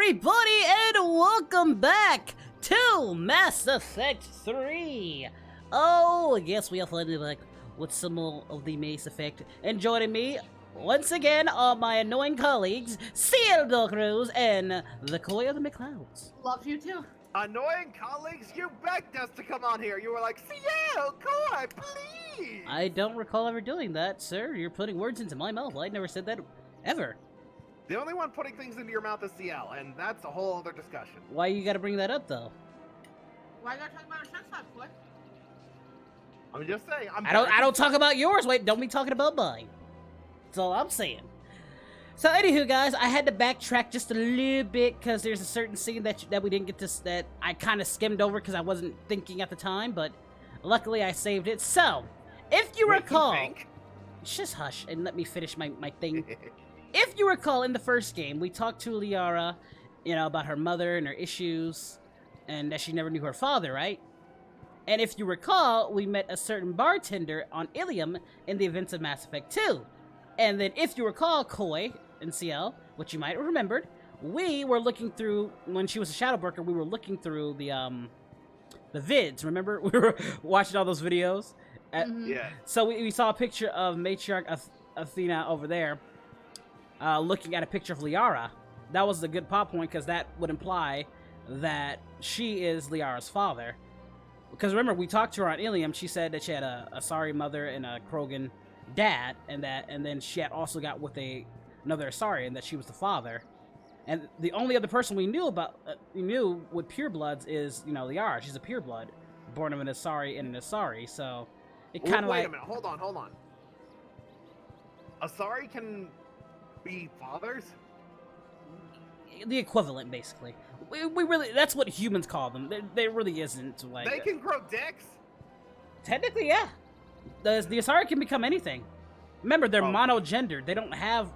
everybody, and welcome back to Mass Effect 3. Oh, I guess we are finally back with some more of the Mass Effect. And joining me, once again, are my annoying colleagues, COMMANDMENT and the Koi of the McClouds. Love you too. Annoying colleagues, you begged us to come on here. You were like, CL, Koi, please! I don't recall ever doing that, sir. You're putting words into my mouth. I never said that, ever. The only one putting things into your mouth is CL, and that's a whole other discussion. Why you gotta bring that up, though? Why you gotta talk about our sex life, boy? I'm just saying. I don't talk about yours. Wait, don't be talking about mine. That's all I'm saying. So, anywho, guys, I had to backtrack just a little bit because there's a certain scene that we didn't get to, that I kind of skimmed over because I wasn't thinking at the time, but luckily I saved it. So, if you recall, just hush and let me finish my thing. If you recall, in the first game, we talked to Liara, you know, about her mother and her issues, and that she never knew her father, right? And if you recall, we met a certain bartender on Ilium in the events of Mass Effect 2. And then, if you recall, Koi and CL, which you might have remembered, we were looking through, when she was a Shadowbroker, we were looking through the vids, remember? We were watching all those videos. Yeah. So we saw a picture of Matriarch Athena over there, looking at a picture of Liara. That was a good pop point, because that would imply that she is Liara's father. Because remember, we talked to her on Ilium, she said that she had a Asari mother and a Krogan dad, and then she had also got with another Asari, and that she was the father. And the only other person we knew with purebloods is, you know, Liara. She's a pureblood, born of an Asari and an Asari, so it kind of like... Wait a minute, hold on. Asari can be fathers? The equivalent, basically. We really, that's what humans call them. There really isn't, like... They can grow dicks? Technically, yeah. The Asari can become anything. Remember, they're monogendered. They don't have...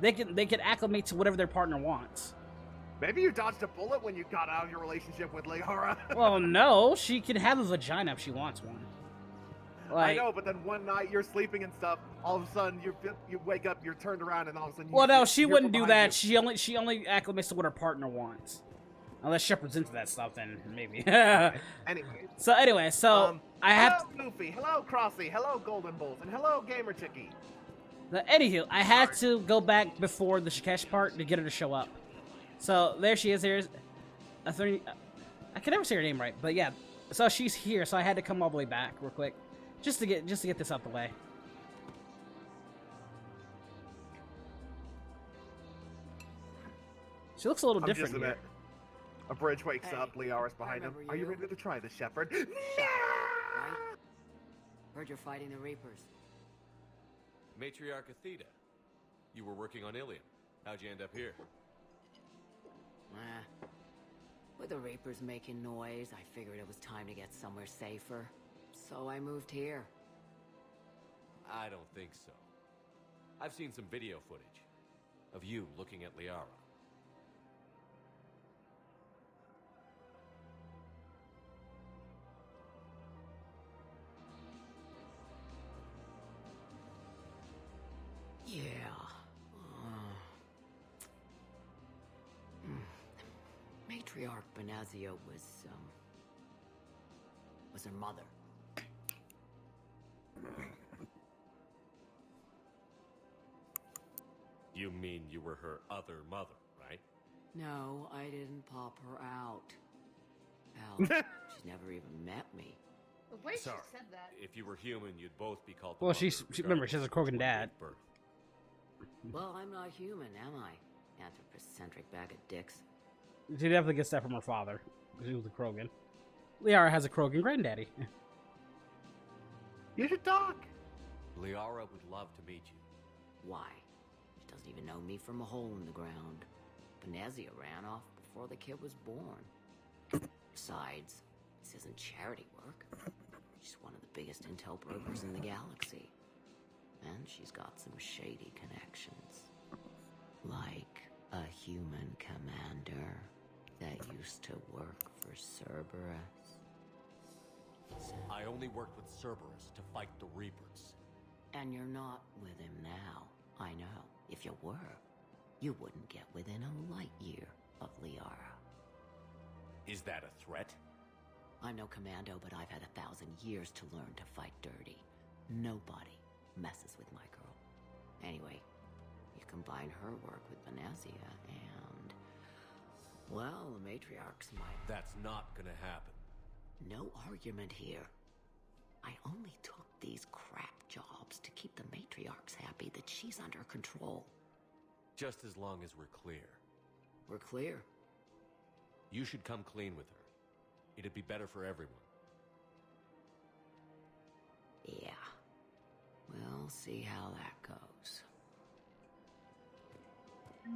They can acclimate to whatever their partner wants. Maybe you dodged a bullet when you got out of your relationship with Liara. Well, no. She can have a vagina if she wants one. Like, I know, but then one night you're sleeping and stuff, all of a sudden you wake up, you're turned around, and all of a sudden well, no, she wouldn't do that. She only acclimates to what her partner wants. Unless Shepard's into that stuff, then maybe. Anyway. So I have to... Hello, Goofy. Hello, Crossy. Hello, Golden Bulls. And hello, Gamer Chicky. Anywho, I had to go back before the Shikesh part to get her to show up. So there she is. Here's I can never say her name right, but yeah. So she's here. So I had to come all the way back real quick, just to get this out the way. She looks a little different here. Abridged wakes up. Liara's behind him. Are you ready to try this, Shepard? Right? Heard you're fighting the Reapers. Matriarch Athena, you were working on Ilium. How'd you end up here? With the Reapers making noise, I figured it was time to get somewhere safer. So I moved here. I don't think so. I've seen some video footage of you looking at Liara. Yeah. Matriarch Benazia was her mother. You mean you were her other mother, right? No, I didn't pop her out. Hell, she's never even met me. The way Sorry. she said that. If you were human, you'd both be called. Well, remember, she has a Krogan dad. Well, I'm not human, am I? Anthropocentric bag of dicks. She definitely gets that from her father, because he was a Krogan. Liara has a Krogan granddaddy. You should talk. Liara would love to meet you. Why? She doesn't even know me from a hole in the ground. Benazia ran off before the kid was born. Besides, this isn't charity work. She's one of the biggest intel brokers in the galaxy. And she's got some shady connections. Like a human commander that used to work for Cerberus. I only worked with Cerberus to fight the Reapers. And you're not with him now. I know. If you were, you wouldn't get within a light year of Liara. Is that a threat? I'm no commando, but I've had 1,000 years to learn to fight dirty. Nobody messes with my girl. Anyway, you combine her work with Venezia and... well, the matriarchs might... That's not gonna happen. No argument here. I only took these crap jobs to keep the matriarchs happy that she's under control. Just as long as we're clear. We're clear. You should come clean with her. It'd be better for everyone. Yeah. We'll see how that goes. The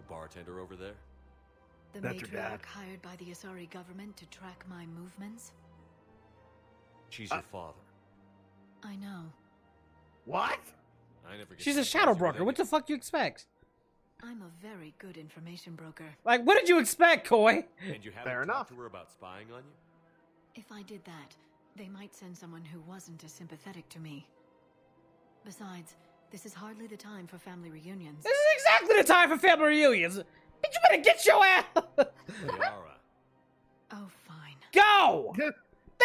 bartender over there? The That's your dad. matriarch hired by the Asari government to track my movements? She's your father. I know. What? I never get She's a to shadow surprise you with broker. What the fuck you expect? I'm a very good information broker. Like, what did you expect, Koi? anything. And you haven't Fair talked enough. to her about spying on you? If I did that, they might send someone who wasn't as sympathetic to me. Besides, this is hardly the time for family reunions. This is exactly the time for family reunions. Bitch, you better get your ass. Liara. Oh, fine. Go. The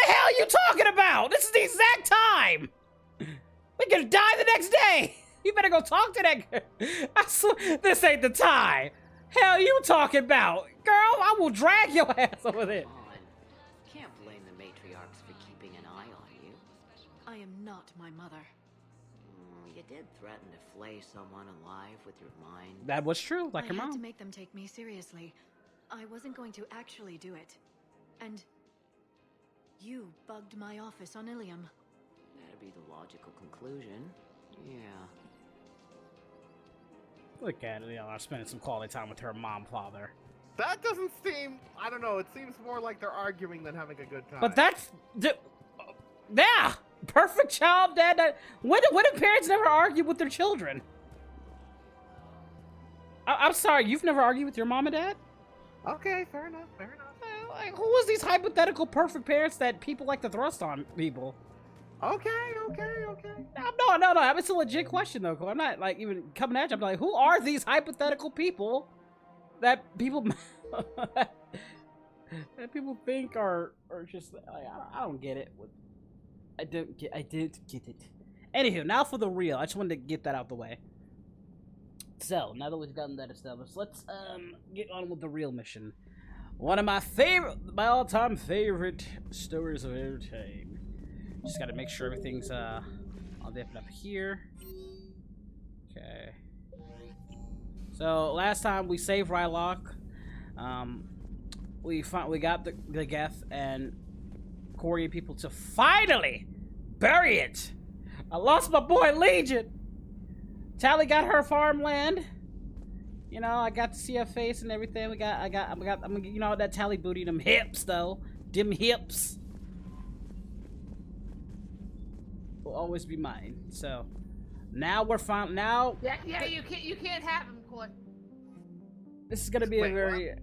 hell are you talking about? This is the exact time. We could die the next day. You better go talk to that girl. I swear, this ain't the time. Hell you talking about? Girl, I will drag your ass over there. Come on. Can't blame the matriarchs for keeping an eye on you. I am not my mother. You did threaten to flay someone alive with your mind. That was true, like I your had to mom. make them take me seriously. I wasn't going to actually do it. And you bugged my office on Ilium. That'd be the logical conclusion. Yeah. Look at it, I'm spending some quality time with her mom, father. That doesn't seem. I don't know. It seems more like they're arguing than having a good time. But that's, yeah, perfect child, dad. When do parents never argue with their children? I'm sorry, you've never argued with your mom and dad? Okay, fair enough. Fair enough. Like, who was these hypothetical perfect parents that people like to thrust on people? Okay. No. It's a legit question though. I'm not like even coming at you. I'm like, who are these hypothetical people that people that people think are just like, I don't get it. I didn't get it. Anywho, now for the real. I just wanted to get that out the way. So now that we've gotten that established, let's get on with the real mission. One of my all-time favorite stories of our time. Just gotta make sure everything's all different up here. Okay. So last time we saved Rylock. We got the Geth and Korean people to finally bury it. I lost my boy Legion. Tally got her farmland. You know, I got to see her face and everything. I'm you know that Tally booty, them hips though, them hips will always be mine. So now we're fine. Now, Yeah, you can't have him, Coy. this is gonna be Wait, a very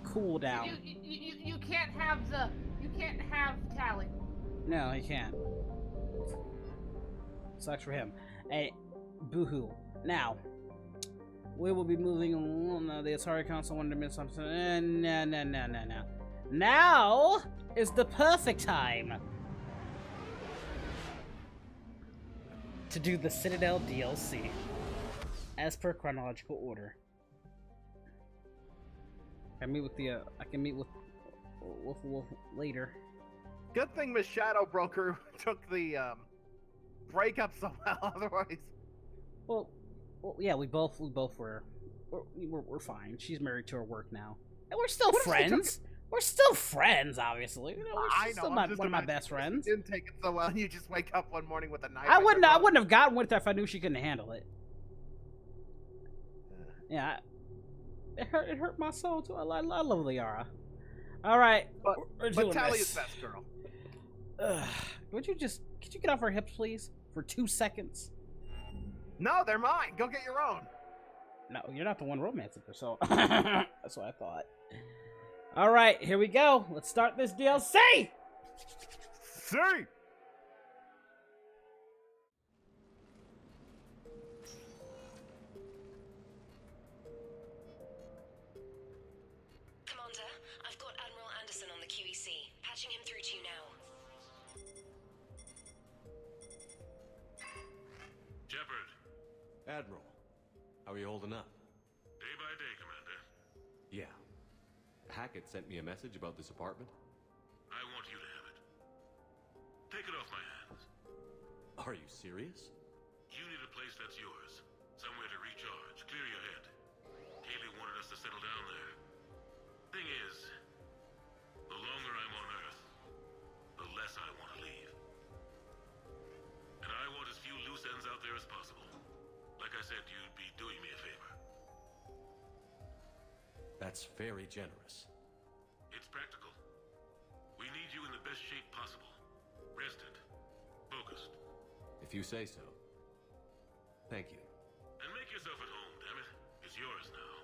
cool down. You can't have Tally. No, he can't. Sucks for him. Hey, boohoo. Now, we will be moving on. The Atari console wanted to miss something. No. Now is the perfect time to do the Citadel DLC as per chronological order. I can meet with Wolf later. Good thing Miss Shadow Broker took the breakup so well. Otherwise, Well, yeah, we both were. We're fine. She's married to her work now, and we're still What if she took friends. We're still friends, obviously. You know, I she's know. still I'm just one of my imagining best if friends. You didn't take it so well, and you just wake up one morning with a knife. I on wouldn't. your I throat. wouldn't have gotten with her if I knew she couldn't handle it. Yeah, it hurt my soul too. I love Liara. All right, we're doing But Tally this. is best girl. Could you get off her hips, please, for 2 seconds? No, they're mine. Go get your own. No, you're not the one romancing her, so that's what I thought. All right, here we go. Let's start this DLC. See. Patching him through to you now. Shepard. Admiral. How are you holding up? Day by day, Commander. Yeah. Hackett sent me a message about this apartment. I want you to have it. Take it off my hands. Are you serious? You need a place that's yours. Somewhere to recharge, clear your head. Kaylee wanted us to settle down there. Thing is, the longer I'm on Earth, the less I want to leave. And I want as few loose ends out there as possible. Like I said, you'd be doing me a favor. That's very generous. It's practical. We need you in the best shape possible. Rested. Focused. If you say so. Thank you. And make yourself at home, damn it. It's yours now.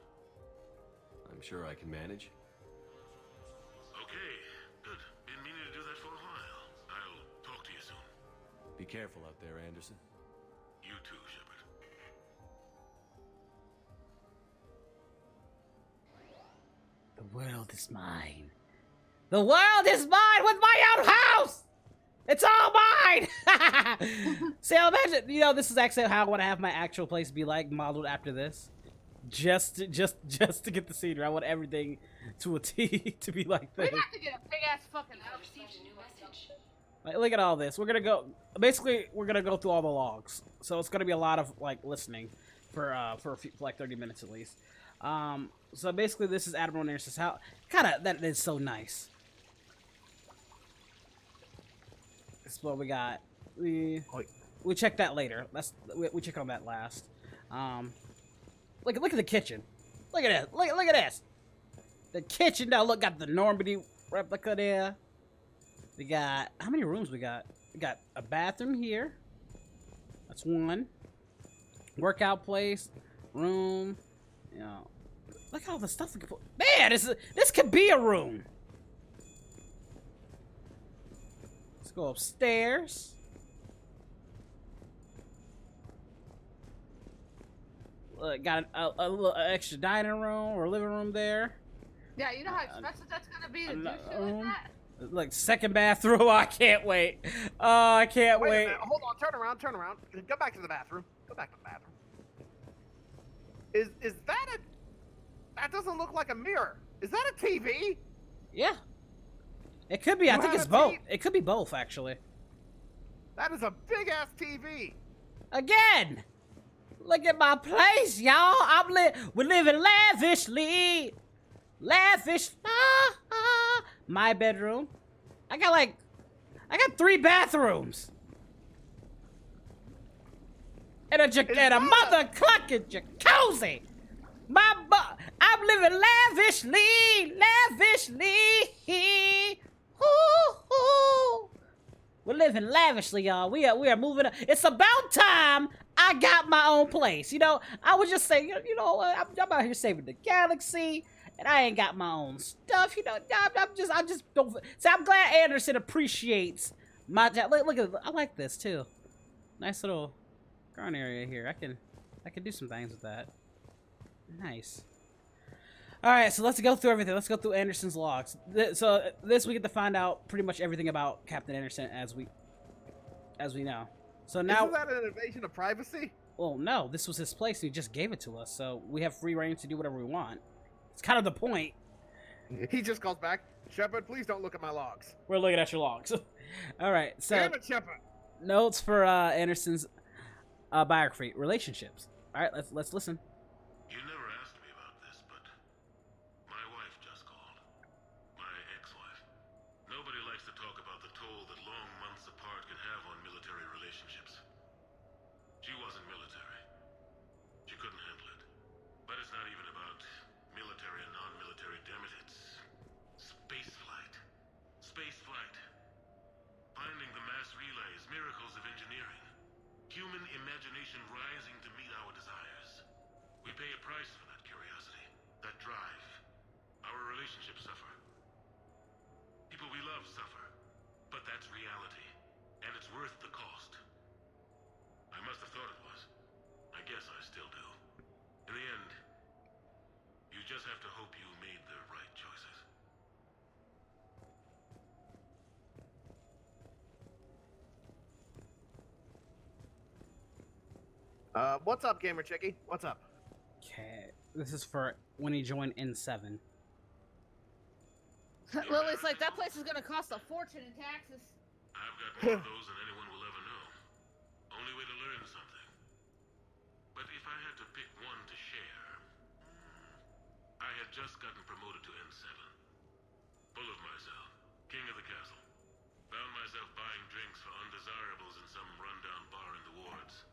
I'm sure I can manage. Okay, good. Been meaning to do that for a while. I'll talk to you soon. Be careful out there, Anderson. You too, Shepard. The world is mine. The world is mine with my own house! It's all mine! See, I'll imagine, you know, this is actually how I want to have my actual place be like, modeled after this. Just to get the scenery. I want everything to a T to be like We this. have to get a big ass fucking I've house. received a new message. Like, look at all this. We're gonna go, basically, we're gonna go through all the logs. So it's gonna be a lot of, like, listening for like 30 minutes at least. So basically this is Admiral Anderson's house. That is so nice. This is what we got. We check that later. We check on that last. Look at the kitchen. Look at this. Look at this. The kitchen now. Look, got the Normandy replica there. We got, how many rooms we got? We got a bathroom here. That's one. Workout place, room. You know, look at all the stuff we can put. Man, this could be a room. Let's go upstairs. Got a little extra dining room or living room there. Yeah, you know how expensive that's gonna be to do shit like that? Like second bathroom. Oh, I can't wait. Oh, I can't Wait a wait. minute, hold on, turn around. Go back to the bathroom. Go back to the bathroom. Is that a... That doesn't look like a mirror. Is that a TV? Yeah. It could be. I You think have it's a both. TV? It could be both, actually. That is a big-ass TV. Again, look at my place, y'all. We're living lavishly. Lavish. My bedroom. I got 3 bathrooms. And a mother clucking jacuzzi. I'm living lavishly. Ooh. We're living lavishly, y'all. We are moving up. It's about time I got my own place. You know, I was just saying, you know, I'm out here saving the galaxy, and I ain't got my own stuff. You know, I just don't. See, I'm glad Anderson appreciates my job. Look at, I like this too. Nice little garden area here. I can do some things with that. Nice. All right, so let's go through everything. Let's go through Anderson's logs. So this we get to find out pretty much everything about Captain Anderson as we know. So now, Isn't that an invasion of privacy? well, no, this was his place. And he just gave it to us, so we have free reign to do whatever we want. It's kind of the point. He just calls back, Shepard, please don't look at my logs. We're looking at your logs. All right, so Damn it, Shepard. notes for Anderson's biography, relationships. All right, let's listen. You never asked me about this, but my wife just called. My ex-wife. Nobody likes to talk about the toll that long months apart can have on military relationships. She wasn't military. She couldn't handle it. But it's not even about military and non-military, damn it. It's space flight. Space flight. Finding the mass relays, miracles of engineering. Human imagination rising to meet our desires. We pay a price for that curiosity, that drive. Our relationships suffer. People we love suffer. But that's reality. And it's worth the cost. I must have thought it was. I guess I still do. In the end, you just have to hope you made the right choices. What's up, Gamer Chicky? What's up? Okay, this is for when you join N7. Lily's like, that place is gonna cost a fortune in taxes. I've got more of those than anyone will ever know. Only way to learn something. But if I had to pick one to share, I had just gotten promoted to N7. Full of myself, king of the castle. Found myself buying drinks for undesirables in some rundown bar in the wards.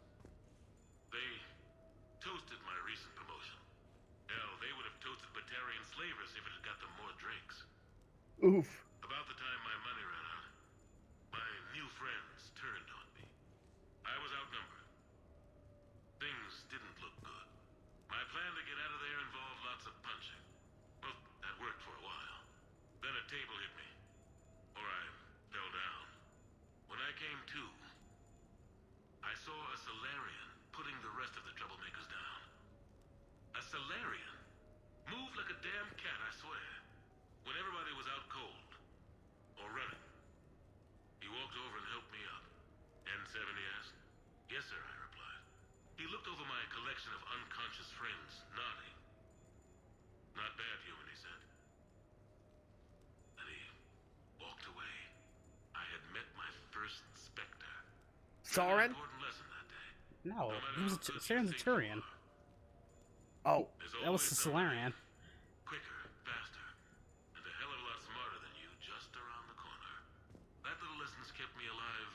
They toasted my recent promotion. Hell, they would have toasted Batarian slavers if it had got them more drinks. Oof. About the time my money ran out, my new friends turned on me. I was outnumbered. Things didn't look good. My plan to get out of there involved lots of punching. Well, that worked for a while. Then a table hit me. Or I fell down. When I came to, I saw a Solarian putting the rest of the troublemakers down. A Solarian? Moved like a damn cat, I swear. When everybody was out cold. Or running. He walked over and helped me up. N7, he asked. Yes, sir, I replied. He looked over my collection of unconscious friends, nodding. Not bad, human, he said. Then he walked away. I had met my first Spectre. Soren? Important lesson that day. No, he was Saren's a Turian. Oh. There's That was always the somebody Solarian. quicker, faster, and a hell of a lot smarter than you just around the corner. That little lesson's kept me alive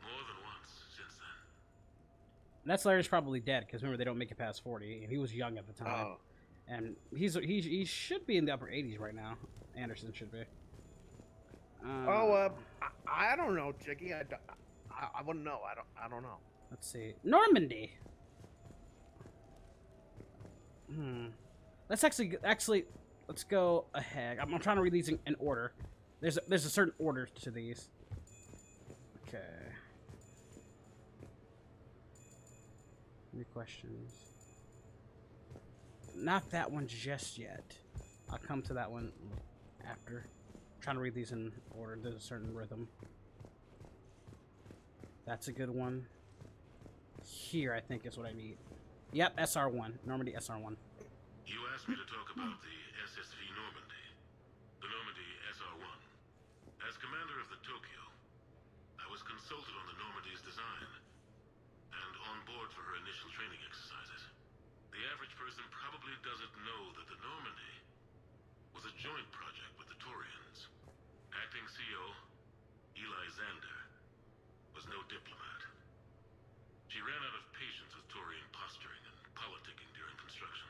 more than once since then. That Solarian's probably dead because remember they don't make it past 40, and he was young at the time. Oh. And he should be in the upper 80s right now. Anderson should be. I don't know, Chicky. I wouldn't know. I don't know. Let's see. Normandy. Let's actually let's go ahead. I'm trying to read these in order. There's a certain order to these. Okay. Any questions? Not that one just yet. I'll come to that one after. I'm trying to read these in order. There's a certain rhythm. That's a good one. Here, I think, is what I need. Yep, SR1. Normandy SR1. You asked me to talk about the SSV Normandy. The Normandy SR1. As commander of the Tokyo, I was consulted on the Normandy's design and on board for her initial training exercises. The average person probably doesn't know that the Normandy was a joint project with the Taurians. Acting CO, Eli Xander, was no diplomat. She ran out of patience with Taurian posturing and politicking during construction.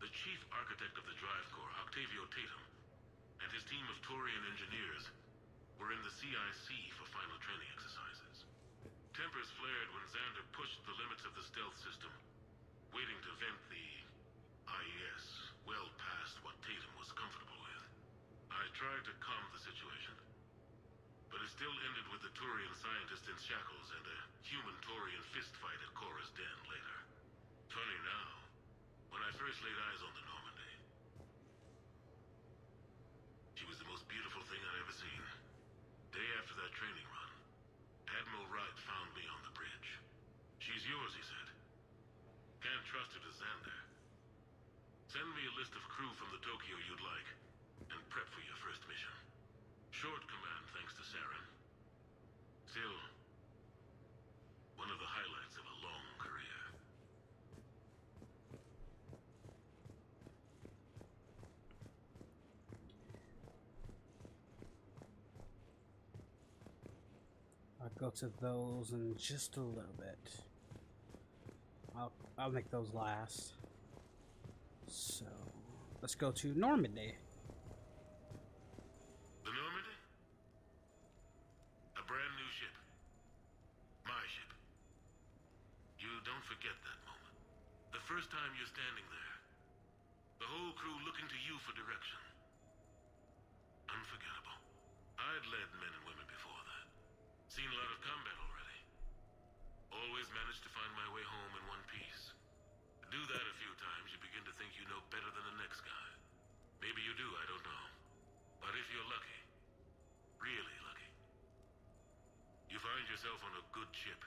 The chief architect of the Drive Corps, Octavio Tatum, and his team of Taurian engineers were in the CIC for final training exercises. Tempers flared when Xander pushed the limits of the stealth system, waiting to vent the IES well past what Tatum was comfortable with. I tried to calm the situation, but it still ended with the Taurian scientist in shackles and a human-Taurian fistfight at Korra's den later. Funny now, when I first laid eyes on the Normandy, she was the most beautiful thing I'd ever seen. Day after that training run, Admiral Wright found me on the bridge. She's yours, he said. Can't trust her to Xander. Send me a list of crew from the Tokyo you'd like, and prep for your first mission. Short command thanks to Saren. Still, one of the highlights of a long career. I'll go to those in just a little bit. I'll make those last. So let's go to Normandy. The Normandy? A brand new ship. My ship. You don't forget that moment. The first time you're standing there. The whole crew looking to you for direction. Unforgettable. I'd led men and women before that. Seen a lot of combat already. Always managed to find my way home in one piece. Do that a few times, you begin to think you know better than the next guy. Maybe you do, I don't know. But if you're lucky, really lucky, you find yourself on a good ship,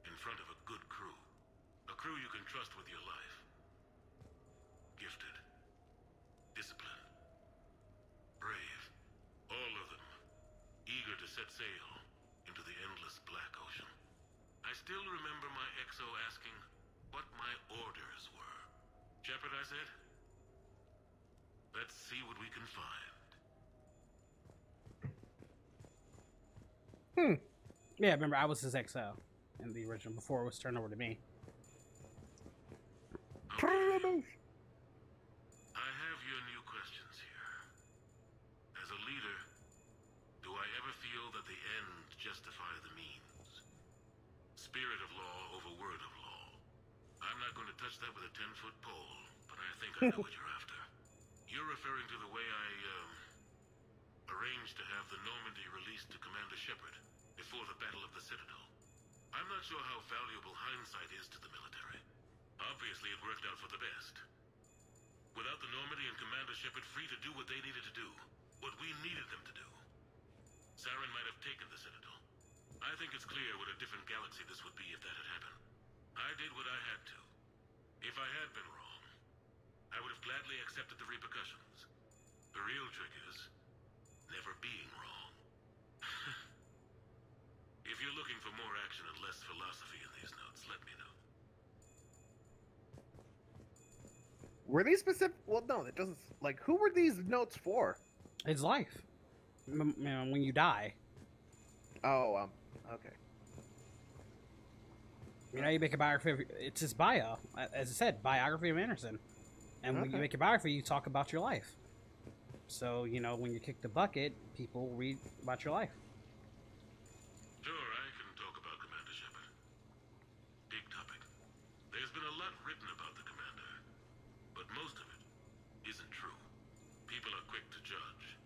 in in front of a good crew. A crew you can trust with your life. Gifted. Disciplined. Brave. All of them. Eager to set sail into the endless black ocean. I still remember my XO asking what my orders were. Shepard, I said. Let's see what we can find. Yeah, remember, I was his XO in the original before it was turned over to me. Okay. I have your new questions here. As a leader, do I ever feel that the ends justify the means? Spirit of law over word of law. I'm not going to touch that with a 10-foot pole, but I think I know what you're after. You're referring to the way I, arranged to have the Normandy released to Commander Shepard before the Battle of the Citadel. I'm not sure how valuable hindsight is to the military. Obviously, it worked out for the best. Without the Normandy and Commander Shepard free to do what they needed to do, what we needed them to do, Saren might have taken the Citadel. I think it's clear what a different galaxy this would be if that had happened. I did what I had to. If I had been wrong, I would have gladly accepted the repercussions. The real trick is never being wrong. If you're looking for more action and less philosophy in these notes, let me know. Were these specific? Well, no, it doesn't. Like, who were these notes for? His life. When you die. Oh, okay. You know, you make a biography of, it's his bio. As I said, biography of Anderson. And when you make a biography, you talk about your life. So, you know, when you kick the bucket, people read about your life. Sure, I can talk about Commander Shepard. Big topic. There's been a lot written about the Commander, but most of it isn't true. People are quick to judge.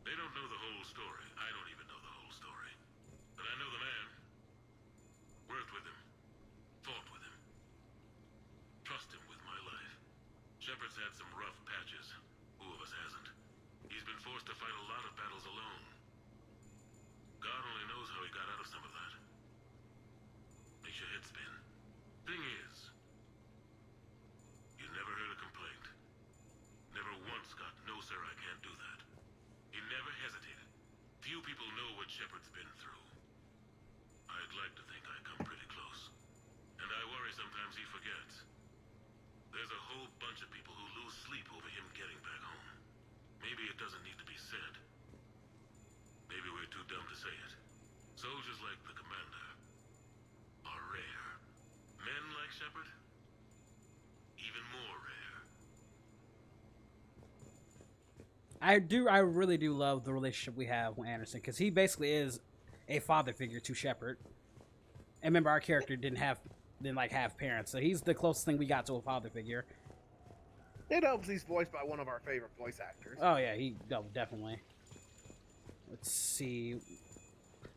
They don't know the whole story. I don't even know the whole story. But I know the man. Worked with him. Fought with him. Trust him with my life. Shepard's had some rough patches. Who of us hasn't? He's been forced to fight a lot of battles alone. God only knows how he got out of some of that. Makes your head spin. Thing is, you never heard a complaint. Never once got, no sir, I can't do that. He never hesitated. Few people know what Shepard's been through. I'd like to think I come pretty close. And I worry sometimes he forgets. There's a whole bunch of people who lose sleep over him getting back home. Maybe it doesn't need to be said. Maybe we're too dumb to say it. Soldiers like the Commander are rare. Men like Shepard, even more rare. I really do love the relationship we have with Anderson, because he basically is a father figure to Shepard. And remember, our character didn't have parents, so he's the closest thing we got to a father figure. It helps he's voiced by one of our favorite voice actors. Oh yeah, definitely. Let's see.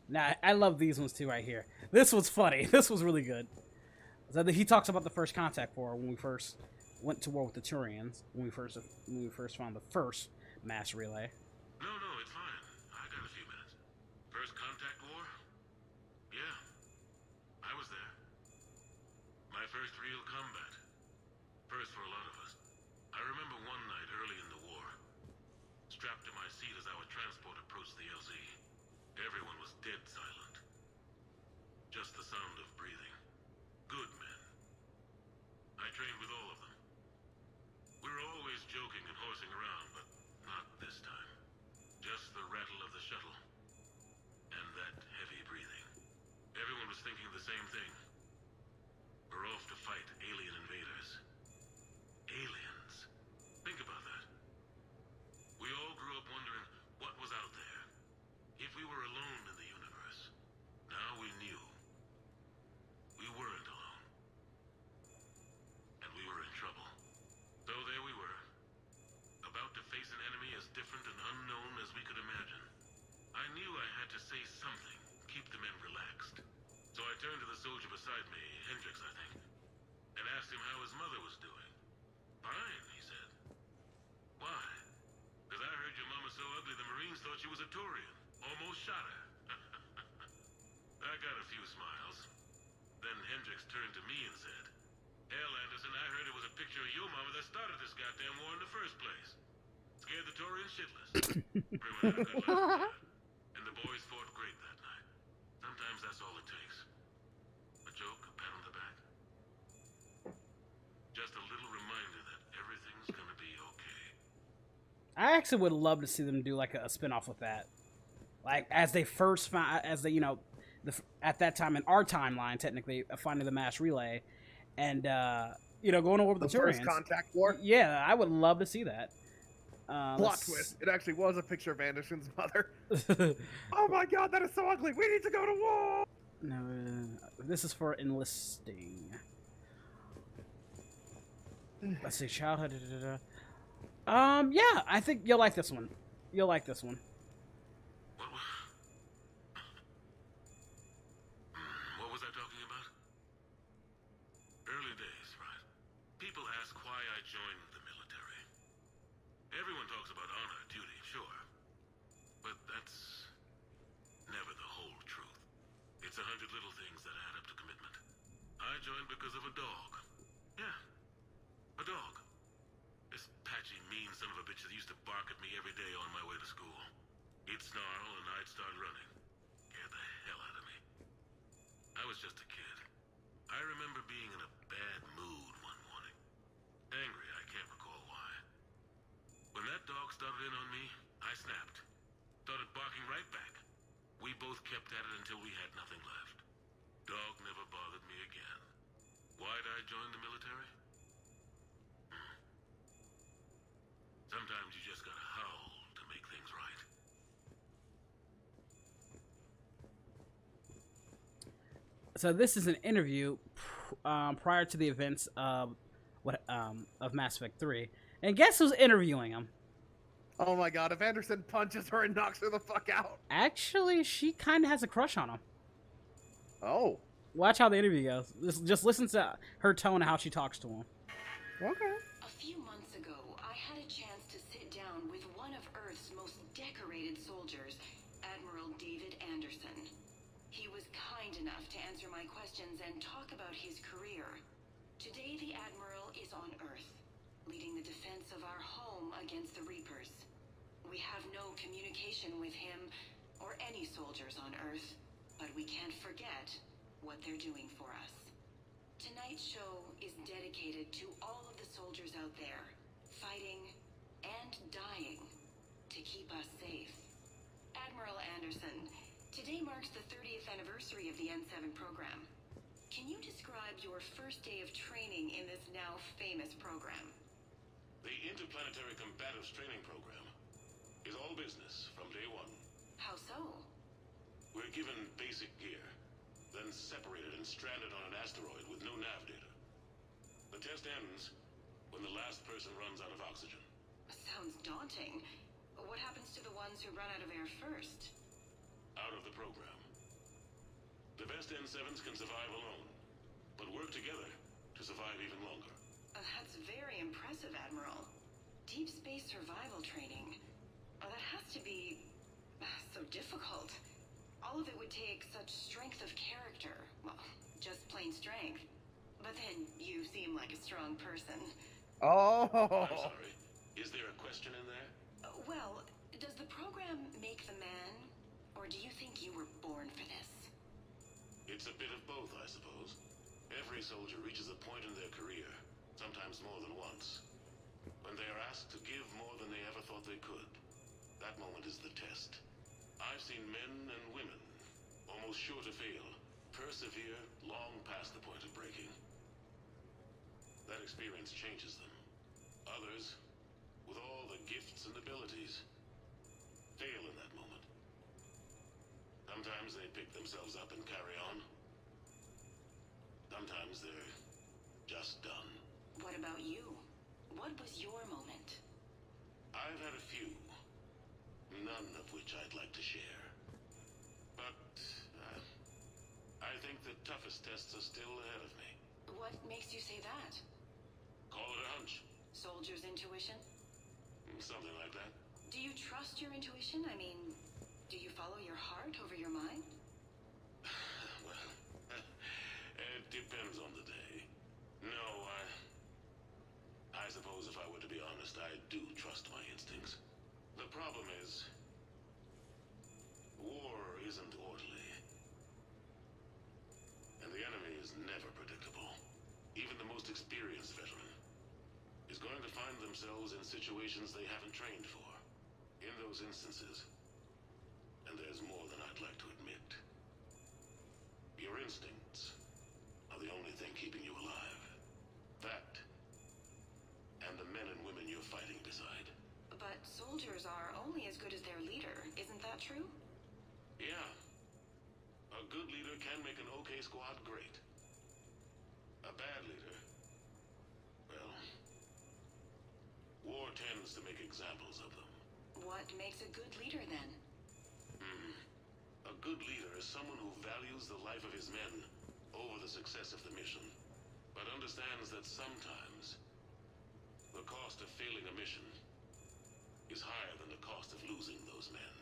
Now I love these ones too right here. This was funny. This was really good. So he talks about the first contact war when we first went to war with the Turians. When we first found the first mass relay. No, it's fine. I got a few minutes. First contact war? Yeah. I was there. My first real combat. First for a lot of us. I remember one night early in the war, strapped to my seat as our transport approached the LZ. Everyone was dead silent. Just the sound of breathing. Good men. I trained with all of them. We were always joking and horsing around, but not this time. Just the rattle of the shuttle. And that heavy breathing. Everyone was thinking the same thing. We're off to fight alien invaders. Aliens. Think about that. We all grew up wondering what was out there. If we were alone in the universe. Now we knew. We weren't alone. And we were in trouble. So there we were. About to face an enemy as different and unknown as we could imagine. I knew I had to say something, keep the men relaxed. So I turned to the soldier beside me, Hendricks, I think, and asked him how his mother was doing. Fine, he said. Why? Because I heard your mama so ugly the Marines thought she was a Turian. Almost shot her. I got a few smiles. Then Hendricks turned to me and said, "Hell, Anderson, I heard it was a picture of your mama that started this goddamn war in the first place. Scared the Torians shitless. Everyone had a good laugh at that. And the boys fought great that night. Sometimes that's all it takes. A joke, a pat on the back. Just a little reminder that everything's gonna be okay." I actually would love to see them do like a spin-off with that. Like as they first found, as they, you know, at that time in our timeline, technically finding the mass relay, and you know, going over the first Turians. contact war. Yeah, I would love to see that. Plot twist. It actually was a picture of Anderson's mother. Oh my god, that is so ugly. We need to go to war. No, this is for enlisting. Let's see, childhood. Yeah, I think you'll like this one. You'll like this one. What was I talking about? Early days, right? People ask why I joined the military. Everyone talks about honor, duty, sure. But that's never the whole truth. It's 100 little things that add up to commitment. I joined because of a dog. Yeah, a dog. This patchy, mean son of a bitch that used to bark at me every day on my way to school. He'd snarl and I'd start running. Scared the hell out of me. I was just a kid. I remember being in a bad mood one morning. Angry, I can't recall why. When that dog started in on me, I snapped. Started barking right back. We both kept at it until we had nothing left. Dog never bothered me again. Why'd I join the military? Sometimes you just gotta howl to make things right. So this is an interview prior to the events of Mass Effect 3, and guess who's interviewing him? Oh my god, if Anderson punches her and knocks her the fuck out. Actually, she kind of has a crush on him. Oh. Watch how the interview goes. Just listen to her tone and how she talks to him. Okay. A few months ago, I had a chance to sit down with one of Earth's most decorated soldiers, Admiral David Anderson. He was kind enough to answer my questions and talk about his career. Today, the Admiral is on Earth, leading the defense of our home against the Reapers. We have no communication with him or any soldiers on Earth, but we can't forget what they're doing for us. Tonight's show is dedicated to all of the soldiers out there, fighting and dying to keep us safe. Admiral Anderson, today marks the 30th anniversary of the N7 program. Can you describe your first day of training in this now famous program? The Interplanetary Combatives Training Program is all business from day one. How so? We're given basic gear, then separated and stranded on an asteroid with no nav data. The test ends when the last person runs out of oxygen. Sounds daunting. What happens to the ones who run out of air first? Out of the program. The best N7s can survive alone, but work together to survive even longer. That's very impressive, Admiral. Deep space survival training. That has to be so difficult. All of it would take such strength of character. Well, just plain strength. But then you seem like a strong person. Oh. I'm sorry. Is there a question in there? Well, does the program make the man? Or do you think you were born for this? It's a bit of both, I suppose. Every soldier reaches a point in their career, sometimes more than once, when they are asked to give more than they ever thought they could. That moment is the test. I've seen men and women, almost sure to fail, persevere long past the point of breaking. That experience changes them. Others, with all the gifts and abilities, fail in that moment. Sometimes they pick themselves up and carry on. Sometimes they're just done. What about you? What was your moment? I've had a few, none of which I'd like to share. But I think the toughest tests are still ahead of me. What makes you say that? Call it a hunch. Soldier's intuition? Something like that. Do you trust your intuition? I mean, do you follow your heart over your mind? Well, experienced veteran is going to find themselves in situations they haven't trained for. In those instances, and there's more than I'd like to admit, your instincts are the only thing keeping you alive. That, and the men and women you're fighting beside. But soldiers are only as good as their leader, isn't that true? Yeah. A good leader can make an okay squad great. A bad leader, well, war tends to make examples of them. What makes a good leader then? A good leader is someone who values the life of his men over the success of the mission, but understands that sometimes the cost of failing a mission is higher than the cost of losing those men.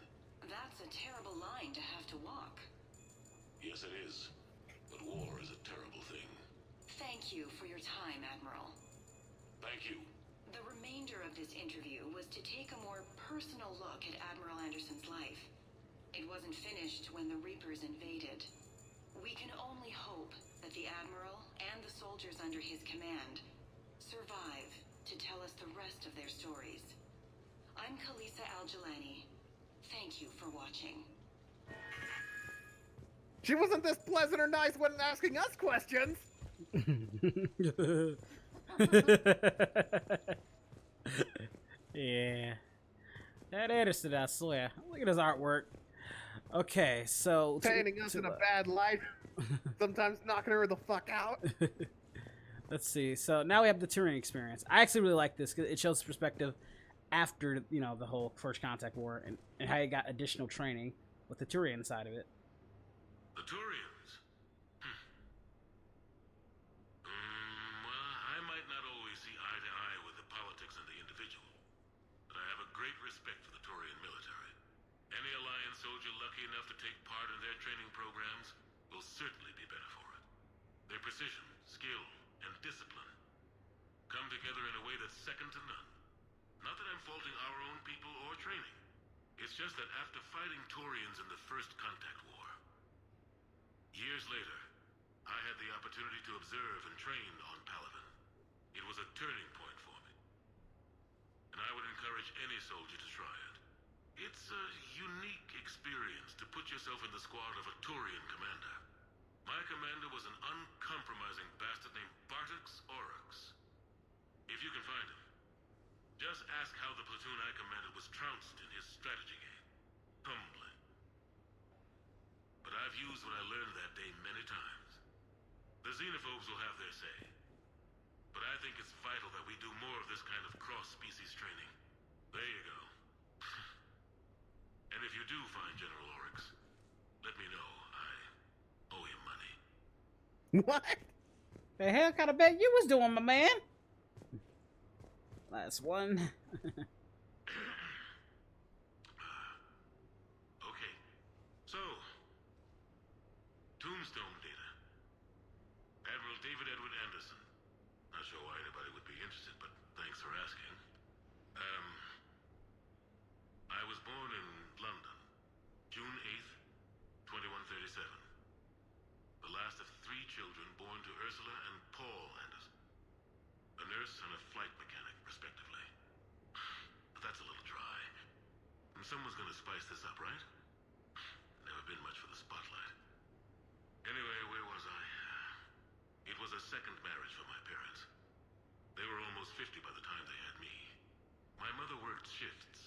That's a terrible line to have to walk. Yes, it is. But war is a terrible thing. Thank you for your time, Admiral. Thank you. The remainder of this interview was to take a more personal look at Admiral Anderson's life. It wasn't finished when the Reapers invaded. We can only hope that the Admiral and the soldiers under his command survive to tell us the rest of their stories. I'm Khaleesa Al-Jilani. Thank you for watching. She wasn't this pleasant or nice when asking us questions. Yeah. That Anderson, I swear. Look at his artwork. Okay, so... Painting us in a bad light. Sometimes knocking her the fuck out. Let's see. So now we have the touring experience. I actually really like this because it shows perspective after, you know, the whole First Contact War and how you got additional training with the Turian side of it. The Turians? Well, I might not always see eye to eye with the politics and the individual, but I have a great respect for the Turian military. Any Alliance soldier lucky enough to take part in their training programs will certainly be better for it. Their precision, skill, and discipline come together in a way that's second to none. Not that I'm faulting our own people or training. It's just that after fighting Turians in the First Contact War, years later, I had the opportunity to observe and train on Palaven. It was a turning point for me. And I would encourage any soldier to try it. It's a unique experience to put yourself in the squad of a Turian commander. My commander was an uncompromising bastard named Bartix Oryx. If you can find him, just ask how the platoon I commanded was trounced in his strategy game. Humbling. But I've used what I learned that day many times. The xenophobes will have their say. But I think it's vital that we do more of this kind of cross-species training. There you go. And if you do find General Oryx, let me know. I owe him money. What? The hell kind of bet you was doing, my man? Last one. Okay. So, Tombstone data. Admiral David Edward Anderson. Not sure why anybody would be interested, but thanks for asking. I was born in London, June 8th, 2137. The last of 3 children born to Ursula and Paul Anderson. A nurse and a flight mechanic, respectively. But that's a little dry. And someone's gonna spice this up, right? Never been much for the spotlight. Anyway, where was I? It was a second marriage for my parents. They were almost 50 by the time they had me. My mother worked shifts,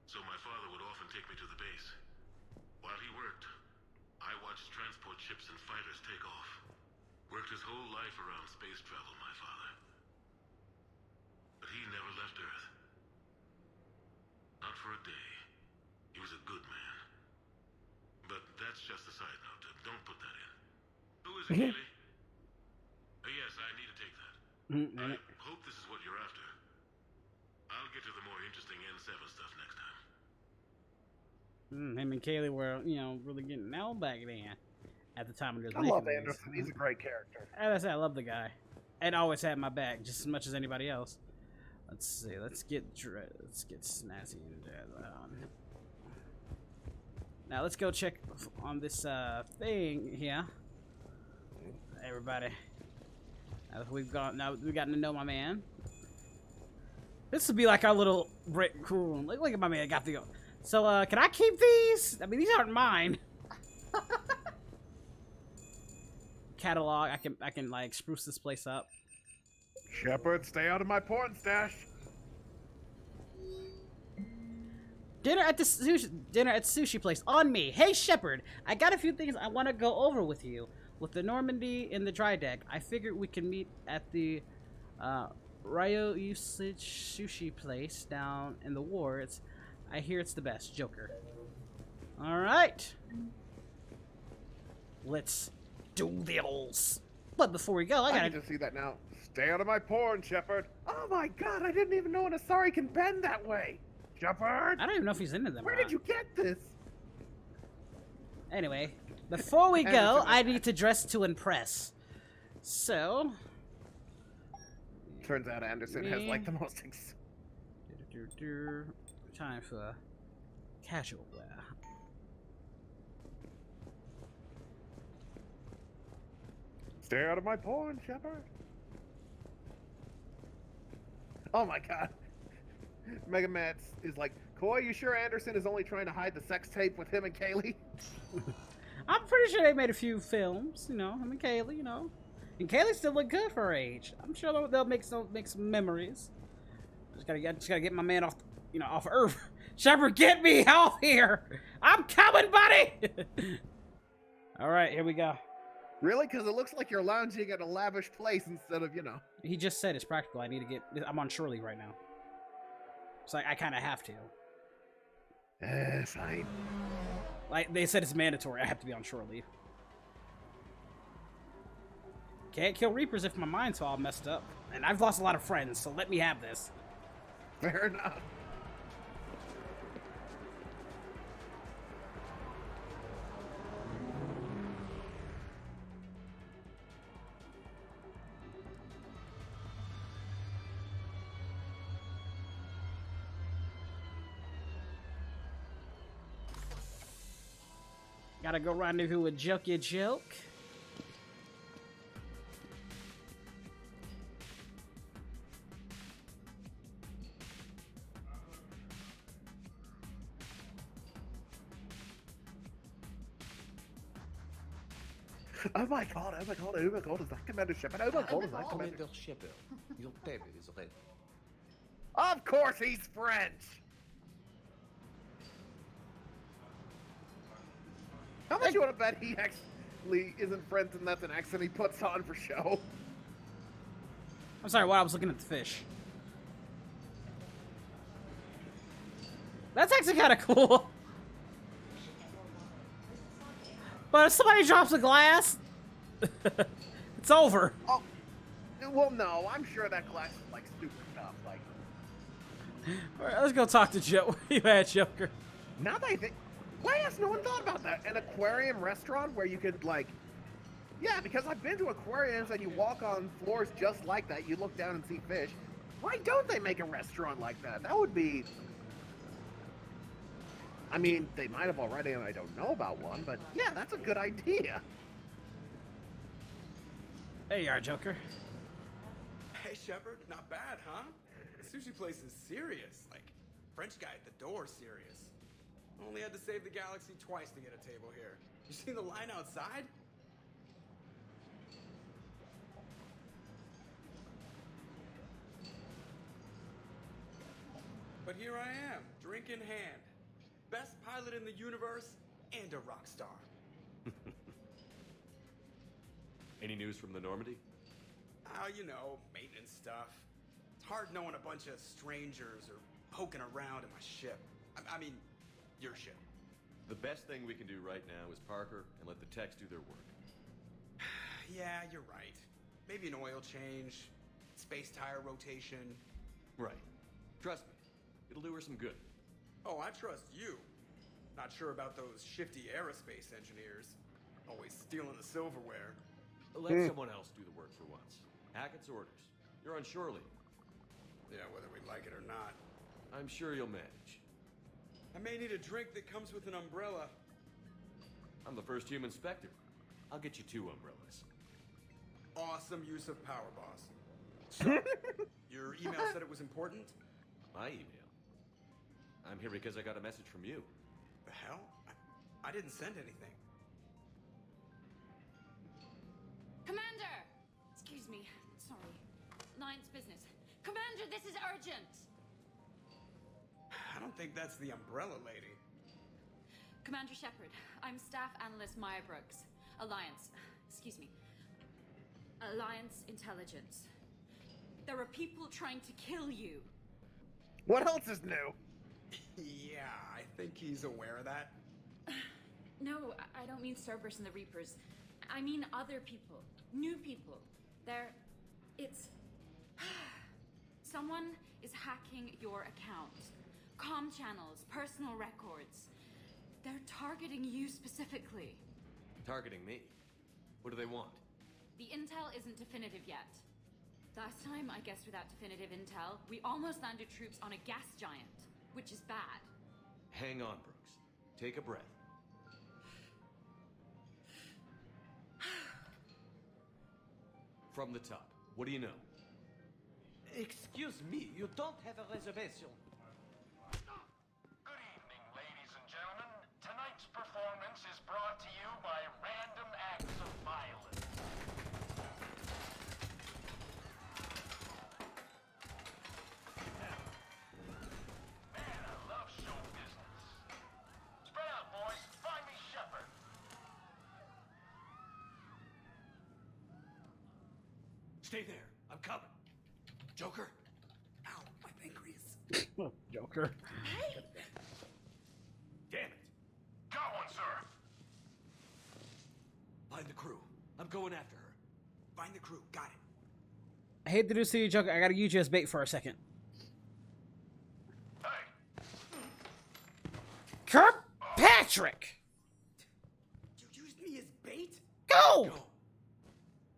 so my father would often take me to the base. While he worked, I watched transport ships and fighters take off. Worked his whole life around space travel, my father. But he never left Earth. Not for a day. He was a good man. But that's just a side note. Don't put that in. Who is it, Keely? Yes, I need to take that. I hope this is what you're after. I'll get to the more interesting N7 stuff next time. Him and Kaylee were, you know, really getting nailed back then. At the time of their I love Anderson. He's a great character. As I said, I love the guy. And always had my back just as much as anybody else. Let's see. Let's get snazzy and now let's go check on this thing here. Everybody. We've gotten to know my man. This would be like our little break cool. Look at my man. Got the. So can I keep these? I mean, these aren't mine. Catalog. I can like spruce this place up. Shepard, stay out of my porn stash. Dinner at the sushi place on me. Hey Shepard, I got a few things I want to go over with you. With the Normandy in the dry deck, I figured we can meet at the Ryo Usage sushi place down in the wards. I hear it's the best. Joker. All right. Let's do this. But before we go, I gotta need to see that now. Stay out of my porn, Shepard. Oh my god, I didn't even know an Asari can bend that way. Shepard! I don't even know if he's into them. Where did you get this? Anyway, before we go, I need to dress to impress. So... Turns out Anderson has like the most... Time for casual wear. Stay out of my porn, Shepard. Oh my god. Mega Mats is like, Coy, you sure Anderson is only trying to hide the sex tape with him and Kaylee? I'm pretty sure they made a few films, you know, him and Kaylee, you know. And Kaylee still look good for her age. I'm sure they'll make some memories. Just gotta get my man off, you know, off Earth. Shepard, get me off here! I'm coming, buddy! Alright, here we go. Really? Because it looks like you're lounging at a lavish place instead of, you know. He just said it's practical. I'm on shore leave right now. So I kind of have to. Fine. Like, they said it's mandatory. I have to be on shore leave. Can't kill Reapers if my mind's all messed up. And I've lost a lot of friends, so let me have this. Fair enough. Gotta go rendezvous with Jokey Joke. Oh my god, is that Commander Shepard? Oh my god, is that Commander Shepard? Your baby is ready. Of course he's French! How much you want to bet he actually isn't French and that's an accent he puts on for show? I'm sorry, what? I was looking at the fish. That's actually kind of cool. But if somebody drops a glass, it's over. Oh, well, no, I'm sure that glass is like super tough. Like, all right, let's go talk to Joe. You had Joker. Now that I think, why has no one thought about that? An aquarium restaurant where you could like, yeah, because I've been to aquariums and you walk on floors just like that. You look down and see fish. Why don't they make a restaurant like that? That would be. I mean, they might have already, and I don't know about one, but yeah, that's a good idea. There you are, Joker. Hey, Shepard, not bad, huh? The sushi place is serious. Like, French guy at the door serious. Only had to save the galaxy twice to get a table here. You seen the line outside? But here I am, drink in hand. Best pilot in the universe and a rock star. Any news from the Normandy? You know, maintenance stuff. It's hard knowing a bunch of strangers or poking around in my ship. I mean, your ship. The best thing we can do right now is Parker and let the techs do their work. Yeah, you're right. Maybe an oil change, space tire rotation. Right. Trust me, it'll do her some good. Oh, I trust you. Not sure about those shifty aerospace engineers. Always stealing the silverware. Let someone else do the work for once. Hackett's orders. You're on shore leave. Yeah, whether we like it or not. I'm sure you'll manage. I may need a drink that comes with an umbrella. I'm the first human specter. I'll get you 2 umbrellas. Awesome use of power, boss. So, your email said it was important? My email? I'm here because I got a message from you. The hell? I didn't send anything. Commander! Excuse me. Sorry. Lion's business. Commander, this is urgent! I don't think that's the umbrella lady. Commander Shepard, I'm Staff Analyst Maya Brooks. Alliance. Excuse me. Alliance Intelligence. There are people trying to kill you. What else is new? Yeah, I think he's aware of that. No, I don't mean Cerberus and the Reapers. I mean other people. New people. It's... Someone is hacking your account. Comm channels, personal records. They're targeting you specifically. Targeting me? What do they want? The intel isn't definitive yet. Last time, I guess without definitive intel, we almost landed troops on a gas giant, which is bad. Hang on, Brooks. Take a breath. From the top, what do you know? Excuse me, you don't have a reservation. Good evening, ladies and gentlemen. Tonight's performance is brought to you by Random Acts of Violence. Man, I love show business. Spread out, boys. Find me Shepard. Stay there. I'm coming. Joker? Ow, my pancreas. Joker. Damn it. Got one, sir. Find the crew. I'm going after her. Find the crew. Got it. I hate to do this to you, Joker. I gotta use you as bait for a second. Hey, Kirkpatrick! You used me as bait? Go! Go.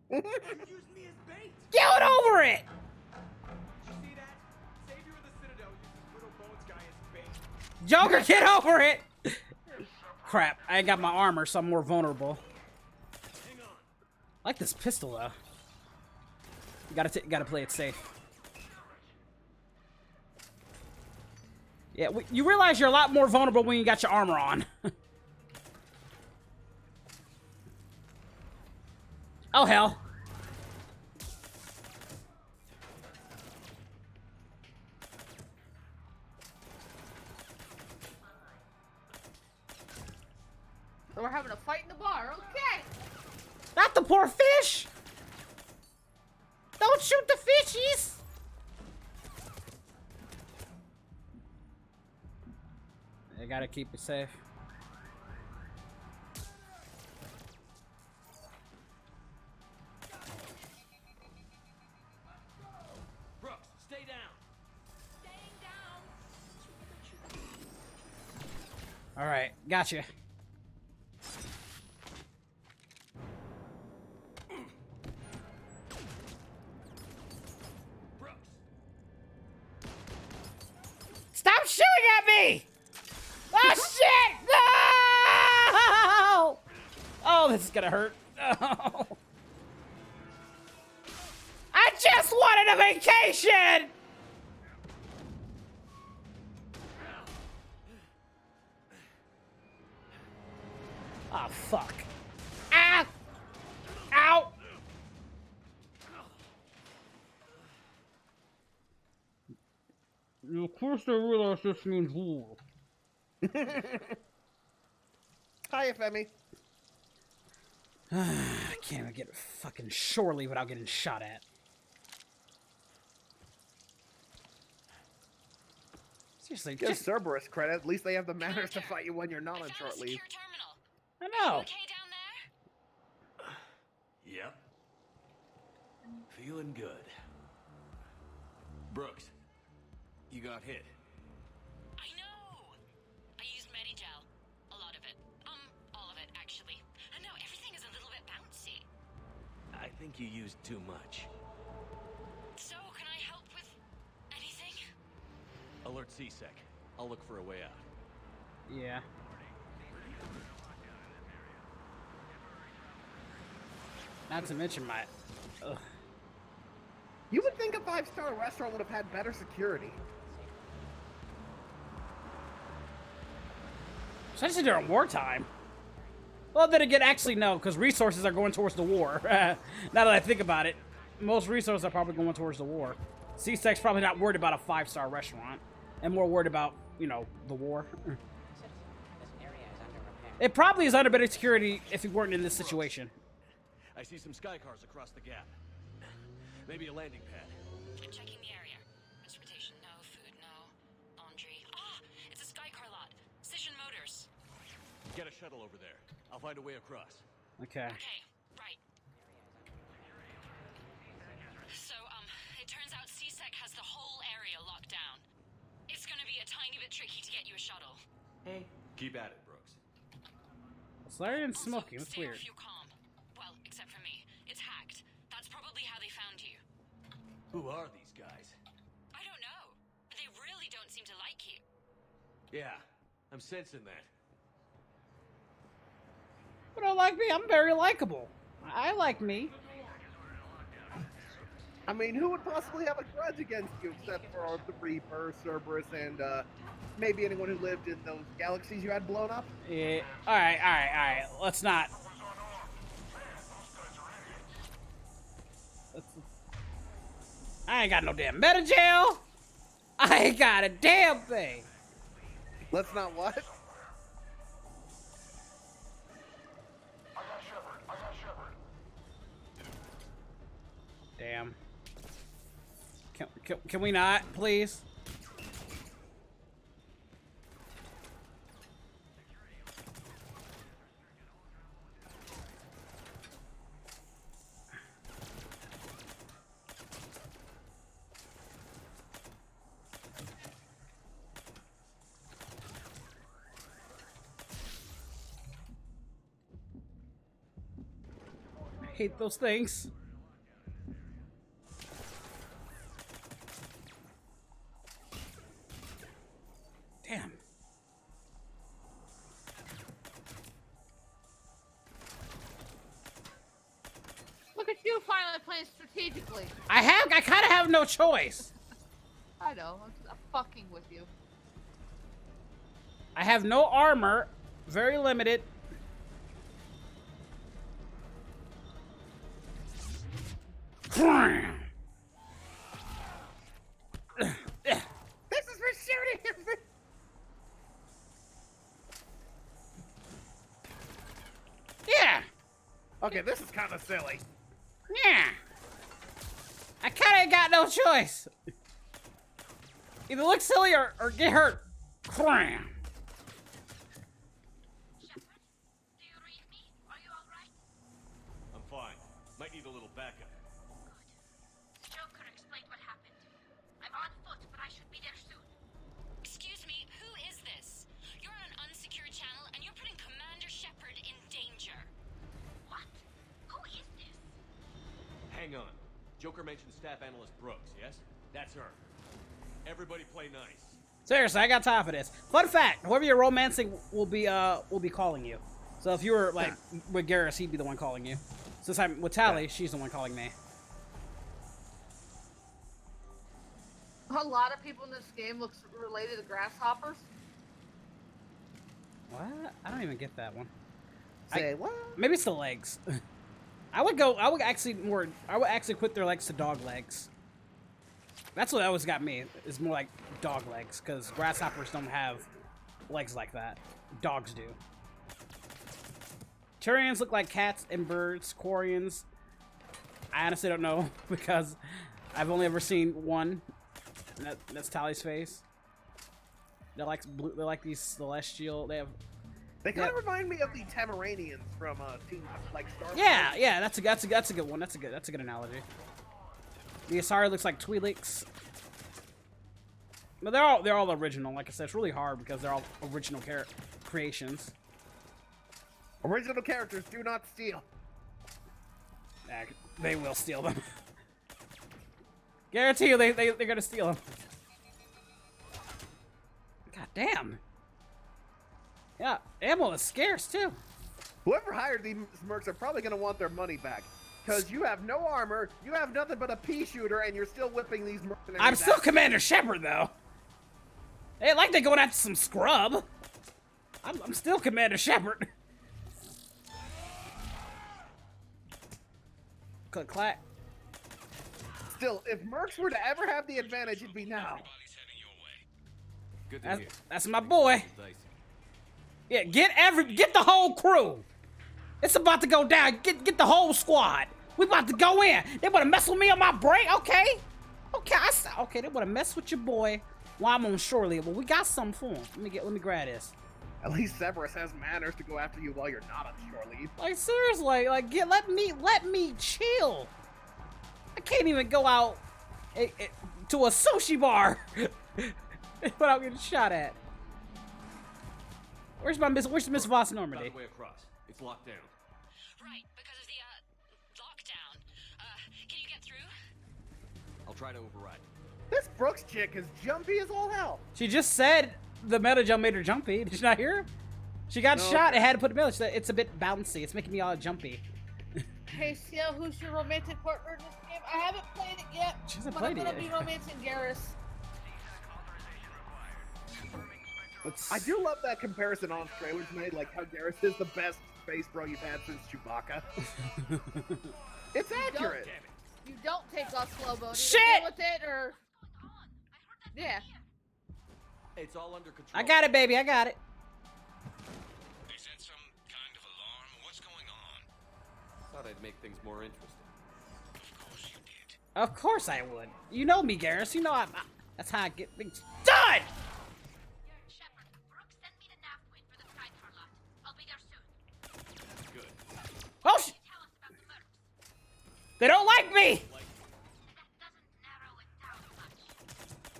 You used me as bait? Get over it! You see that? Savior of the Citadel uses Little Bones guy as bait. Joker, get over it! Crap, I ain't got my armor, so I'm more vulnerable. Hang on. I like this pistol, though. You gotta play it safe. Yeah, you realize you're a lot more vulnerable when you got your armor on. Oh, hell. So we're having a fight in the bar, okay? Not the poor fish! Don't shoot the fishies! I gotta keep it safe. Brooks, stay down. Staying down. Alright, gotcha. Brooks. Stop shooting at me! Oh, shit! No! Oh, this is gonna hurt. No. I just wanted a vacation! Ah, fuck. Ah! Ow! Of course I realize this means war. Hiya, Femi. I can't even get fucking shore leave without getting shot at. Seriously, Give just... Cerberus credit. At least they have the manners to fight you when you're not on short leave. I know. Okay down there? Yep. Feeling good. Brooks, you got hit. I know! I used Medigel. A lot of it. All of it, actually. And now everything is a little bit bouncy. I think you used too much. So, can I help with anything? Alert CSEC. I'll look for a way out. Yeah. Not to mention Ugh. You would think a 5-star restaurant would have had better security. Especially during wartime. Well, then again, actually no, because resources are going towards the war. Now that I think about it, most resources are probably going towards the war. C-Sec's probably not worried about a 5-star restaurant, and more worried about, you know, the war. It probably is under better security if he weren't in this situation. I see some sky cars across the gap. Maybe a landing pad. I'm checking the area. Transportation, no. Food, no. Laundry. Ah! It's a sky car lot. Cision Motors. Get a shuttle over there. I'll find a way across. Okay. Okay, right. So, it turns out C-Sec has the whole area locked down. It's gonna be a tiny bit tricky to get you a shuttle. Hey. Keep at it, Brooks. Slurry and smoking, that's stay weird. off your comm. Well, except for me. It's hacked. That's probably how they found you. Who are these guys? I don't know. They really don't seem to like you. Yeah, I'm sensing that. But don't like me, I'm very likable. I like me. I mean, who would possibly have a grudge against you except for the Reaper, Cerberus, and maybe anyone who lived in those galaxies you had blown up? Yeah. Alright. Let's not. I ain't got no damn meta jail. I ain't got a damn thing. Let's not what? Damn. Can we not, please? I hate those things. Damn. Look at you finally playing strategically. I kind of have no choice. I know. I'm fucking with you. I have no armor. Very limited. This is for shooting him! Yeah. Okay, this is kind of silly. Yeah. I kind of got no choice. Either look silly or get hurt. Cram. I'm fine. Might need a little backup. Joker explained what happened. I'm on foot, but I should be there soon. Excuse me, who is this? You're on an unsecured channel and you're putting Commander Shepard in danger. What? Who is this? Hang on. Joker mentioned Staff Analyst Brooks, yes? That's her. Everybody play nice. Seriously, I got time for this. Fun fact: whoever you're romancing will be calling you. So if you were like with Garrus, he'd be the one calling you. Since I'm with Tally, she's the one calling me. A lot of people in this game looks related to grasshoppers. What? I don't even get that one. Say what? Maybe it's the legs. I would actually put their legs to dog legs. That's what always got me. Is more like dog legs, because grasshoppers don't have legs like that. Dogs do. Turians look like cats and birds. Quarians, I honestly don't know because I've only ever seen one. And that's Tally's face. They're like blue. They're like these celestial. They kind of remind me of the Tamaranians from Team like Star Wars. Yeah. That's a good one. That's a good analogy. The Asari looks like Twi'leks. But they're all original. Like I said, it's really hard because they're all original creations. Original characters do not steal. They will steal them. Guarantee you, they're gonna steal them. God damn. Yeah, ammo is scarce too. Whoever hired these mercs are probably gonna want their money back. Because you have no armor, you have nothing but a pea shooter, and you're still whipping these mercenaries. I'm still out. Commander Shepard, though. It ain't like they're going after some scrub. I'm still Commander Shepard. Click, clack. Still, if Mercs were to ever have the advantage, it'd be now. Good to hear. That's my boy. Dicey. Yeah, get the whole crew. It's about to go down. Get the whole squad. We about to go in. They wanna mess with me on my break? Okay. Okay, they wanna mess with your boy while I'm on shore leave. Well, we got something for him. Let me grab this. At least Severus has manners to go after you while you're not on shore leave. Like seriously, like let me chill. I can't even go out to a sushi bar without getting shot at. Where's Miss Voss Normandy? Way across. It's locked down. Right, because of the lockdown. Can you get through? I'll try to override. This Brooks chick is jumpy as all hell. She just said the meta jump made her jumpy. Did you not hear her? She got shot and had to put a meta. She said, it's a bit bouncy. It's making me all jumpy. Hey, Ciel, who's your romantic partner in this game? I haven't played it yet. She hasn't but played I'm it gonna yet. be romancing Garrus. I do love that comparison on trailers made, like how Garrus is the best space bro you've had since Chewbacca. It's accurate. You don't take off slow boat. Shit! Deal with it or yeah. It's all under control. I got it, baby. I got it. Is that some kind of alarm? What's going on? Thought I'd make things more interesting. Of course you did. Of course I would. You know me, Garrus. You know that's how I get things done. Shepard, Brooks sent me the nav point for the Skycar lot. I'll be there soon. Good. Oh shit! Tell us about the mercs. They don't like me. That doesn't narrow it down much.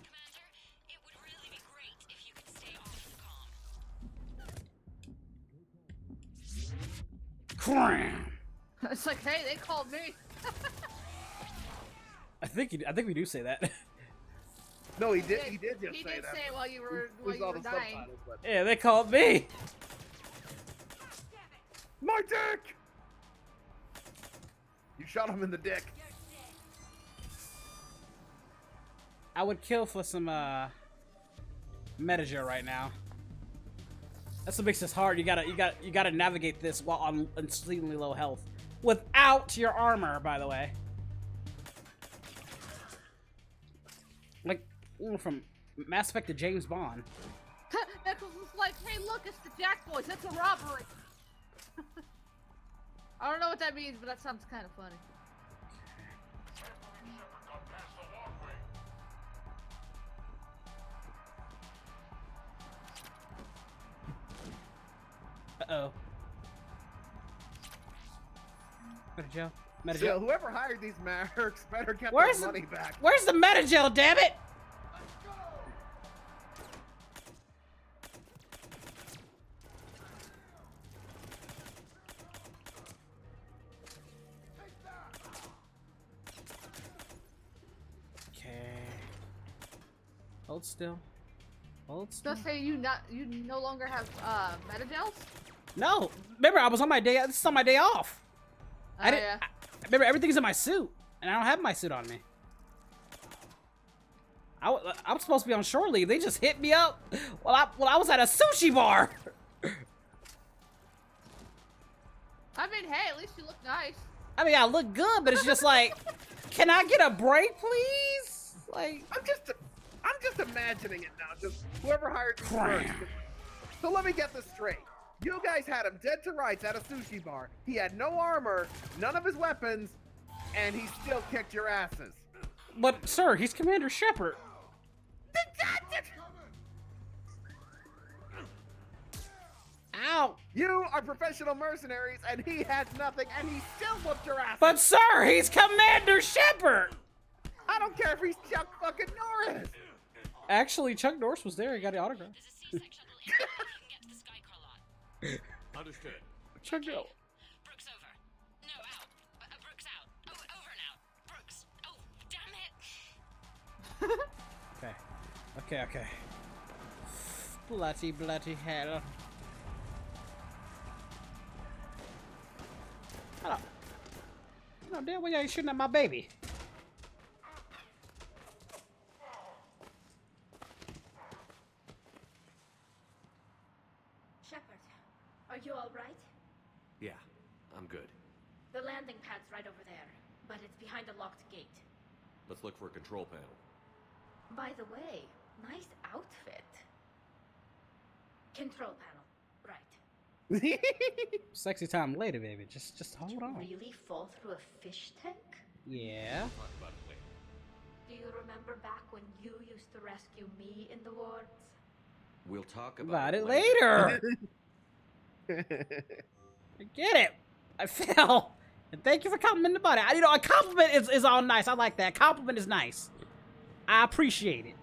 Commander, it would really be great if you could stay off the comm. Cram. It's like, hey, they called me. I think we do say that. No, he did. He did just He say did that. say it while you were We saw the dying. subtitles, but Yeah, they called me. my dick! You shot him in the dick. I would kill for some Metagel right now. That's what makes this hard. You gotta navigate this while on extremely low health, without your armor, by the way. Like from Mass Effect to James Bond. That was like, hey, look, it's the Jack Boys. That's a robbery. I don't know what that means, but that sounds kind of funny. Uh-oh. Metagel. Metagel. Still, whoever hired these mercs better get Where's their the- money back. Where's the Metagel, damn it? Okay. Hold still. Hold still. Does say you no longer have metagels? No, remember I was on my day. This is on my day off. Oh, I didn't. yeah. Remember everything's in my suit, and I don't have my suit on me. I'm supposed to be on shore leave. They just hit me up while I was at a sushi bar. I mean, hey, at least you look nice. I mean, I look good, but it's just like, can I get a break, please? Like, I'm just imagining it now. Just whoever hired these mercs. So let me get this straight. You guys had him dead to rights at a sushi bar. He had no armor, none of his weapons, and he still kicked your asses. but sir, he's Commander Shepard. Ow! You are professional mercenaries, and he had nothing, and he still whooped your ass. But sir, he's Commander Shepard. I don't care if he's Chuck fucking Norris. Actually, Chuck Norris was there. He got the autograph. There's a C-section on the inside. You can get to the Skycar lot. Understood. Chuck Norris. Brooks over. No, out. Brooks out. Oh, over and out. Brooks. Oh, damn it. Okay. Bloody hell. No, damn well, you ain't shooting at my baby. Shepard, are you all right? Yeah, I'm good. The landing pad's right over there, but it's behind a locked gate. Let's look for a control panel. By the way, nice outfit. Control panel, right. Sexy time later, baby. Just hold on. Did you really fall through a fish tank? Yeah. Talk about it later. Do you remember back when you used to rescue me in the wards? We'll talk About it later. I get it. I fell. And thank you for complimenting about it. You know, a compliment is all nice. I like that. Compliment is nice. I appreciate it.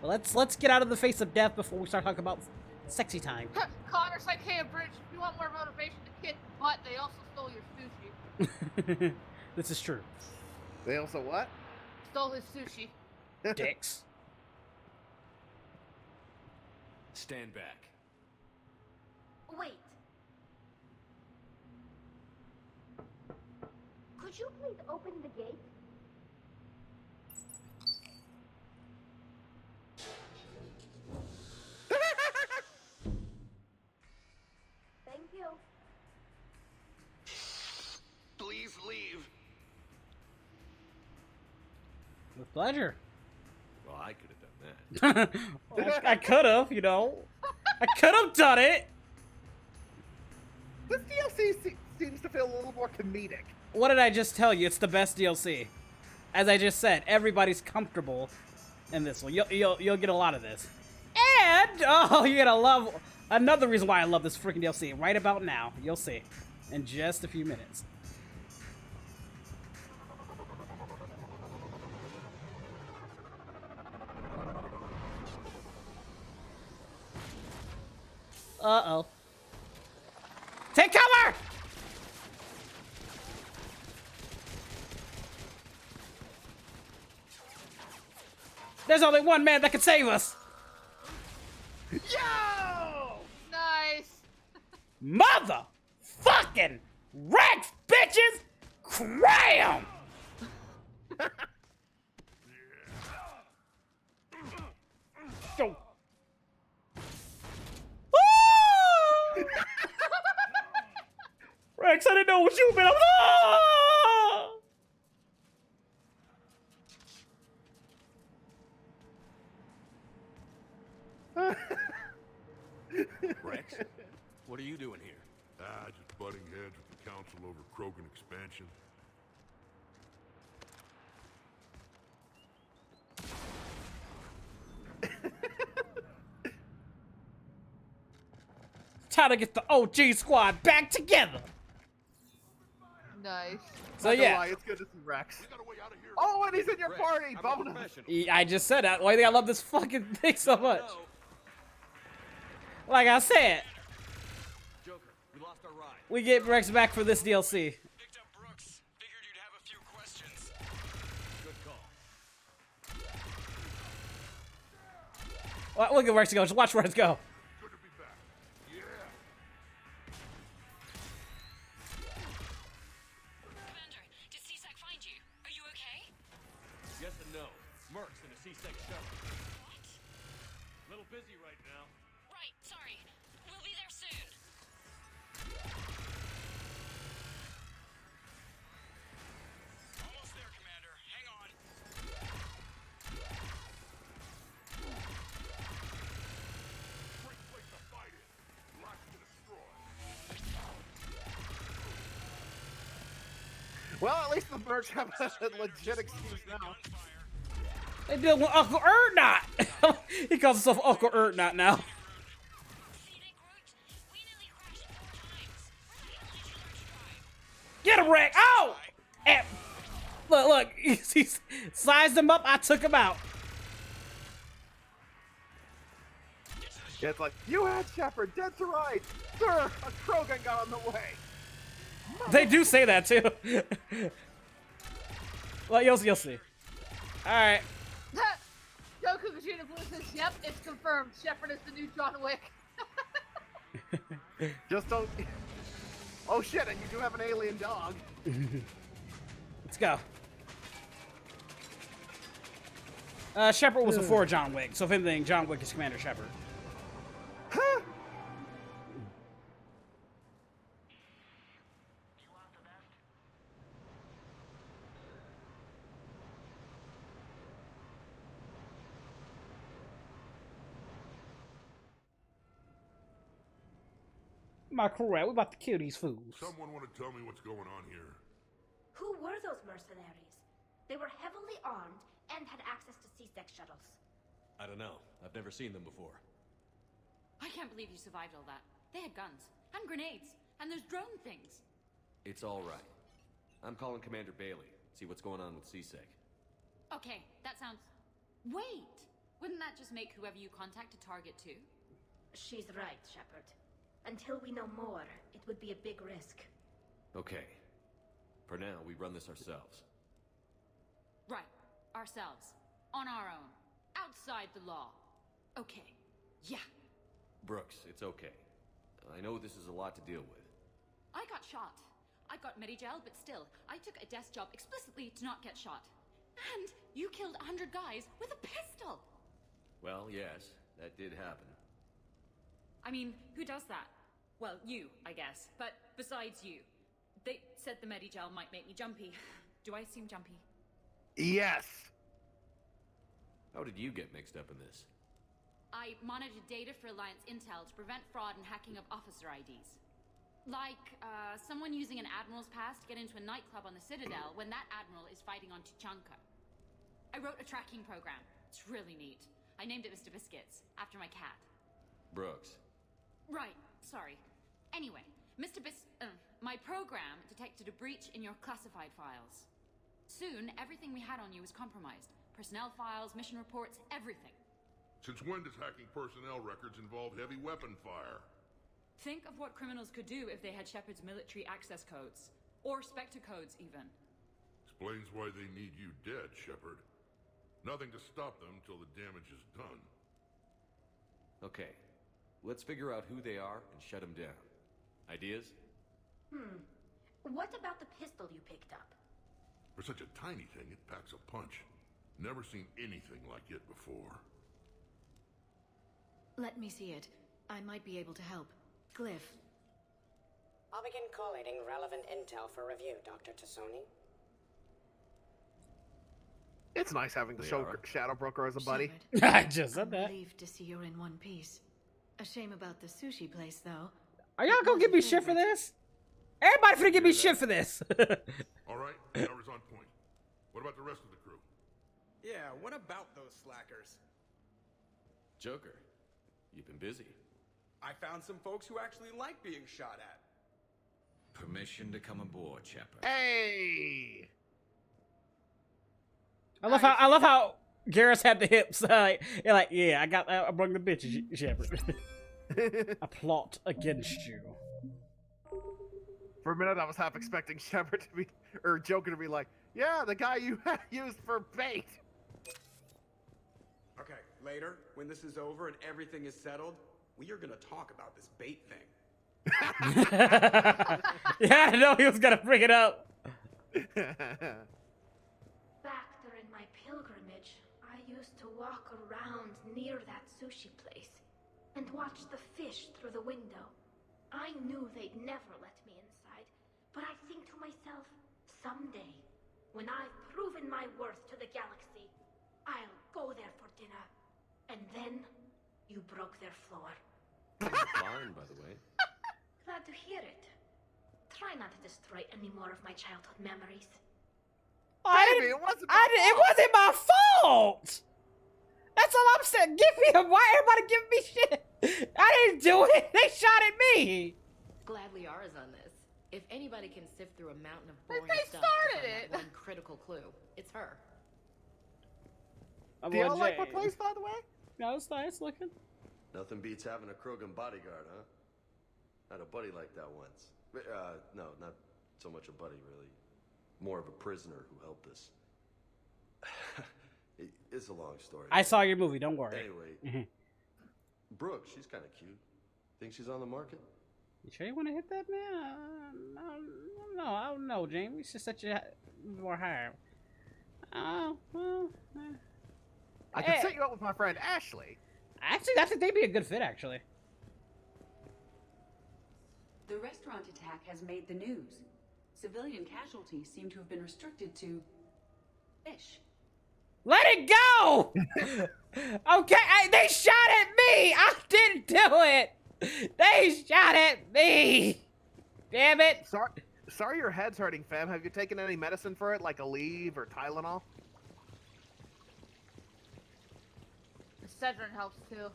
Well, let's get out of the face of death before we start talking about sexy time. Connor's like, hey, Abridged, if you want more motivation to kick butt, they also stole your sushi. This is true. They also what? Stole his sushi. Dicks. Stand back. Wait. Could you please open the gate? Thank you. Please leave. With pleasure. Well, I could have done that. Well, I could have, you know. I could have done it. This DLC seems to feel a little more comedic. What did I just tell you? It's the best DLC. As I just said, everybody's comfortable in this one. You'll get a lot of this. And oh, you're gonna love another reason why I love this freaking DLC. Right about now, you'll see in just a few minutes. Uh-oh. Take cover! There's only one man that can save us! Yo! Nice. Mother fucking Rex bitches! Cram! Go. Rex, I didn't know what you been up. Rex, what are you doing here? Just butting heads with the council over Krogan expansion. Time to get the OG squad back together. Nice. So Not gonna yeah, lie, it's good to see Rex. Oh, and he's in your Rex, party, I'm a bonus. professional. I just said that. Why do you think I love this fucking thing so much? No. Like I said, Joker, we lost our ride. we get Rex back for this DLC. Picked up Brooks. Figured you'd have a few questions. Good call. Well, look at Rex go. Just watch Rex go. Good to be back. Yeah. Commander, did CSEC find you? Are you okay? Yes and no. Mercs in a C-Sec shuttle. What? Little busy right now. Right, sorry. We'll be there soon. Almost there, Commander. Hang on. Great place to fight it. Lots to destroy. Well, at least the mercs have a legit excuse now. They deal with Uncle Erdnot. He calls himself Uncle Erdnot now. Scenic route? We nearly crashed 4 times. Where the hell did you learn to drive? Get him, Rex. Oh! And look, he sized him up. I took him out. Yeah, it's like, you had Shepard, dead to right. Sir, a Krogan got on the way. They do say that too. Well, you'll see. All right. Goku Vegeta Blue says, yep, it's confirmed. Shepard is the new John Wick. Just don't... Oh shit, and you do have an alien dog. Let's go. Shepard was before John Wick, so if anything, John Wick is Commander Shepard. Huh? My crew, we about to kill these fools. Someone want to tell me what's going on here? Who were those mercenaries? They were heavily armed and had access to C-Sec shuttles. I don't know. I've never seen them before. I can't believe you survived all that. They had guns and grenades and those drone things. It's all right. I'm calling Commander Bailey. See what's going on with C-Sec. Okay, that sounds... Wait! Wouldn't that just make whoever you contact a target too? She's right, Shepard. Until we know more, it would be a big risk. Okay. For now, we run this ourselves. Right. Ourselves. On our own. Outside the law. Okay. Yeah. Brooks, it's okay. I know this is a lot to deal with. I got shot. I got Medigel, but still, I took a desk job explicitly to not get shot. And you killed 100 guys with a pistol! Well, yes, that did happen. I mean, who does that? Well, you, I guess. But besides you. They said the Medigel might make me jumpy. Do I seem jumpy? Yes. How did you get mixed up in this? I monitored data for Alliance intel to prevent fraud and hacking of officer IDs. Like, someone using an Admiral's pass to get into a nightclub on the Citadel when that Admiral is fighting on Tuchanka. I wrote a tracking program. It's really neat. I named it Mr. Biscuits, after my cat. Brooks. Right, sorry. Anyway, my program detected a breach in your classified files. Soon, everything we had on you was compromised. Personnel files, mission reports, everything. Since when does hacking personnel records involve heavy weapon fire? Think of what criminals could do if they had Shepard's military access codes. Or Spectre codes, even. Explains why they need you dead, Shepard. Nothing to stop them till the damage is done. Okay. Let's figure out who they are and shut them down. Ideas? What about the pistol you picked up? For such a tiny thing, it packs a punch. Never seen anything like it before. Let me see it. I might be able to help. Glyph. I'll begin collating relevant intel for review, Dr. Tassoni. It's nice having the Shadow Broker as a buddy. I just said I'm that. relieved to see you're in one piece. A shame about the sushi place, though. Are y'all gonna give me shit for this? Everybody finna give me shit for this. All right, power's on point. What about the rest of the crew? Yeah, what about those slackers? Joker, you've been busy. I found some folks who actually like being shot at. Permission to come aboard, Shepard. Hey! I love how Garrus had the hips. Yeah, I brought the bitches, Shepard. A plot against you. For a minute, I was half expecting Shepard to be, or Joker to be like, yeah, the guy you used for bait. Okay, later, when this is over and everything is settled, we are gonna talk about this bait thing. Yeah, I know he was gonna bring it up. Back during my pilgrimage, I used to walk around near that sushi place and watch the fish through the window. I knew they'd never let me inside, but I think to myself, someday, when I've proven my worth to the galaxy, I'll go there for dinner. And then, you broke their floor. Fine, by the way. Glad to hear it. Try not to destroy any more of my childhood memories. Baby, it wasn't my fault. It wasn't my fault. That's all I'm saying. Why everybody giving me shit? I didn't do it. They shot at me. Glad Liara's on this. If anybody can sift through a mountain of boring They stuff started to find it. that one critical clue, it's her. Do y'all like my place, by the way? No, it's nice looking. Nothing beats having a Krogan bodyguard, huh? Had a buddy like that once. No, not so much a buddy, really. More of a prisoner who helped us. It's a long story. I saw your movie. Don't worry. Anyway, Brooke, she's kind of cute. Think she's on the market? You sure you want to hit that, man? I don't know, James. You should set your more higher. Oh, well. I could set you up with my friend Ashley. Actually, I think they'd be a good fit, actually. The restaurant attack has made the news. Civilian casualties seem to have been restricted to fish. Let it go! Okay, they shot at me! I didn't do it! They shot at me! Damn it! Sorry your head's hurting, fam. Have you taken any medicine for it, like Aleve or Tylenol? Cedrin helps too.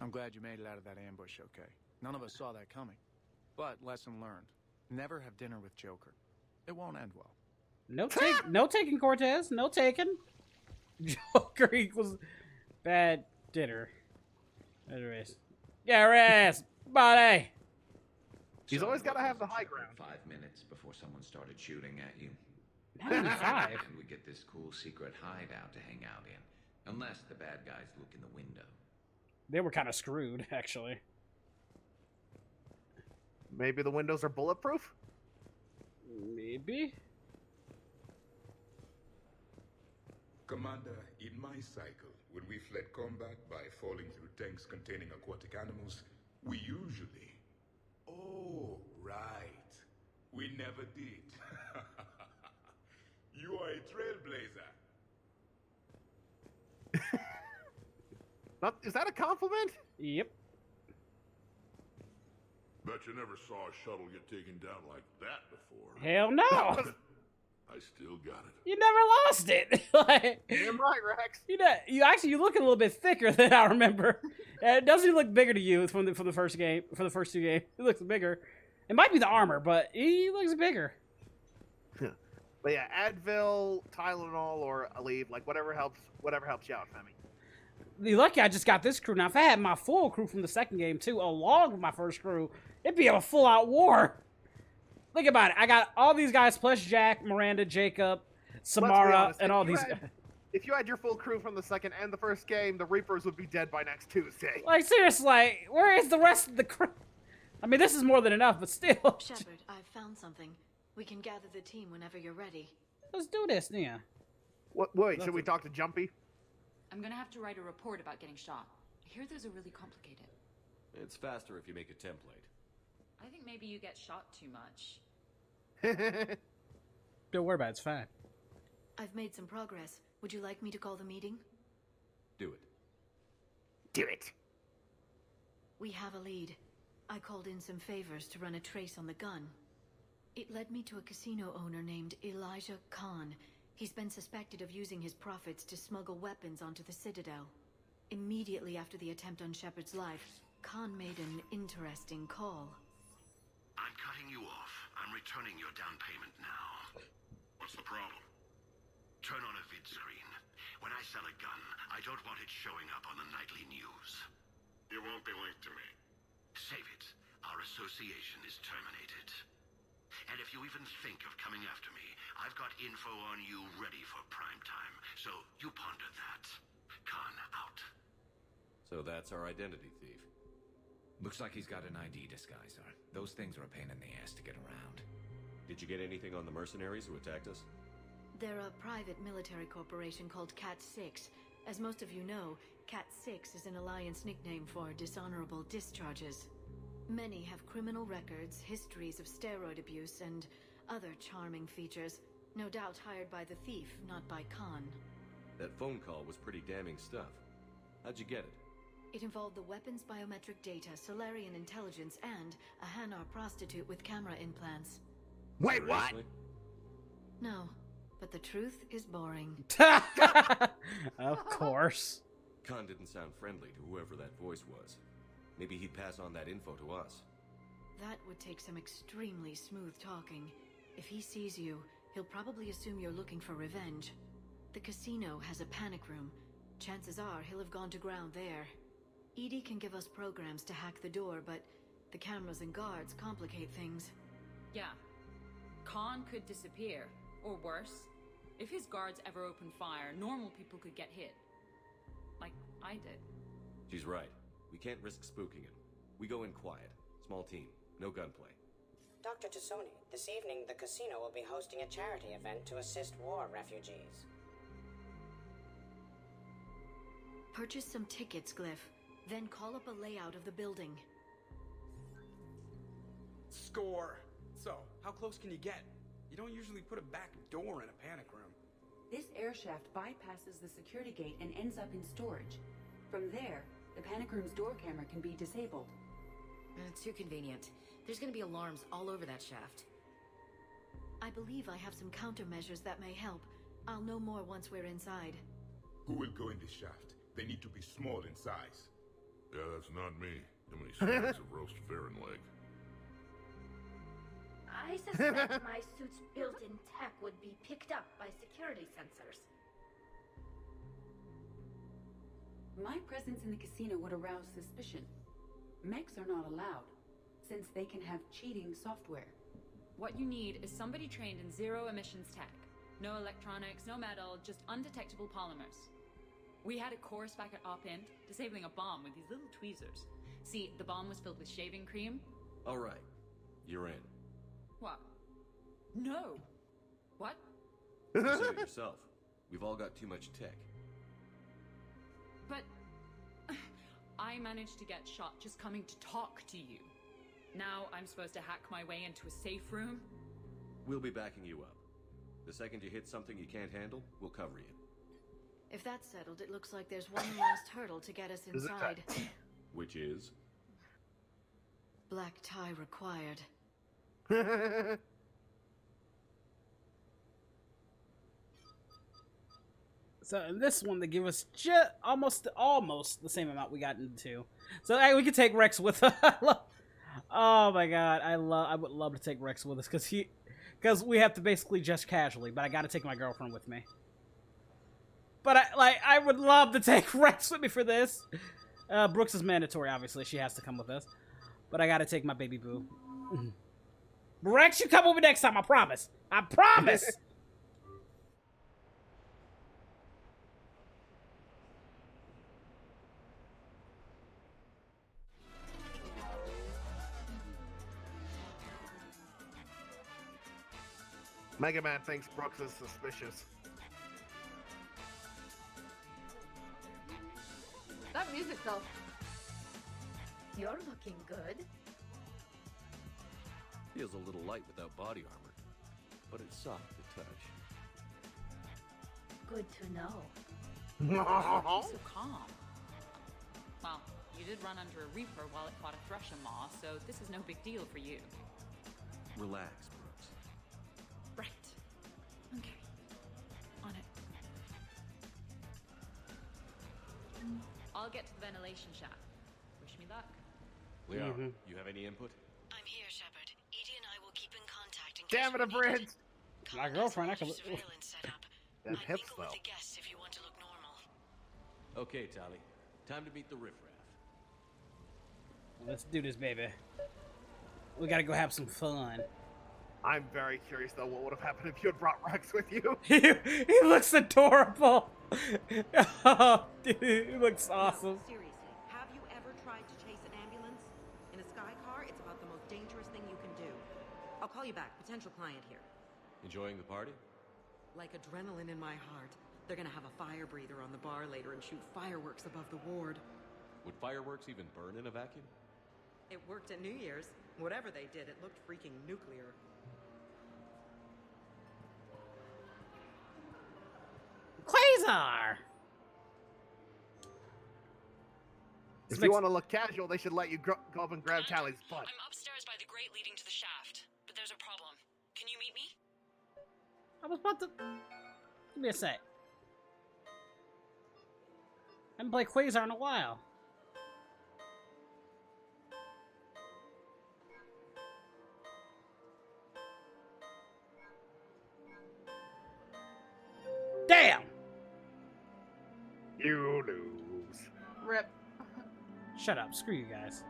I'm glad you made it out of that ambush okay. None of us saw that coming. But lesson learned. Never have dinner with Joker. It won't end well. No taking, Cortez. No taking. Joker equals bad dinner. Anyways. Yeah, ass, buddy. He's always got to have the high ground. 5 minutes before someone started shooting at you. 95. And we get this cool secret hideout to hang out in. Unless the bad guys look in the window. They were kind of screwed, actually. Maybe the windows are bulletproof? Maybe. Commander, in my cycle, when we fled combat by falling through tanks containing aquatic animals, we usually... Oh, right. We never did. You are a trailblazer. Is that a compliment? Yep. Bet you never saw a shuttle get taken down like that before. Hell no! I still got it. You never lost it. Like, damn right, Rex. You look a little bit thicker than I remember. It doesn't look bigger to you from the first game, for the first two games. It looks bigger. It might be the armor, but he looks bigger. But yeah, Advil, Tylenol, or Aleve, like whatever helps you out, Femi. You're lucky I just got this crew. Now, if I had my full crew from the second game too, along with my first crew, it'd be a full-out war. Think about it. I got all these guys plus Jack, Miranda, Jacob, Samara, honest, and all these. If you had your full crew from the second and the first game, the Reapers would be dead by next Tuesday. Like, seriously, like, where is the rest of the crew? I mean, this is more than enough, but still. Shepard, I've found something. We can gather the team whenever you're ready. Let's do this, Nia. Wait, should we talk to Jumpy? I'm gonna have to write a report about getting shot. I hear those are really complicated. It's faster if you make a template. I think maybe you get shot too much. Don't worry about it, it's fine. I've made some progress. Would you like me to call the meeting? Do it. Do it. We have a lead. I called in some favors to run a trace on the gun. It led me to a casino owner named Elijah Khan. He's been suspected of using his profits to smuggle weapons onto the Citadel. Immediately after the attempt on Shepard's life, Khan made an interesting call. I'm cutting you off. I'm returning your down payment now. What's the problem? Turn on a vid screen. When I sell a gun, I don't want it showing up on the nightly news. You won't be linked to me. Save it. Our association is terminated. And if you even think of coming after me, I've got info on you ready for prime time. So you ponder that. Khan out. So that's our identity thief. Looks like he's got an ID disguiser. Those things are a pain in the ass to get around. Did you get anything on the mercenaries who attacked us? They're a private military corporation called Cat-6. As most of you know, Cat-6 is an Alliance nickname for dishonorable discharges. Many have criminal records, histories of steroid abuse, and other charming features. No doubt hired by the thief, not by Khan. That phone call was pretty damning stuff. How'd you get it? It involved the weapons biometric data, Solarian intelligence, and a Hanar prostitute with camera implants. Wait, what? No, but the truth is boring. Of course. Khan didn't sound friendly to whoever that voice was. Maybe he'd pass on that info to us. That would take some extremely smooth talking. If he sees you, he'll probably assume you're looking for revenge. The casino has a panic room. Chances are he'll have gone to ground there. EDI can give us programs to hack the door, but the cameras and guards complicate things. Yeah. Khan could disappear. Or worse, if his guards ever open fire, normal people could get hit. Like I did. She's right. We can't risk spooking him. We go in quiet. Small team. No gunplay. Dr. Tassoni, this evening the casino will be hosting a charity event to assist war refugees. Purchase some tickets, Glyph. Then call up a layout of the building. Score! So, how close can you get? You don't usually put a back door in a panic room. This air shaft bypasses the security gate and ends up in storage. From there, the panic room's door camera can be disabled. Too convenient. There's gonna be alarms all over that shaft. I believe I have some countermeasures that may help. I'll know more once we're inside. Who will go in this shaft? They need to be small in size. Yeah, that's not me. How many snacks of roast Farron leg? I suspect my suit's built-in tech would be picked up by security sensors. My presence in the casino would arouse suspicion. Mechs are not allowed, since they can have cheating software. What you need is somebody trained in zero emissions tech. No electronics, no metal, just undetectable polymers. We had a course back at Op-Int, disabling a bomb with these little tweezers. See, the bomb was filled with shaving cream. All right, you're in. What? No. What? You said it yourself. We've all got too much tech. But I managed to get shot just coming to talk to you. Now I'm supposed to hack my way into a safe room? We'll be backing you up. The second you hit something you can't handle, we'll cover you. If that's settled, it looks like there's one last hurdle to get us inside. Which is? Black tie required. So in this one, they give us just almost the same amount we got into. So hey, we could take Rex with us. Oh my god, I would love to take Rex with us because we have to basically just casually. But I got to take my girlfriend with me. But I would love to take Rex with me for this. Brooks is mandatory, obviously. She has to come with us. But I got to take my baby boo. Rex, you come over next time. I promise. I promise. Mega Man thinks Brooks is suspicious. That music, though. You're looking good. Feels a little light without body armor, but it's soft to touch. Good to know. You're so calm. Well, you did run under a Reaper while it fought a Thresher Maw, so this is no big deal for you. Relax, Brooks. Right. Okay. On it. I'll get to the ventilation shaft. Wish me luck. Leon, you have any input? I'm here, Shepard. Edie and I will keep in contact in Damn it, Abridged! My girlfriend, I can. That hips though. the guests if you want to look normal. Okay, Tali. Time to meet the riffraff. Let's do this, baby. We gotta go have some fun. I'm very curious though, what would have happened if you had brought Rex with you? He looks adorable. Oh, dude, he looks awesome. Seriously, have you ever tried to chase an ambulance? In a sky car, it's about the most dangerous thing you can do. I'll call you back, potential client here. Enjoying the party? Like adrenaline in my heart. They're gonna have a fire breather on the bar later and shoot fireworks above the ward. Would fireworks even burn in a vacuum? It worked at New Year's. Whatever they did, it looked freaking nuclear. Quasar! If you want to look casual, they should let you go up and grab Tally's butt. I'm upstairs by the grate leading to the shaft, but there's a problem. Can you meet me? I was about to... Give me a sec. I haven't played Quasar in a while. Damn! You lose. Rip. Shut up. Screw you guys.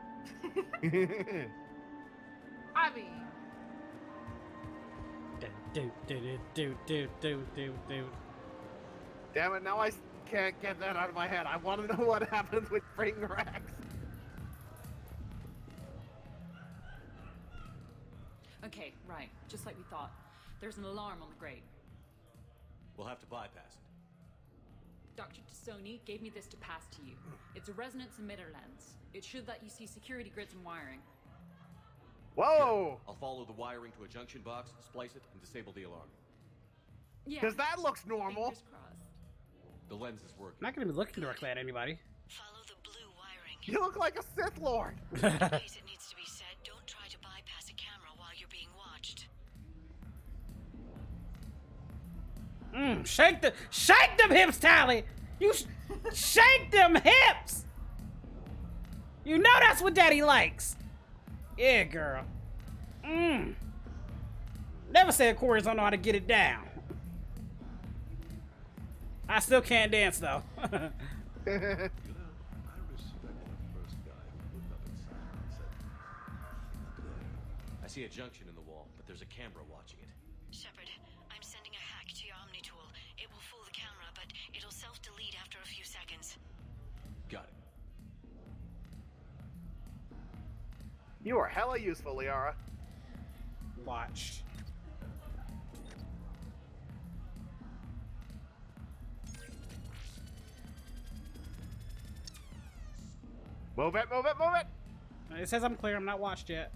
I mean... Do. Damn it, now I can't get that out of my head. I want to know what happens with Bring Rex. Okay, right. Just like we thought. There's an alarm on the grate. We'll have to bypass it. Dr. Tassoni gave me this to pass to you. It's a resonance emitter lens. It should let you see security grids and wiring. Whoa! I'll follow the wiring to a junction box, splice it, and disable the alarm. Yeah. Because that looks normal. Fingers crossed. The lens is working. I'm not gonna be looking directly at anybody. Follow the blue wiring. You look like a Sith Lord. In case it needs to be said, don't try to bypass a camera while you're being watched. Shake them hips, Tally. You shake them hips. You know that's what Daddy likes. Yeah, girl. Never said Corey's don't know how to get it down. I still can't dance though. I respect the first guy who looked up inside and said, I see a junction in the wall, but there's a camera watching it. Shepard, I'm sending a hack to your Omni tool. It will fool the camera, but it'll self-delete after a few seconds. Got it. You are hella useful, Liara. Watch. Move it, move it, move it! It says I'm clear, I'm not watched yet.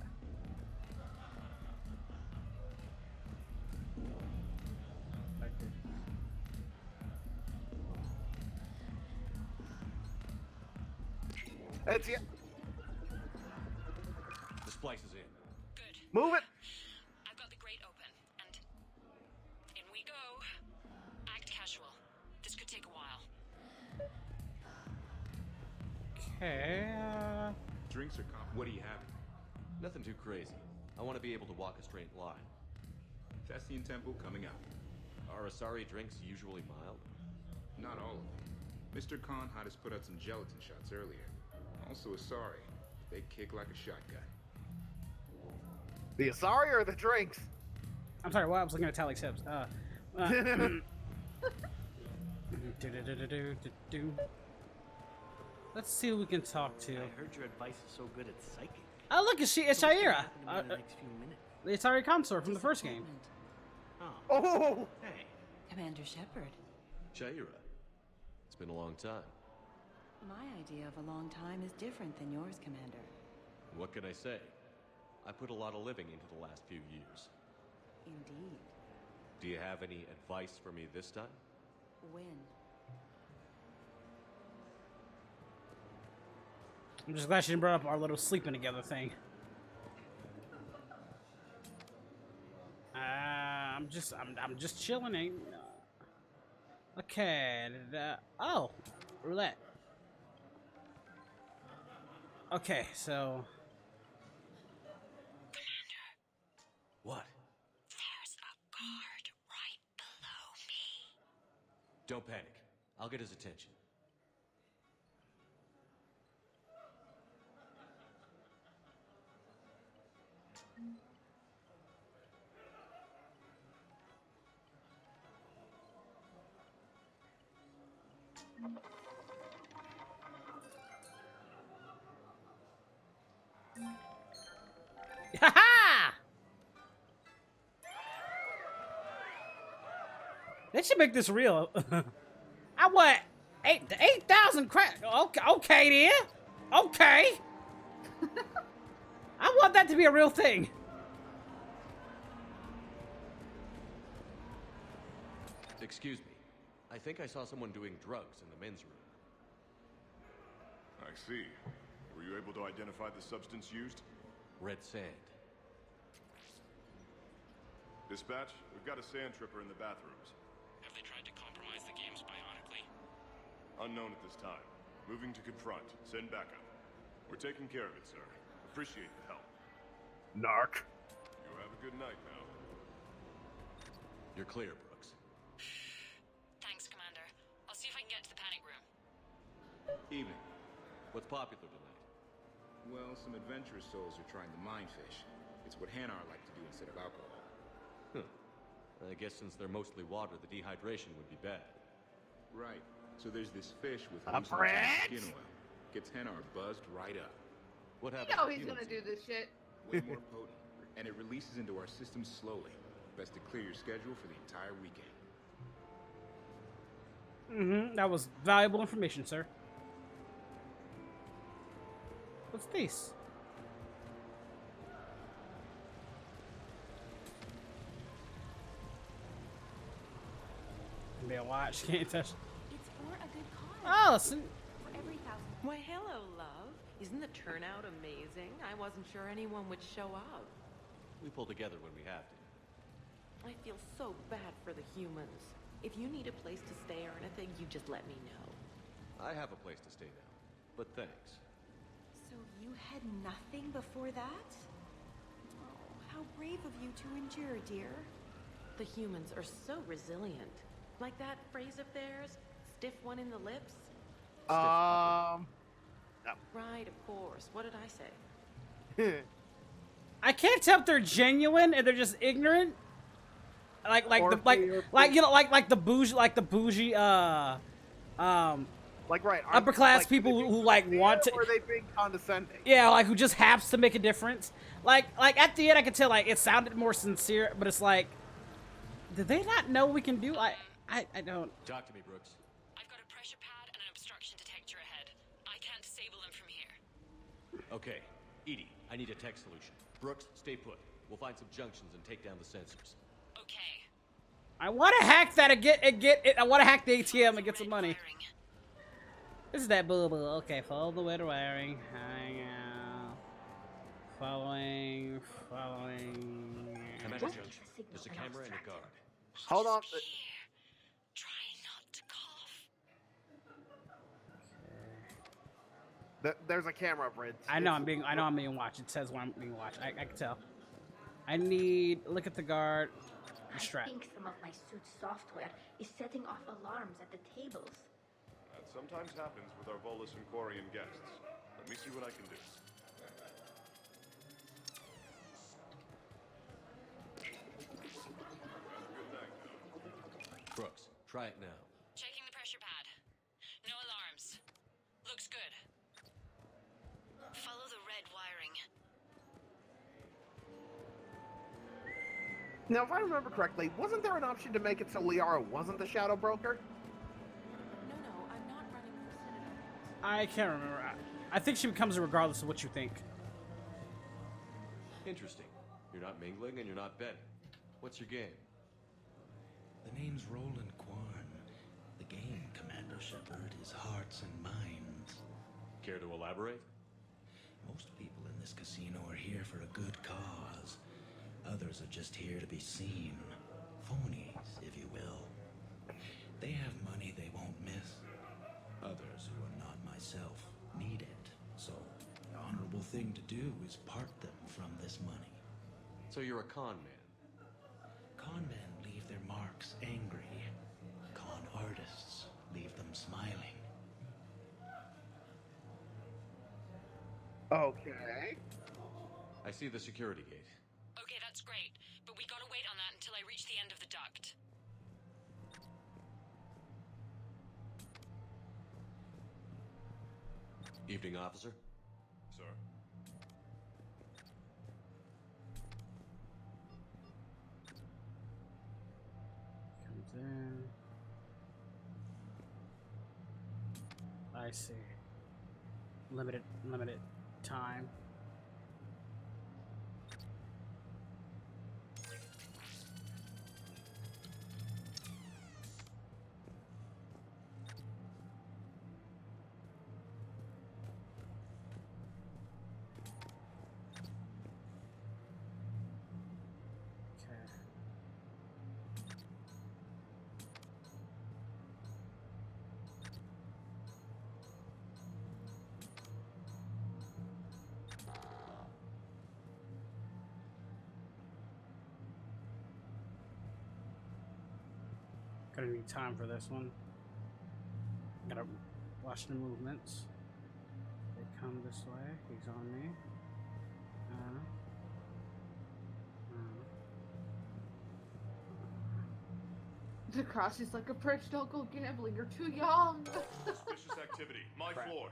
That's it. The splice is in. Good. Move it! I've got the grate open, and in we go. Act casual. This could take a while. Okay. Drinks are what do you have? Nothing too crazy. I want to be able to walk a straight line. Thessian Temple coming up. Are Asari drinks usually mild? Not all of them. Mr. Khan had us put out some gelatin shots earlier. Also Asari. They kick like a shotgun. The Asari or the drinks? I'm sorry, well, I was looking at Tally's hips. Let's see who we can talk to. I heard your advice is so good at psychic. Oh, look, it's Shaira. In the next few minutes. The Atari consort from the first game. Oh! Hey. Commander Shepard. Shaira. It's been a long time. My idea of a long time is different than yours, Commander. What can I say? I put a lot of living into the last few years. Indeed. Do you have any advice for me this time? When? I'm just glad she didn't bring up our little sleeping together thing. I'm just chilling. Ain't. Okay. Oh, roulette. Okay, so. Commander. What? There's a guard right below me. Don't panic. I'll get his attention. Ha-ha! They should make this real. I want 8,000 crack. Okay, then. Okay. I want that to be a real thing. Excuse me. I think I saw someone doing drugs in the men's room. I see. Were you able to identify the substance used? Red sand. Dispatch, we've got a sand tripper in the bathrooms. Have they tried to compromise the games bionically? Unknown at this time. Moving to confront. Send backup. We're taking care of it, sir. Appreciate the help. Narc. You have a good night now. You're clear, Brooks. Thanks, Commander. I'll see if I can get to the panic room. Evening. What's popular tonight? Well, some adventurous souls are trying the mind fish. It's what Hanar like to do instead of alcohol. Huh. I guess since they're mostly water, the dehydration would be bad. Right. So there's this fish with Abridged? skin oil. Gets Hanar buzzed right up. What You happens? know he's gonna do this shit. Way more potent. and it releases into our system slowly. Best to clear your schedule for the entire weekend. That was valuable information, sir. What's this? Maybe a watch. Can't touch. It's for a good cause. Oh, listen. For every thousand. Why, hello, love. Isn't the turnout amazing? I wasn't sure anyone would show up. We pull together when we have to. I feel so bad for the humans. If you need a place to stay or anything, you just let me know. I have a place to stay now, but thanks. So you had nothing before that? Oh, how brave of you to endure, dear. The humans are so resilient. Like that phrase of theirs, stiff one in the lips? No. Right, of course. What did I say? I can't tell if they're genuine and they're just ignorant. Like the bougie upper class people who like want to. Or are they being condescending? Yeah, like who just happens to make a difference. Like at the end, I could tell like it sounded more sincere, but it's like, did they not know we can do? I don't. Talk to me, Brooks. I've got a pressure pad and an obstruction detector ahead. I can't disable them from here. Okay, Edie, I need a tech solution. Brooks, stay put. We'll find some junctions and take down the sensors. Okay. I want to hack that and get it. I want to hack the ATM and get some money. This is that boo boo. Okay, follow the red wiring. Hang out. Following. I'm at a junction. There's a camera and a guard. Hold on. Try not to cough. There's a camera, Bridge. I know I'm being watched. It says when I'm being watched. I can tell. I need look at the guard. Distract. I think some of my suit's software is setting off alarms at the tables. That sometimes happens with our Volus and Quarian guests. Let me see what I can do. Brooks, try it now. Checking the pressure pad. No alarms. Looks good. Follow the red wiring. Now, if I remember correctly, wasn't there an option to make it so Liara wasn't the Shadow Broker? No, I'm not running for Senator. I can't remember. I think she becomes regardless of what you think. Interesting. You're not mingling and you're not betting. What's your game? The name's Roland Kwan. The game, Commander Shepard, is hearts and minds. Care to elaborate? Most people in this casino are here for a good cause. Others are just here to be seen. Phonies, if you will. They have money they won't miss. Others, who are not myself, need it. So, the honorable thing to do is part them from this money. So you're a con man? Con men leave their marks angry. Con artists leave them smiling. Okay. I see the security gate. Okay, that's great, but we gotta wait on that until I reach the end of the duct. Evening, officer. Sir. Comes in. I see. Limited time. Gonna need time for this one. Gotta watch the movements. They come this way. He's on me. Dekrashi's like, Abridged, don't go gambling. You're too young. Suspicious activity. My floor.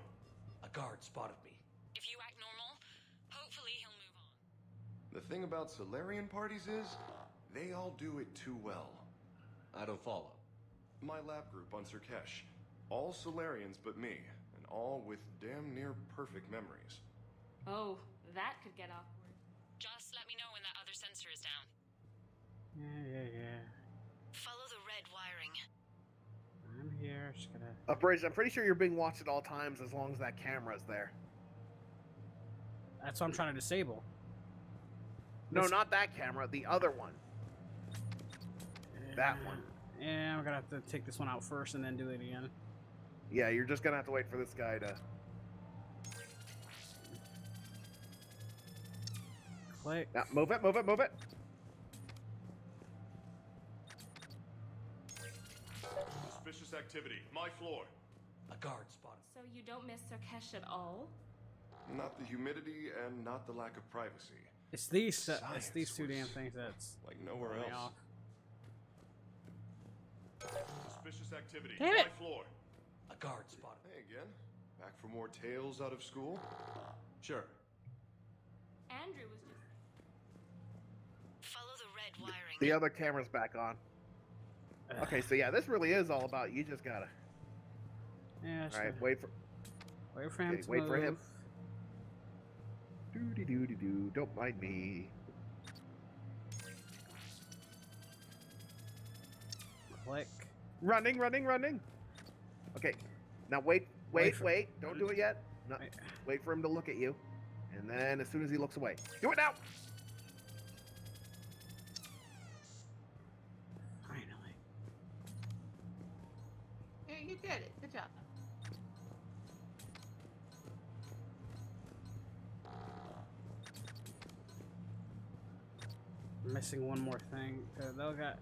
A guard spotted me. If you act normal, hopefully he'll move on. The thing about Solarian parties is, they all do it too well. I don't follow. My lab group on Sirkesh, all Solarians but me, and all with damn near perfect memories. Oh, that could get awkward. Just let me know when that other sensor is down. Yeah. Follow the red wiring. I'm here. Just gonna. Abridged, I'm pretty sure you're being watched at all times as long as that camera's there. That's what I'm trying to disable. No, not that camera. The other one. That one. Yeah, I'm gonna have to take this one out first and then do it again. Yeah, you're just gonna have to wait for this guy to... Click. Now, move it, move it, move it! Suspicious activity. My floor. A guard spotted. So you don't miss Sirkesh at all? Not the humidity and not the lack of privacy. It's these two damn things that's like nowhere throwing me else. off. Suspicious activity. Damn it. My floor. A guard spotted. Hey again. Back for more tales out of school? Sure. Andrew was just... Follow the red wiring. The other camera's back on. Okay, so yeah, this really is all about you just gotta... Yeah, Alright, wait for him to wait move. for him. Doo-dee-doo-dee-doo, don't mind me. Click. Running, running, running! Okay, now wait, don't do it yet. No, wait for him to look at you. And then as soon as he looks away, do it now! Finally. Yeah, you did it. Good job. I'm missing one more thing. They'll got.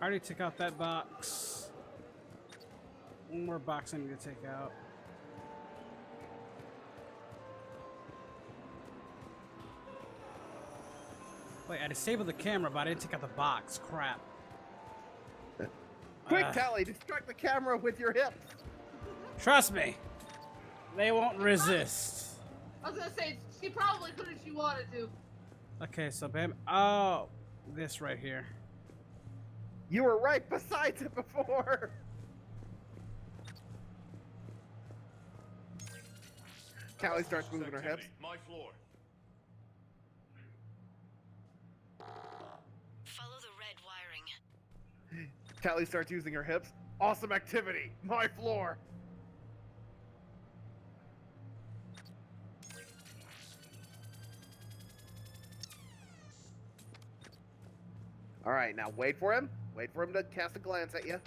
I already took out that box. One more box I need to take out. Wait, I disabled the camera, but I didn't take out the box. Crap. Quick, Callie, distract the camera with your hips. Trust me. They won't resist. I was gonna say, she probably could if she wanted to. Okay, so bam. Oh, this right here. You were right beside it before. Callie starts moving her hips. My floor. Follow the red wiring. Callie starts using her hips. Awesome activity. My floor. All right, now wait for him. Wait for him to cast a glance at you.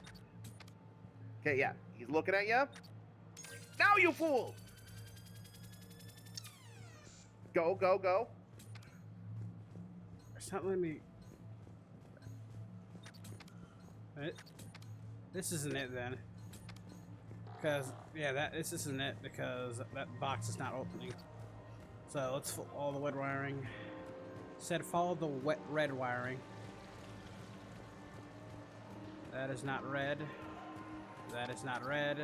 Okay, yeah. He's looking at you. Now, you fool! Go, go, go. It's not letting me... This isn't it then. Because, yeah, this isn't it because that box is not opening. So let's follow all the red wiring. Said follow the red wiring. That is not red. That is not red.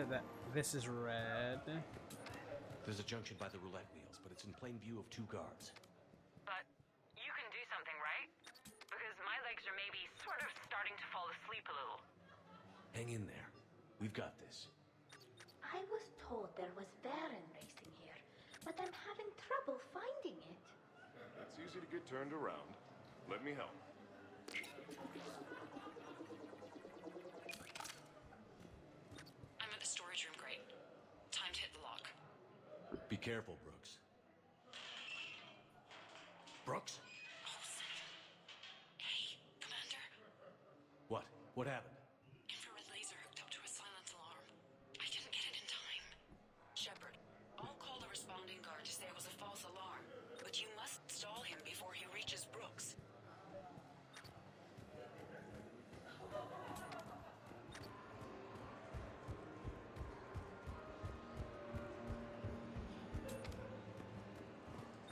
This is red. There's a junction by the roulette wheels, but it's in plain view of two guards. But you can do something, right? Because my legs are maybe sort of starting to fall asleep a little. Hang in there. We've got this. I was told there was Baron racing here, but I'm having trouble finding it. It's easy to get turned around. Let me help. I'm at the storage room, great. Time to hit the lock. Be careful, Brooks. Brooks? Hey, Commander. What? What happened? Infrared laser hooked up to a silence alarm. I didn't get it in time. Shepard, I'll call the responding guard to say it was a false alarm, but you must stall him before he reaches Brooks.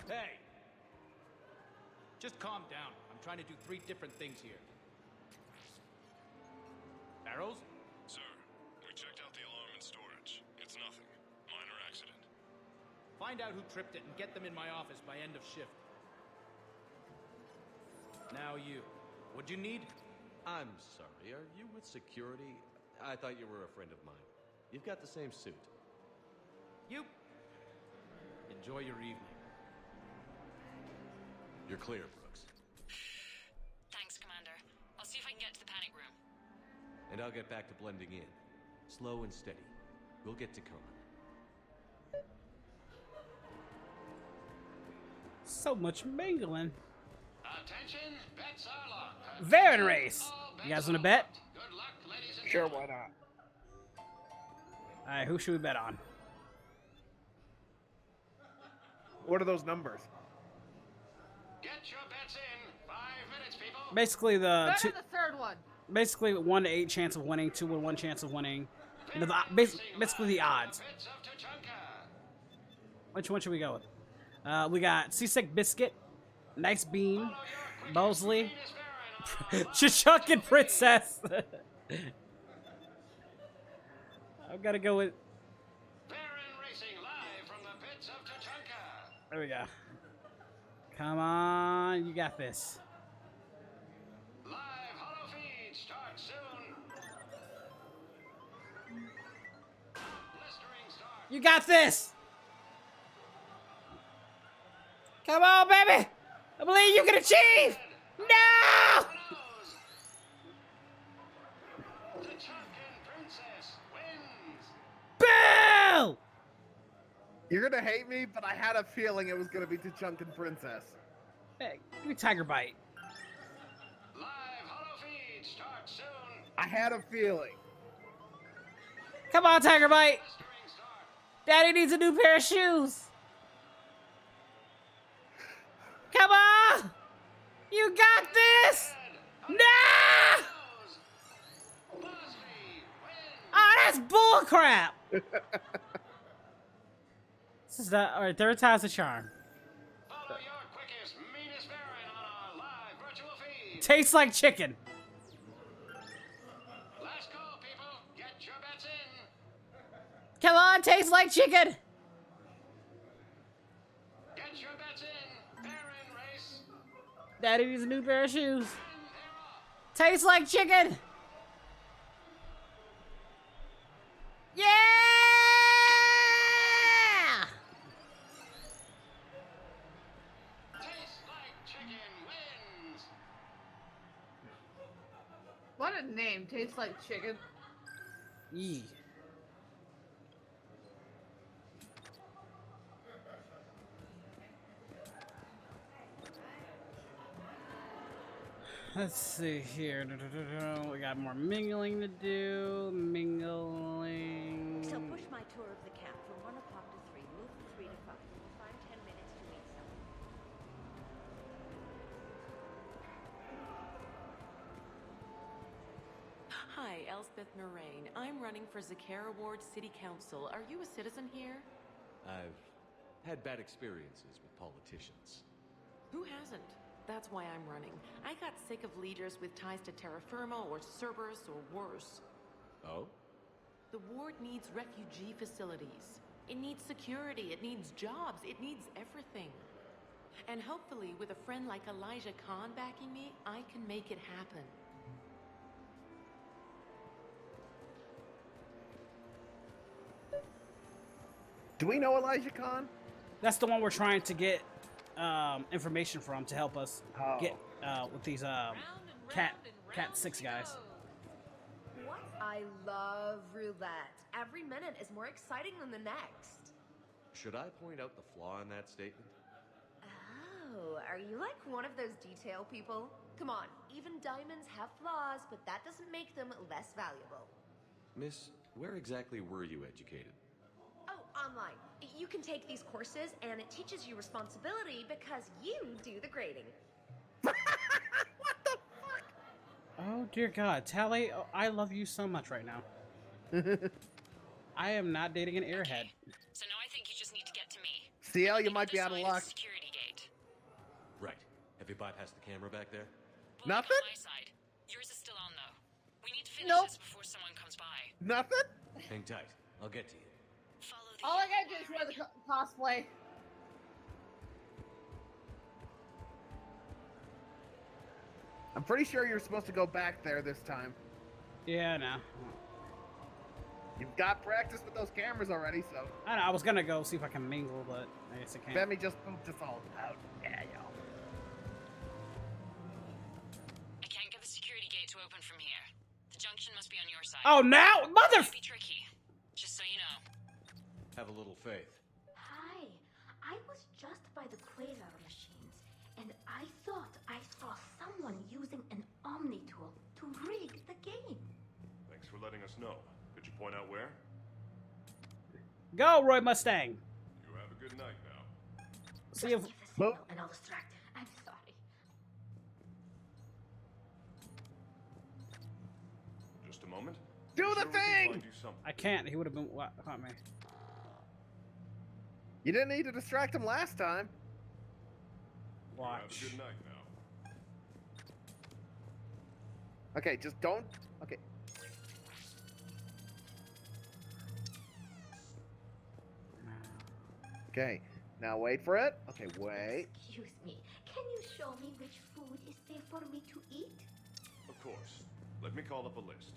Hey! Just calm down. I'm trying to do 3 different things here. Barrows? Sir, we checked out the alarm in storage. It's nothing. Minor accident. Find out who tripped it and get them in my office by end of shift. Now you. What'd you need? I'm sorry, are you with security? I thought you were a friend of mine. You've got the same suit. You. Enjoy your evening. You're clear, Brooks. Thanks, Commander. I'll see if I can get to the panic room. And I'll get back to blending in. Slow and steady. We'll get to Khan. So much mingling. Attention, bets are locked. Varen race. You guys want to bet? Good luck, ladies and Sure, why not? Alright, who should we bet on? What are those numbers? Get your bets in. 5 minutes, people. Basically the Better the third one. basically 1 to 8 chance of winning, 2 to 1 chance of winning. You know, basically the odds. Which one should we go with? We got Seasick Biscuit, Nice Bean, Bosley, Chuchuck Princess. I've got to go with. There we go. Come on, you got this. Live hollow feed starts soon. Blistering start. You got this. Come on, baby. I believe you can achieve. No. The Chunkin Princess wins. Boo! You're gonna hate me, but I had a feeling it was gonna be Chunkin Princess. Hey, give me Tiger Bite. Live hollow feed starts soon. I had a feeling. Come on, Tiger Bite. Daddy needs a new pair of shoes. Come on. You got this. No. Oh, that's bullcrap. This is the alright. Third time's the charm. Follow your quickest, meanest Baron on our live virtual feed. Tastes like chicken. Last call, people. Get your bets in. Come on, tastes like chicken. Get your bets in. Baron race. Daddy needs a new pair of shoes. Tastes like chicken. Yeah! Tastes like chicken wins. What a name. Tastes like chicken. Yee. Let's see here. We got more mingling to do. Mingling. So push my tour of the camp from 1 o'clock to 3. Move from 3 to 5. We'll find 10 minutes to meet someone. Hi, Elspeth Moraine. I'm running for Zakara Ward City Council. Are you a citizen here? I've had bad experiences with politicians. Who hasn't? That's why I'm running. I got sick of leaders with ties to terra firma or Cerberus or worse. Oh? The ward needs refugee facilities. It needs security. It needs jobs. It needs everything. And hopefully, with a friend like Elijah Khan backing me, I can make it happen. Do we know Elijah Khan? That's the one we're trying to get information from to help us get with these Cat 6 guys. What? I love roulette. Every minute is more exciting than the next. Should I point out the flaw in that statement? Oh, are you like one of those detail people? Come on, even diamonds have flaws, but that doesn't make them less valuable. Miss, where exactly were you educated? Oh, online. You can take these courses, and it teaches you responsibility because you do the grading. Oh dear God, Tally, oh, I love you so much right now. I am not dating an airhead. So now I think you just need to get to me. CL, you might be out of luck. Security gate. Right. Have you bypassed the camera back there? Nothing? On my side. Yours is still on, though. We need to finish Nope. this before someone comes by. Nothing? Hang tight. I'll get to you. All I gotta do is wear the cosplay. I'm pretty sure you're supposed to go back there this time. Yeah, no. You've got practice with those cameras already, so. I know, I was gonna go see if I can mingle, but I guess I can't. Femi just pooped us all out. Yeah, y'all. I can't get the security gate to open from here. The junction must be on your side. Oh, now? Mother... Might be tricky. Just so you know. Have a little faith. Hi, I was just by the quasar machines, and I thought I saw someone using an Omni tool to rig the game. Thanks for letting us know. Could you point out where? Go, Roy Mustang. You have a good night now. See if... And I'll distract. I'm sorry. Just a moment. Do I'm the sure we can thing! find you something. I can't. He would have been... What? Caught me. You didn't need to distract him last time. Have a Watch. good night now. Okay, just don't. Okay. Okay, now wait for it. Okay, wait. Excuse me. Can you show me which food is safe for me to eat? Of course. Let me call up a list.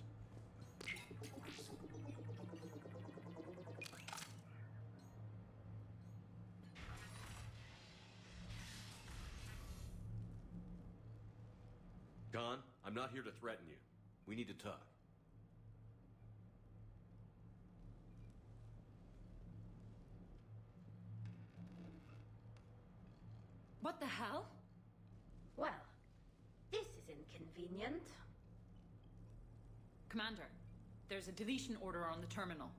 Khan, I'm not here to threaten you. We need to talk. What the hell? Well, this is inconvenient. Commander, there's a deletion order on the terminal.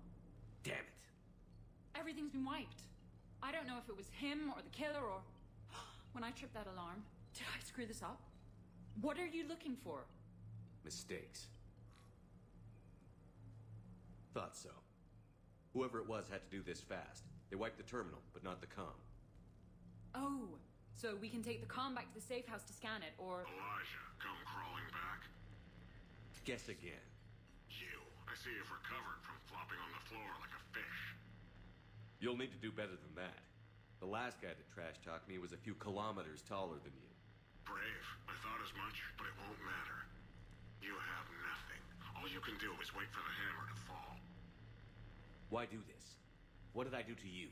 Damn it. Everything's been wiped. I don't know if it was him or the killer or... When I tripped that alarm, did I screw this up? What are you looking for? Mistakes. Thought so. Whoever it was had to do this fast. They wiped the terminal, but not the comm. Oh, so we can take the comm back to the safe house to scan it, or... Elijah, come crawling back. Guess again. You. I see you've recovered from flopping on the floor like a fish. You'll need to do better than that. The last guy that trash-talked me was a few kilometers taller than you. Brave. I thought as much, but it won't matter. You have nothing. All you can do is wait for the hammer to fall. Why do this? What did I do to you?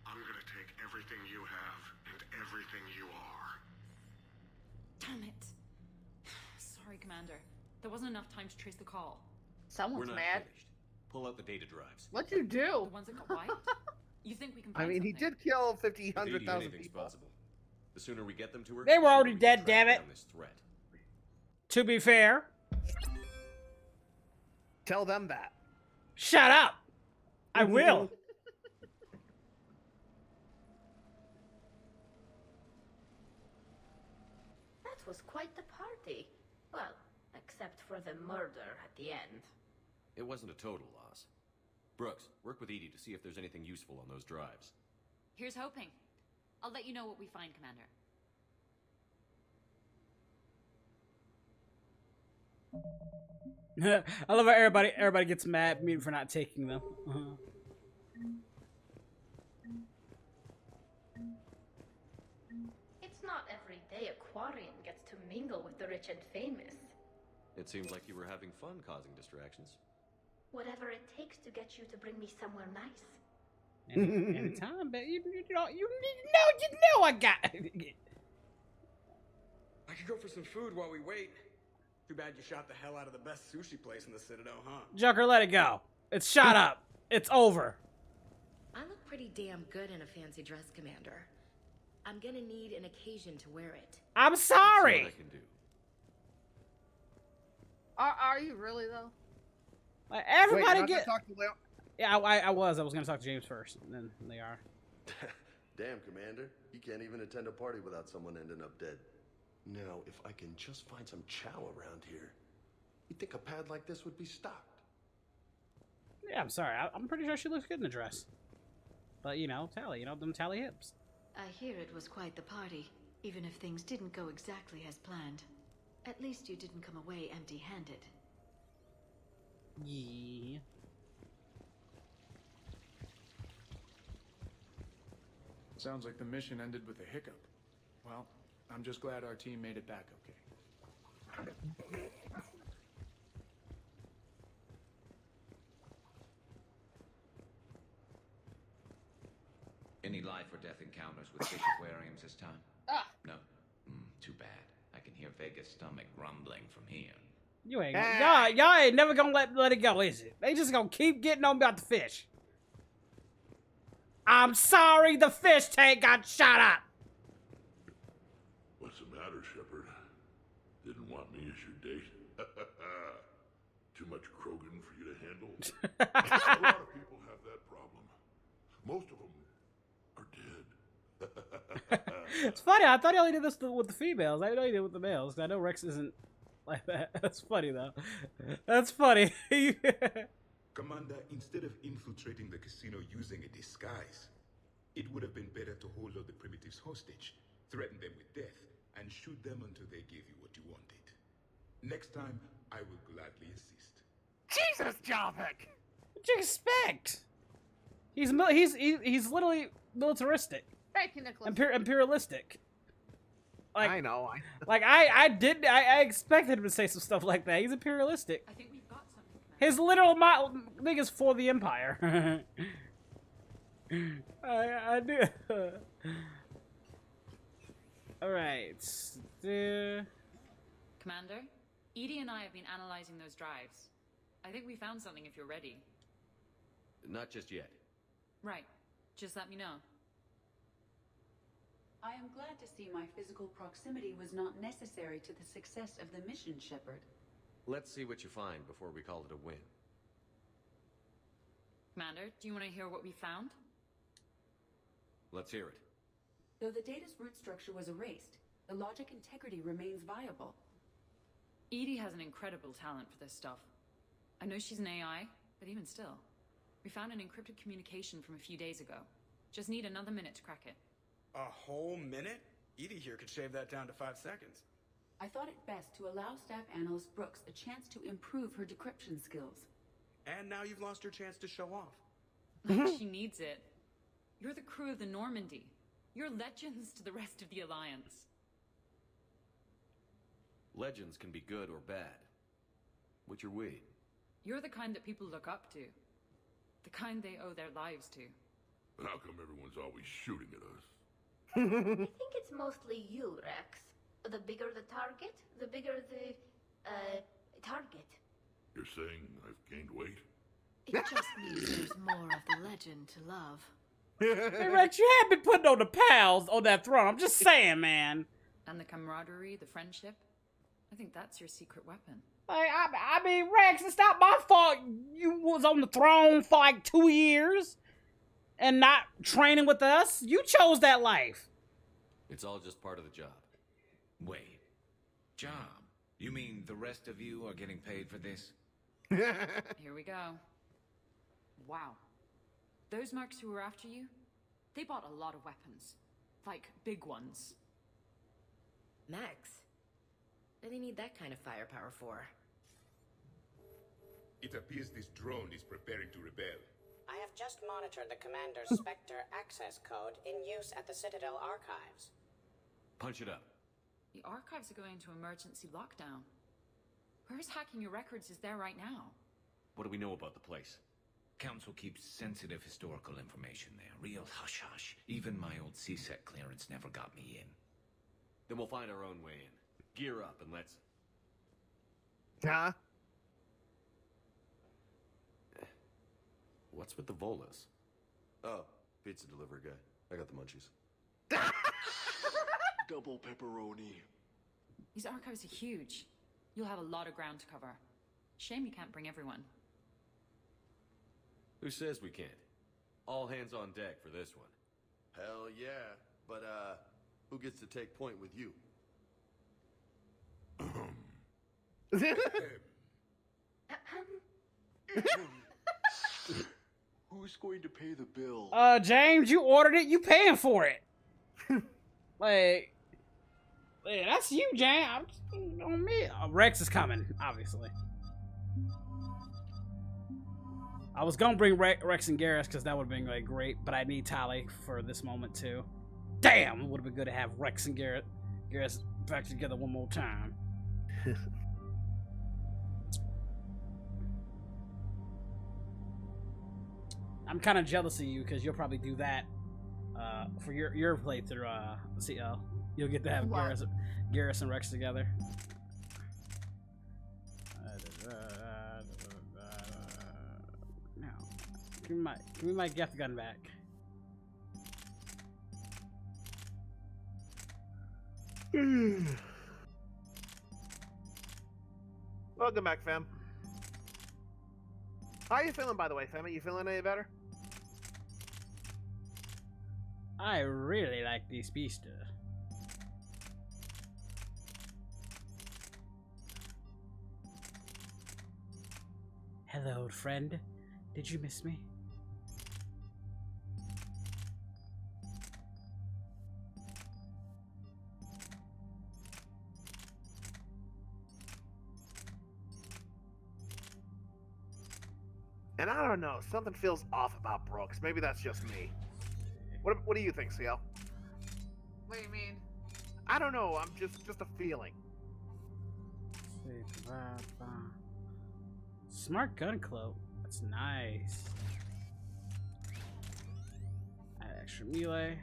I'm gonna take everything you have and everything you are. Damn it. Sorry, Commander. There wasn't enough time to trace the call. Someone's We're not mad. finished. Pull out the data drives. What'd you do? The ones that got wiped? You think we can I find mean, he something? did kill 50, With 100,000 anything's people. possible. The sooner we get them to her, They were the sooner already we can dead, track damn it. down this threat. To be fair. Tell them that. Shut up! I will. That was quite the party. Well, except for the murder at the end. It wasn't a total loss. Brooks, work with Edie to see if there's anything useful on those drives. Here's hoping. I'll let you know what we find, Commander. I love how everybody gets mad at me for not taking them. It's not every day Aquarian gets to mingle with the rich and famous. It seemed like you were having fun causing distractions. Whatever it takes to get you to bring me somewhere nice. Anytime, but you know I got. I could go for some food while we wait. Too bad you shot the hell out of the best sushi place in the Citadel, huh? Joker, let it go. It's shut up. It's over. I look pretty damn good in a fancy dress, Commander. I'm gonna need an occasion to wear it. I'm sorry. That's what I can do. Are you really though? Like, everybody Wait, get. talk to Leo? Yeah, I was gonna talk to James first, and then they are. Damn, Commander. You can't even attend a party without someone ending up dead. Now, if I can just find some chow around here, you'd think a pad like this would be stocked. Yeah, I'm sorry. I'm pretty sure she looks good in the dress. But you know, Tally, them Tally hips. I hear it was quite the party. Even if things didn't go exactly as planned, at least you didn't come away empty-handed. Yeah. Sounds like the mission ended with a hiccup. Well, I'm just glad our team made it back okay. Any life or death encounters with fish aquariums this time? No? Too bad. I can hear Vega's stomach rumbling from here. You ain't y'all ain't never gonna let it go, is it? They just gonna keep getting on about the fish. I'm sorry the fish tank got shot up. What's the matter, Shepard? Didn't want me as your date? Too much Krogan for you to handle? A lot of people have that problem. Most of them are dead. It's funny, I thought he only did this with the females. I know he did with the males. I know Rex isn't like that. That's funny, though. That's funny. Commander, instead of infiltrating the casino using a disguise, it would have been better to hold all the primitives hostage, threaten them with death, and shoot them until they gave you what you wanted. Next time, I will gladly assist. Jesus, Javik! What'd you expect? He's literally militaristic. Thank you, Nicholas. Imperialistic. Like, I know. I expected him to say some stuff like that. He's imperialistic. I think we've got something. His literal thing is for the Empire. I do. Alright. Commander, Edie and I have been analyzing those drives. I think we found something if you're ready. Not just yet. Right. Just let me know. I am glad to see my physical proximity was not necessary to the success of the mission, Shepard. Let's see what you find before we call it a win. Commander, do you want to hear what we found? Let's hear it. Though the data's root structure was erased, the logic integrity remains viable. Edie has an incredible talent for this stuff. I know she's an AI, but even still. We found an encrypted communication from a few days ago. Just need another minute to crack it. A whole minute? Edie here could shave that down to 5 seconds. I thought it best to allow Staff Analyst Brooks a chance to improve her decryption skills. And now you've lost your chance to show off. She needs it. You're the crew of the Normandy. You're legends to the rest of the Alliance. Legends can be good or bad. Which are we? You're the kind that people look up to. The kind they owe their lives to. But how come everyone's always shooting at us? I think it's mostly you, Rex. The bigger the target, the bigger the, target. You're saying I've gained weight? It just means there's more of the legend to love. Hey, Rex, you have been putting on the pals on that throne. I'm just saying, man. And the camaraderie, the friendship. I think that's your secret weapon. Like, I mean, Rex, it's not my fault you was on the throne for like 2 years and not training with us. You chose that life. It's all just part of the job. Wait. Job? You mean the rest of you are getting paid for this? Here we go. Wow. Those mercs who were after you, they bought a lot of weapons. Like, big ones. Max, what do they need that kind of firepower for? It appears this drone is preparing to rebel. I have just monitored the Commander's Spectre access code in use at the Citadel archives. Punch it up. The archives are going into emergency lockdown. Whoever's hacking your records is there right now. What do we know about the place? Council keeps sensitive historical information there. Real hush-hush. Even my old CSEC clearance never got me in. Then we'll find our own way in. Gear up and let's... Huh? What's with the Volas? Oh, pizza delivery guy. I got the munchies. Double pepperoni. These archives are huge. You'll have a lot of ground to cover. Shame you can't bring everyone. Who says we can't? All hands on deck for this one. Hell yeah. But, who gets to take point with you? Who's going to pay the bill? James, you ordered it. You paying for it. Like, Yeah, that's you, Jan. On me. Rex is coming, obviously. I was gonna bring Rex and Garrus because that would have been like great, but I need Tali for this moment too. Damn, it would have been good to have Rex and Garrus back together one more time. I'm kind of jealous of you because you'll probably do that for your playthrough. CL, you'll get to have Garrus and Rex together. No, give me my gift gun back. Welcome back, fam. How you feeling, by the way, fam? Are you feeling any better? I really like this pista. Hello, old friend. Did you miss me? And I don't know, something feels off about Brooks. Maybe that's just me. What do you think, CL? What do you mean? I don't know. I'm just a feeling. Smart gun cloak. That's nice. Add extra melee.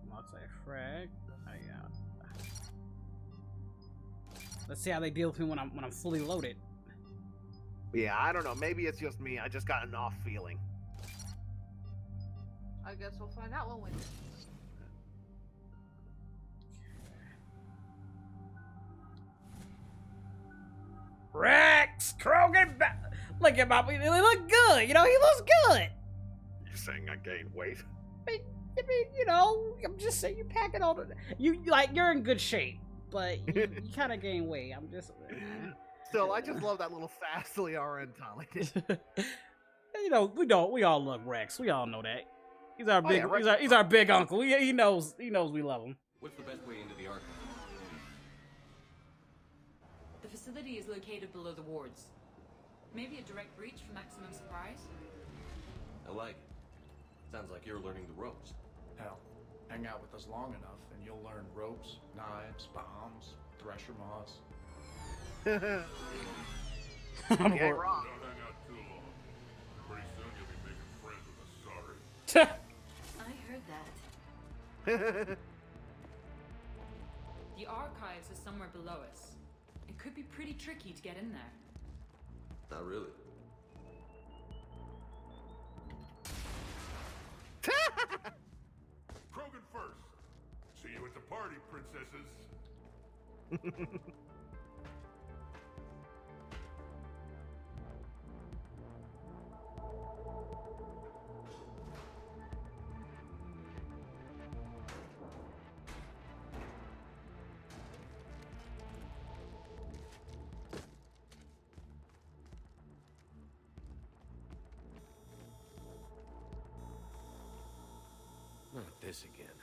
Multi-frag. Let's see how they deal with me when I'm fully loaded. Yeah, I don't know. Maybe it's just me. I just got an off feeling. I guess we'll find out, won't we? Rex Krogan, look at my. He look good. You know, he looks good. You're saying I gained weight? I mean, you know, I'm just saying you pack it all. You're in good shape. But you kind of gain weight. I'm just. Still, I just love that little fastly RN Tali. You know, we all love Rex. We all know that. He's our big. Yeah, he's our big uncle. He knows. He knows we love him. What's the best way into the archive? The facility is located below the wards. Maybe a direct breach for maximum surprise. I like it. Sounds like you're learning the ropes. Hell, hang out with us long enough and you'll learn ropes, knives, bombs, thresher maws. I'm Don't hang out too long. Pretty soon you'll be making friends with a sorry. I heard that. The archives are somewhere below us. It could be pretty tricky to get in there. Not really. Krogan first. See you at the party, princesses. Not this again.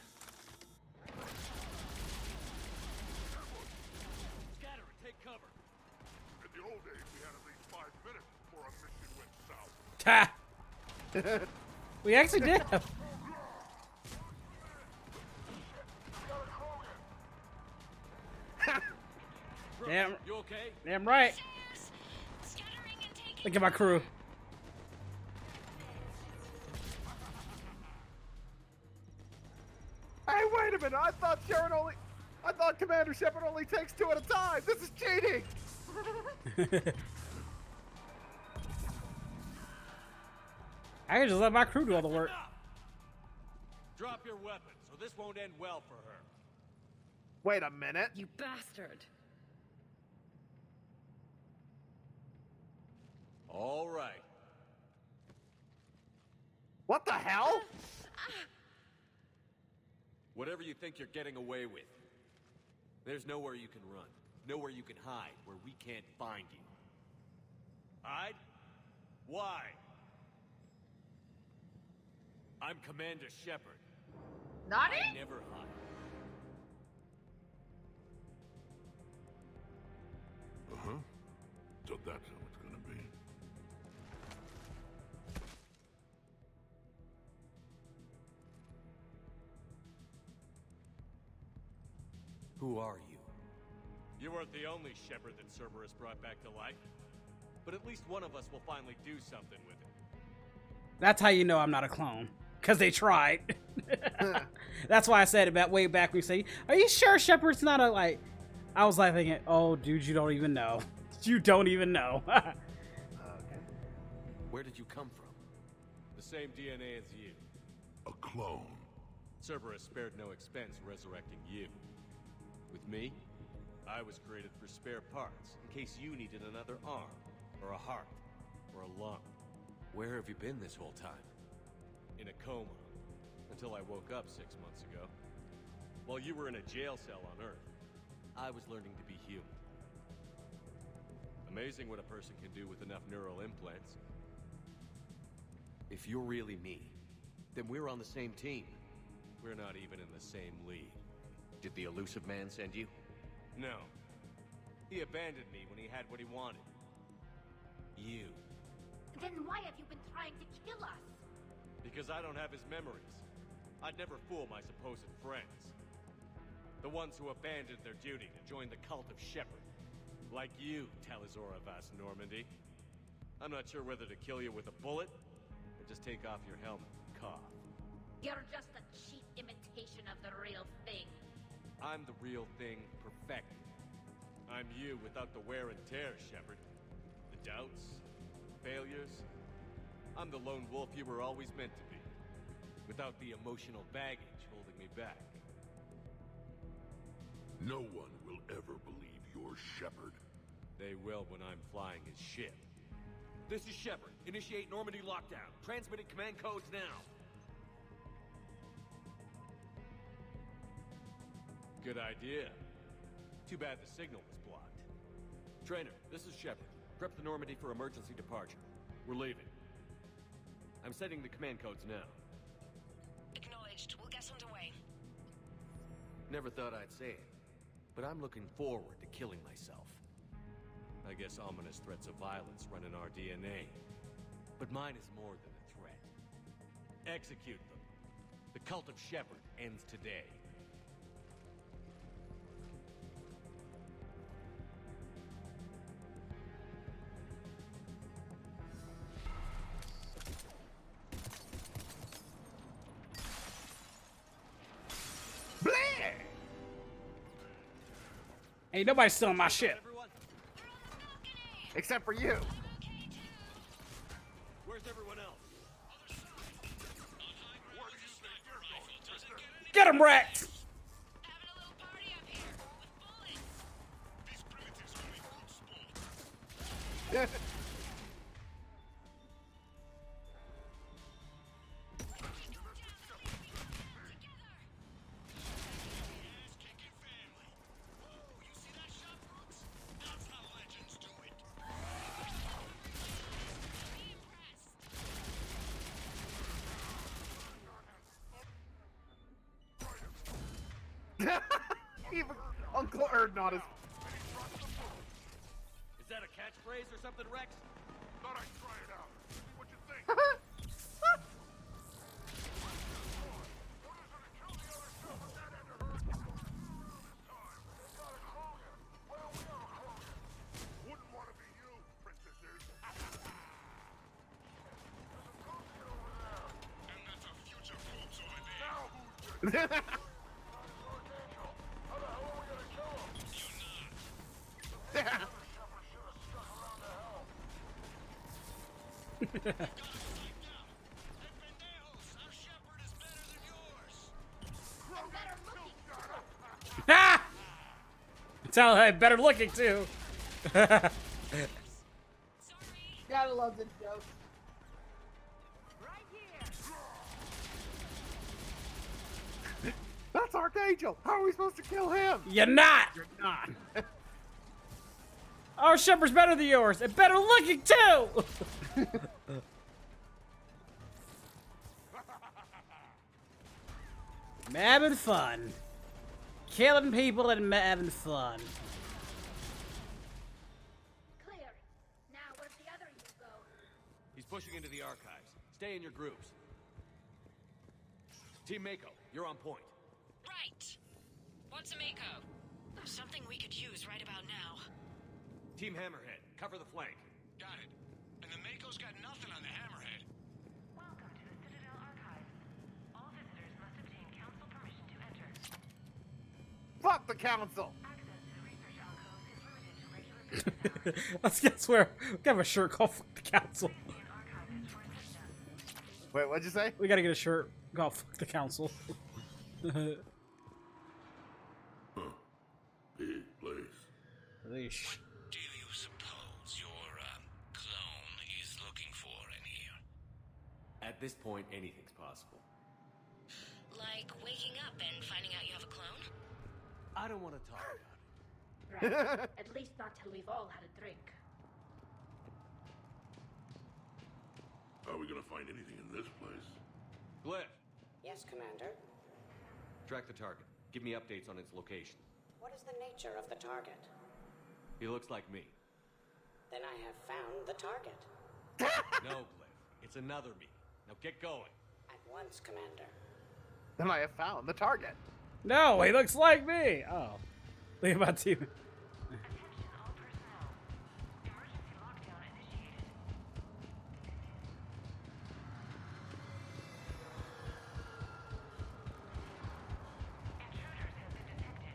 Scatter and take cover. In the old days, we had at least 5 minutes before our mission went south. Ha! We actually did. Damn. You okay? Damn right. Look at my crew. Hey, wait a minute! I thought Commander Shepard only takes 2 at a time. This is cheating. I can just let my crew do all the work. Drop your weapons, or this won't end well for her. Wait a minute. You bastard. All right. What the hell? Whatever you think you're getting away with. There's nowhere you can run. Nowhere you can hide where we can't find you. Hide? Why? I'm Commander Shepard. Not I it? never hide. Uh-huh. So that's how it's gonna be. Who are you? You weren't the only Shepard that Cerberus brought back to life. But at least one of us will finally do something with it. That's how you know I'm not a clone. Because they tried. That's why I said it way back when you say, are you sure Shepard's not a, like... I was like thinking, oh, dude, you don't even know. You don't even know. Okay. Where did you come from? The same DNA as you. A clone. Cerberus spared no expense resurrecting you. With me, I was created for spare parts, in case you needed another arm, or a heart, or a lung. Where have you been this whole time? In a coma, until I woke up 6 months ago. While you were in a jail cell on Earth, I was learning to be human. Amazing what a person can do with enough neural implants. If you're really me, then we're on the same team. We're not even in the same league. Did the elusive man send you? No. He abandoned me when he had what he wanted. You. Then why have you been trying to kill us? Because I don't have his memories. I'd never fool my supposed friends. The ones who abandoned their duty to join the cult of Shepard. Like you, Talizora Vas Normandy. I'm not sure whether to kill you with a bullet, or just take off your helmet and cough. You're just a cheap imitation of the real thing. I'm the real thing perfected. I'm you without the wear and tear, Shepard. The doubts, failures. I'm the lone wolf you were always meant to be. Without the emotional baggage holding me back. No one will ever believe you're Shepard. They will when I'm flying his ship. This is Shepard. Initiate Normandy lockdown. Transmitting command codes now. Good idea. Too bad the signal was blocked. Trainer, this is Shepard. Prep the Normandy for emergency departure. We're leaving. I'm setting the command codes now. Acknowledged. We'll get underway. Never thought I'd say it, but I'm looking forward to killing myself. I guess ominous threats of violence run in our DNA. But mine is more than a threat. Execute them. The cult of Shepard ends today. Ain't nobody stealing my shit. Except for you. Where's everyone else? Get him wrecked! Even Uncle not as. Is that a catchphrase or something, Rex? Thought I'd try it out. What you think? Wouldn't want to be you, princesses. And that's a future corpse over there. Now who's good? Ha! Tell her better looking too. Gotta love this joke. That's Archangel. How are we supposed to kill him? You're not. You're not. Our Shepard's better than yours, and better looking too! I'm having fun. Killing people and having fun. Clear. Now where'd the other you go? He's pushing into the archives. Stay in your groups. Team Mako, you're on point. Right. What's a Mako? Something we could use right about now. Team Hammerhead, cover the flank. Got it. And the Mako's got nothing on the Hammerhead. Welcome to the Citadel Archives. All visitors must obtain council permission to enter. Fuck the council! Access to the research alcove is limited to regular business hours. I swear, we gotta have a shirt called Fuck the Council. Wait, what'd you say? We gotta get a shirt called Fuck the Council. Big place. Leash. Do you suppose your, clone is looking for in here? At this point, anything's possible. Like waking up and finding out you have a clone? I don't want to talk about Right. At least not till we've all had a drink. Are we gonna find anything in this place? Glyph, Yes, Commander. track the target. Give me updates on its location. What is the nature of the target? He looks like me. Then I have found the target. No, Glyph. It's another me. Now get going. At once, Commander. Then I have found the target. No, he looks like me! Oh. Think about team. Attention all personnel. Emergency lockdown initiated. Intruders have been detected.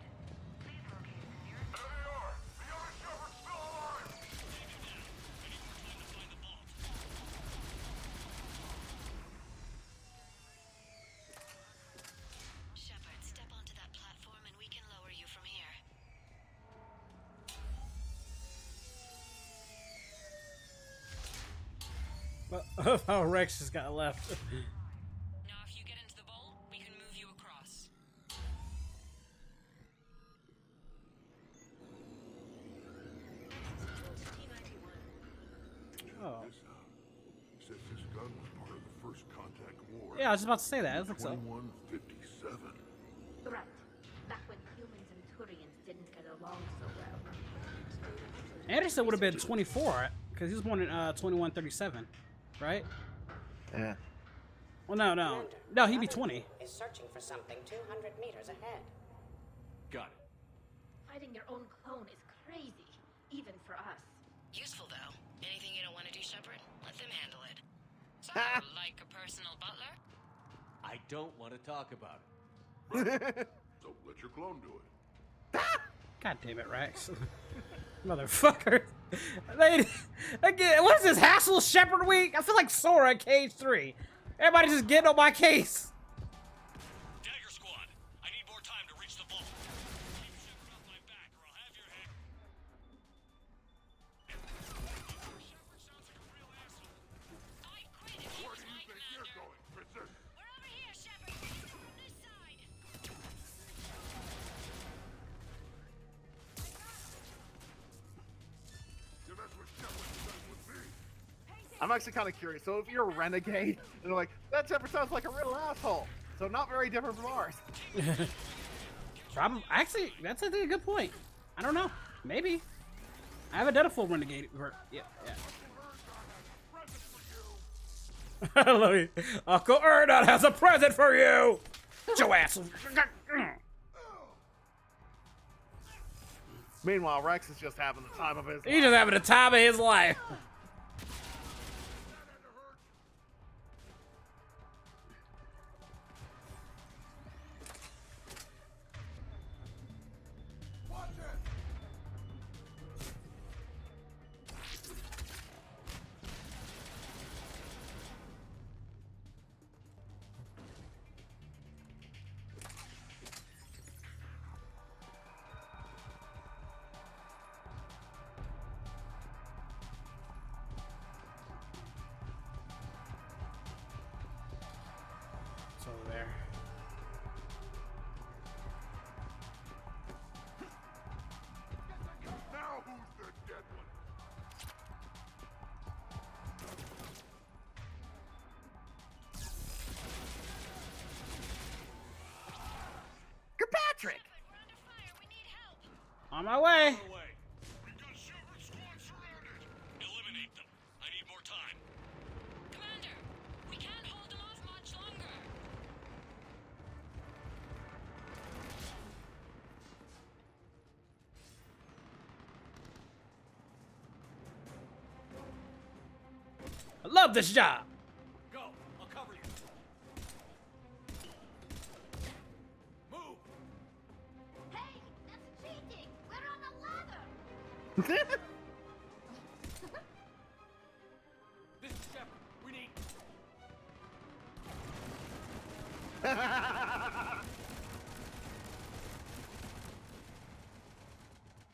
Please locate the nearest... There they are! The other Shepard's still alive! Shepard, step onto that platform and we can lower you from here. Oh, Rex just got left. Now if you get into the bowl, we can move you across. Oh. Says this gun was part of the first contact war. Yeah, I was just about to say that. It looks so. 2157. Right. Back when humans and Turians didn't get along so well. Anderson would have been 24, because he was born in 2137, right? Yeah. Well, no. Commander, No, he'd be Other 20. team is searching for something 200 meters ahead. Got it. Fighting your own clone is crazy, even for us. Useful though. Anything you don't want to do, Shepard? Let them handle it. So, like a personal butler? I don't want to talk about it. So let your clone do it. God damn it, Rex. Motherfucker. Again, what is this, Hassel Shepherd Week? I feel like Sora at Cage 3. Everybody just getting on my case. Dagger Squad, I need more time to reach the vault. Keep Shepard off my back or I'll have your head. Shepard sounds like a real asshole. I quit if he Where was do you my think you're commander. going, Princess? We're over here, Shepard. On this side. You mess with Shepard, you mess with me. I'm actually kind of curious. So if you're a renegade, and they're like, that Shepard sounds like a real asshole. So not very different from ours. Probably. Actually, that's I think a good point. I don't know. Maybe. I haven't done a full renegade. Yeah. I love you. Uncle Erdon has a present for you. Joe asshole. Meanwhile, Rex is just having the time of his He's just having the time of his life. It's over there. Now who's the dead one? trick. On my way. Eliminate them. I need more time. Commander, we can't hold them off much longer. I love this job. Go. I'll cover you. Move. Hey, that's cheating! We're on a ladder! This is Shepard. We need.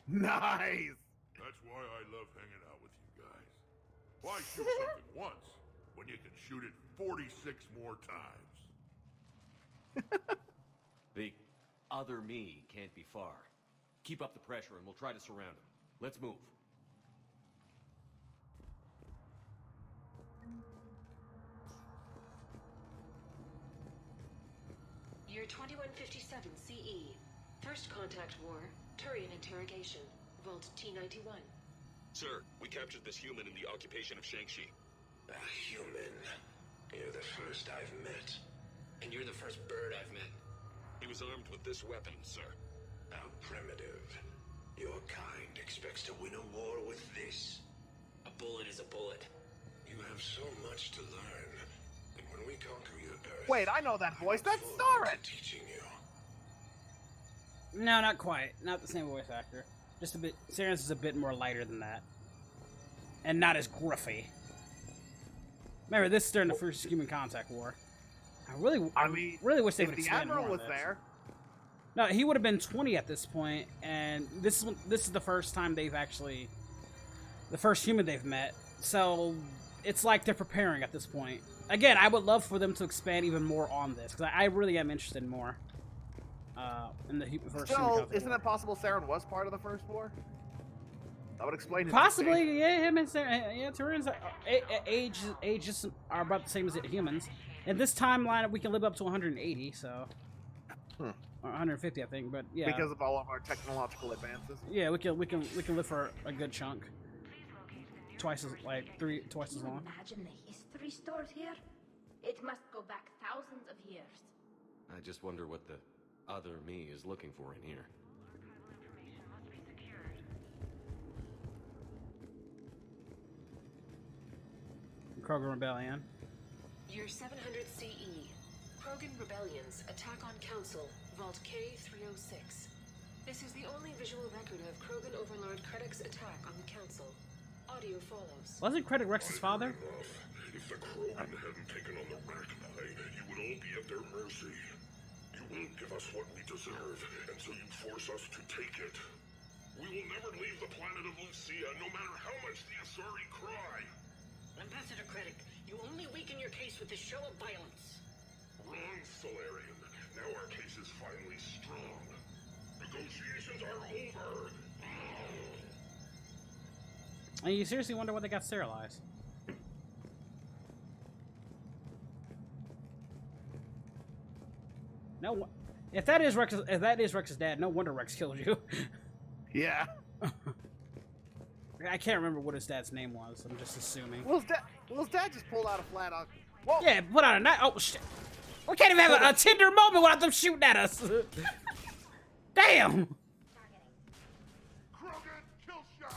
Nice. That's why I love hanging out with you guys. Why shoot something once when you can shoot it 46 more times? The other me can't be far. Keep up the pressure and we'll try to surround him. Let's move. Year 2157 CE. First contact war. Turian interrogation. Vault T91. Sir, we captured this human in the occupation of Shang-Chi. A human? You're the first I've met. And you're the first bird I've met. He was armed with this weapon, sir. How primitive. Your kind expects to win a war with this. A bullet is a bullet. You have so much to learn. And when we conquer your Earth... Wait, I know that voice. That's Soren. Teaching you. No, not quite. Not the same voice actor. Just a bit. Saren's is a bit more lighter than that, and not as gruffy. Remember, this is during the first Human Contact War. I mean, really wish they would if the expand Admiral more on was this. there. No, he would have been 20 at this point, and this is the first time they've actually, the first human they've met. So it's like they're preparing at this point. Again, I would love for them to expand even more on this because I really am interested in more. In the first human So, contact isn't war. it possible Saren was part of the first war? That would explain his Possibly, mistake. yeah. Him and Saren, yeah. Turians ages are about the same as humans. In this timeline, we can live up to 180, so. Or 150, I think, but yeah. Because of all of our technological advances. Yeah, we can live for a good chunk. Twice as long. Imagine the history stored here? It must go back thousands of years. I just wonder what the other me is looking for in here. Krogan Rebellion. Year 700 CE. Krogan rebellions. Attack on Council. Vault K306. This is the only visual record of Krogan Overlord Krennic's attack on the Council. Audio follows. Wasn't Krennic Rex's father? If the Krogan hadn't taken on the Rachni, you would all be at their mercy. You won't give us what we deserve, and so you force us to take it. We will never leave the planet of Lucia, no matter how much the Asari cry. Ambassador Krennic, you only weaken your case with this show of violence. Wrong, Solarian. Now our case is finally strong. Negotiations are over. And you seriously wonder why they got sterilized? No, if that is Rex's dad, no wonder Rex killed you. Yeah. I can't remember what his dad's name was. I'm just assuming. Well, his dad just pulled out a flat out. Whoa. Yeah, put out a knife. Oh shit! We can't even have a tender moment without them shooting at us. Damn! Krogan, kill shot.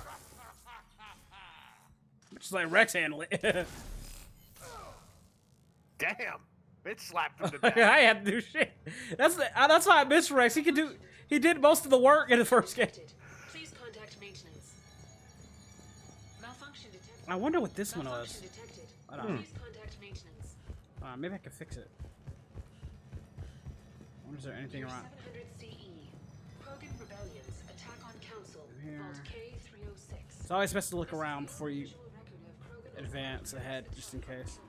Just let Rex handle it. Damn. Bitch slapped him to death. I had to do shit. That's why I miss Rex. He did most of the work in the first game. Please contact maintenance. Malfunction detected. I wonder what this one was. Malfunction detected. I don't know. Please contact maintenance. Maybe I can fix it. I wonder is there anything Year around 700 CE. Krogan rebellions. Attack on Council. Vault K306. It's always best to look around before you advance ahead, just in case.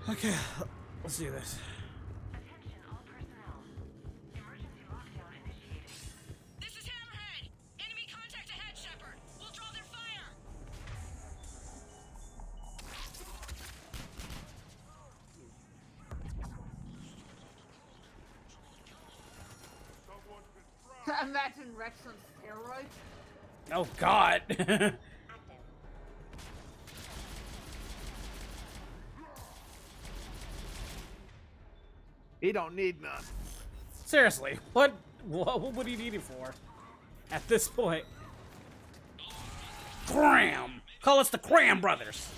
Okay, let's do this. This is Hammerhead! Enemy contact ahead, Shepard! We'll draw their fire! Imagine Rex on steroids. Oh God. He don't need none. Seriously, what would he need it for? At this point. Cram! Call us the Cram Brothers.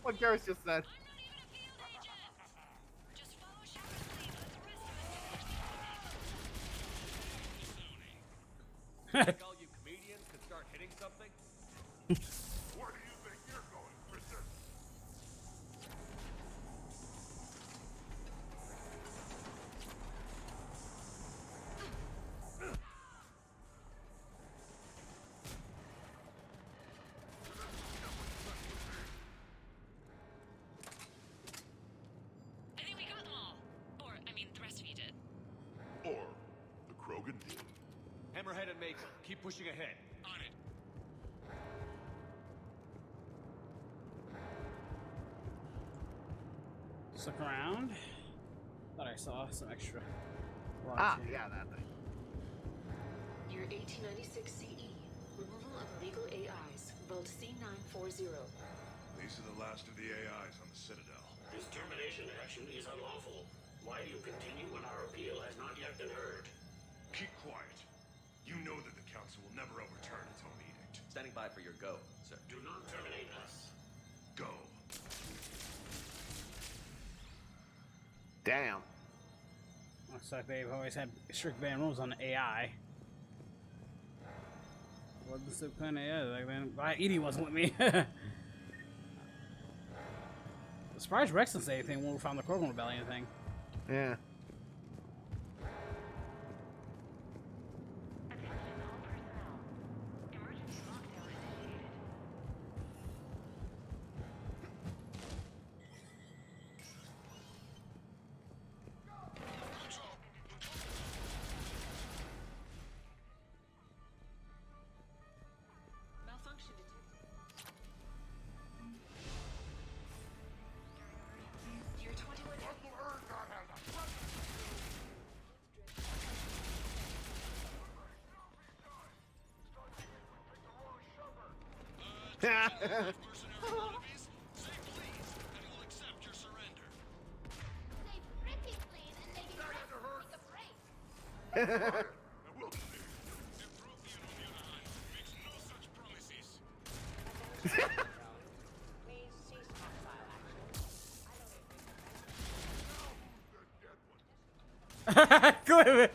What Garrus just said. All you comedians could start hitting something? Where do you think you're going, Kristen? I think we got them all. Or, I mean, the rest of you did. Or the Krogan did. Hammerhead and Mako, keep pushing ahead. On it. Just look around. Thought I saw some extra. Yeah, that thing. Year 1896 CE. Removal of illegal AIs. Vault C940. These are the last of the AIs on the Citadel. This termination action is unlawful. Why do you continue when our appeal has not yet been heard? Keep quiet. You know that the Council will never overturn its own edict. Standing by for your go, sir. Do not terminate us. Go. Damn. Looks like they've always had strict ban rules on the AI. Wasn't so kind of AI back then. Edie wasn't with me. Surprised Rex didn't say anything when we found the Krogan Rebellion thing. Yeah. Malfunction detected. Year 21. Please cease hostile action. Go ahead.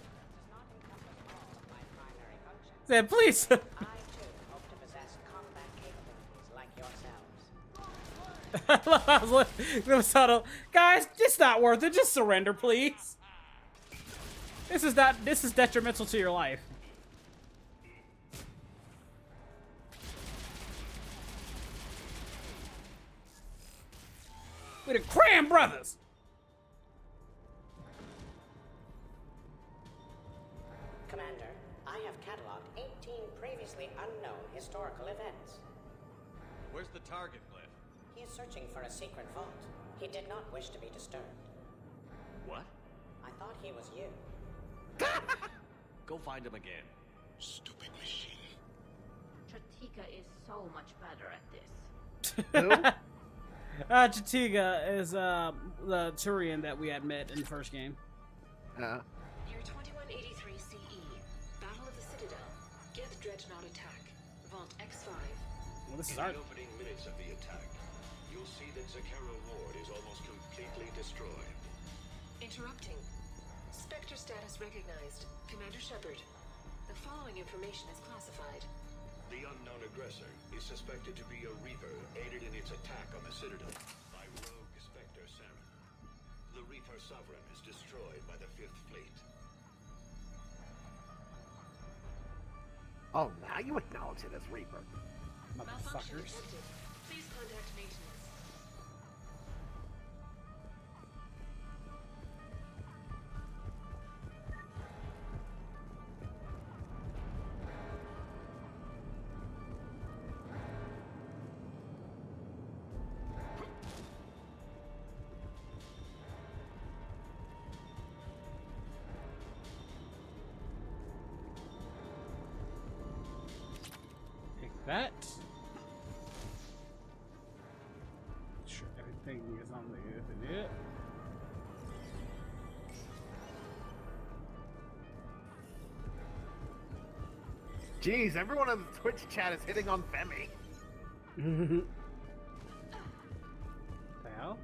Said, please. I too hope to possess combat capabilities like yourselves. Guys, it's not worth it. Just surrender, please. This is detrimental to your life. We're the Cram Brothers. Commander, I have cataloged 18 previously unknown historical events. Where's the target, Cliff? He is searching for a secret vault. He did not wish to be disturbed. What? I thought he was you. Go find him again. Stupid machine. Chatika is so much better at this. Chatiga is the Turian that we had met in the first game. Year 2183 CE. Battle of the Citadel. Geth Dreadnought attack. Vault X5. Well, this is In our the opening minutes of the attack, you'll see that Zakara Ward is almost completely destroyed. Interrupting. Spectre status recognized. Commander Shepard. The following information is classified. The unknown aggressor is suspected to be a Reaper aided in its attack on the Citadel by rogue Spectre Saren. The Reaper Sovereign is destroyed by the 5th Fleet. Oh, now you acknowledge it as Reaper. Malfunction Motherfuckers. detected. Please contact maintenance. that. Sure, everything is on the internet. Jeez, everyone in the Twitch chat is hitting on Femi. The hell?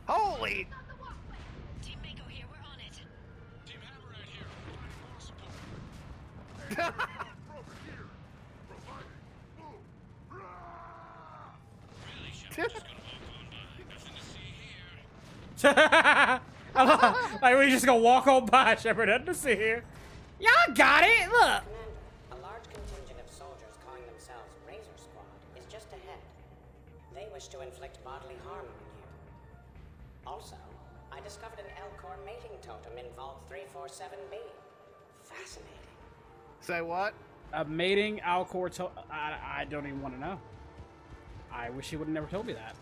Holy! Team Mako here, we're on it. Team Hammerhead here. Providing more support. Over here. Providing. Move. Really, Shepard, just gonna walk on by. Nothing to see here. Like we just gonna walk on by, Shepard. Nothing to see here. Y'all got it. Look. Commander, a large contingent of soldiers calling themselves Razor Squad is just ahead. They wish to inflict bodily harm on you. Also, I discovered an L-Core mating totem in Vault 347B. Fascinating. Say what? A mating Alcor totem. I don't even want to know. I wish he would have never told me that.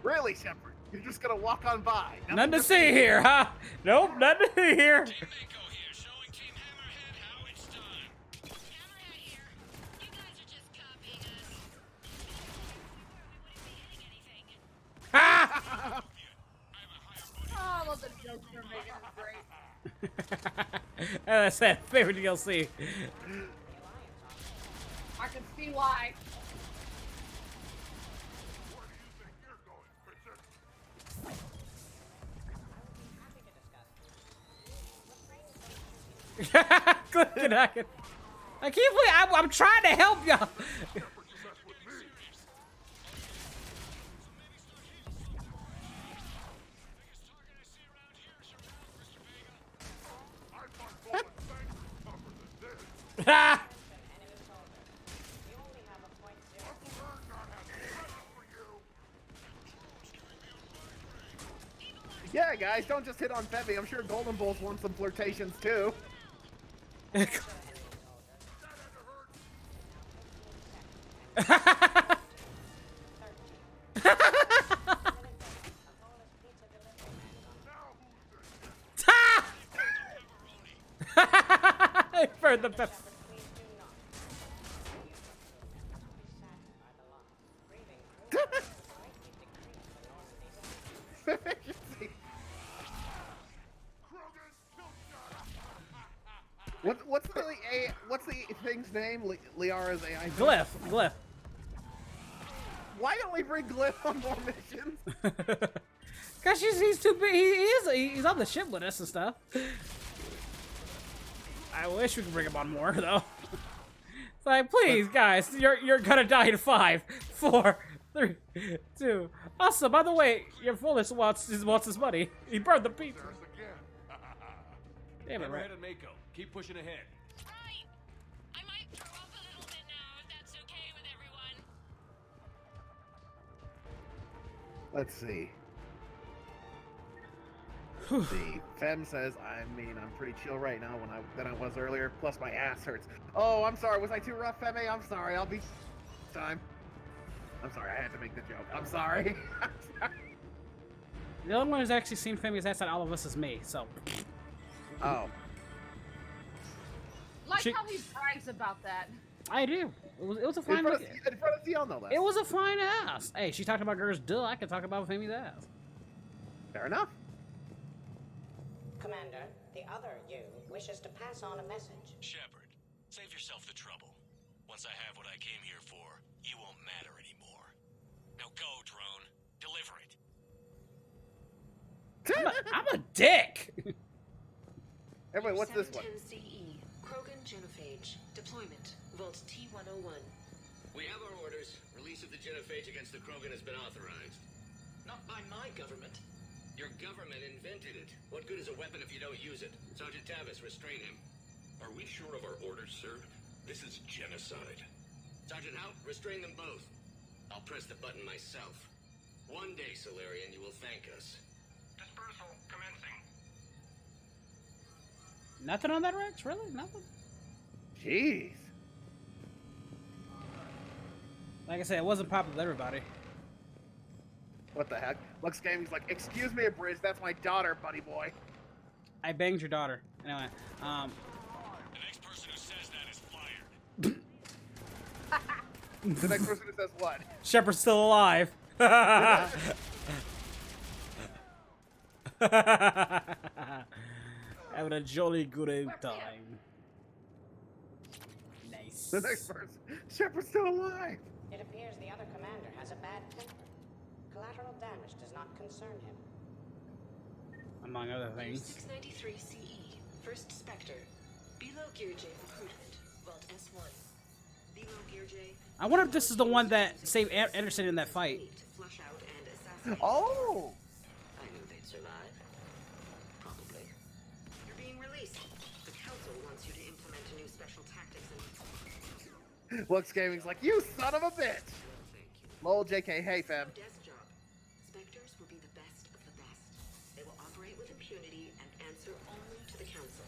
Really, Shepard? You're just gonna walk on by? Nothing to see here, huh? Nope, nothing to see here. Team Mako here, showing Team Hammerhead how it's done. Hammerhead here. You guys are just copying us. Ha! Oh, I love the jokes you're making. It's great. That's that favorite DLC. I can see why. I can't believe I'm trying to help y'all. Yeah, guys, don't just hit on Femi. I'm sure Golden Bulls won some flirtations too. For the best. What's the thing's name? Liara's AI. Glyph. Why don't we bring Glyph on more missions? Cause he's too big. He's on the ship with us and stuff. I wish we could bring him on more though. It's like, please, guys, you're gonna die in 5, 4, 3, 2. Also, by the way, your fullest wants his money. He burned the pizza. Damn it, right? Hammerhead and Mako, keep pushing ahead. Right. I might throw up a little bit now, if that's okay with everyone. Let's see. See, Fem says, I'm pretty chill right now than I was earlier. Plus, my ass hurts. Oh, I'm sorry. Was I too rough, Femi? I'm sorry. I'll be time. I'm sorry. I had to make the joke. I'm sorry. I'm sorry. The only one who's actually seen Femi's ass out of all of us is me. So. Oh. Like how he brags about that. I do. It was a fine. In front of Theon, no less. It was a fine ass. Hey, she talked about girls. Duh, I can talk about Femi's ass. Fair enough. Commander, the other you wishes to pass on a message. Shepard, save yourself the trouble. Once I have what I came here for, you won't matter anymore. Now go, drone. Deliver it. I'm a dick. Everybody, what's this one? 710 CE, Krogan Genophage. Deployment, Vault T-101. We have our orders. Release of the genophage against the Krogan has been authorized. Not by my government. Your government invented it. What good is a weapon if you don't use it? Sergeant Tavis, restrain him. Are we sure of our orders, sir? This is genocide. Sergeant Hout, restrain them both. I'll press the button myself. One day, Solarian, you will thank us. Dispersal commencing. Nothing on that Rex? Really? Nothing? Jeez. Like I said, it wasn't popular with everybody. What the heck? Lux Gaming's like, excuse me, Abridged, that's my daughter, buddy boy. I banged your daughter. Anyway, The next person who says that is fired. The next person who says what? Shepard's still alive. Having a jolly good old time. Nice. The next person, Shepard's still alive. It appears the other commander has a bad temper. Collateral damage does not concern him. Among other things. 693 CE, First Spectre. Below Gear J recruitment, Vault S1. Below Gear J. I wonder if this is the one that saved Anderson in that fight. Flush out and assassinate. Oh! I knew they'd survive. Probably. You're being released. The Council wants you to implement a new special tactics and... Lux Gaming's like, you son of a bitch! Lol, JK, hey fam. Desk job. Spectres will be the best of the best. They will operate with impunity and answer only to the Council.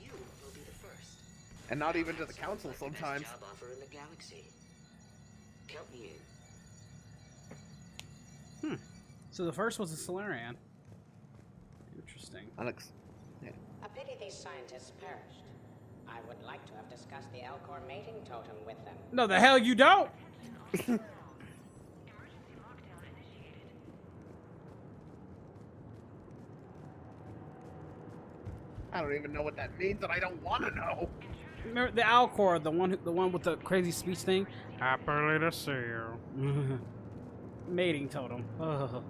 You will be the first. And not even to the council sometimes. Job offer in the galaxy. Count me in. So the first was a Solarian. Interesting. A pity these scientists perished. I would like to have discussed the Elcor mating totem with them. No, the hell you don't! I don't even know what that means, and I don't want to know. Remember the Alcor, the one with the crazy speech thing? Happily to see you. Mating totem. Ugh.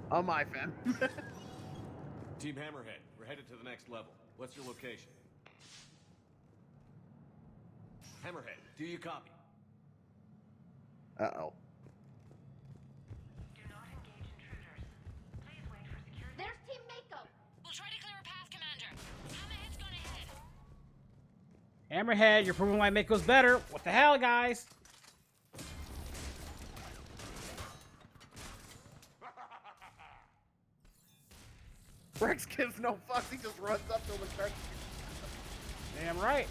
Oh my fan. Team Hammerhead, we're headed to the next level. What's your location? Hammerhead, do you copy? Uh-oh. There's Team Mako. We'll try to clear a path, Commander. Hammerhead's gone ahead. Hammerhead, you're proving why Mako's better. What the hell, guys? Rex gives no fucks, he just runs up to him and starts. Damn right.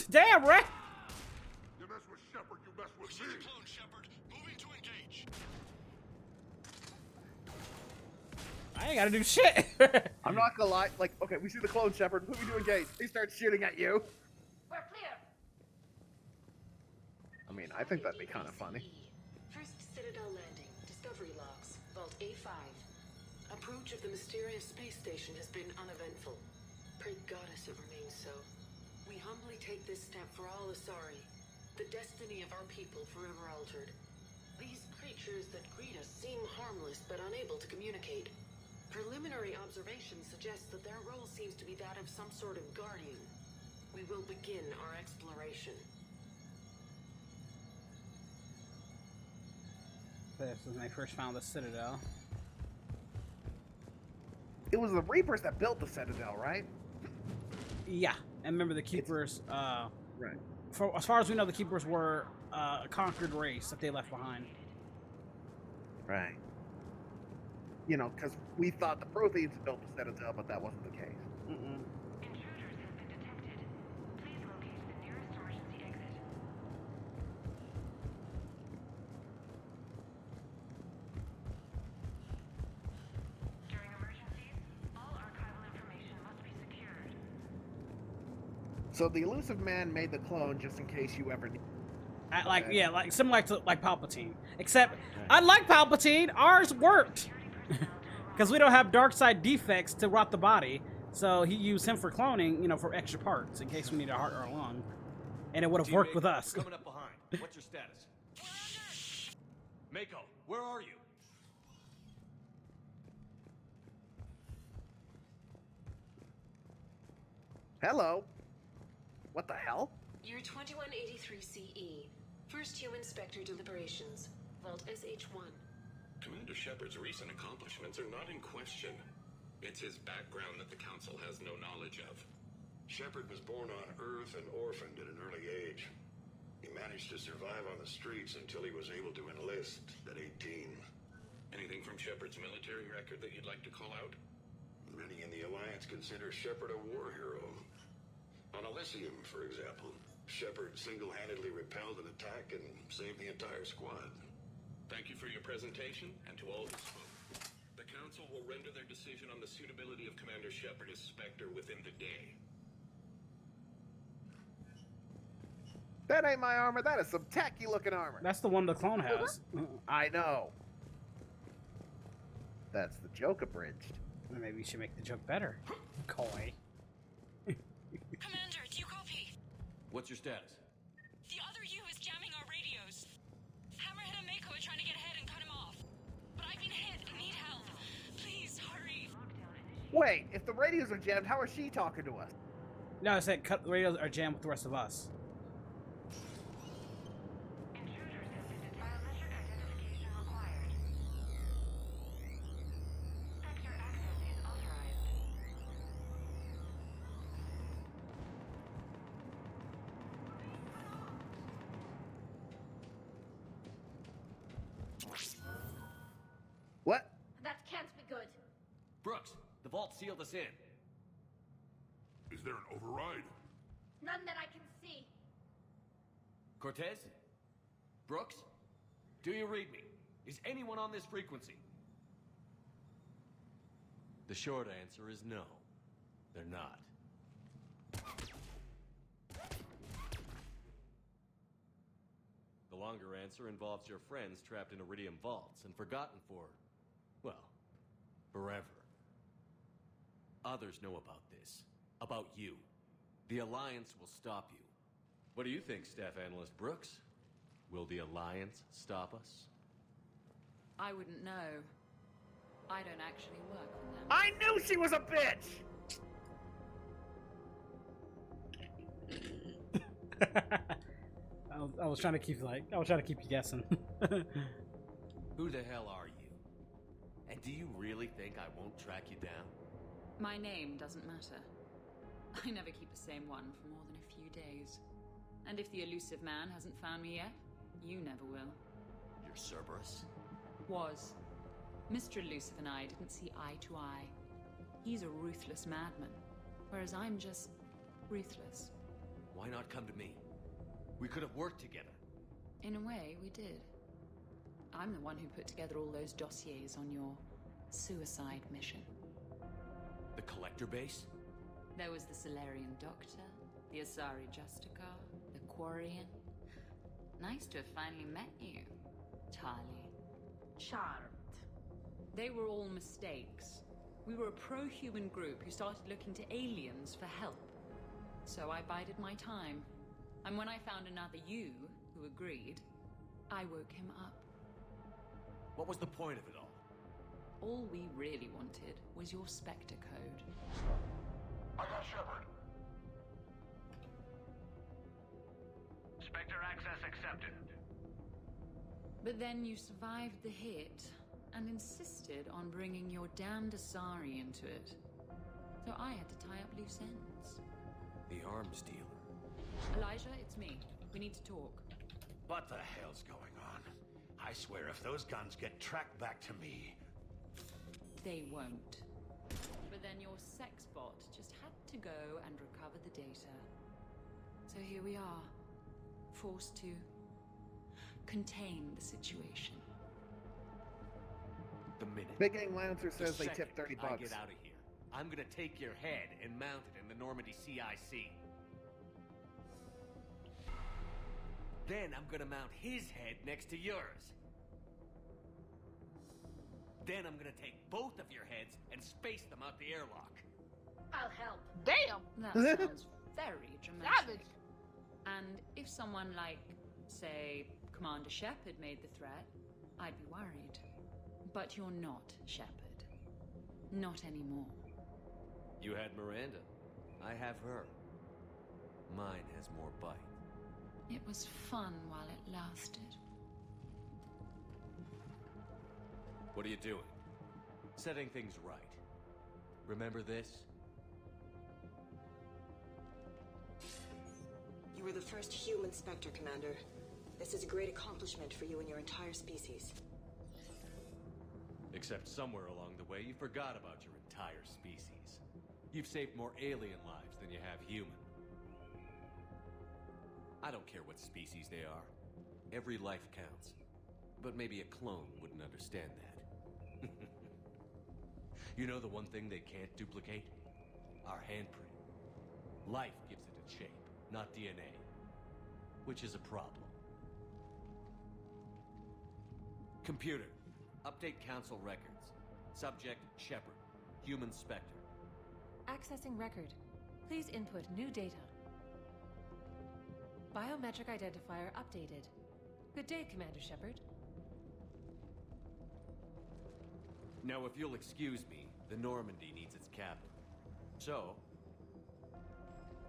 Damn, Rex! You mess with Shepard, you mess with me. Clone Shepard, moving to engage. I ain't gotta do shit. I'm not gonna lie, like, okay, we see the clone Shepard, moving to engage. He starts shooting at you. We're clear. I mean, I think that'd be kind of funny. First Citadel landing. Discovery logs. Vault A5. Approach of the mysterious space station has been uneventful. Pray Goddess it remains so. We humbly take this step for all Asari. The destiny of our people forever altered. These creatures that greet us seem harmless but unable to communicate. Preliminary observations suggest that their role seems to be that of some sort of guardian. We will begin our exploration. This was when I first found the Citadel. It was the Reapers that built the Citadel, right? Yeah, and remember the Keepers, right. As far as we know, the Keepers were a conquered race that they left behind. Right. You know, because we thought the Protheans built the Citadel, but that wasn't the case. Mm-mm. So the elusive man made the clone just in case you ever need. Like similar to like Palpatine, except unlike Palpatine, ours worked because we don't have dark side defects to rot the body. So he used him for cloning, you know, for extra parts in case we need a heart or a lung, and it would have worked with us. Coming up behind. What's your status? Mako, where are you? Hello. What the hell? Year 2183 CE. First human Spectre deliberations. Vault SH1. Commander Shepard's recent accomplishments are not in question. It's his background that the Council has no knowledge of. Shepard was born on Earth and orphaned at an early age. He managed to survive on the streets until he was able to enlist at 18. Anything from Shepard's military record that you'd like to call out? Many in the Alliance consider Shepard a war hero. On Elysium, for example, Shepard single-handedly repelled an attack and saved the entire squad. Thank you for your presentation, and to all who spoke. The Council will render their decision on the suitability of Commander Shepard as Spectre within the day. That ain't my armor. That is some tacky-looking armor. That's the one the clone has. I know. That's the joke abridged. Maybe we should make the joke better. Coy. Commander, do you copy? What's your status? The other U is jamming our radios. Hammerhead and Mako are trying to get ahead and cut him off. But I've been hit and need help. Please, hurry. Wait, if the radios are jammed, how is she talking to us? No, I said cut the radios are jammed with the rest of us. What? That can't be good. Brooks, the vault sealed us in. Is there an override? None that I can see. Cortez? Brooks? Do you read me? Is anyone on this frequency? The short answer is no. They're not. The longer answer involves your friends trapped in Iridium vaults and forgotten for, well, forever. Others know about this. About you. The Alliance will stop you. What do you think, Staff Analyst Brooks? Will the Alliance stop us? I wouldn't know. I don't actually work for them. I knew she was a bitch! I was trying to keep you guessing. Who the hell are you? And do you really think I won't track you down? My name doesn't matter. I never keep the same one for more than a few days. And if the elusive man hasn't found me yet, you never will. You're Cerberus? Was. Mr. Elusive and I didn't see eye to eye. He's a ruthless madman, whereas I'm just ruthless. Why not come to me? We could have worked together. In a way, we did. I'm the one who put together all those dossiers on your suicide mission. The Collector base? There was the Solarian Doctor, the Asari Justicar, the Quarian. Nice to have finally met you, Charlie. Charmed. They were all mistakes. We were a pro-human group who started looking to aliens for help. So I bided my time. And when I found another you who agreed, I woke him up. What was the point of it all? All we really wanted was your Spectre code. I got Shepard. Spectre access accepted. But then you survived the hit and insisted on bringing your damned Asari into it. So I had to tie up loose ends. The arms dealer. Elijah, it's me. We need to talk. What the hell's going on? I swear if those guns get tracked back to me... They won't. But then your sex bot just had to go and recover the data. So here we are, forced to contain the situation. The minute Big Gang Lancer says the they tip 30 I bucks. get out of here, I'm gonna take your head and mount it in the Normandy CIC. Then I'm gonna mount his head next to yours. Then I'm gonna take both of your heads and space them out the airlock. I'll help. Damn! That sounds very dramatic. Savage! And if someone like, say, Commander Shepard made the threat, I'd be worried. But you're not Shepard. Not anymore. You had Miranda. I have her. Mine has more bite. It was fun while it lasted. What are you doing? Setting things right. Remember this? You were the first human Spectre, Commander. This is a great accomplishment for you and your entire species. Except somewhere along the way, you forgot about your entire species. You've saved more alien lives than you have human. I don't care what species they are. Every life counts. But maybe a clone wouldn't understand that. You know the one thing they can't duplicate? Our handprint. Life gives it a shape, not DNA. Which is a problem. Computer, update Council records. Subject, Shepard. Human Spectre. Accessing record. Please input new data. Biometric identifier updated. Good day, Commander Shepard. Now, if you'll excuse me, the Normandy needs its captain. So,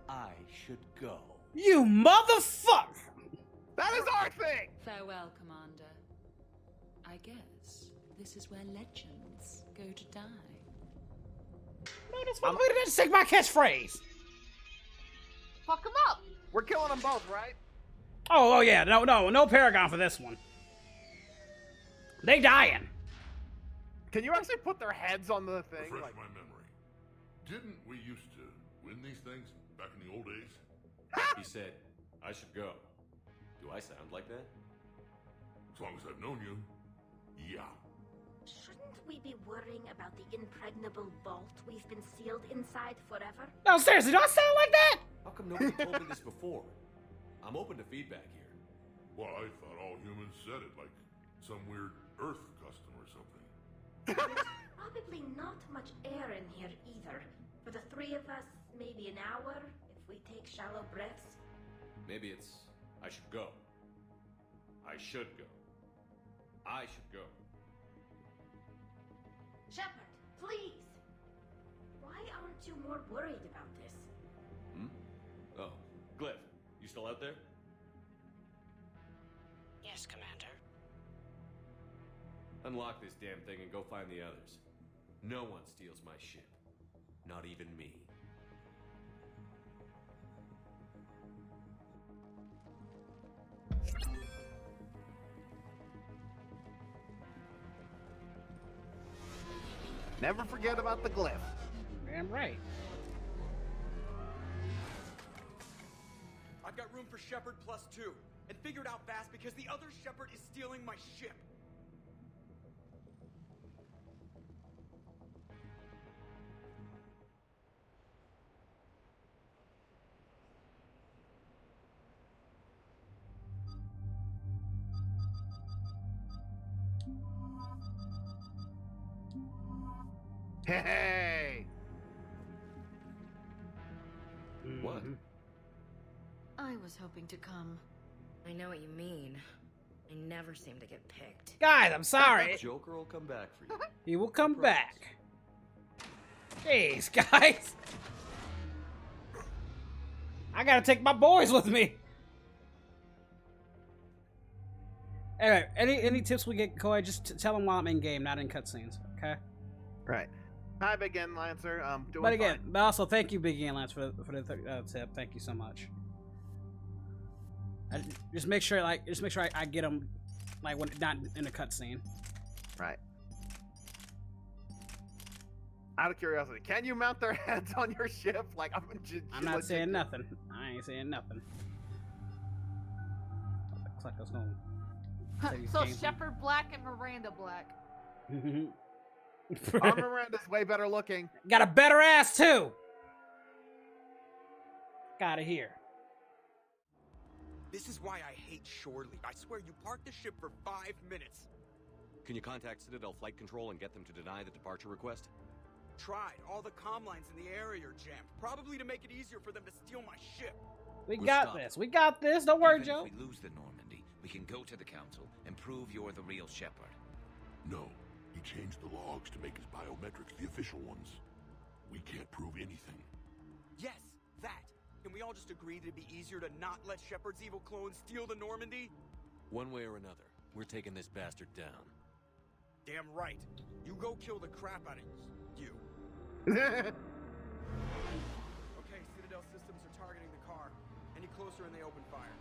I should go. You motherfucker! That is our thing! Farewell, Commander. I guess this is where legends go to die. No, that's my way to take my catchphrase. Fuck him up. We're killing them both, right? Oh yeah, no Paragon for this one. They dying. Can you actually put their heads on the thing? Refresh my memory. Didn't we used to win these things back in the old days? He said, I should go. Do I sound like that? As long as I've known you, yeah. Shouldn't we be worrying about the impregnable vault we've been sealed inside forever? No, seriously, do I sound like that? How come nobody told me this before? I'm open to feedback here. Well, I thought all humans said it, like some weird Earth custom or something. There's probably not much air in here either. For the three of us, maybe an hour, if we take shallow breaths. Maybe it's, I should go. I should go. I should go. Shepard, please! Why aren't you more worried about this? Oh, Glyph, you still out there? Yes, Commander. Unlock this damn thing and go find the others. No one steals my ship. Not even me. Never forget about the glyph. Damn right. I've got room for Shepard +2, and figured out fast because the other Shepard is stealing my ship. Hey! What? I was hoping to come. I know what you mean. I never seem to get picked. Guys, I'm sorry. Joker will come back for you. He will come back. Jeez, guys. I gotta take my boys with me. Anyway, any tips we get, Koi, just tell them while I'm in game, not in cutscenes, okay? Right. Hi, Big N Lancer. Doing But again, fine. but also thank you, Big N Lance, for the tip. Thank you so much. Just make sure I get them, like, when not in a cutscene. Right. Out of curiosity, can you mount their heads on your ship? Like, I'm not saying nothing. I ain't saying nothing. Looks like I was going. So Shepard Black and Miranda Black. Our Miranda's way better looking. Got a better ass too. Got it here. This is why I hate shore leave. I swear you parked the ship for 5 minutes. Can you contact Citadel Flight Control and get them to deny the departure request? Tried. All the comm lines in the area are jammed. Probably to make it easier for them to steal my ship. We got this. We got this. Don't worry, Joe. If we lose the Normandy, we can go to the Council and prove you're the real Shepard. No, he changed the logs to make his biometrics the official ones. We can't prove anything. Yes, that. Can we all just agree that it'd be easier to not let Shepard's evil clone steal the Normandy? One way or another, we're taking this bastard down. Damn right. You go kill the crap out of you. Okay, Citadel systems are targeting the car. Any closer and they open fire.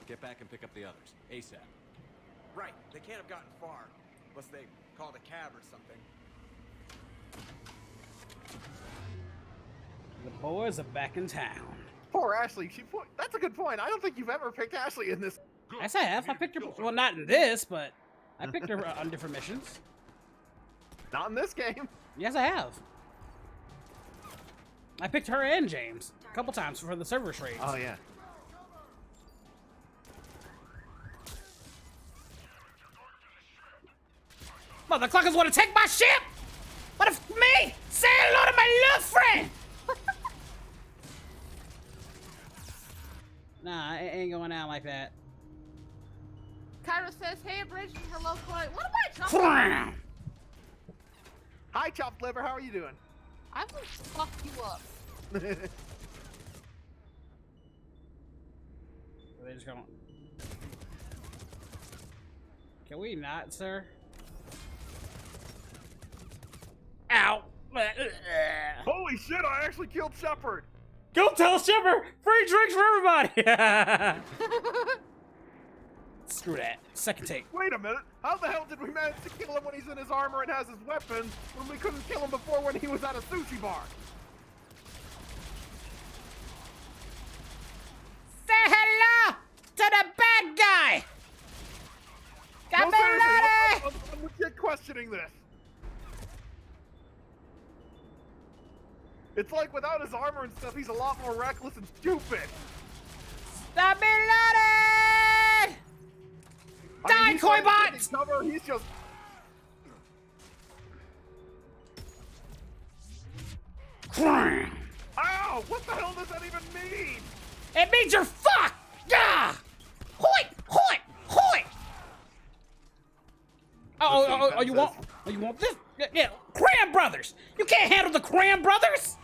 Get back and pick up the others, ASAP. Right, they can't have gotten far. Unless they called a cab or something. The boys are back in town. Poor Ashley. That's a good point. I don't think you've ever picked Ashley in this. Yes, I have. I picked her. Well, not in this, but I picked her on different missions. Not in this game. Yes, I have. I picked her and James a couple times for the server raids. Oh yeah. Motherfuckers want to take my ship? What if me? Say hello to my little friend! Nah, it ain't going out like that. Cairo says, hey, Abridged, hello, Chloe. What am I talking? Hi, chopped liver. How are you doing? I will fuck you up. They just gonna... Can we not, sir? Ow! Holy shit, I actually killed Shepard! Go tell Shepard! Free drinks for everybody! Screw that. Second take. Wait a minute. How the hell did we manage to kill him when he's in his armor and has his weapon, when we couldn't kill him before when he was at a sushi bar? Say hello to the bad guy! No, seriously, I'm legit questioning this. It's like without his armor and stuff, he's a lot more reckless and stupid. Stop being loaded! Die, Koi Bot! He's just... Ow! What the hell does that even mean? It means you're fucked! Gah! Hoi! Hoi! Hoi! Oh, you want? Oh, you want this? Yeah, Cram Brothers! You can't handle the Cram Brothers!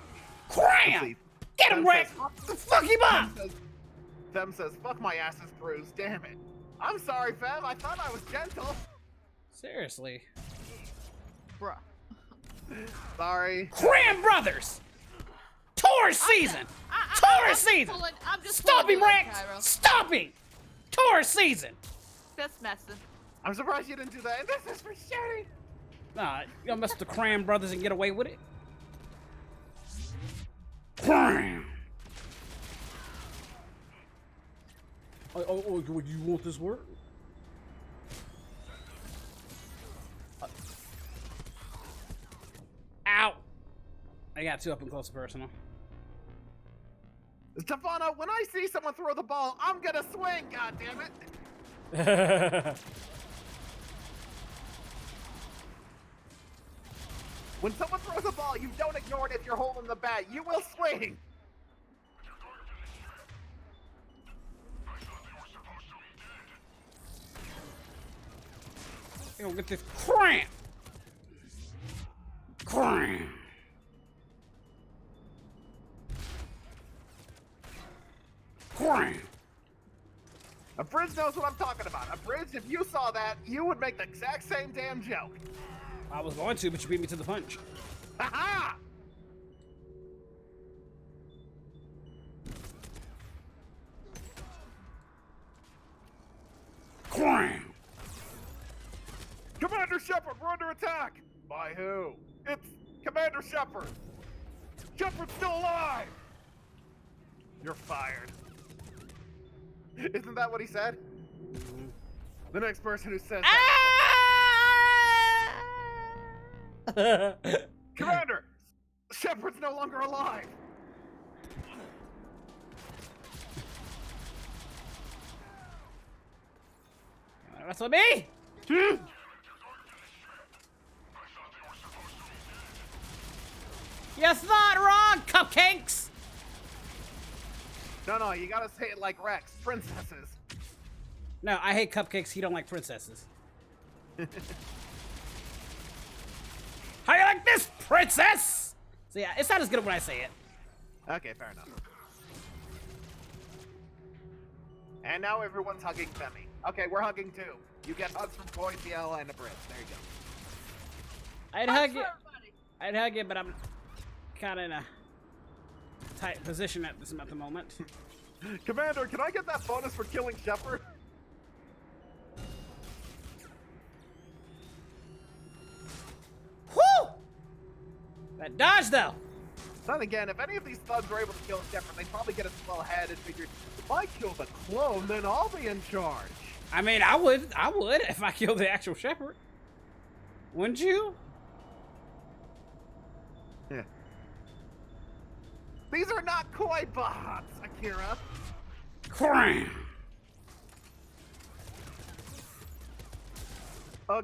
Cram! Get him, Rick! Fuck him up! Fem says, fuck my ass is bruised, damn it. I'm sorry, Fem, I thought I was gentle. Seriously. Bruh. Sorry. Cram Brothers! Tourist season! Tourist season! Stop him, Rex! Stop him! Tourist season! That's messing. I'm surprised you didn't do that. And this is for shooting. Nah, you'll mess with the Cram Brothers and get away with it. Cram! Oh, you want this work? Ow! I got too up and close and personal. Stefano, when I see someone throw the ball, I'm gonna swing, goddammit! When someone throws a ball, you don't ignore it if you're holding the bat. You will swing! You'll get this cramp! Cramp! Cramp! Abridged knows what I'm talking about. Abridged, if you saw that, you would make the exact same damn joke. I was going to, but you beat me to the punch. Ha-ha! Cram! Commander Shepard, we're under attack! By who? It's Commander Shepard! Shepard's still alive! You're fired. Isn't that what he said? Mm-hmm. The next person who says that... Commander! Shepard's no longer alive! That's what me! You thought wrong, cupcakes! No, you gotta say it like Rex. Princesses. No, I hate cupcakes. He don't like princesses. How you like this, princess! So yeah, it's not as good when I say it. Okay, fair enough. And now everyone's hugging Femi. Okay, we're hugging too. You get hugs from Toy, Ciela, and Abridged. There you go. I'd hug it. I'd hug it, but I'm kind of in a tight position at the moment. Commander, can I get that bonus for killing Shepard? Whoo! That dodge though. Then again, if any of these thugs were able to kill Shepard, they'd probably get a small head and figured, if I kill the clone, then I'll be in charge. I mean, I would if I killed the actual Shepard. Wouldn't you? Yeah. These are not koi bots, Akira. Cram.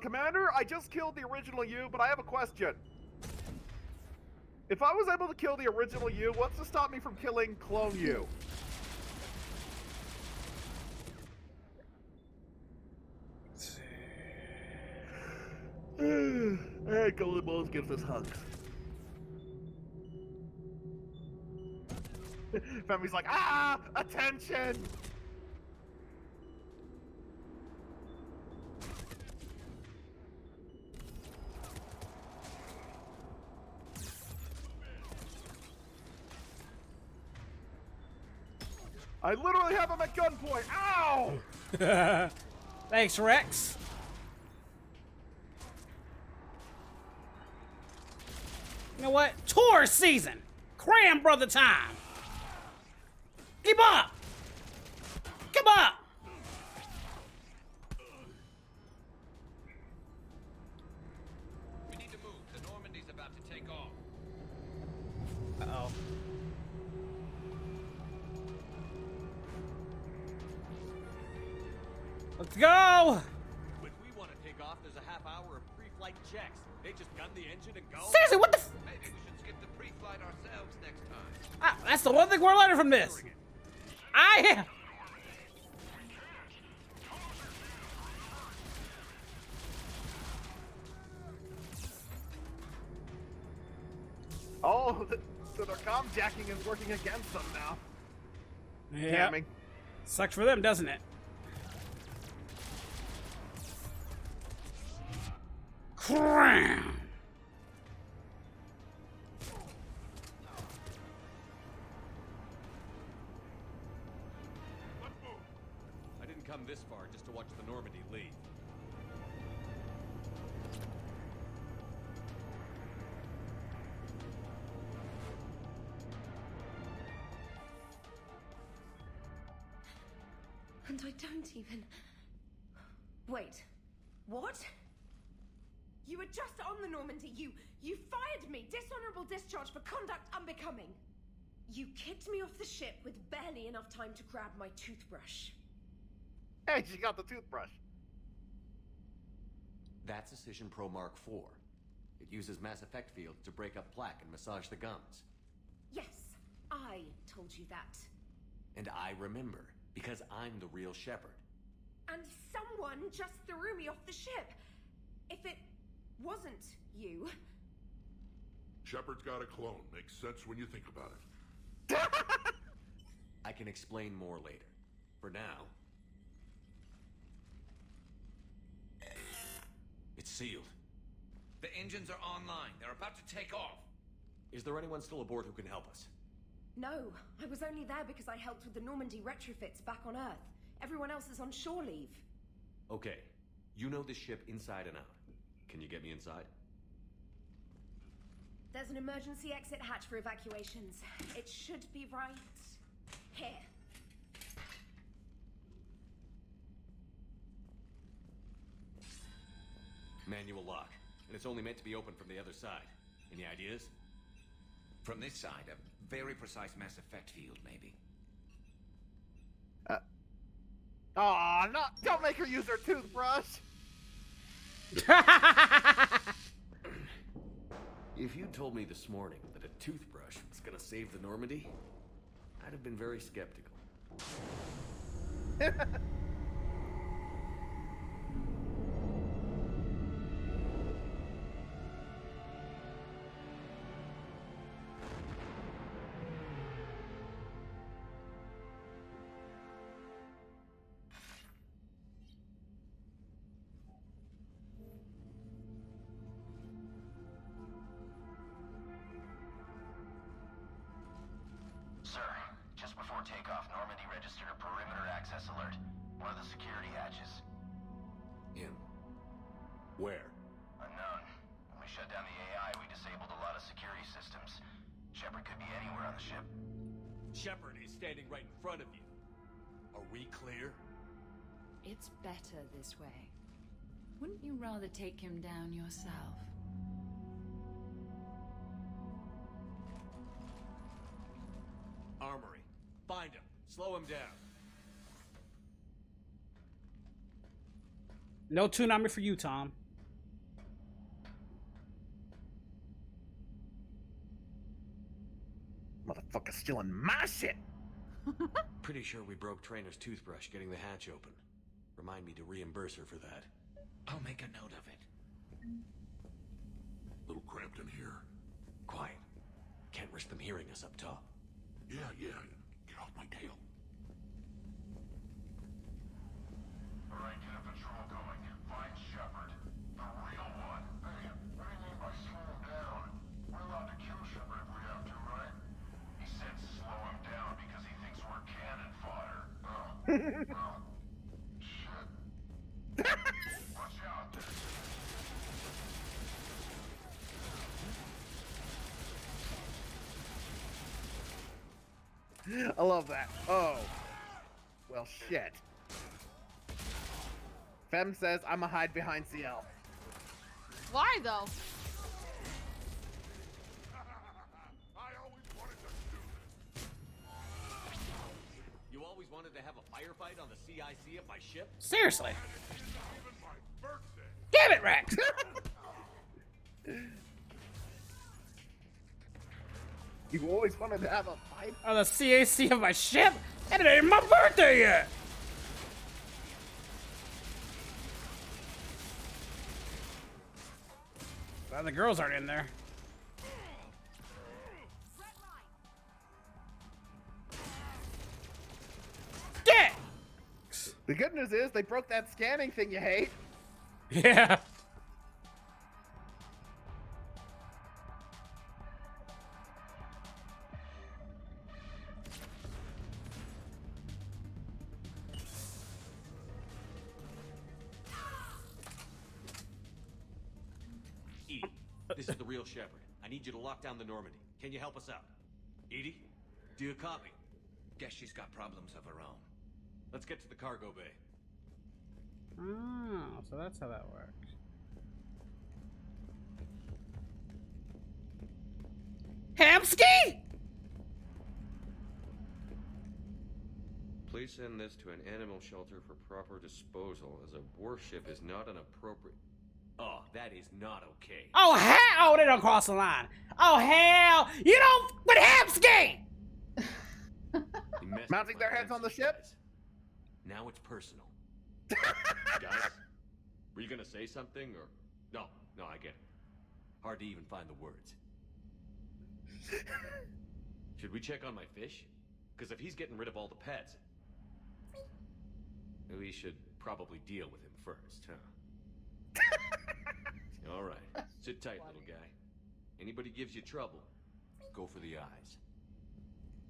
Commander, I just killed the original you, but I have a question. If I was able to kill the original you, what's to stop me from killing clone you? Alright, Golden Balls gives us hugs. Femi's like, ah! Attention! I literally have him at gunpoint. Ow! Thanks, Rex. You know what? Tour season. Cram brother time. Keep up. Come up. We need to move. The Normandy's about to take off. Uh-oh. Let's go! When we want to take off, there's a half hour of pre-flight checks. They just gun the engine and go. Seriously, what the f— Maybe we should skip the pre-flight ourselves next time. Ah, that's the one thing we're learning from this. Oh, so their comm jacking is working against them now. Yeah. Camming. Sucks for them, doesn't it? Cram! I didn't come this far just to watch the Normandy leave. And I don't even... Wait. What? You were just on the Normandy. You fired me. Dishonorable discharge for conduct unbecoming. You kicked me off the ship with barely enough time to grab my toothbrush. Hey, she got the toothbrush. That's Decision Pro Mark IV. It uses Mass Effect fields to break up plaque and massage the gums. Yes, I told you that. And I remember, because I'm the real Shepard. And someone just threw me off the ship. If it wasn't you... Shepard's got a clone. Makes sense when you think about it. I can explain more later. For now... It's sealed. The engines are online. They're about to take off. Is there anyone still aboard who can help us? No, I was only there because I helped with the Normandy retrofits back on Earth. Everyone else is on shore leave. Okay. You know this ship inside and out. Can you get me inside? There's an emergency exit hatch for evacuations. It should be right here. Manual lock. And it's only meant to be opened from the other side. Any ideas? From this side, a very precise Mass Effect field, maybe. Aw, no! Don't make her use her toothbrush! If you told me this morning that a toothbrush was gonna save the Normandy, I'd have been very skeptical. registered a perimeter access alert. One of the security hatches. Him. Where? Unknown. When we shut down the AI, we disabled a lot of security systems. Shepard could be anywhere on the ship. Shepard is standing right in front of you. Are we clear? It's better this way. Wouldn't you rather take him down yourself? Armory. Find him. Slow him down. No Toonami for you, Tom. Motherfucker stealing my shit. Pretty sure we broke Trainer's toothbrush getting the hatch open. Remind me to reimburse her for that. I'll make a note of it. Little cramped in here. Quiet. Can't risk them hearing us up top. Yeah. Get off my tail. Alright, get a patrol going. Find Shepard. The real one. Hey, what do you mean by slow him down? We're allowed to kill Shepard if we have to, right? He said slow him down because he thinks we're cannon fodder. Oh. Well. Shit. Watch out. I love that. Oh. Well, shit. Fem says I'ma hide behind CL. Why though? You always wanted to have a firefight on the CIC of my ship? Seriously. Damn it, Rex! You always wanted to have a fight? On the CAC of my ship? And it ain't my birthday yet! Glad the girls aren't in there. Get! The good news is they broke that scanning thing you hate. Yeah. Edie, this is the real Shepard. I need you to lock down the Normandy. Can you help us out? Edie, do you copy? Guess she's got problems of her own. Let's get to the cargo bay. Oh, so that's how that works. Hamsky! Please send this to an animal shelter for proper disposal, as a warship is not an appropriate... Oh, that is not okay. Oh, hell! Oh, they don't cross the line. Oh, hell! You don't... But Hamsky! Mounting their heads on the ship? Now it's personal. Guys, were you gonna say something, or... No, I get it. Hard to even find the words. Should we check on my fish? Because if he's getting rid of all the pets... we should probably deal with him first, huh? Alright, sit tight, little guy. Anybody gives you trouble, go for the eyes.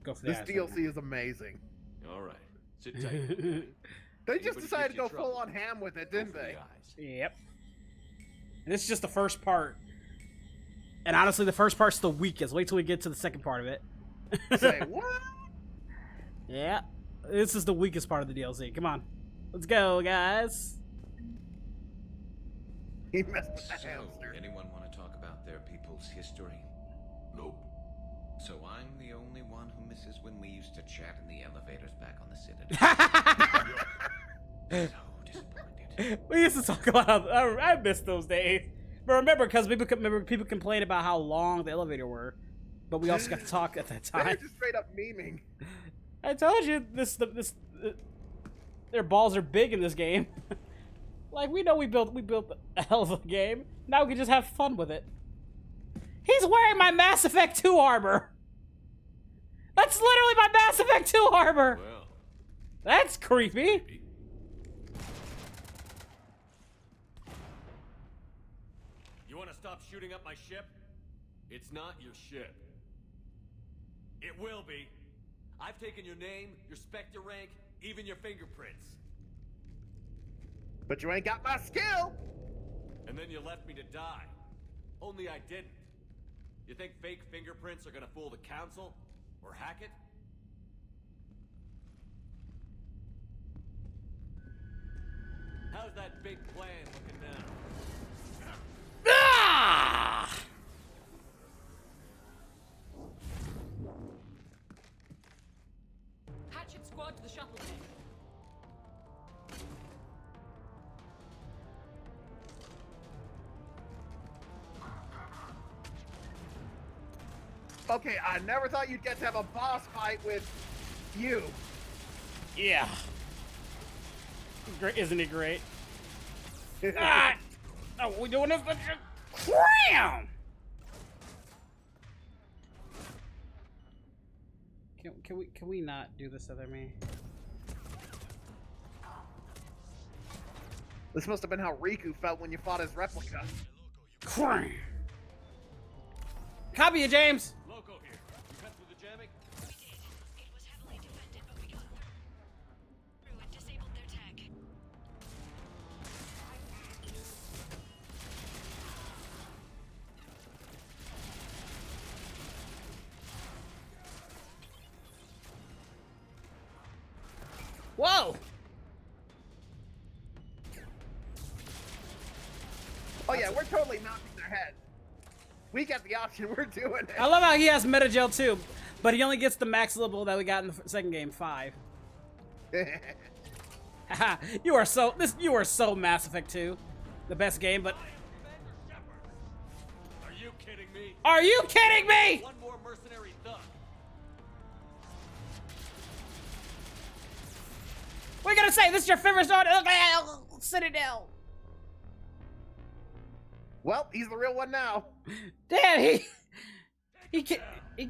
Go for the eyes. This DLC is amazing. Alright, sit tight, little guy. They just decided to go full on ham with it, didn't they? Yep. And this is just the first part. And honestly, the first part's the weakest. Wait till we get to the second part of it. Say what? Yeah. This is the weakest part of the DLC. Come on. Let's go, guys. He messed with the So, hamster. anyone want to talk about their people's history? Nope. So I'm the only one who misses when we used to chat in the elevators back on the Citadel. So disappointed. We used to talk about... I miss those days. But remember, because people complained about how long the elevator were. But we also got to talk at that They were time. just straight up memeing. I told you, their balls are big in this game. Like, we know we built a hell of a game. Now we can just have fun with it. He's wearing my Mass Effect 2 armor. That's literally my Mass Effect 2 armor. Well, that's creepy. You want to stop shooting up my ship? It's not your ship. It will be. I've taken your name, your Spectre rank, even your fingerprints. But you ain't got my skill! And then you left me to die. Only I didn't. You think fake fingerprints are gonna fool the council? Or hack it? How's that big plan looking now? Ah! Hatchet squad to the shuttle bay. Okay, I never thought you'd get to have a boss fight with you. Yeah. Great, isn't he great? Ah! Oh, we doing this? Cram! Can we not do this other me? This must have been how Riku felt when you fought his replica. Cram! Copy you, James. Loco here. You cut through the jamming? We did. It was heavily defended, but we got through and disabled their tech. Whoa! Oh yeah, we're totally mounting their heads. We got the option, we're doing it. I love how he has Metagel too, but he only gets the max level that we got in the second game, 5. Haha, you are so Mass Effect 2. The best game, but Are you kidding me? are you kidding me? One more mercenary thug. What are you gonna say? This is your favorite song? Sit it down. Well, he's the real one now. Damn, he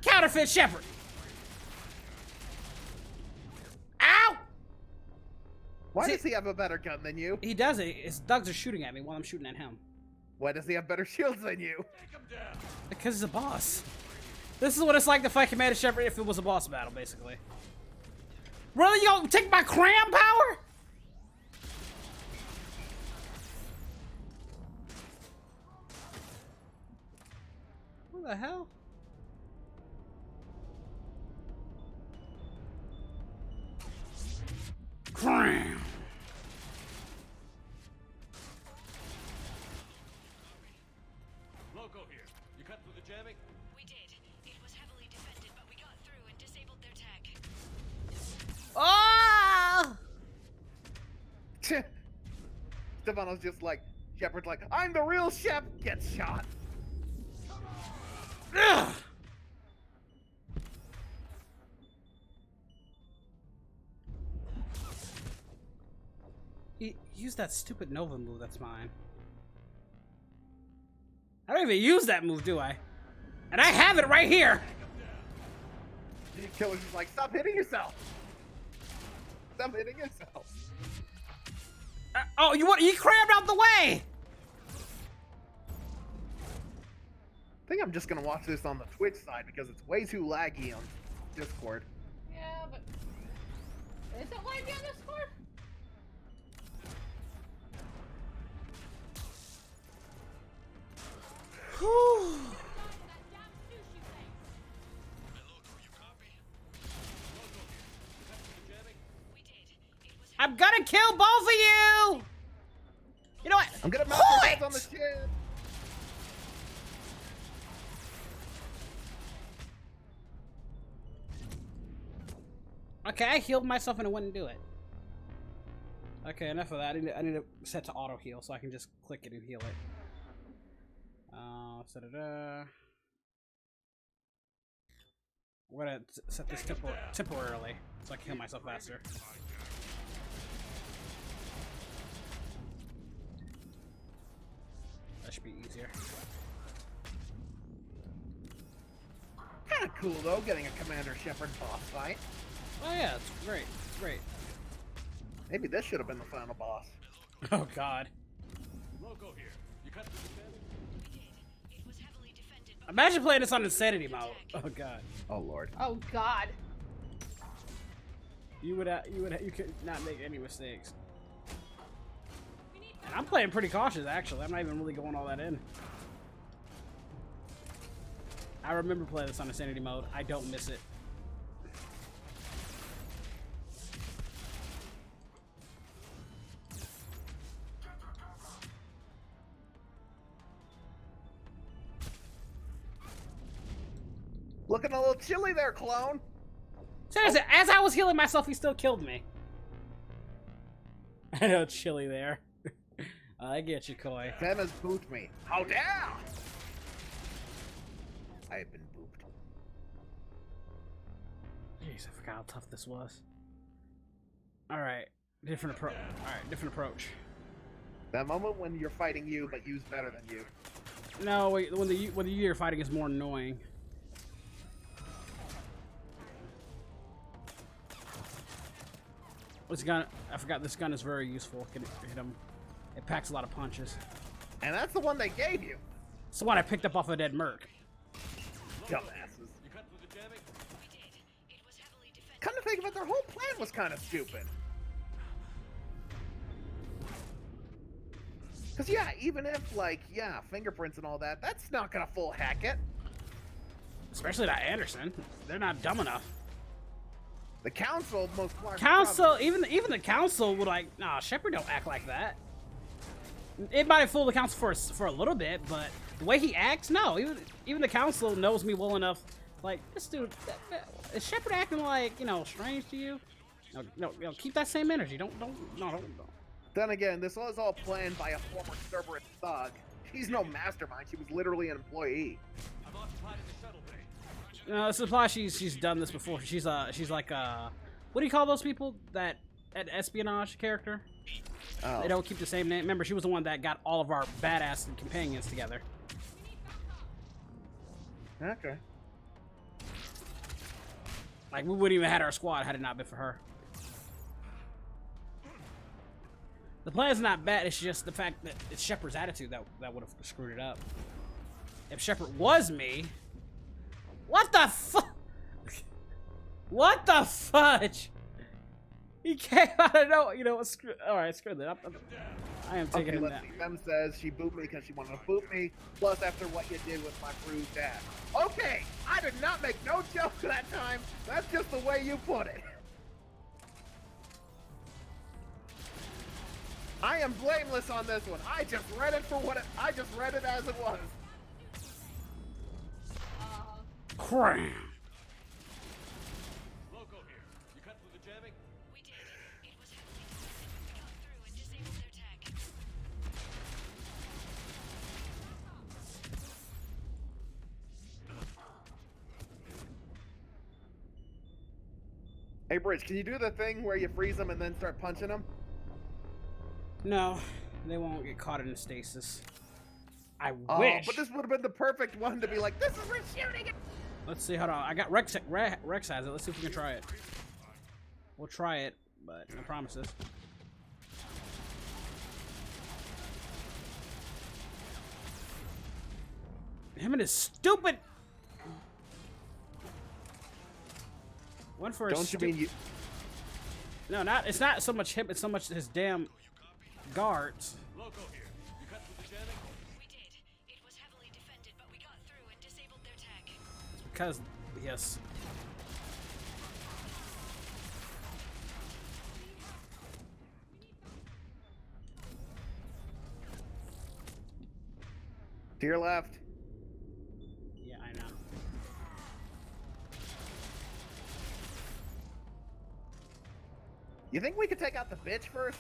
counterfeit Shepard. Ow! Why does he have a better gun than you? He does it. His thugs are shooting at me while I'm shooting at him. Why does he have better shields than you? Because he's a boss. This is what it's like to fight Commander Shepard if it was a boss battle, basically. Really? You gonna take my cram power? What the hell? Cram. Loco here. You cut through the jamming? We did. It was heavily defended, but we got through and disabled their tech. Oh! Stefano's just like, Shepard's like, I'm the real Shep! Gets shot. Ugh. Use that stupid Nova move that's mine. I don't even use that move, do I? And I have it right here! The killer's just like, stop hitting yourself! Stop hitting yourself! Oh, you crammed out the way! I think I'm just gonna watch this on the Twitch side because it's way too laggy on Discord. Yeah, but is it laggy on Discord? Whew. I'm gonna kill both of you! You know what? I'm gonna mount Hold my it! hands on the chin! Okay, I healed myself and it wouldn't do it. Okay, enough of that. I need to set to auto heal so I can just click it and heal it. I'm gonna set this temporarily so I can heal myself faster. That should be easier. Kinda cool though, getting a Commander Shepard boss fight. Oh yeah, it's great. It's great. Maybe this should have been the final boss. Oh god. Loco here. You cut through the jamming? It was heavily defended, but Imagine playing this on insanity mode. Oh god. Oh lord. Oh god. You could not make any mistakes. And I'm playing pretty cautious, actually. I'm not even really going all that in. I remember playing this on Insanity mode. I don't miss it. Looking a little chilly there, clone. Seriously, as I was healing myself, he still killed me. I know, chilly there. I get you, Koi. Them has booped me. How dare! I have been booped. Jeez, I forgot how tough this was. Alright, different approach. Alright, different approach. That moment when you're fighting you, but you's better than you. No, wait, when the you're fighting is more annoying. This gun, I forgot this gun is very useful. Can hit him. It packs a lot of punches. And that's the one they gave you. It's the one I picked up off a dead merc. Dumbasses. Come to think of it, their whole plan was kind of stupid. Because, yeah, even if, like, yeah, fingerprints and all that, that's not going to full hack it. Especially that Anderson. They're not dumb enough. The council most likely. Council, even the council would like, nah, Shepard don't act like that. It might have fooled the council for a little bit, but the way he acts, no. Even the council knows me well enough. Like, this dude, is Shepard acting like, you know, strange to you? No, keep that same energy. Don't. Then again, this was all planned by a former Cerberus thug. She's no mastermind. She was literally an employee. I'm occupied in the shuttle bay. No, this is why she's done this before. She's like what do you call those people that espionage character? Oh. They don't keep the same name. Remember, she was the one that got all of our badass companions together. Okay. Like, we wouldn't even have had our squad had it not been for her. The plan's not bad. It's just the fact that it's Shepard's attitude that would have screwed it up. If Shepard was me. What the fuck? What the fudge? He came out of nowhere. You know what? Alright, screw that. I am taking him down. Them says she booped me because she wanted to boop me. Plus, after what you did with my bruised ass. Okay, I did not make no joke that time. That's just the way you put it. I am blameless on this one. I just read it for what it. I just read it as it was. Cram. Loco here. You cut through the jamming? We did. It was heavily defended. We got through and disabled their tech. Hey, Bridge, can you do the thing where you freeze them and then start punching them? No, they won't get caught in stasis. I Oh, wish. but this would have been the perfect one to be like, this is Rich shooting it. Let's see. Hold on. I got Rex has it. Let's see if we can try it. We'll try it, but no promises. Him and his stupid. One for Don't you mean you? No, not. It's not so much him. It's so much his damn guards. Loco here. You cut through the jamming? We did. It was heavily defended, but we got through and disabled their tech. It's because yes. To your left. Yeah, I know. You think we could take out the bitch first?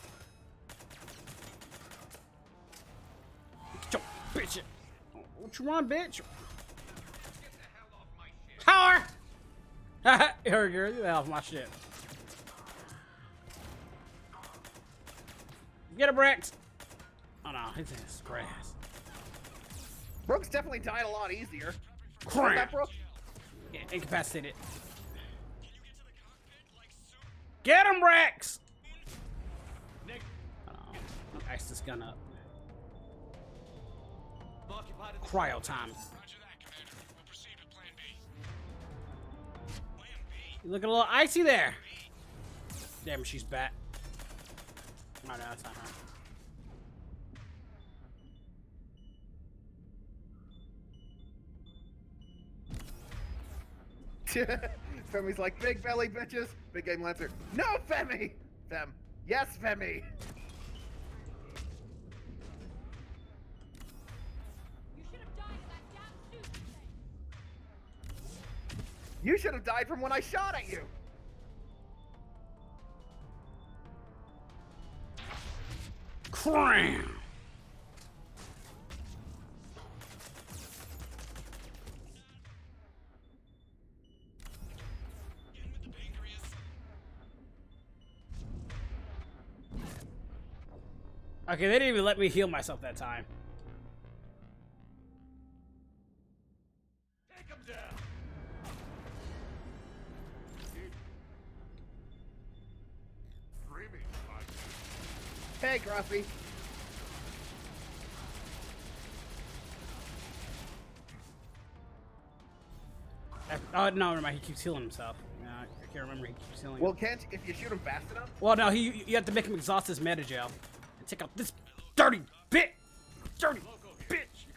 Bitch. What you want, bitch? Power! Here, girl, get off my shit. Get him, Rex. Oh no, he's in his grass. Brooks definitely died a lot easier. Crap. That Brooks? Yeah, incapacitated. Get him, Rex! Oh, ice this gun up. Cryo time. You looking a little icy there. Damn, she's back. Oh, no, that's not her. Femi's like, big belly bitches. Big Game Lancer. No, Femi! Fem. Yes, Femi! You should have died from when I shot at you! Cram! Okay, they didn't even let me heal myself that time. Take him down. Hey, Gruffy. Oh, no, never mind. He keeps healing himself. No, I can't remember. He keeps healing. Well, can't if you shoot him fast enough? Well, no, you have to make him exhaust his meta gel. And take out this dirty bit! Dirty bitch!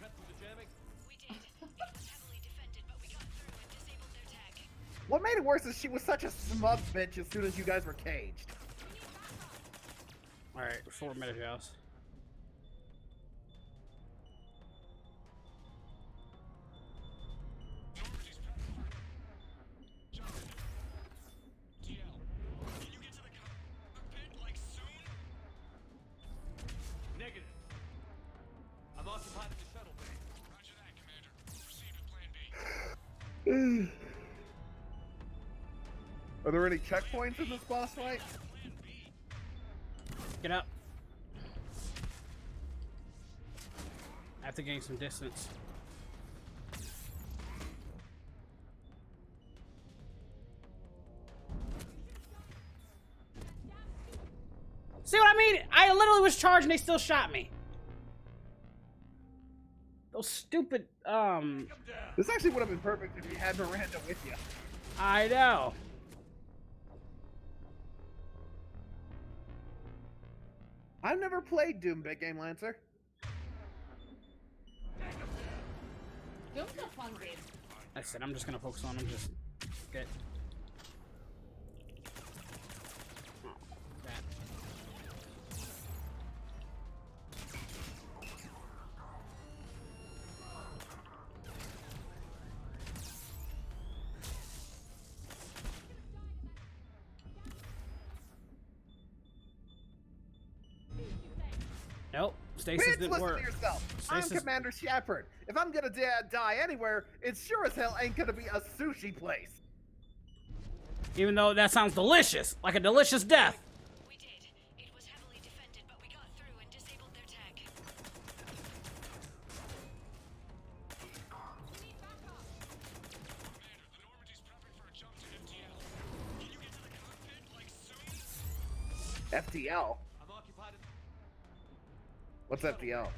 What made it worse is she was such a smug bitch as soon as you guys were caged. Alright, 4 meta gels. Negative. I'm occupied at the shuttle bay. Roger that, Commander. Proceed with Plan B. Are there any checkpoints in this boss fight? Get up. I have to gain some distance. See what I mean? I literally was charged and they still shot me. Those stupid, This actually would have been perfect if you had Miranda with you. I know. I've never played Doom, Big Game Lancer. Doom's a fun game. I said I'm just gonna focus on him. Just get. Nope, stasis Please didn't listen work. to yourself. Stasis... I'm Commander Shepard. If I'm gonna die anywhere, it sure as hell ain't gonna be a sushi place. Even though that sounds delicious, like a delicious death. We did. It was heavily defended, but we got through and disabled their tech. FTL? I'm occupied at... What's FTL?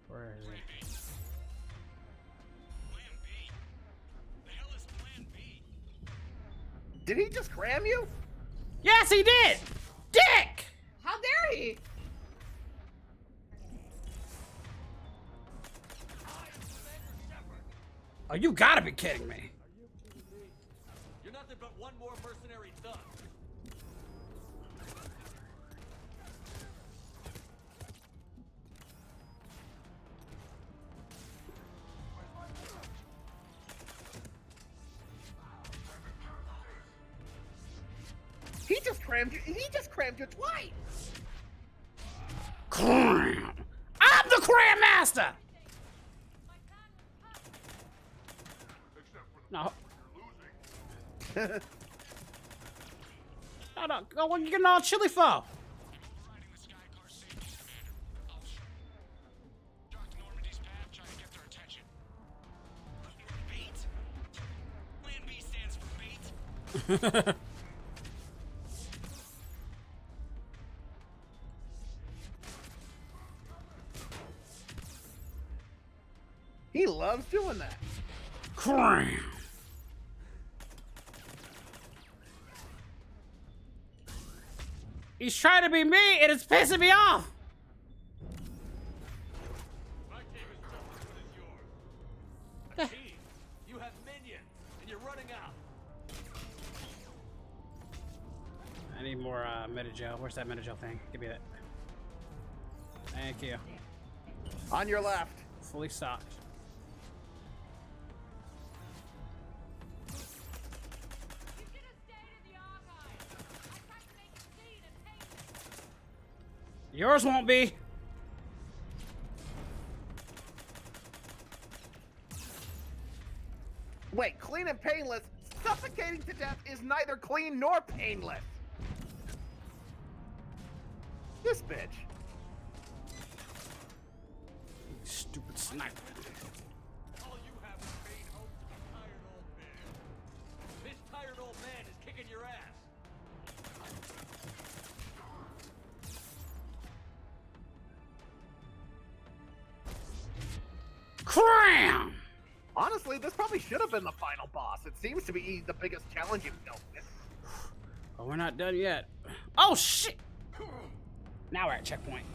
Where is it? Did he just cram you? Yes, he did! Dick! How dare he? Oh, you gotta be kidding me. You're nothing but one more mercenary thug. He just crammed you. He just crammed you twice. Cram! I'm the Cram Master! No. No, no, what are you getting all chilly for? Plan B stands for bait. He loves doing that. Cram. He's trying to be me, and it's pissing me off. My team is just as good as yours. A team? You have minions, and you're running out. I need more metagel. Where's that metagel thing? Give me that. Thank you. On your left. Fully stocked. Yours won't be. Wait, clean and painless? Suffocating to death is neither clean nor painless. This bitch. Stupid sniper. All you have is vain hopes of a tired old man. This tired old man is kicking your ass. Cram! Honestly, this probably should have been the final boss. It seems to be the biggest challenge you've dealt with. Oh, we're not done yet. Oh, shit! Now we're at checkpoint.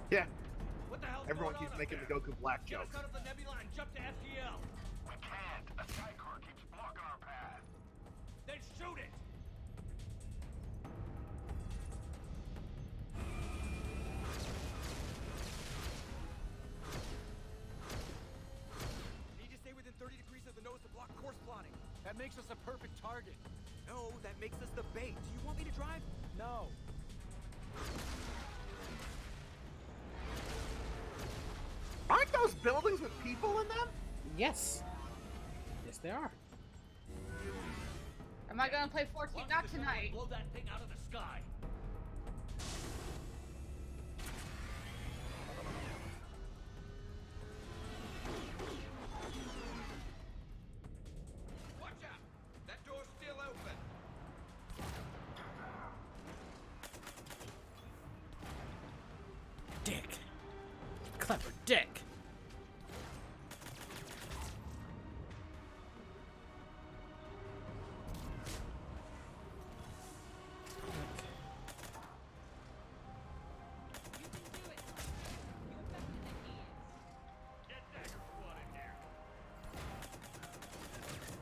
Yeah. What the hell's Everyone going keeps on making up the there? Goku black Get us jokes. out of the nebula and jump to FTL. We can't. A sidecar keeps blocking our path. Then shoot it. Need to stay within 30 degrees of the nose to block course plotting. That makes us a perfect target. No, that makes us the bait. Do you want me to drive? No. Aren't those buildings with people in them? Yes. Yes, they are. Am I gonna play 14? Not tonight. Blow that thing out of the sky. Watch out! That door's still open. Dick. Clever dick. Get Dagger Squad in here.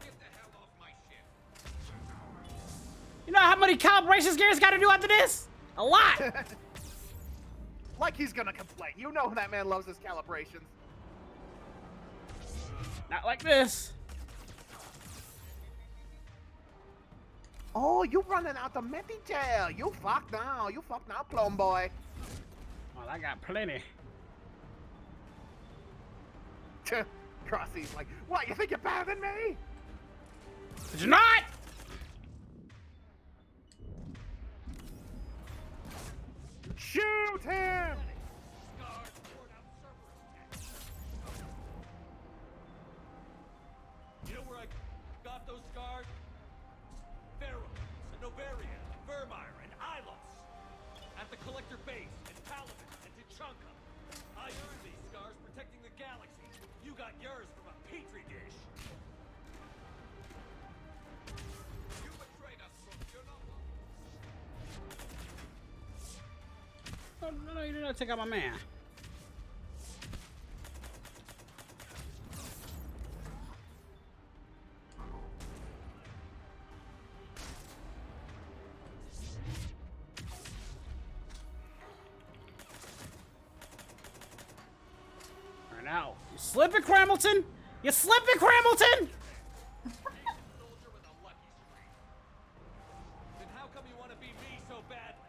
Get the hell off my ship. You know how many calibrations Garrett's got to do after this? A lot. Like he's gonna complain. You know that man loves his calibrations. Not like this. Oh, you running out the Meti tail. You fucked now. You fucked now, plum boy. Well, I got plenty. Crossy's like, what, you think you're better than me? Did you not? Shoot him! You know where I got those scars? Pharaoh, and Novaria, Vermeer, and Ilos. At the Collector Base, in Palamon, and Tuchanka. I earned these scars protecting the galaxy. You got yours from a petri dish. You betrayed us, son. You're not Oh, no, you did not take out my man. All right, now, you slip it, Cramilton! You slip it, Cramilton! Soldier with a lucky streak. Then how come you want to be me so badly?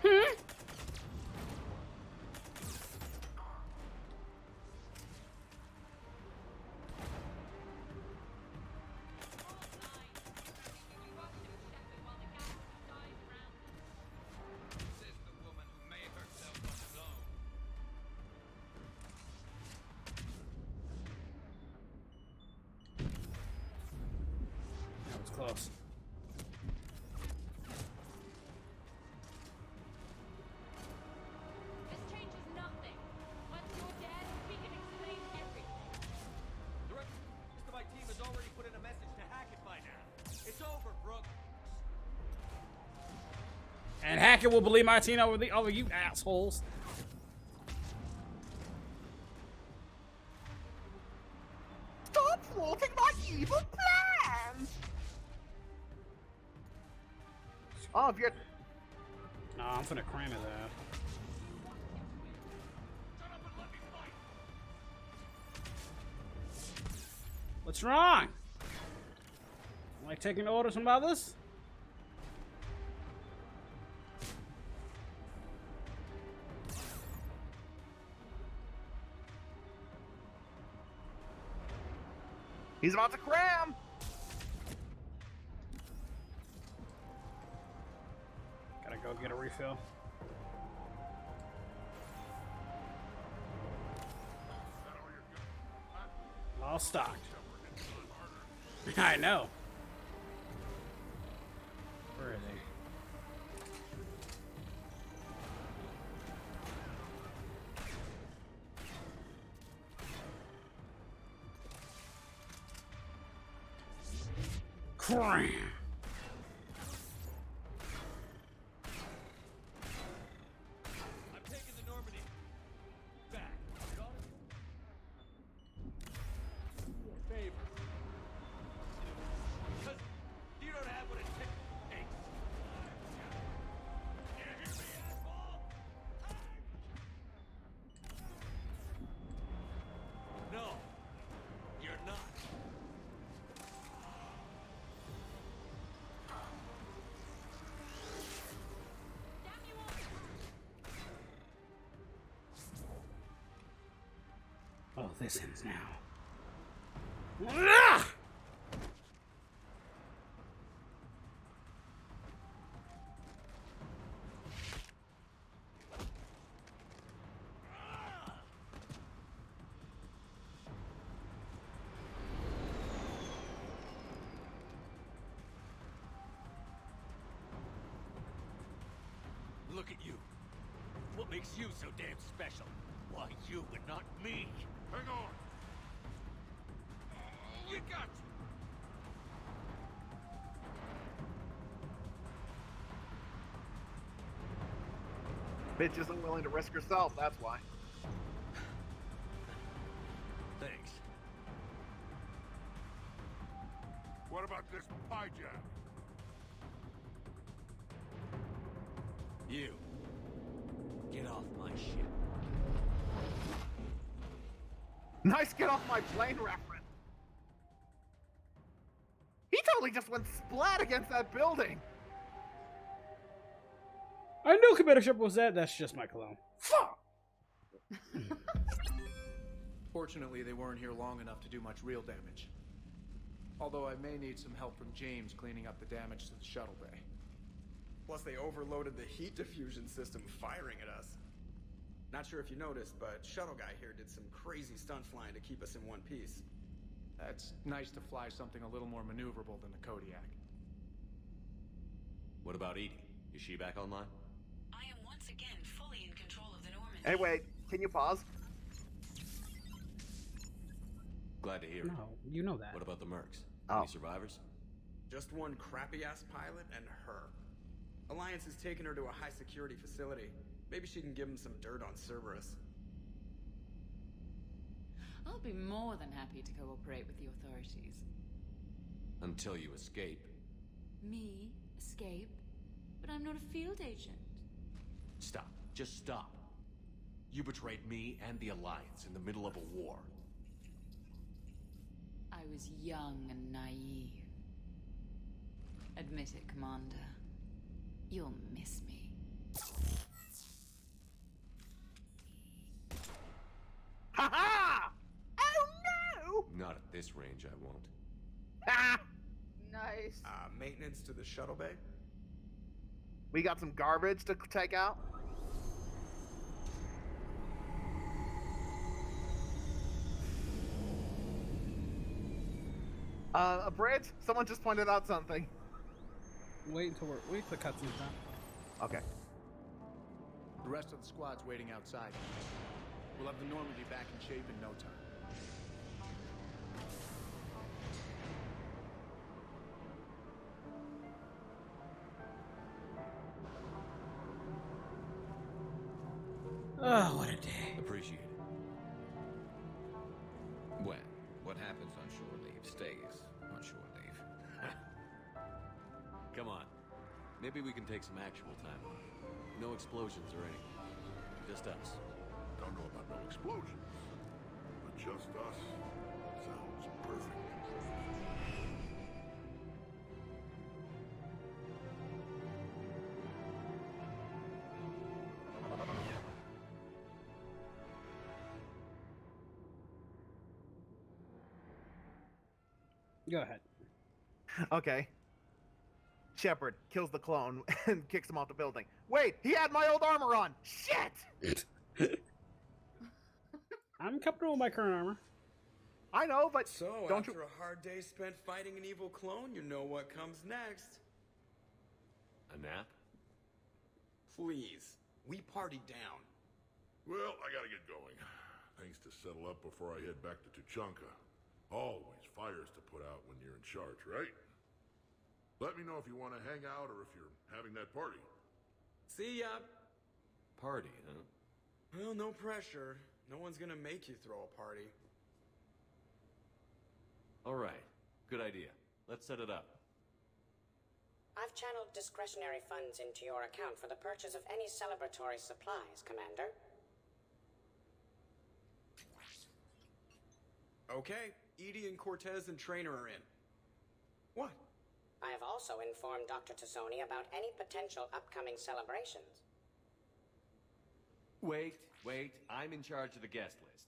Hmm? This is the woman who made herself unknown. close. This changes nothing. Once you're dead, we can explain everything. The rest of my team has already put in a message to Hackett by now. It's over, Brooke. And Hackett will believe my team over you assholes. Stop thwarting my evil plans! Oh, if you're... No, I'm finna cram it out. What's wrong? Like taking orders from others? He's about to cram! Gotta go get a refill. All stocked. I know. Where are they? Cram. I'm taking the Normandy back. Favor. Because you don't have what it takes. You hear me, asshole? No, you're not. Oh, this ends now. Ah! Look at you. What makes you so damn special? Why you and not me? Hang on. You got Bitch isn't willing to risk herself, that's why. Thanks. What about this pie jam? You. Get off my ship. Nice get off my plane reference. He totally just went splat against that building. I knew Commander Shepard was that. That's just my cologne. Fuck! Fortunately, they weren't here long enough to do much real damage. Although I may need some help from James cleaning up the damage to the shuttle bay. Plus, they overloaded the heat diffusion system firing at us. Not sure if you noticed, but Shuttle Guy here did some crazy stunt flying to keep us in one piece. That's nice to fly something a little more maneuverable than the Kodiak. What about Edie? Is she back online? I am once again fully in control of the Normandy. Hey, wait. Can you pause? Glad to hear it. No, you know that. What about the mercs? Oh. Any survivors? Just one crappy-ass pilot and her. Alliance has taken her to a high-security facility. Maybe she can give him some dirt on Cerberus. I'll be more than happy to cooperate with the authorities. Until you escape. Me? Escape? But I'm not a field agent. Stop. Just stop. You betrayed me and the Alliance in the middle of a war. I was young and naive. Admit it, Commander. You'll miss me. Ha ha! Oh no! Not at this range, I won't. Ha! Nice. Maintenance to the shuttle bay? We got some garbage to take out. Abridged, someone just pointed out something. Wait until the cutscene's done. Okay. The rest of the squad's waiting outside. We'll have the Normandy back in shape in no time. Oh, what a day. Appreciate it. Well, what happens on shore leave stays on shore leave. Come on. Maybe we can take some actual time off. No explosions or anything. Just us. Don't know about no explosions, but just us sounds perfect. Go ahead. Okay. Shepard kills the clone and kicks him off the building. Wait, he had my old armor on! Shit! I'm comfortable with my current armor. I know, but So, don't after you... a hard day spent fighting an evil clone, you know what comes next. A nap? Please, we party down. Well, I gotta get going. Things to settle up before I head back to Tuchanka. Always fires to put out when you're in charge, right? Let me know if you want to hang out or if you're having that party. See ya. Party, huh? Well, no pressure. No one's gonna make you throw a party. Alright. Good idea. Let's set it up. I've channeled discretionary funds into your account for the purchase of any celebratory supplies, Commander. Okay, Edie and Cortez and Trainer are in. What? I have also informed Dr. Tassoni about any potential upcoming celebrations. Wait. I'm in charge of the guest list.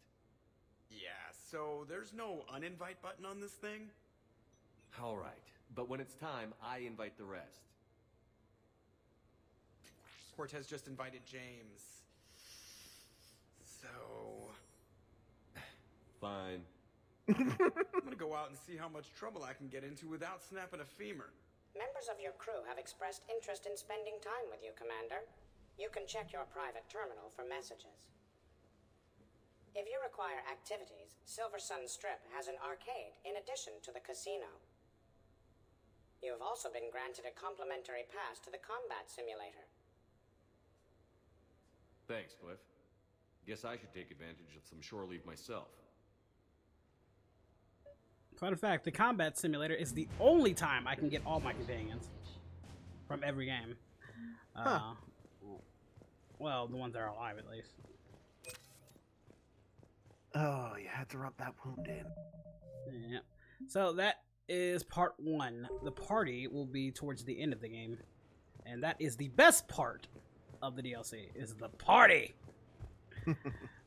Yeah, so there's no uninvite button on this thing? Alright. But when it's time, I invite the rest. Cortez just invited James. So... Fine. I'm gonna go out and see how much trouble I can get into without snapping a femur. Members of your crew have expressed interest in spending time with you, Commander. You can check your private terminal for messages. If you require activities, Silver Sun Strip has an arcade in addition to the casino. You have also been granted a complimentary pass to the combat simulator. Thanks, Cliff. Guess I should take advantage of some shore leave myself. Fun fact, the combat simulator is the only time I can get all my companions from every game. Well, the ones that are alive, at least. Oh, you had to rub that wound in. Yeah. So that is part 1. The party will be towards the end of the game. And that is the best part of the DLC, is the party!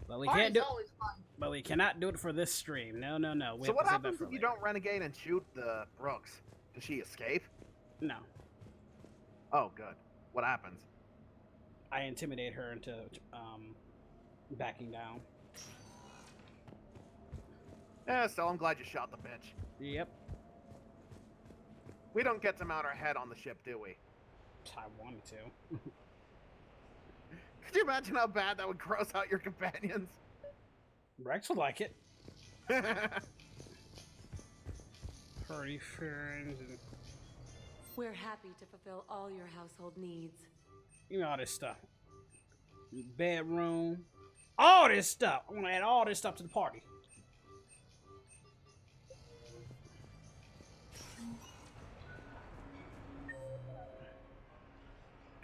But we can't do it. But we cannot do it for this stream. No. We So have what to save that happens for if you later. don't renegade and shoot the Brooks? Does she escape? No. Oh, good. What happens? I intimidate her into backing down. Yeah, so I'm glad you shot the bitch. Yep. We don't get to mount our head on the ship, do we? I wanted to. Could you imagine how bad that would gross out your companions? Rex would like it. Party friends and We're happy to fulfill all your household needs. you know all this stuff. Bedroom. All this stuff. I want to add all this stuff to the party.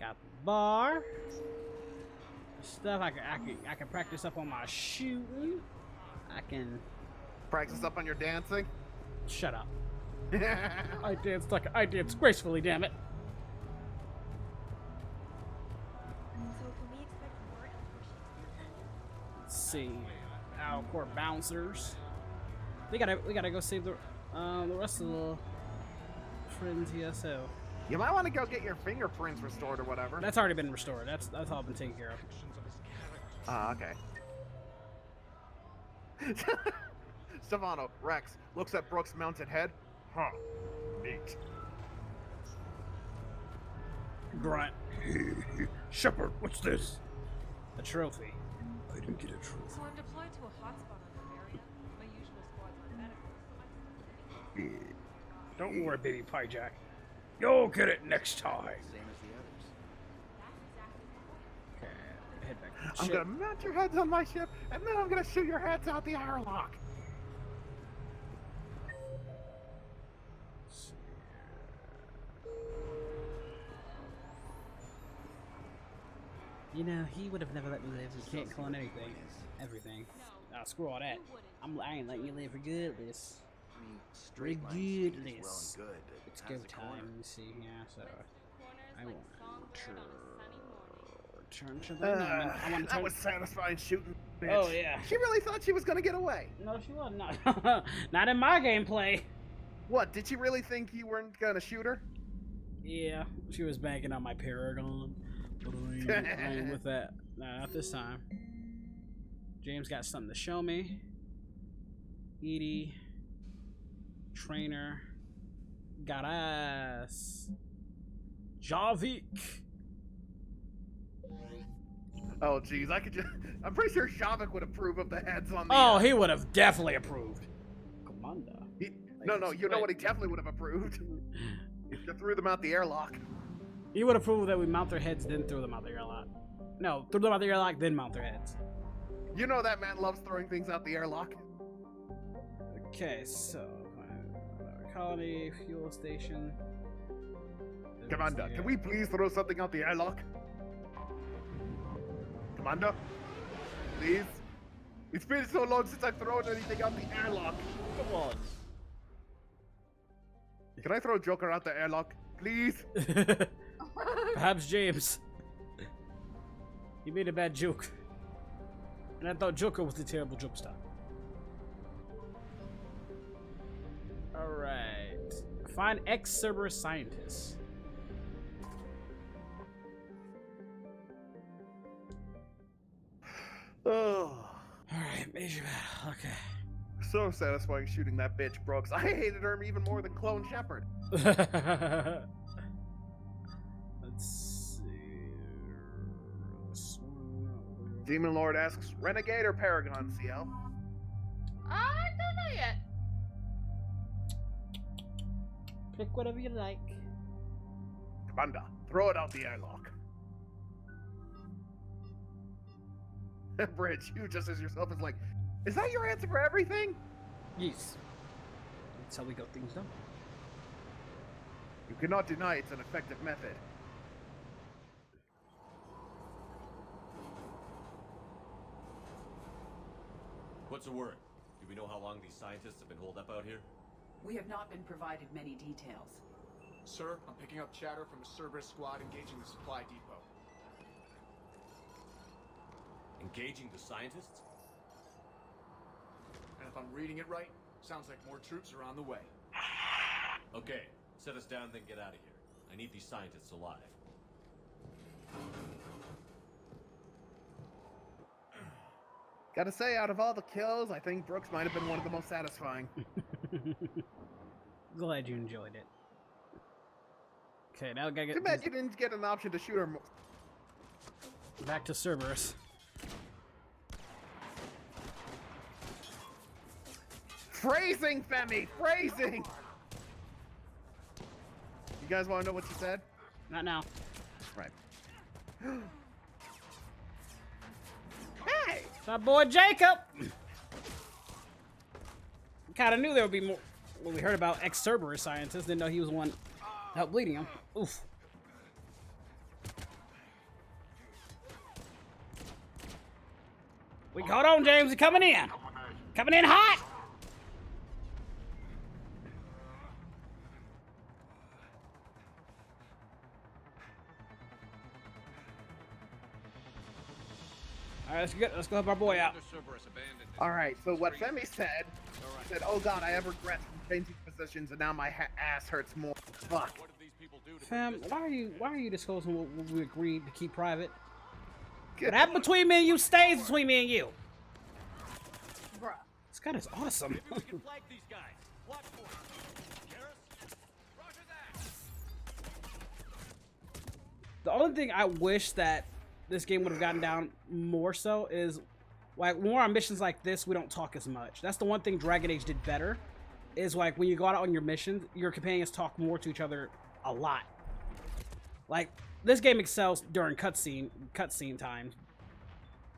Got the bar. Stuff I can practice up on my shooting. I can practice up on your dancing. Shut up. I danced gracefully, damn it. So can we expect more Let's see. Alcor bouncers. We gotta go save the rest of the friends here. So you might want to go get your fingerprints restored or whatever. That's already been restored. That's all been taken care of. Ah, okay. Stefano, Rex looks at Brooks' mounted head. Huh. Neat. Grunt. Shepard, what's this? A trophy. I didn't get a trophy. So I'm deployed to a hotspot on Bavaria. My usual squad's on medical, so Don't worry, baby pie jack. You'll get it next time. Same as the others. Okay, head back to the I'm ship. gonna mount your heads on my ship, and then I'm gonna shoot your heads out the airlock. You know, he would have never let me live. You can't clone anything. Everything. Nah, screw all that. I ain't letting you live regardless. I mean, straight line speed is well and good. but It's how's go the time. corner? Let me see here. So, I want to turn to the Uh, I want to that turn. was satisfying shooting. Bitch. Oh, yeah. She really thought she was gonna get away. No, she wasn't. Not, not in my gameplay. What? Did she really think you weren't gonna shoot her? Yeah, she was banking on my Paragon. But I ain't with that. Nah, not this time. James got something to show me. Edie. Trainer. Got ass. Javik. Oh, jeez, I could just. I'm pretty sure Shavik would approve of the heads on the. Oh, he would have definitely approved. Commander. No, you know what he definitely would have approved? If you threw them out the airlock. He would approve that we mount their heads, then throw them out the airlock. No, throw them out the airlock, then mount their heads. You know that man loves throwing things out the airlock. Okay, so colony, fuel station. Commander, can we please throw something out the airlock? Commander? Please? It's been so long since I've thrown anything out the airlock. Come on. Can I throw Joker out the airlock, please? Perhaps James. He made a bad joke. And I thought Joker was the terrible jokester. Alright. Find ex-Cerberus scientists. Oh. Alright, major battle. Okay. So satisfying shooting that bitch, Brooks. I hated her even more than Clone Shepard. Let's see. Demon Lord asks, Renegade or Paragon, CL? I don't know yet. Pick whatever you like. Commander, throw it out the airlock. Bridge, you just as yourself is like, is that your answer for everything? Yes. That's how we got things done. You cannot deny it's an effective method. What's the word? Do we know how long these scientists have been holed up out here? We have not been provided many details. Sir, I'm picking up chatter from a Cerberus squad engaging the supply depot. Engaging the scientists? And if I'm reading it right, sounds like more troops are on the way. Okay, set us down, then get out of here. I need these scientists alive. Gotta say, out of all the kills, I think Brooks might have been one of the most satisfying. Glad you enjoyed it. Okay, now we gotta get Too bad you didn't get an option to shoot her. back to Cerberus. Phrasing, Femi! Phrasing! You guys want to know what she said? Not now. Right. Hey! It's our boy Jacob! Kinda knew there would be more. When we heard about ex-Cerberus scientists, didn't know he was the one out bleeding him. Oof. Hold on, James, he's coming in. Coming in hot! Alright, let's go help our boy out. Alright, so what Femi said, oh god, I have regrets from changing positions and now my ass hurts more. Fuck. Fam, why are you disclosing what we agreed to keep private? What happened between me and you stays between me and you. Bruh. This gun is awesome. Flank these guys. Watch for it. The only thing I wish that this game would have gotten down more so is, like, when we're on missions like this, we don't talk as much. That's the one thing Dragon Age did better, is like when you go out on your missions, your companions talk more to each other a lot. Like, this game excels during cutscene times.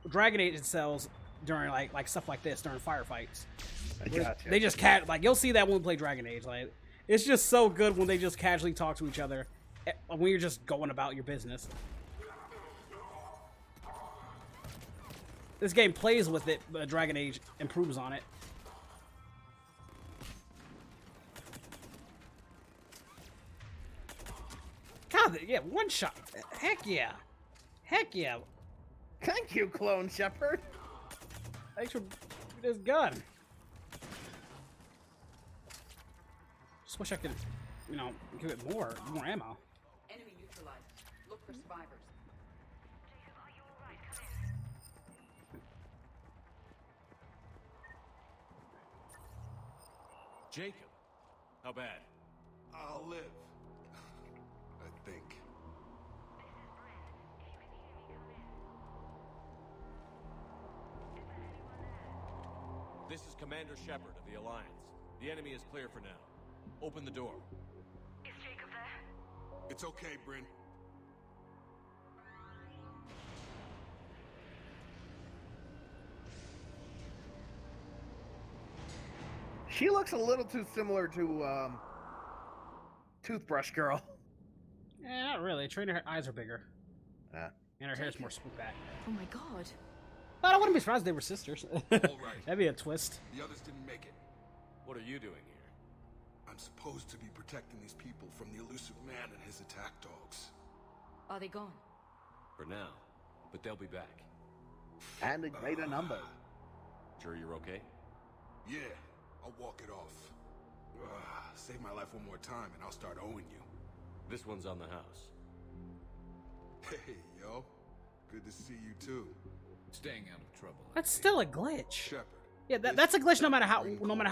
Dragon Age excels during like stuff like this, during firefights. They just like, you'll see that when we play Dragon Age. Like, it's just so good when they just casually talk to each other when you're just going about your business. This game plays with it, but Dragon Age improves on it. God, yeah, one shot. Heck yeah. Heck yeah. Thank you, Clone Shepherd. Thanks for this gun. Just wish I could, you know, give it more ammo. Enemy neutralized. Look for survivors. Jacob, how bad? I'll live. I think. This is Commander Shepard of the Alliance. The enemy is clear for now. Open the door. Is Jacob there? It's okay, Bryn. She looks a little too similar to Toothbrush Girl. Eh, not really. Her eyes are bigger. Yeah. And her hair's more swooped back. Oh my god. But I wouldn't be surprised if they were sisters. All right. That'd be a twist. The others didn't make it. What are you doing here? I'm supposed to be protecting these people from the elusive man and his attack dogs. Are they gone? For now, but they'll be back. And a greater number. Sure you're okay? Yeah, I'll walk it off. Save my life one more time and I'll start owing you. This one's on the house. Hey, yo. Good to see you too. Staying out of trouble. That's still a glitch. Shepard. Yeah, that's a glitch no matter how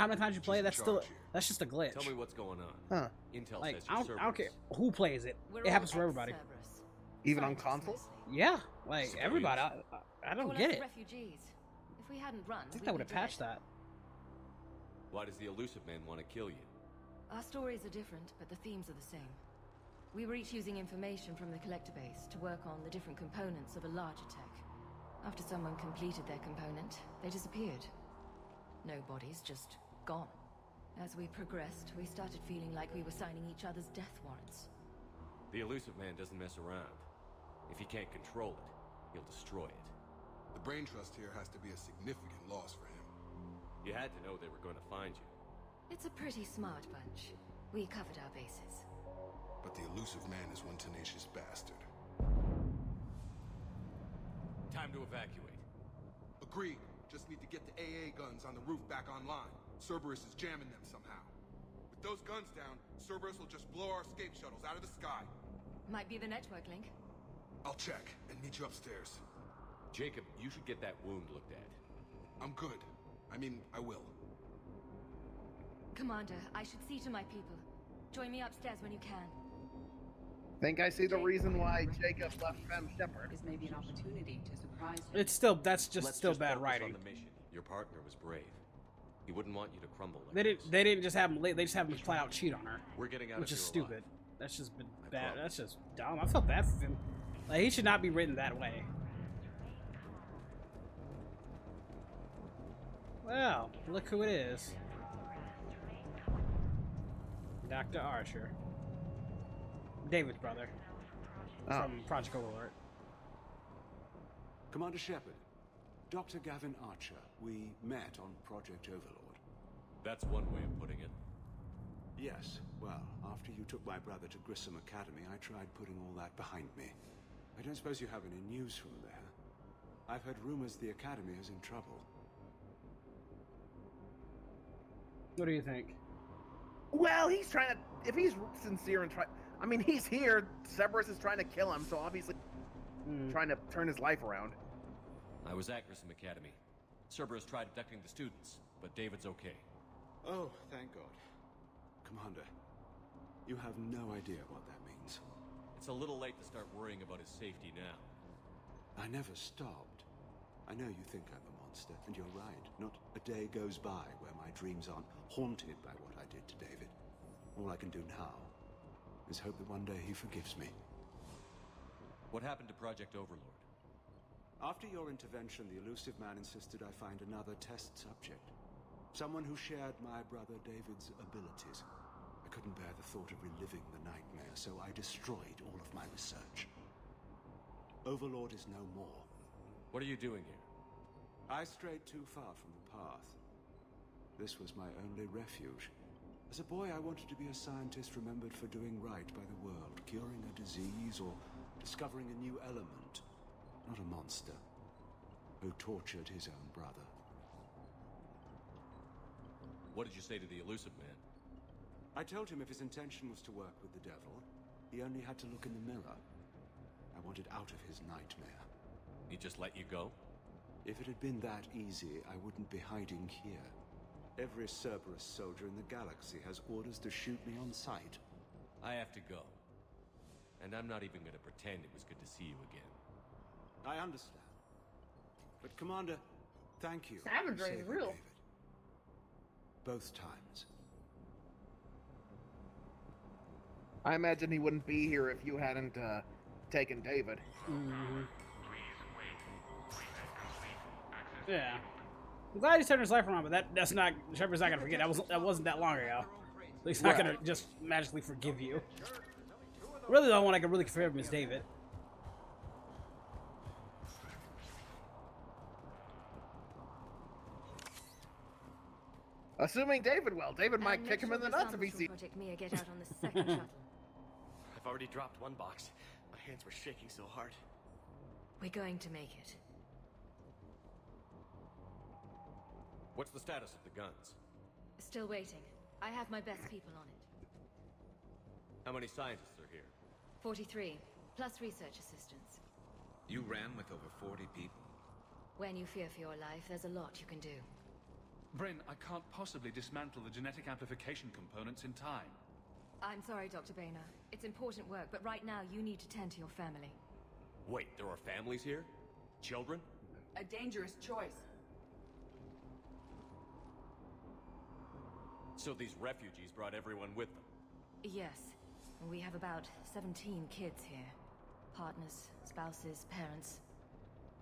many times you play. That's just a glitch. Tell me what's going on. Huh. Intel Like, says I you're don't care who plays it. It happens for everybody. Even on console? Yeah, like everybody. I don't get it. Refugees. If we hadn't run, I think that would have patched that. Why does the elusive man want to kill you? Our stories are different, but the themes are the same. We were each using information from the collector base to work on the different components of a larger tech. After someone completed their component, they disappeared. No bodies, just gone. As we progressed, we started feeling like we were signing each other's death warrants. The elusive man doesn't mess around. If he can't control it, he'll destroy it. The brain trust here has to be a significant loss for him. You had to know they were going to find you. It's a pretty smart bunch. We covered our bases. But the elusive man is one tenacious bastard. Time to evacuate. Agreed. Just need to get the AA guns on the roof back online. Cerberus is jamming them somehow. With those guns down, Cerberus will just blow our escape shuttles out of the sky. Might be the network link. I'll check and meet you upstairs. Jacob, you should get that wound looked at. I'm good. I mean, I will. Commander, I should see to my people. Join me upstairs when you can. Think I see the reason why Jacob left Fem Shepherd. Is maybe an opportunity to surprise her. It's still that's just Let's still just bad focus writing. on the mission. Your partner was brave. He wouldn't want you to crumble like They didn't just have him. They just have him flat out cheat on her. We're getting out which of is here stupid. That's just been bad. That's just dumb. I felt bad for him. Like, he should not be written that way. Well, look who it is. Dr. Archer. David's brother. From Project Overlord. Commander Shepard, Dr. Gavin Archer, we met on Project Overlord. That's one way of putting it. Yes, well, after you took my brother to Grissom Academy, I tried putting all that behind me. I don't suppose you have any news from there. I've heard rumors the Academy is in trouble. What do you think? Well, he's trying to... If he's sincere and I mean, he's here. Cerberus is trying to kill him, so obviously trying to turn his life around. I was at Grissom Academy. Cerberus tried abducting the students, but David's okay. Oh, thank God. Commander, you have no idea what that means. It's a little late to start worrying about his safety now. I never stopped. I know you think I'm a monster, and you're right. Not a day goes by where my dreams aren't haunted by what I did to David. All I can do now is hope that one day he forgives me. What happened to Project Overlord? After your intervention, the elusive man insisted I find another test subject. Someone who shared my brother David's abilities. I couldn't bear the thought of reliving the nightmare, so I destroyed all of my research. Overlord is no more. What are you doing here? I strayed too far from the path. This was my only refuge. As a boy, I wanted to be a scientist remembered for doing right by the world, curing a disease or discovering a new element. Not a monster who tortured his own brother. What did you say to the elusive man? I told him if his intention was to work with the devil, he only had to look in the mirror. I wanted out of his nightmare. He just let you go? If it had been that easy, I wouldn't be hiding here. Every Cerberus soldier in the galaxy has orders to shoot me on sight. I have to go. And I'm not even gonna pretend it was good to see you again. I understand. But Commander, thank you. Savagery is real. David. Both times. I imagine he wouldn't be here if you hadn't taken David. Mm-hmm. Yeah. I'm glad he turned his life around, but that's not. Shepard's not gonna forget. That wasn't that long ago. He's not gonna just magically forgive you. Really, the only one I can really forgive him is David. Assuming David will. David might kick him in the nuts if he sees. Project Mia get out on the second shuttle. I've already dropped one box. My hands were shaking so hard. We're going to make it. What's the status of the guns? Still waiting. I have my best people on it. How many scientists are here? 43, plus research assistants. You ran with over 40 people? When you fear for your life, there's a lot you can do. Bryn, I can't possibly dismantle the genetic amplification components in time. I'm sorry, Dr. Boehner. It's important work, but right now you need to tend to your family. Wait, there are families here? Children? A dangerous choice. So these refugees brought everyone with them? Yes. We have about 17 kids here. Partners, spouses, parents.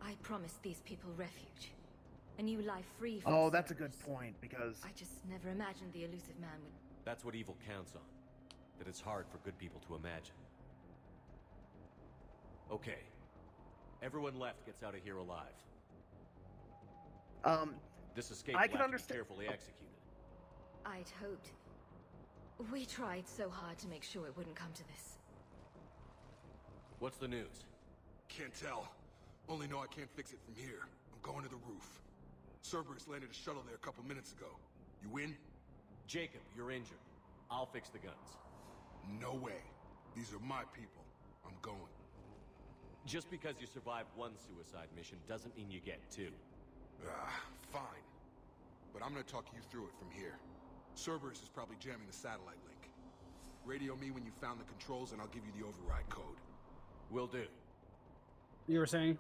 I promised these people refuge. A new life free from Oh, that's a good point, because I just never imagined the elusive man would... That's what evil counts on. That it's hard for good people to imagine. Okay. Everyone left gets out of here alive. This escape I will can have to be understand. carefully executed. I'd hoped. We tried so hard to make sure it wouldn't come to this. What's the news? Can't tell. Only know I can't fix it from here. I'm going to the roof. Cerberus landed a shuttle there a couple minutes ago. You win? Jacob, you're injured. I'll fix the guns. No way. These are my people. I'm going. Just because you survived one suicide mission doesn't mean you get two. Fine. But I'm gonna talk you through it from here. Cerberus is probably jamming the satellite link. Radio me when you found the controls and I'll give you the override code. Will do. You were saying?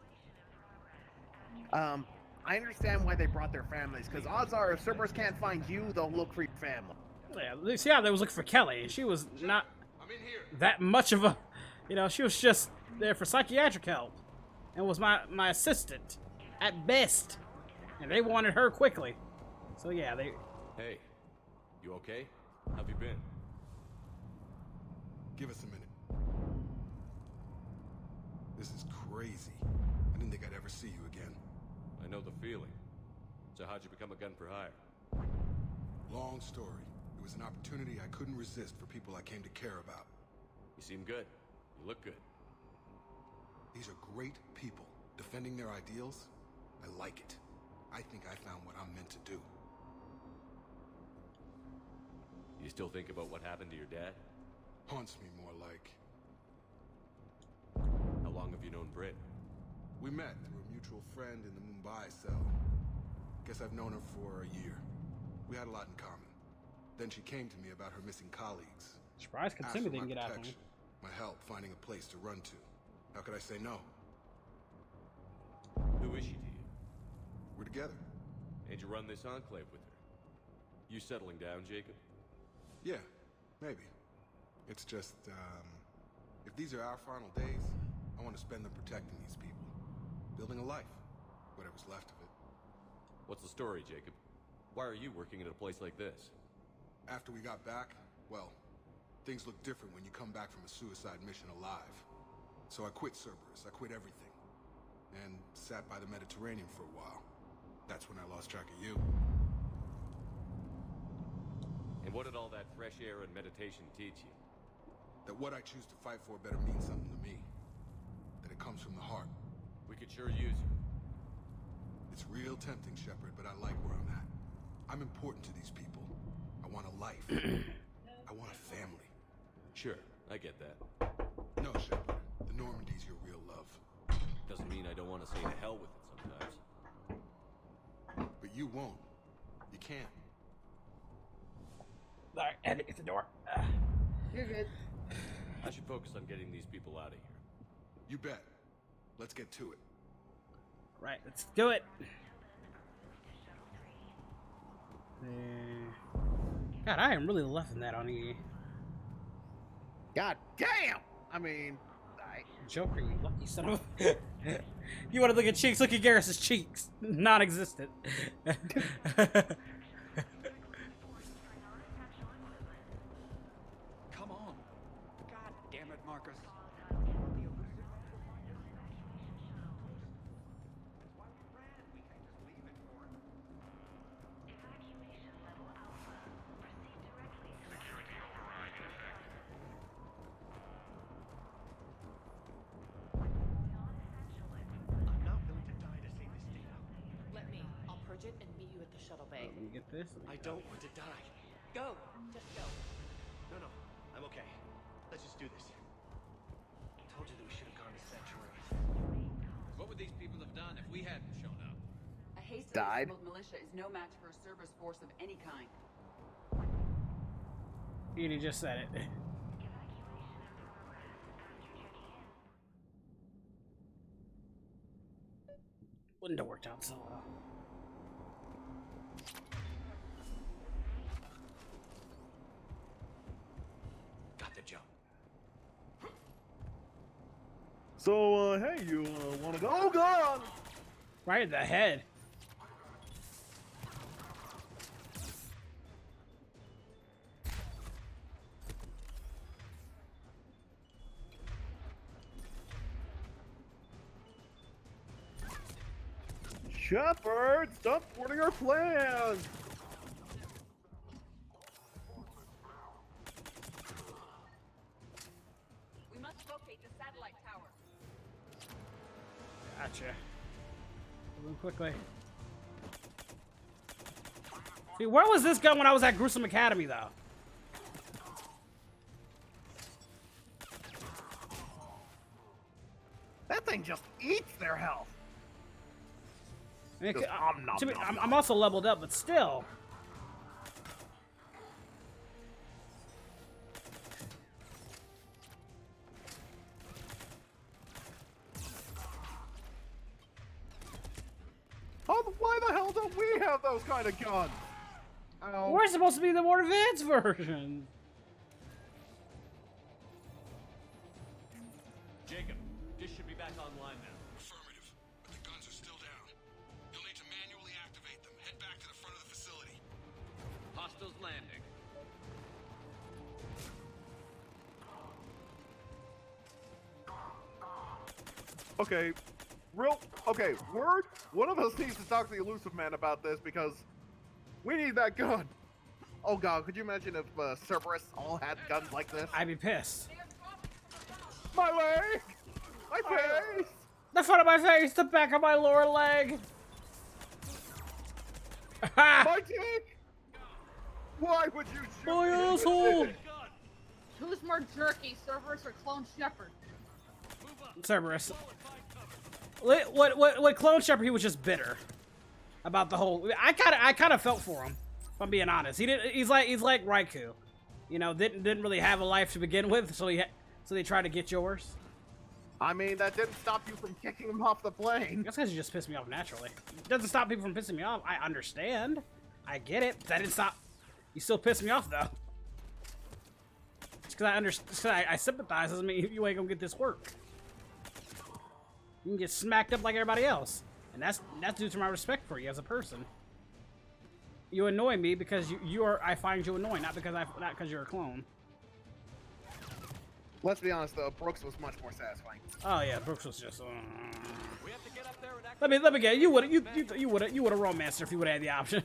I understand why they brought their families, because odds are if Cerberus can't find you, they'll look for your family. Yeah, they was looking for Kelly, and she was not that much of a, she was just there for psychiatric help, and was my assistant, at best, and they wanted her quickly. So yeah, they... Hey, you okay? How've you been? Give us a minute. This is crazy. I didn't think I'd ever see you again. I know the feeling. So how'd you become a gun for hire? Long story. It was an opportunity I couldn't resist for people I came to care about. You seem good. You look good. These are great people. Defending their ideals, I like it. I think I found what I'm meant to do. You still think about what happened to your dad? Haunts me more like. How long have you known Britt? We met through a mutual friend in the Mumbai cell. Guess I've known her for a year. We had a lot in common. Then she came to me about her missing colleagues. Surprised Katsumi didn't get out of him. my help finding a place to run to. How could I say no? Who is she to you? We're together. And you run this enclave with her? You settling down, Jacob? Yeah, maybe. It's just, if these are our final days, I want to spend them protecting these people. Building a life. Whatever's left of it. What's the story, Jacob? Why are you working at a place like this? After we got back, well, things look different when you come back from a suicide mission alive. So I quit Cerberus, I quit everything. And sat by the Mediterranean for a while. That's when I lost track of you. And what did all that fresh air and meditation teach you? That what I choose to fight for better mean something to me. That it comes from the heart. We could sure use you. It's real tempting, Shepard, but I like where I'm at. I'm important to these people. I want a life. I want a family. Sure, I get that. No, Shepard. The Normandy's your real love. Doesn't mean I don't want to say to hell with it sometimes. But you won't. You can't. Alright, I had to get the door. You're good. I should focus on getting these people out of here. You bet. Let's get to it. Right, let's do it. God, I am really loving that on EA. God damn! I mean, Joker, you lucky son of a... You want to look at cheeks? Look at Garrus's cheeks. Non-existent. Come on. God damn it, Marcus. And meet you at the shuttle bay. Let me get this. I don't want to die. Go. Just go. No, I'm okay. Let's just do this. I told you that we should have gone to Sanctuary. What would these people have done if we hadn't shown up? A hastily Died. assembled militia is no match for a Cerberus force of any kind. Edie just said it. Wouldn't have worked out so well. Got the jump. So, hey, you wanna go? Oh, God! Right in the head. Shepard, stop thwarting our plans! We must locate the satellite tower. Gotcha. Move quickly. See, where was this gun when I was at Gruesome Academy, though? That thing just eats their health. I mean, Just I'm also leveled up, but still. Why the hell don't we have those kind of guns? Ow. We're supposed to be the more advanced version. Jacob, this should be back online now. Affirmative, but the guns are still down. You'll need to manually activate them. Head back to the front of the facility. Hostiles landing. Okay, word? One of us needs to talk to the elusive man about this because we need that gun. Oh God, could you imagine if Cerberus all had guns like this? I'd be pissed. My leg! My face! The front of my face, the back of my lower leg. My dick! Why would you shoot my me? asshole! Who's more jerky, Cerberus or Clone Shepard? Cerberus. What Clone Shepard, he was just bitter about the whole. I kind of felt for him, if I'm being honest. He's like Raikou, you know, didn't really have a life to begin with, so So they try to get yours? I mean, that didn't stop you from kicking him off the plane. That's because you just pissed me off naturally. It doesn't stop people from pissing me off. I understand. I get it. That didn't stop. You still piss me off, though. Just because I sympathize doesn't mean you ain't gonna get this work. You can get smacked up like everybody else. And that's due to my respect for you as a person. You annoy me because I find you annoying, not because you're a clone. Let's be honest though, Brooks was much more satisfying. Oh yeah, Brooks was just. Let me get you would have romanced her if you would have had the option.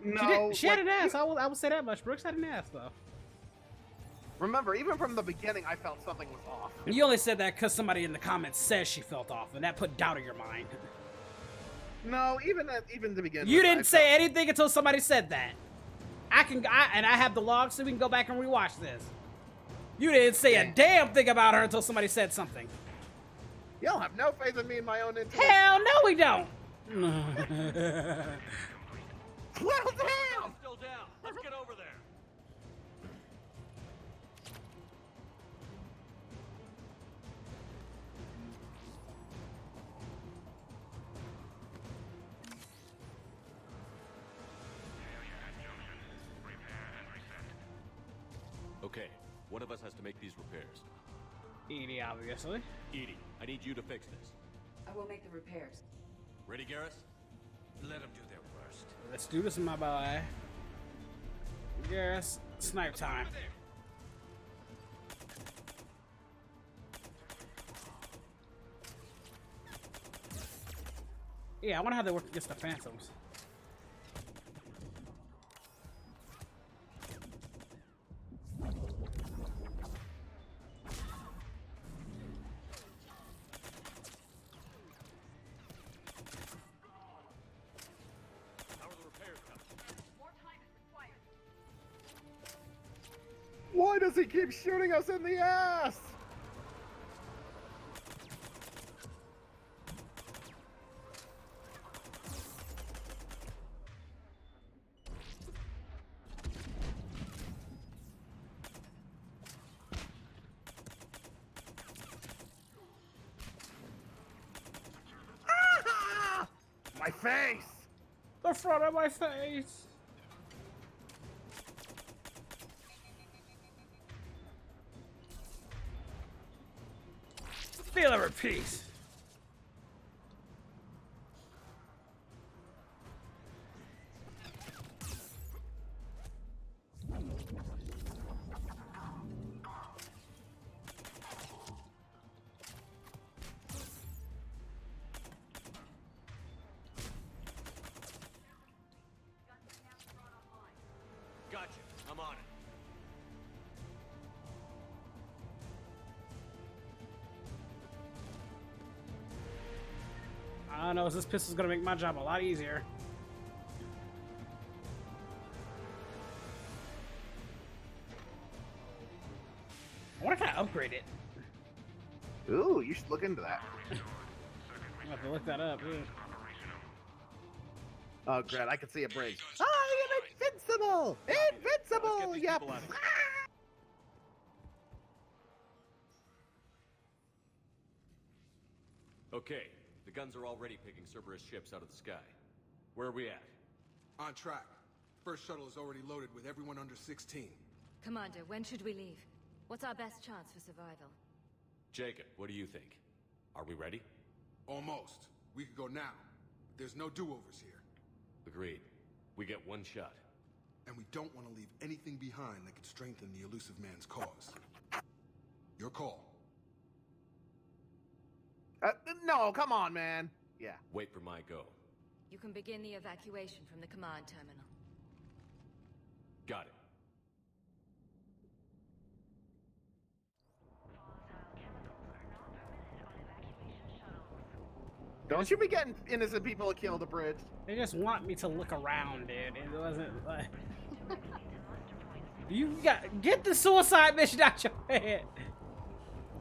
No, she had an ass. I will say that much. Brooks had an ass though. Remember, even from the beginning, I felt something was off. You only said that because somebody in the comments says she felt off, and that put doubt in your mind. No, even to begin. You didn't say anything until somebody said that. I have the log, so we can go back and rewatch this. You didn't say a damn thing about her until somebody said something. Y'all have no faith in me and my own intuition. Hell no, we don't. Well, damn! Still down. Let's get over there. Okay, one of us has to make these repairs. Edie, obviously. Edie, I need you to fix this. I will make the repairs. Ready, Garrus? Let them do their worst. Let's do this, my boy. Yes, snipe time. Yeah, I wonder how they work against the phantoms. Why does he keep shooting us in the ass? Ah! My face! The front of my face! Feel her peace. Gotcha. I'm on it. I don't know, this pistol's gonna make my job a lot easier. I wonder if I can upgrade it. Ooh, you should look into that. I'm gonna have to look that up, yeah. Oh, great, I can see a bridge. I am invincible! Invincible! Yep. Okay, the guns are already picking Cerberus ships out of the sky. Where are we at? On track. First shuttle is already loaded with everyone under 16. Commander, when should we leave? What's our best chance for survival? Jacob, what do you think? Are we ready? Almost. We could go now. There's no do-overs here. Agreed. We get one shot. And we don't want to leave anything behind that could strengthen the elusive man's cause. Your call. No, come on, man. Yeah. Wait for my go. You can begin the evacuation from the command terminal. Got it. Don't you be getting innocent people killed Abridged. They just want me to look around, dude. It wasn't like... Get the suicide mission out your head.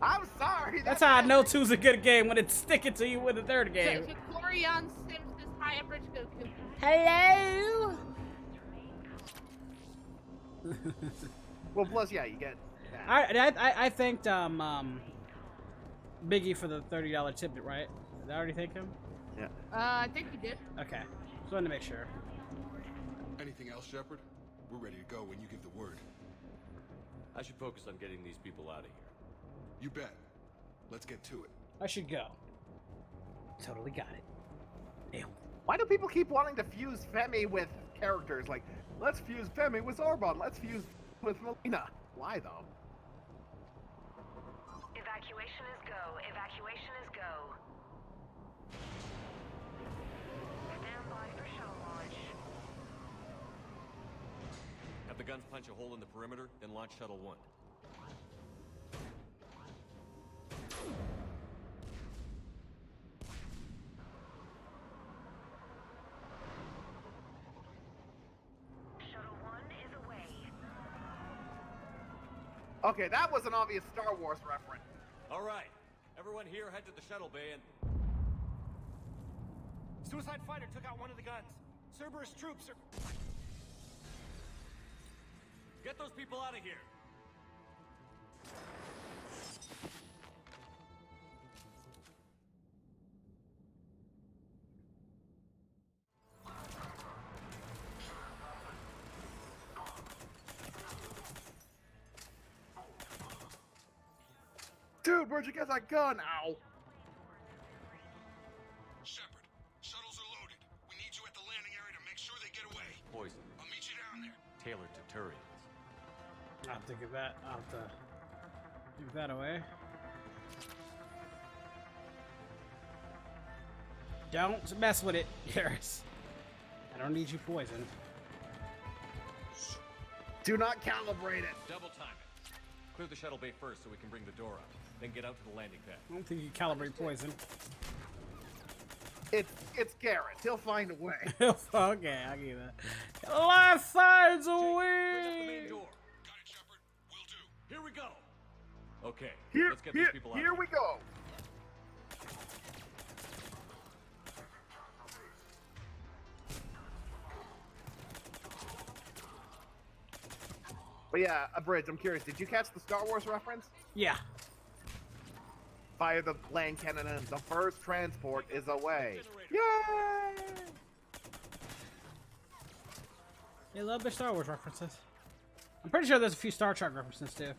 I'm sorry. That's how I know 2's a good game, when it's sticking to you with the third game. Glorion Sims this high Abridgedgoku. Hello? Well, plus, yeah, you get that. I thanked Biggie for the $30 tip, right? Did I already thank him? Yeah. I think you did. Okay. Just wanted to make sure. Anything else, Shepard? We're ready to go when you give the word. I should focus on getting these people out of here. You bet. Let's get to it. I should go. Totally got it. Damn. Why do people keep wanting to fuse Femi with characters? Like, let's fuse Femi with Zarbon. Let's fuse with Melina. Why though? Evacuation is go. Evacuation is go. Stand by for shuttle launch. Have the guns punch a hole in the perimeter, then launch Shuttle 1. Shuttle 1 is away. Okay, that was an obvious Star Wars reference. All right, everyone here head to the shuttle bay and... Suicide fighter took out one of the guns. Cerberus troops are... Get those people out of here! Dude, where'd you get that gun? Ow. Shepard, shuttles are loaded. We need you at the landing area to make sure they get away. Poison. I'll meet you down there. Tailored to Turians. I'll have to give that. I'll have to give that away. Don't mess with it, Garrus. I don't need you poisoned. Do not calibrate it. Double time it. Clear the shuttle bay first so we can bring the door up. Then get out to the landing pad. I don't think you calibrate poison. It's Garrett. He'll find a way. Okay, I'll give you that. Life finds a Bring up the way. main door. Got it, Shepard. Will do. Here we go. Okay, Here, let's get these people out. here we go. But yeah, Abridged, I'm curious, did you catch the Star Wars reference? Yeah. Fire the land cannon and the first transport is away. Yay! They love their Star Wars references. I'm pretty sure there's a few Star Trek references too.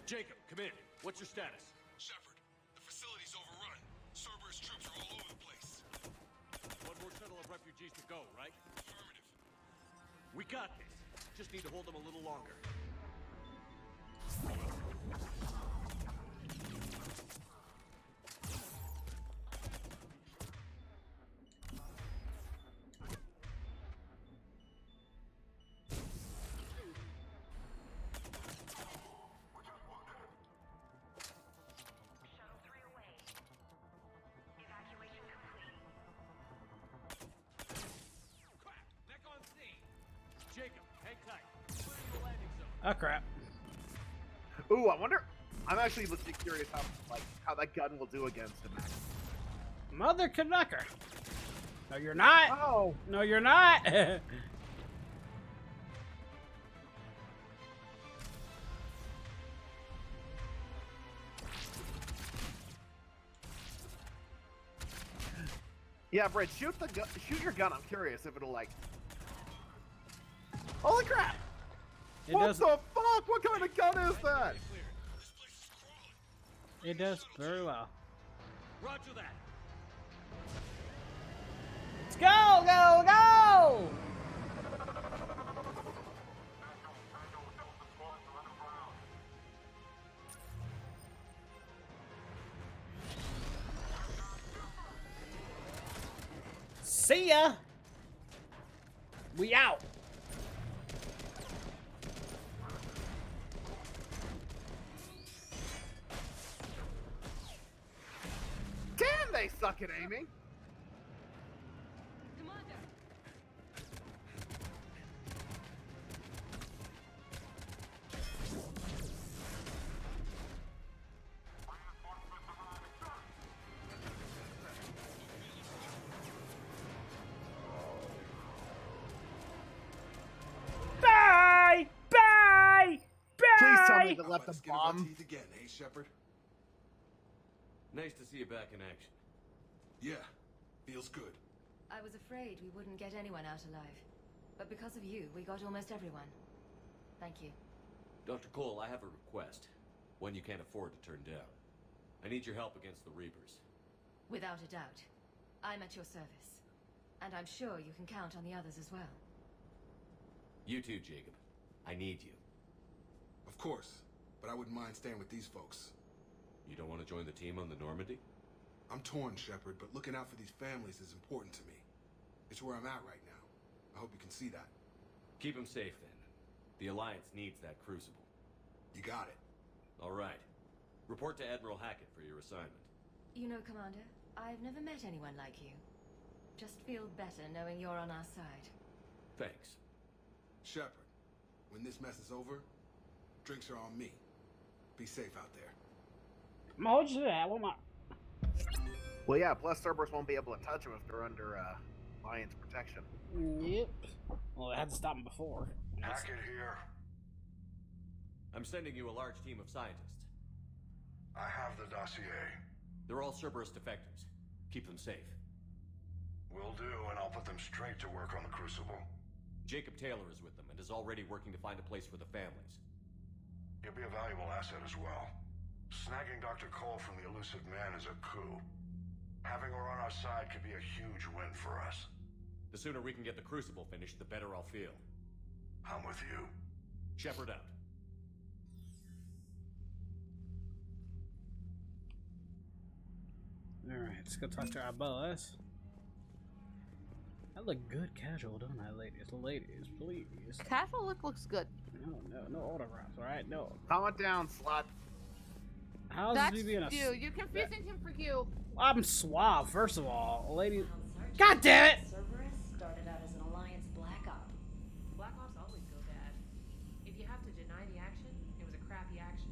Jacob, come in. What's your status? Shepard, the facility's overrun. Cerberus troops are all over the place. One more shuttle of refugees to go, right? Affirmative. We got this. Just need to hold them a little longer. Shuttle 3 away. Evacuation complete. Crap! Back on scene! Jacob, hang tight. Clearing the landing zone. Oh crap. Ooh, I wonder. I'm actually legit curious how that gun will do against him. Mother Canucker. No, you're not. Oh. No, you're not. Yeah, Brett, shoot your gun. I'm curious if it'll like. Holy crap! It What does. the fuck? What kind of gun is that? It does very well. Roger that. Let's go, go, go! See ya. We out. Damn, they suck at aiming. have left a Skin of our bomb. teeth again, eh, Shepard? Nice to see you back in action. Yeah, feels good. I was afraid we wouldn't get anyone out alive. But because of you, we got almost everyone. Thank you. Dr. Cole, I have a request. One you can't afford to turn down. I need your help against the Reapers. Without a doubt. I'm at your service. And I'm sure you can count on the others as well. You too, Jacob. I need you. Of course, but I wouldn't mind staying with these folks. You don't want to join the team on the Normandy? I'm torn, Shepard, but looking out for these families is important to me. It's where I'm at right now. I hope you can see that. Keep them safe, then. The Alliance needs that crucible. You got it. All right. Report to Admiral Hackett for your assignment. You know, Commander, I've never met anyone like you. Just feel better knowing you're on our side. Thanks. Shepard, when this mess is over, drinks are on me. Be safe out there. Well, yeah, plus Cerberus won't be able to touch them if they're under Alliance protection. Yep. Well, I had to stop them before. Hackett here. I'm sending you a large team of scientists. I have the dossier. They're all Cerberus defectors. Keep them safe. Will do, and I'll put them straight to work on the Crucible. Jacob Taylor is with them and is already working to find a place for the families. He'll be a valuable asset as well. Snagging Dr. Cole from the elusive man is a coup. Having her on our side could be a huge win for us. The sooner we can get the Crucible finished, the better I'll feel. I'm with you. Shepard out. Alright, let's go talk to our boss. I look good casual, don't I, ladies? Ladies, please. Casual look looks good. No autographs, alright? No. Calm it down, slut. How's That's he being a... you. You're confusing him for you. I'm suave, first of all. Lady... God damn it! Cerberus started out as an Alliance Black Op. Black Ops always go bad. If you have to deny the action, it was a crappy action.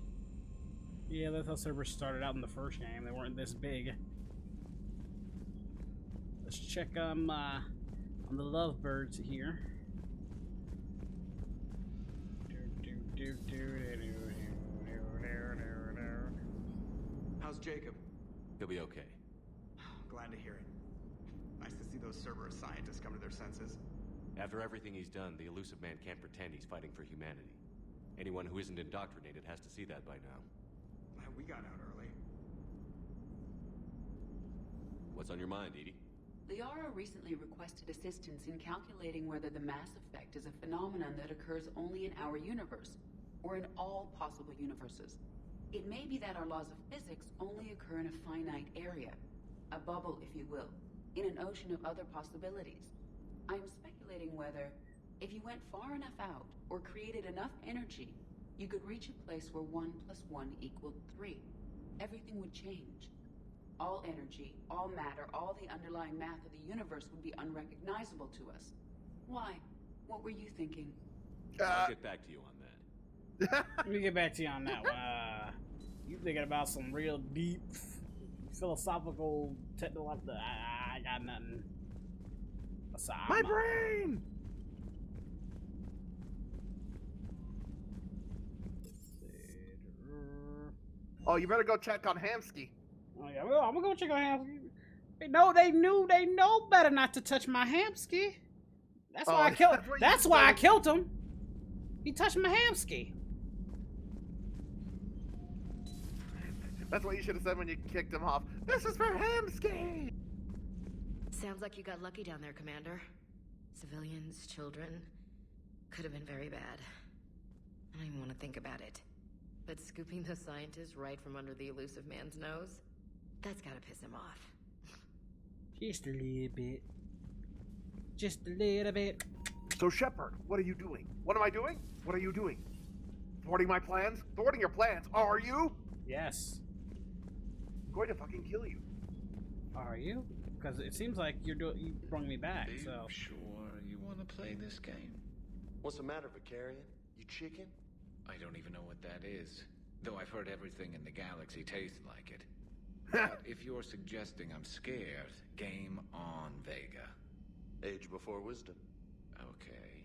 Yeah, that's how servers started out in the first game. They weren't this big. Let's check on the lovebirds here. How's Jacob? He'll be okay. Glad to hear it. Nice to see those Cerberus scientists come to their senses. After everything he's done, the elusive man can't pretend he's fighting for humanity. Anyone who isn't indoctrinated has to see that by now. We got out early. What's on your mind, Edie? Liara recently requested assistance in calculating whether the mass effect is a phenomenon that occurs only in our universe, or in all possible universes. It may be that our laws of physics only occur in a finite area, a bubble, if you will, in an ocean of other possibilities. I am speculating whether, if you went far enough out, or created enough energy, you could reach a place where 1 + 1 = 3. Everything would change. All energy, all matter, all the underlying math of the universe would be unrecognizable to us. Why? What were you thinking? I'll get back to you on that. Let me get back to you on that one. You thinking about some real deep, philosophical, technological... I got nothing. Aside. My brain! Oh, you better go check on Hamsky. Oh yeah, well, I'm gonna go check on Hamsky. They know better not to touch my Hamsky. That's why I killed. That's why I killed him. He touched my Hamsky. That's what you should have said when you kicked him off. This is for Hamsky. Sounds like you got lucky down there, Commander. Civilians, children. Could have been very bad. I don't even want to think about it. But scooping those scientists right from under the elusive man's nose? That's gotta piss him off. Just a little bit. Just a little bit. So Shepard, what are you doing? What am I doing? What are you doing? Thwarting my plans? Thwarting your plans? Are you? Yes. I'm going to fucking kill you. Are you? Because it seems like you brought me back. Are So you sure you want to play this game? What's the matter, Vicarian? You chicken? I don't even know what that is. Though I've heard everything in the galaxy tastes like it. But if you're suggesting I'm scared, game on, Vega. Age before wisdom. Okay.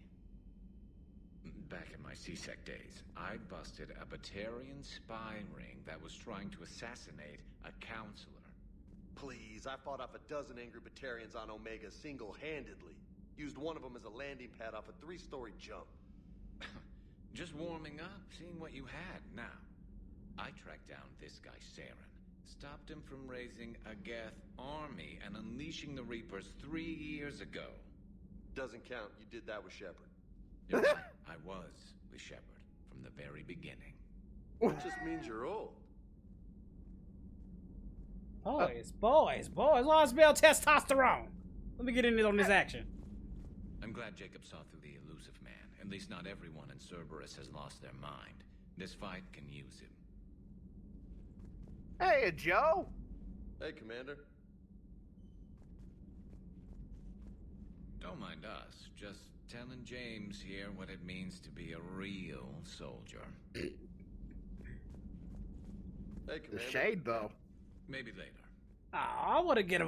Back in my C-Sec days, I busted a Batarian spy ring that was trying to assassinate a counselor. Please, I fought off a dozen angry Batarians on Omega single-handedly. Used one of them as a landing pad off a 3-story jump. Just warming up, seeing what you had. Now, I tracked down this guy, Saren. Stopped him from raising a Geth army and unleashing the Reapers 3 years ago. Doesn't count. You did that with Shepard. You're right. I was with Shepard from the very beginning. It just means you're old. Boys, let's build testosterone. Let me get into on this action. I'm glad Jacob saw through the elusive man. At least not everyone in Cerberus has lost their mind. This fight can use him. Hey, Joe! Hey, Commander. Don't mind us. Just telling James here what it means to be a real soldier. Hey, Commander. The shade, though. Maybe later. Oh, I want to get a...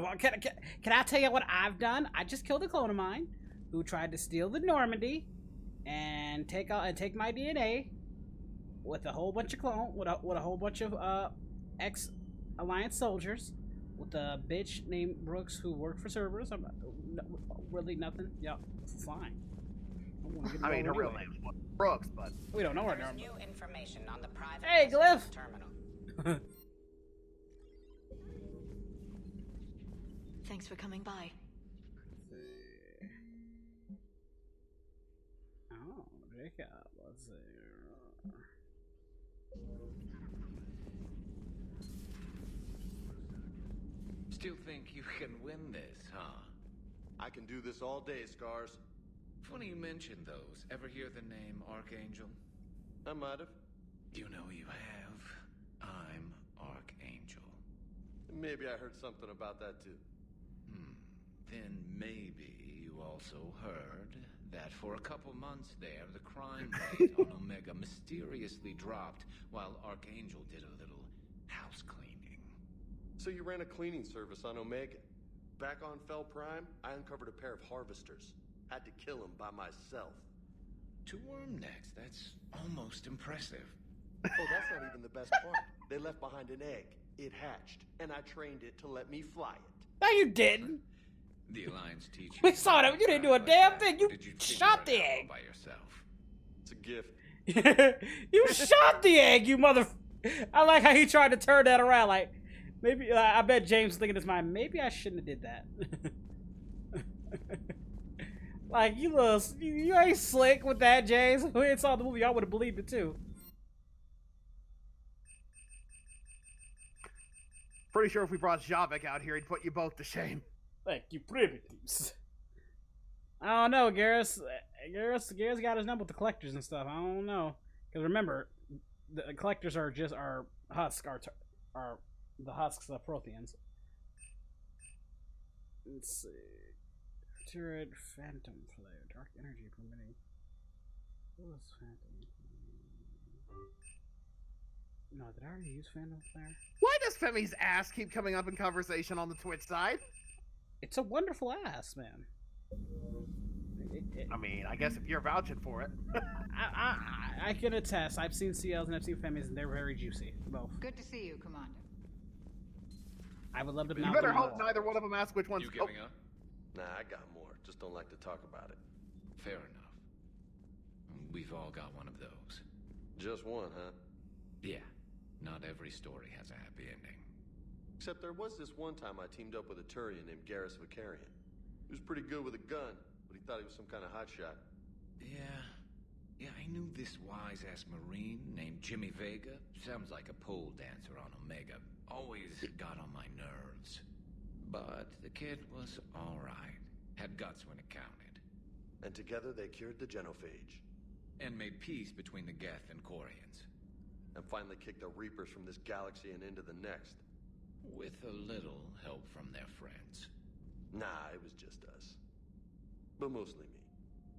Can I tell you what I've done? I just killed a clone of mine who tried to steal the Normandy and take my DNA with a whole bunch of with a whole bunch of ex-Alliance soldiers with a bitch named Brooks who worked for Cerberus. I'm not, really nothing. Yeah, fine. I mean, her real name's Brooks, but we don't know her There's name. new information on the private Hey, Glyph! terminal. Thanks for coming by. Oh, Jacob, let's see. Still think you can win this, huh? I can do this all day, Scars. Funny you mention those. Ever hear the name Archangel? I might have. You know you have. I'm Archangel. Maybe I heard something about that too. Then maybe you also heard that for a couple months there, the crime rate on Omega mysteriously dropped while Archangel did a little house cleaning. So you ran a cleaning service on Omega. Back on Fel Prime, I uncovered a pair of harvesters. Had to kill them by myself. 2 worm necks, that's almost impressive. Oh, that's not even the best part. They left behind an egg. It hatched, and I trained it to let me fly it. No, you didn't. The Alliance teaches. We saw that. You didn't do a damn thing. You shot the egg. By yourself. It's a gift. You shot the egg, you mother. I like how he tried to turn that around. Like, maybe I bet James was thinking in his mind, maybe I shouldn't have did that. Like, you ain't slick with that, James. If we saw the movie, I would have believed it too. Pretty sure if we brought Javik out here, he'd put you both to shame. Thank you, primitives. I don't know, Garrus. Garrus got his number with the collectors and stuff. I don't know, because remember, the collectors are just our husks, are the husks of Protheans. Let's see. Turret, Phantom Flare, Dark Energy permitting. What was Phantom? No, did I already use Phantom Flare? Why does Femi's ass keep coming up in conversation on the Twitch side? It's a wonderful ass, man. I mean, I guess if you're vouching for it. I can attest. I've seen CLs and I've seen Femis, and they're very juicy. Both. Good to see you, Commander. I would love to. You better hope neither one of them ask which one's. You giving up? Nah, I got more. Just don't like to talk about it. Fair enough. We've all got one of those. Just one, huh? Yeah. Not every story has a happy ending. Except there was this one time I teamed up with a Turian named Garrus Vicarian. He was pretty good with a gun, but he thought he was some kind of hotshot. Yeah, I knew this wise-ass Marine named Jimmy Vega. Sounds like a pole dancer on Omega. Always got on my nerves. But the kid was alright. Had guts when it counted. And together they cured the genophage. And made peace between the Geth and Quarians. And finally kicked the Reapers from this galaxy and into the next. With a little help from their friends. Nah, it was just us. But mostly me.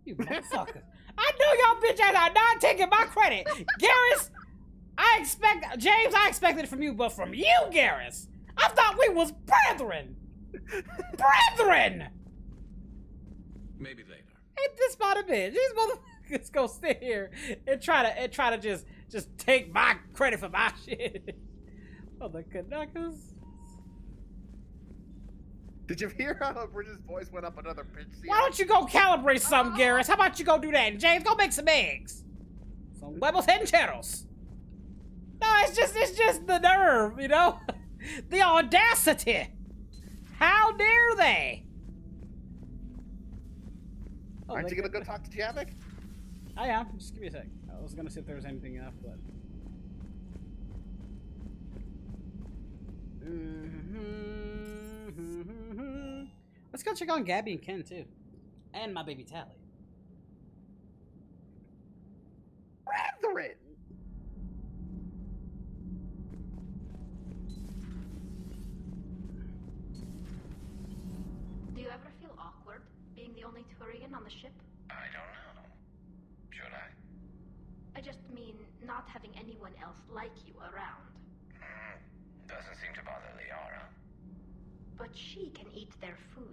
You motherfucker. I know y'all bitch ass are not taking my credit. Garrus, James, I expected it from you, but from you, Garrus, I thought we was brethren. Brethren! Maybe later. Ain't this about a bitch? These motherfuckers. just go sit here and try to just take my credit for my shit. Oh, the Canucks. Did you hear how Bridges' voice went up another pitch? Why don't you go calibrate something, Garrus? How about you go do that? And James, go make some eggs. Some huevos rancheros. No, it's just the nerve, you know? The audacity. How dare they? Oh, aren't you gonna go talk to Javik? I am. Just give me a sec. I was gonna see if there was anything else, but. Let's go check on Gabby and Ken too, and my baby Tally. Brethren! Do you ever feel awkward being the only Turian on the ship? I don't know. Should I? I just mean not having anyone else like you around. Doesn't seem to bother Liara. But she can eat their food.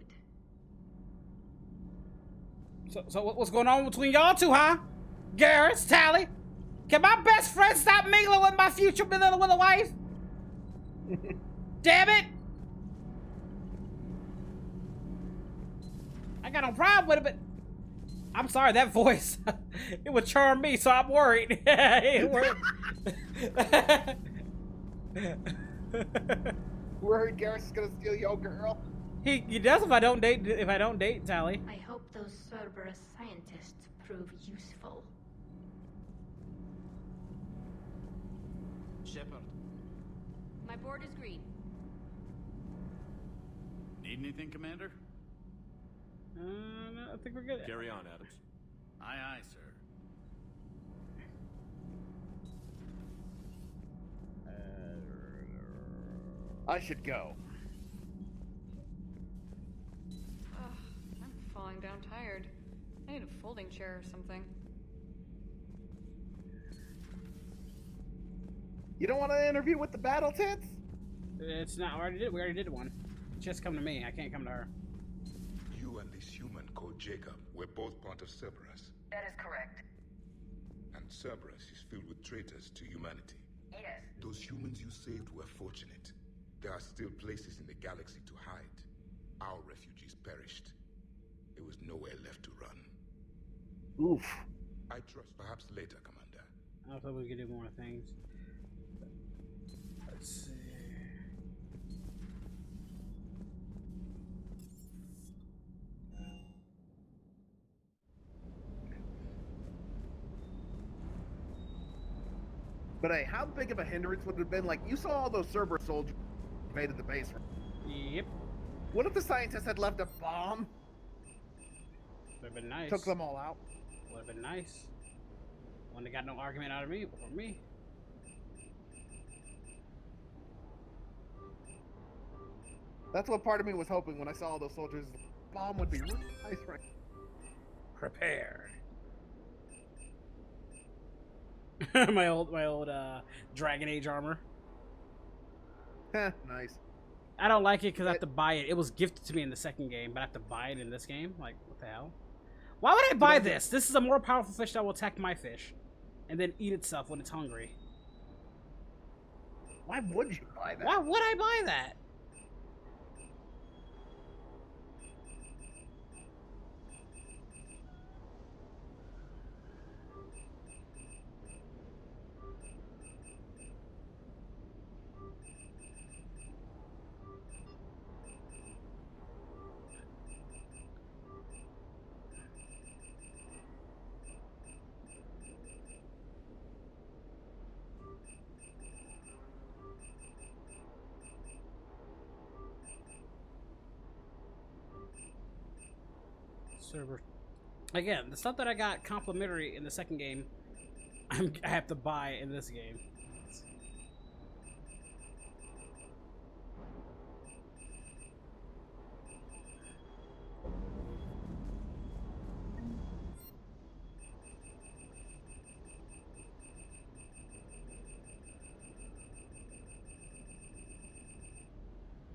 So what's going on between y'all two, huh? Garrus, Tally? Can my best friend stop mingling with my future with a wife? Damn it! I got no problem with it, but I'm sorry, that voice, it would charm me, so I'm worried. It worried. Worried Garrus is gonna steal your girl? He does if I don't date Tally. I hope those Cerberus scientists prove useful. Shepard, My board is green. need anything, Commander? No, I think we're good. Carry on, Adams. Aye, aye, sir. I should go. I'm falling down tired. I need a folding chair or something. You don't want to interview with the battle tits? It's not. We already did one. Just come to me. I can't come to her. You and this human called Jacob were both part of Cerberus. That is correct. And Cerberus is filled with traitors to humanity. Yes. Those humans you saved were fortunate. There are still places in the galaxy to hide. Our refugees perished. There was nowhere left to run. Oof. I trust perhaps later, Commander. I thought we could do more things. Let's see. But hey, how big of a hindrance would it have been? Like, you saw all those Cerberus soldiers invaded the base. Yep. What if the scientists had left a bomb? Would have been nice. Took them all out. Would have been nice. One that got no argument out of me for me. That's what part of me was hoping when I saw all those soldiers. The bomb would be really nice, right? Prepared. my old Dragon Age armor. Nice. I don't like it because I have to buy it. It was gifted to me in the second game, but I have to buy it in this game. Like, what the hell? Why would I buy this? This is a more powerful fish that will attack my fish and then eat itself when it's hungry. Why would you buy that? Why would I buy that? Server. Again, the stuff that I got complimentary in the second game, I have to buy in this game.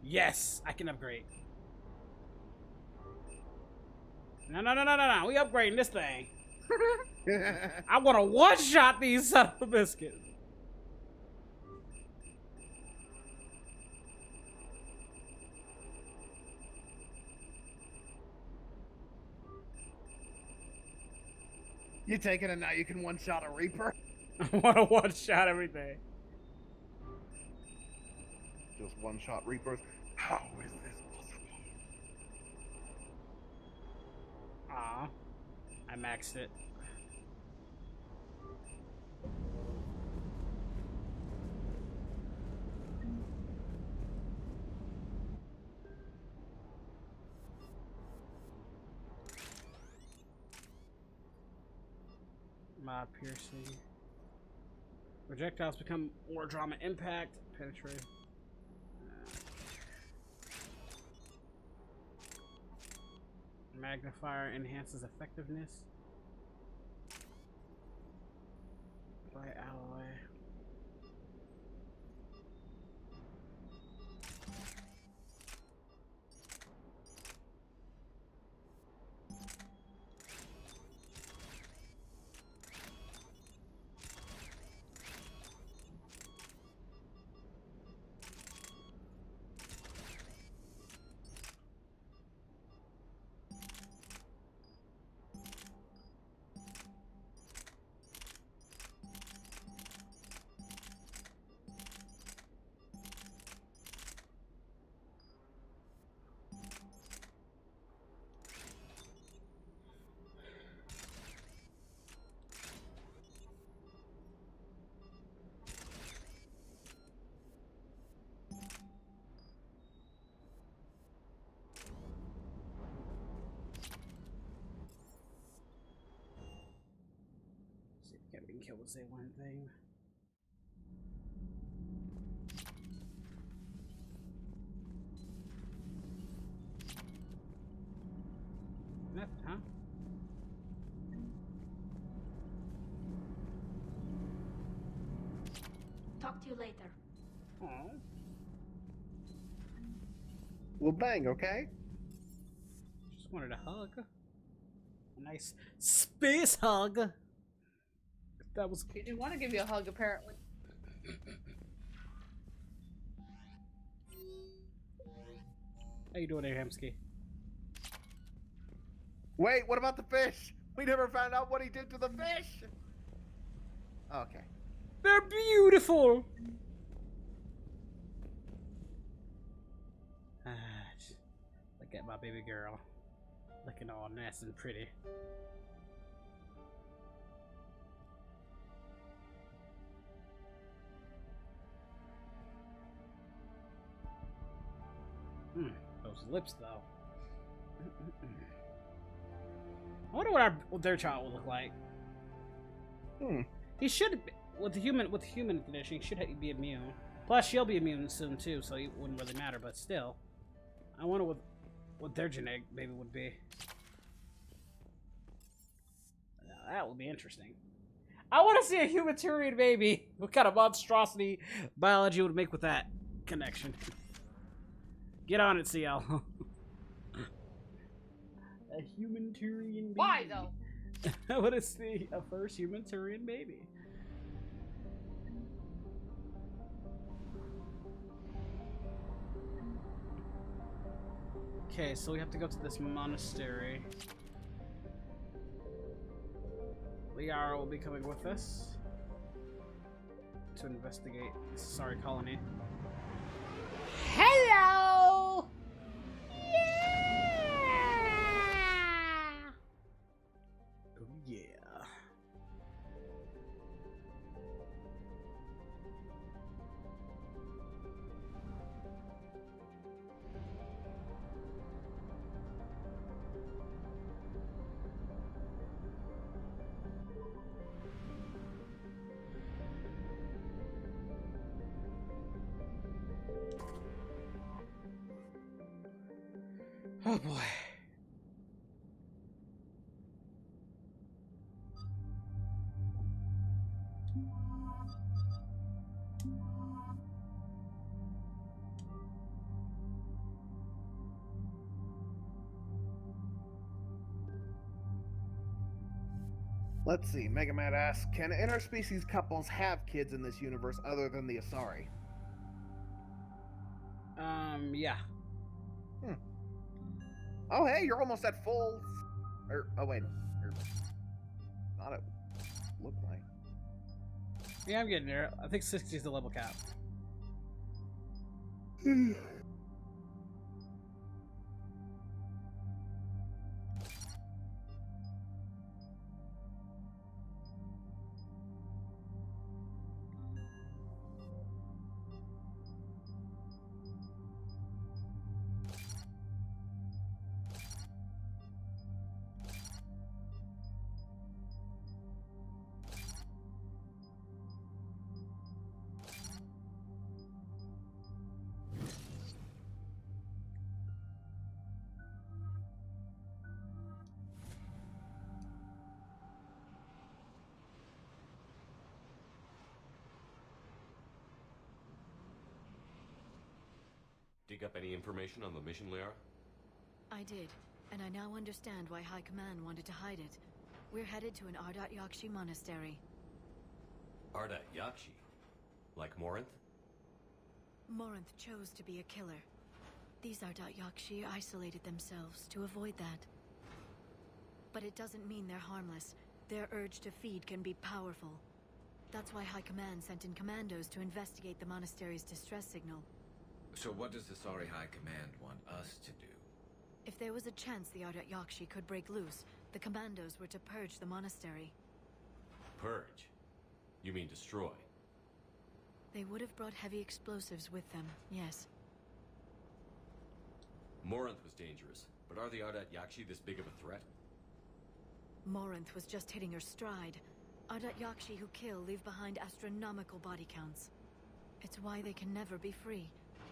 Yes, I can upgrade. No. We upgrading this thing. I want to one-shot these son of a biscuit. You taking it now? You can one-shot a Reaper? I want to one-shot everything. Just one-shot Reapers? How is this possible? Aw. I maxed it. Mod piercing. Projectiles become more drama impact. Penetrate. Magnifier enhances effectiveness. By alloy. Getting killed would say one thing. Nothing, huh? Talk to you later. Aww. Well, bang, okay? Just wanted a hug. A nice space hug. That was. He didn't want to give you a hug, apparently. How you doing there, Hemsky? Wait, what about the fish? We never found out what he did to the fish. Okay. They're beautiful. Look at my baby girl, looking all nice and pretty. Those lips, though. I wonder what their child will look like. He should, with the human conditioning, should be immune. Plus, she'll be immune soon too, so it wouldn't really matter. But still, I wonder what their genetic baby would be. Now, that would be interesting. I want to see a humanitarian baby. What kind of monstrosity biology would make with that connection? Get on it, CL. A humanitarian baby. Why, though? I want to see a first humanitarian baby. Okay, so we have to go to this monastery. Liara will be coming with us to investigate this sorry colony. Hello! Yeah! Oh yeah. Oh boy. Let's see. Mega Man asks, can interspecies couples have kids in this universe other than the Asari? Yeah. Oh, hey, you're almost at full. Oh wait, not at. Look like. Yeah, I'm getting there. I think 60 is the level cap. Dig up any information on the mission, Liara? I did, and I now understand why High Command wanted to hide it. We're headed to an Ardat Yakshi monastery. Ardat Yakshi? Like Morinth? Morinth chose to be a killer. These Ardat Yakshi isolated themselves to avoid that. But it doesn't mean they're harmless. Their urge to feed can be powerful. That's why High Command sent in commandos to investigate the monastery's distress signal. So what does the Asari High Command want us to do? If there was a chance the Ardat Yakshi could break loose, the commandos were to purge the monastery. Purge? You mean destroy? They would have brought heavy explosives with them, yes. Morinth was dangerous, but are the Ardat Yakshi this big of a threat? Morinth was just hitting her stride. Ardat Yakshi who kill leave behind astronomical body counts. It's why they can never be free,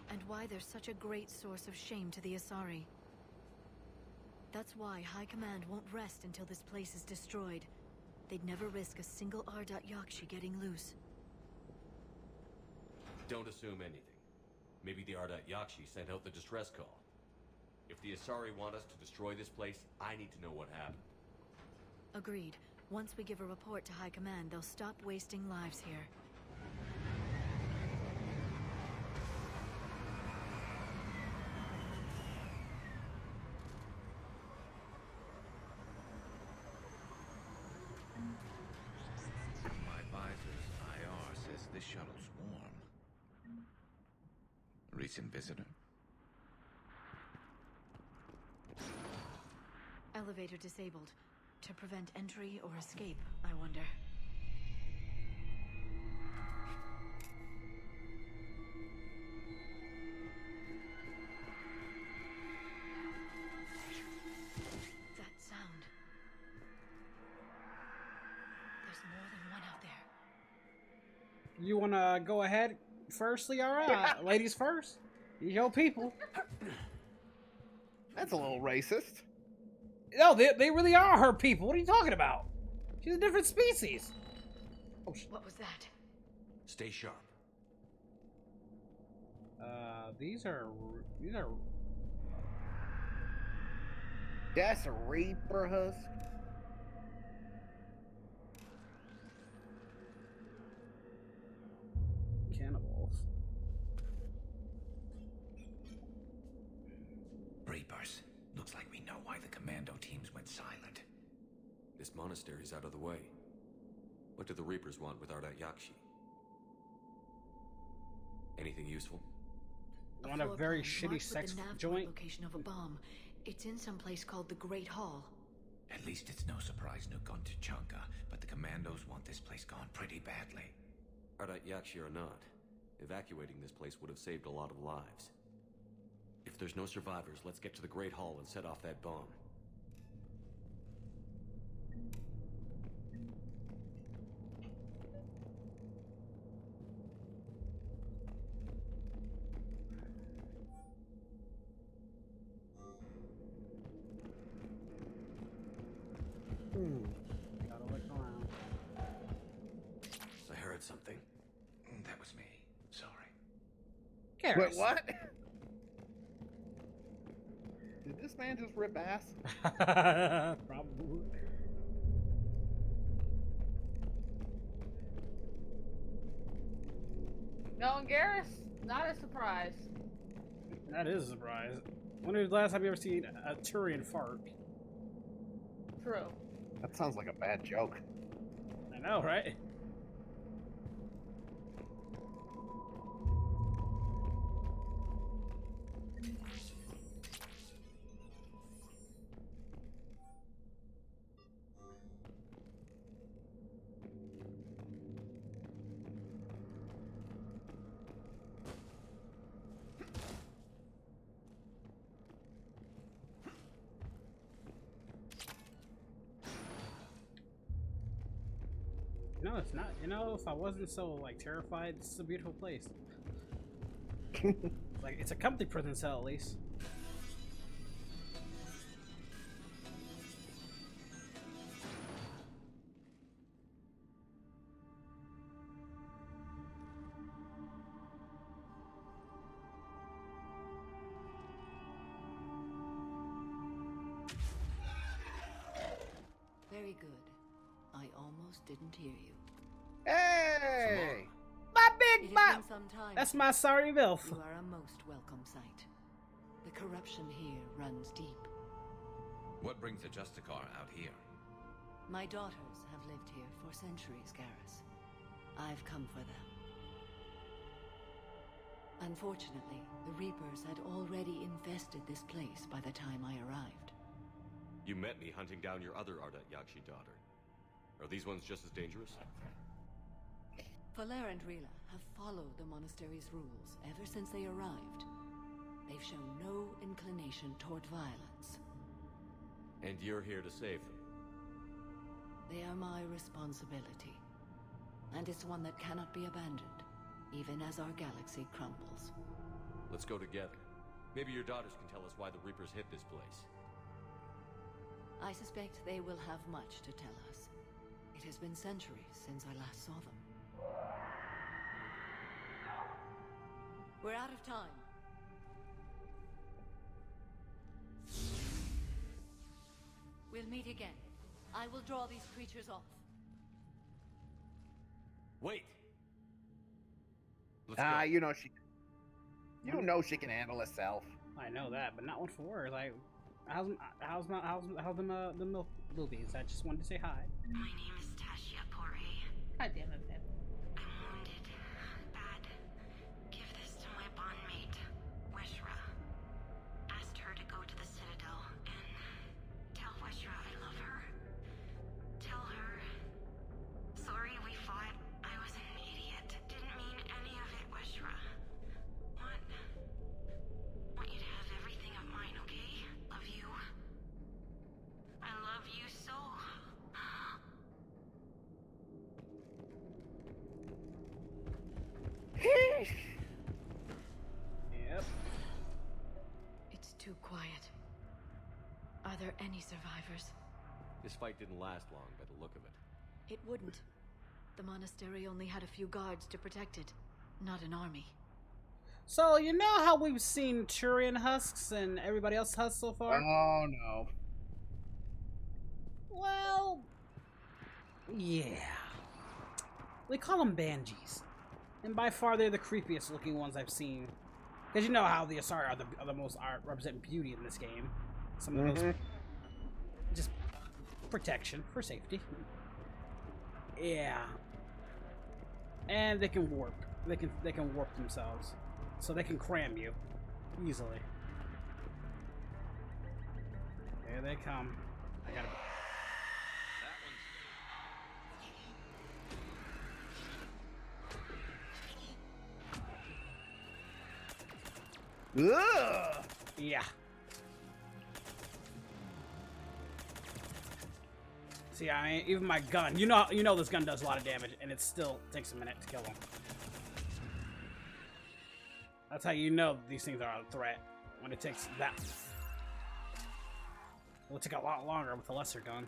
and why they're such a great source of shame to the Asari. That's why High Command won't rest until this place is destroyed. They'd never risk a single Ardat Yakshi getting loose. Don't assume anything. Maybe the Ardat Yakshi sent out the distress call. If the Asari want us to destroy this place, I need to know what happened. Agreed. Once we give a report to High Command, they'll stop wasting lives here. My advisor's IR says this shuttle's warm. Recent visitor? Elevator disabled. To prevent entry or escape, I wonder. That sound. There's more than one out there. You wanna go ahead first, Liara? Ladies first. These your people. That's a little racist. No, they really are her people. What are you talking about? She's a different species. Oh, what was that? Stay sharp. These are. That's a Reaper husk. Cannibals. Reapers. Looks like we know why the commando teams went silent. This monastery's out of the way. What do the Reapers want with Ardat Yakshi? Anything useful? Want a very shitty sex joint? Location of a bomb. It's in some place called the Great Hall. At least it's no surprise Nuke on Tuchanka, but the commandos want this place gone pretty badly. Ardat Yakshi or not, evacuating this place would have saved a lot of lives. If there's no survivors, let's get to the Great Hall and set off that bomb. Gotta look around. I heard something. That was me. Sorry. Karis. Wait, what? Did this man just rip ass? Probably. No, and Garrus, not a surprise. That is a surprise. When was the last time you ever seen a Turian fart? True. That sounds like a bad joke. I know, right? No, it's not. You know, if I wasn't so, like, terrified, this is a beautiful place. Like, it's a comfy prison cell, at least. Very good. I almost didn't hear you. Hey! My big It mouth! has been some time. That's my sorry Vilf. You are a most welcome sight. The corruption here runs deep. What brings a Justicar out here? My daughters have lived here for centuries, Garrus. I've come for them. Unfortunately, the Reapers had already infested this place by the time I arrived. You met me hunting down your other Ardat Yakshi daughter. Are these ones just as dangerous? Faler and Rila have followed the monastery's rules ever since they arrived. They've shown no inclination toward violence. And you're here to save them? They are my responsibility. And it's one that cannot be abandoned, even as our galaxy crumbles. Let's go together. Maybe your daughters can tell us why the Reapers hit this place. I suspect they will have much to tell us. It has been centuries since I last saw them. We're out of time. We'll meet again. I will draw these creatures off. Wait! You know she... You know she can handle herself. I know that, but not one for words. Like, how's the milk boobies? I just wanted to say hi. My name is Tashia Pore. God damn it, man. I'm wounded. Bad. Give this to my bondmate, Weshra. Asked her to go to the Citadel and tell Weshra I love her. Tell her. Sorry we fought. I was an idiot. Didn't mean any of it, Weshra. Want you to have everything of mine, okay? Love you. I love you so. Yep. It's too quiet. Are there any survivors? This fight didn't last long by the look of it. It wouldn't. The monastery only had a few guards to protect it, not an army. So, you know how we've seen Turian husks and everybody else husks so far? Oh, no. Well, yeah. We call them Banshees. And by far, they're the creepiest looking ones I've seen. Because you know how the Asari are the most represent beauty in this game. Some of those... Just protection for safety. Yeah. And they can warp. They can warp themselves. So they can cram you easily. Here they come. I gotta... Ugh! Yeah. See, I mean, even my gun, you know this gun does a lot of damage, and it still takes a minute to kill them. That's how you know these things are a threat, when it takes that. It will take a lot longer with a lesser gun.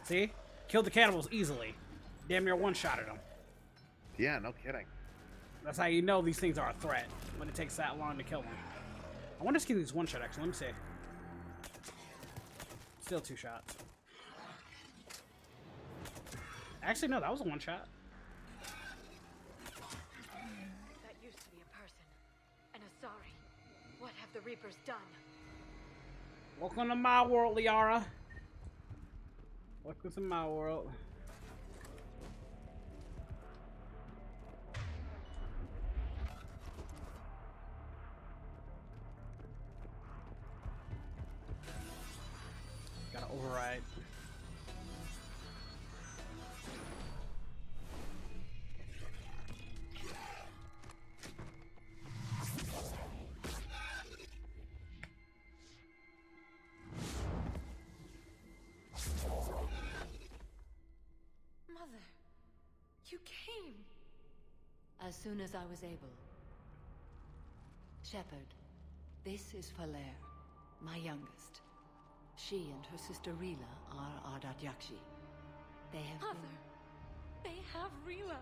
See? Killed the cannibals easily. Damn near one-shotted them. Yeah, no kidding. That's how you know these things are a threat, when it takes that long to kill them. I wonder if these one-shot, actually. Let me see. Still 2 shots. Actually, no, that was a 1-shot. Reaper's done. Welcome to my world, Liara. Welcome to my world. Gotta override. Mother, you came. As soon as I was able. Shepard, this is Falair, my youngest. She and her sister Rila are Ardadyakshi. They have Mother, they have Rila.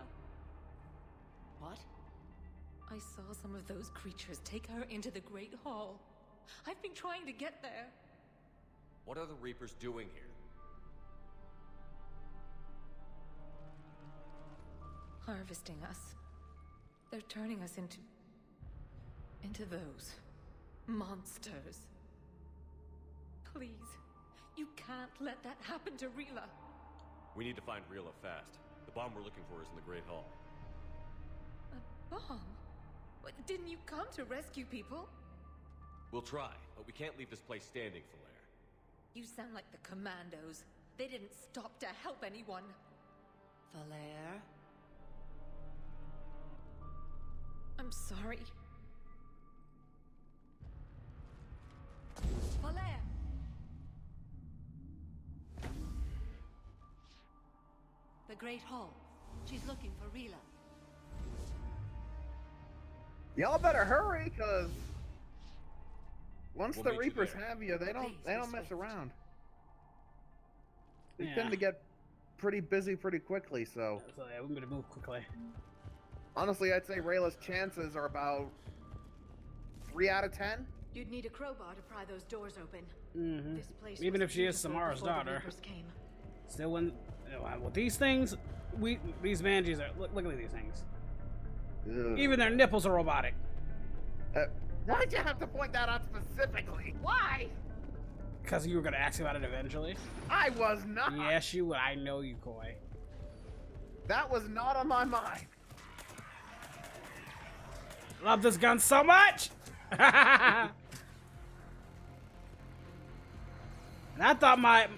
What? I saw some of those creatures take her into the Great Hall. I've been trying to get there. What are the Reapers doing here? Harvesting us. They're turning us into those monsters. Please, you can't let that happen to Rila. We need to find Rila fast. The bomb we're looking for is in the Great Hall. A bomb? What, didn't you come to rescue people? We'll try, but we can't leave this place standing, Falair. You sound like the Commandos. They didn't stop to help anyone. Falair? I'm sorry. Falair! The Great Hall. She's looking for Rila. Y'all better hurry, cause once We'll the meet you Reapers there. have you, they don't Please, mess around. They Yeah. tend to get pretty busy pretty quickly, so So yeah, we're gonna move quickly. honestly, I'd say Rayla's chances are about 3 out of 10. You'd need a crowbar to pry those doors open. Mm-hmm. This place Even was if she is beautiful Samara's before the daughter. Reapers came. Still, when with these things, these Banshees are look at these things. Ugh. Even their nipples are robotic. Why'd you have to point that out specifically? Why? Because you were gonna ask about it eventually. I was not. Yes, you would. I know you, Koi. That was not on my mind. Love this gun so much. And I thought my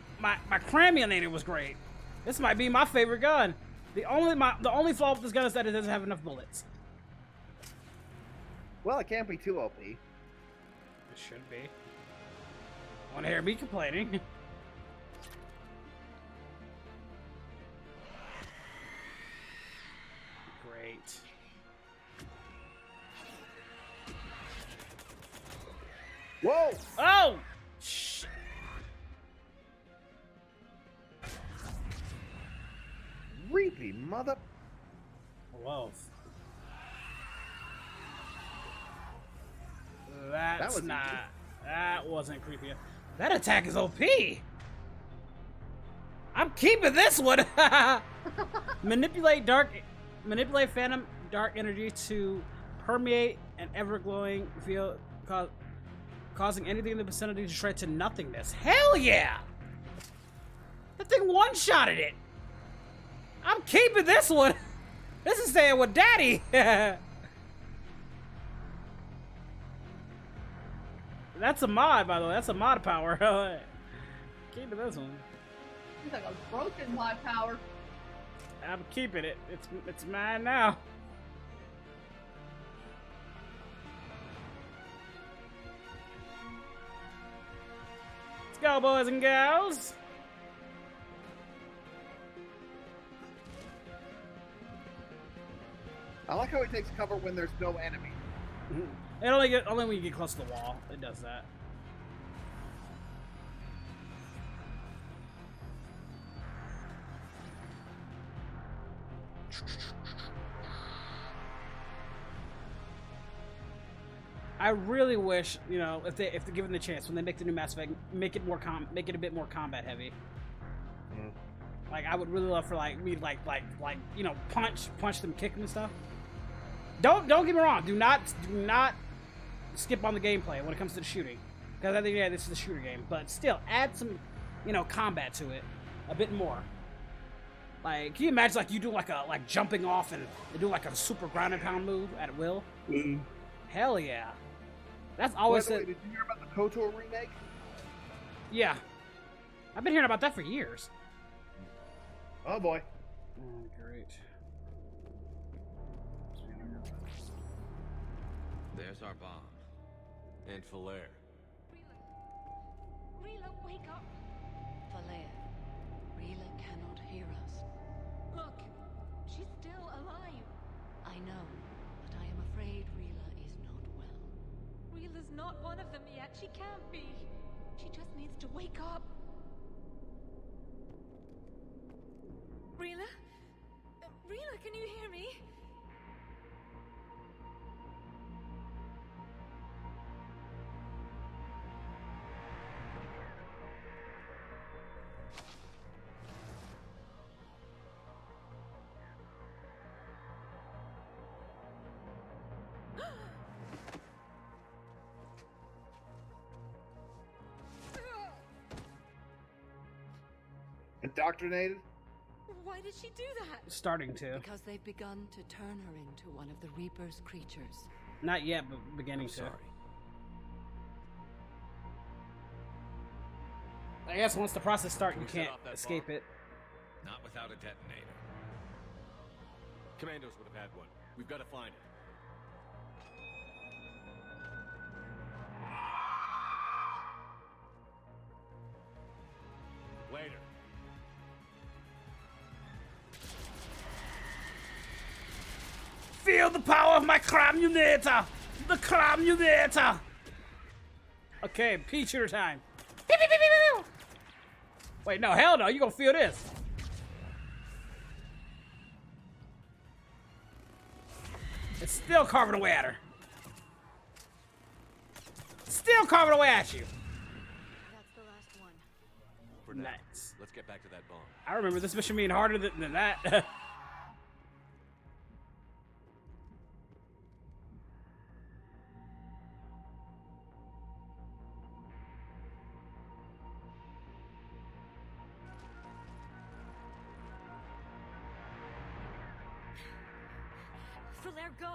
Cramionator was great. This might be my favorite gun. The only flaw with this gun is that it doesn't have enough bullets. Well, it can't be too OP. It should be. Want to hear me complaining? Great. Whoa! Oh! Shh. Creepy mother. Whoa. That's not. That wasn't creepy. That attack is OP. I'm keeping this one. Manipulate phantom dark energy to permeate an ever-glowing field, causing anything in the vicinity to shred to nothingness. Hell yeah! That thing one-shotted it. I'm keeping this one. This is staying with Daddy. That's a mod, by the way. That's a mod power. Keeping this one. It's like a broken mod power. I'm keeping it. It's mine now. Let's go, boys and girls. I like how he takes cover when there's no enemy. It only when you get close to the wall. It does that. I really wish, you know, if they're given the chance when they make the new Mass Effect, make it a bit more combat heavy. Like I would really love for me to you know, punch them, kick them and stuff. Don't get me wrong. Do not skip on the gameplay when it comes to the shooting. Because I think, yeah, this is a shooter game. But still, add some, you know, combat to it. A bit more. Like, can you imagine, like, you do, like, jumping off and do, like, a super ground and pound move at will? Mm. Hell yeah. That's always By the way, did you hear about the KOTOR remake? Yeah. I've been hearing about that for years. Oh, boy. Oh, great. There's our bomb. And Falaire. Rila, wake up! Falaire, Rila cannot hear us. Look, she's still alive. I know, but I am afraid Rila is not well. Rila's not one of them yet. She can't be. She just needs to wake up. Rila? Rila, can you hear me? Indoctrinated? Why did she do that? Starting to. Because they've begun to turn her into one of the Reaper's creatures. Not yet, but beginning to. Sorry. I guess once the process starts, Can you we set can't off that escape bomb? it. Not without a detonator. Commandos would have had one. We've got to find it. Later. Feel the power of my communicator! The communicator! Okay, pea shooter time. Pew, pew, pew, pew, pew. Wait, no, hell no, you gonna feel this. It's still carving away at her. Still carving away at you. That's the last one. For now, Nice. let's get back to that bomb. I remember this mission being harder than that. Falaire, go!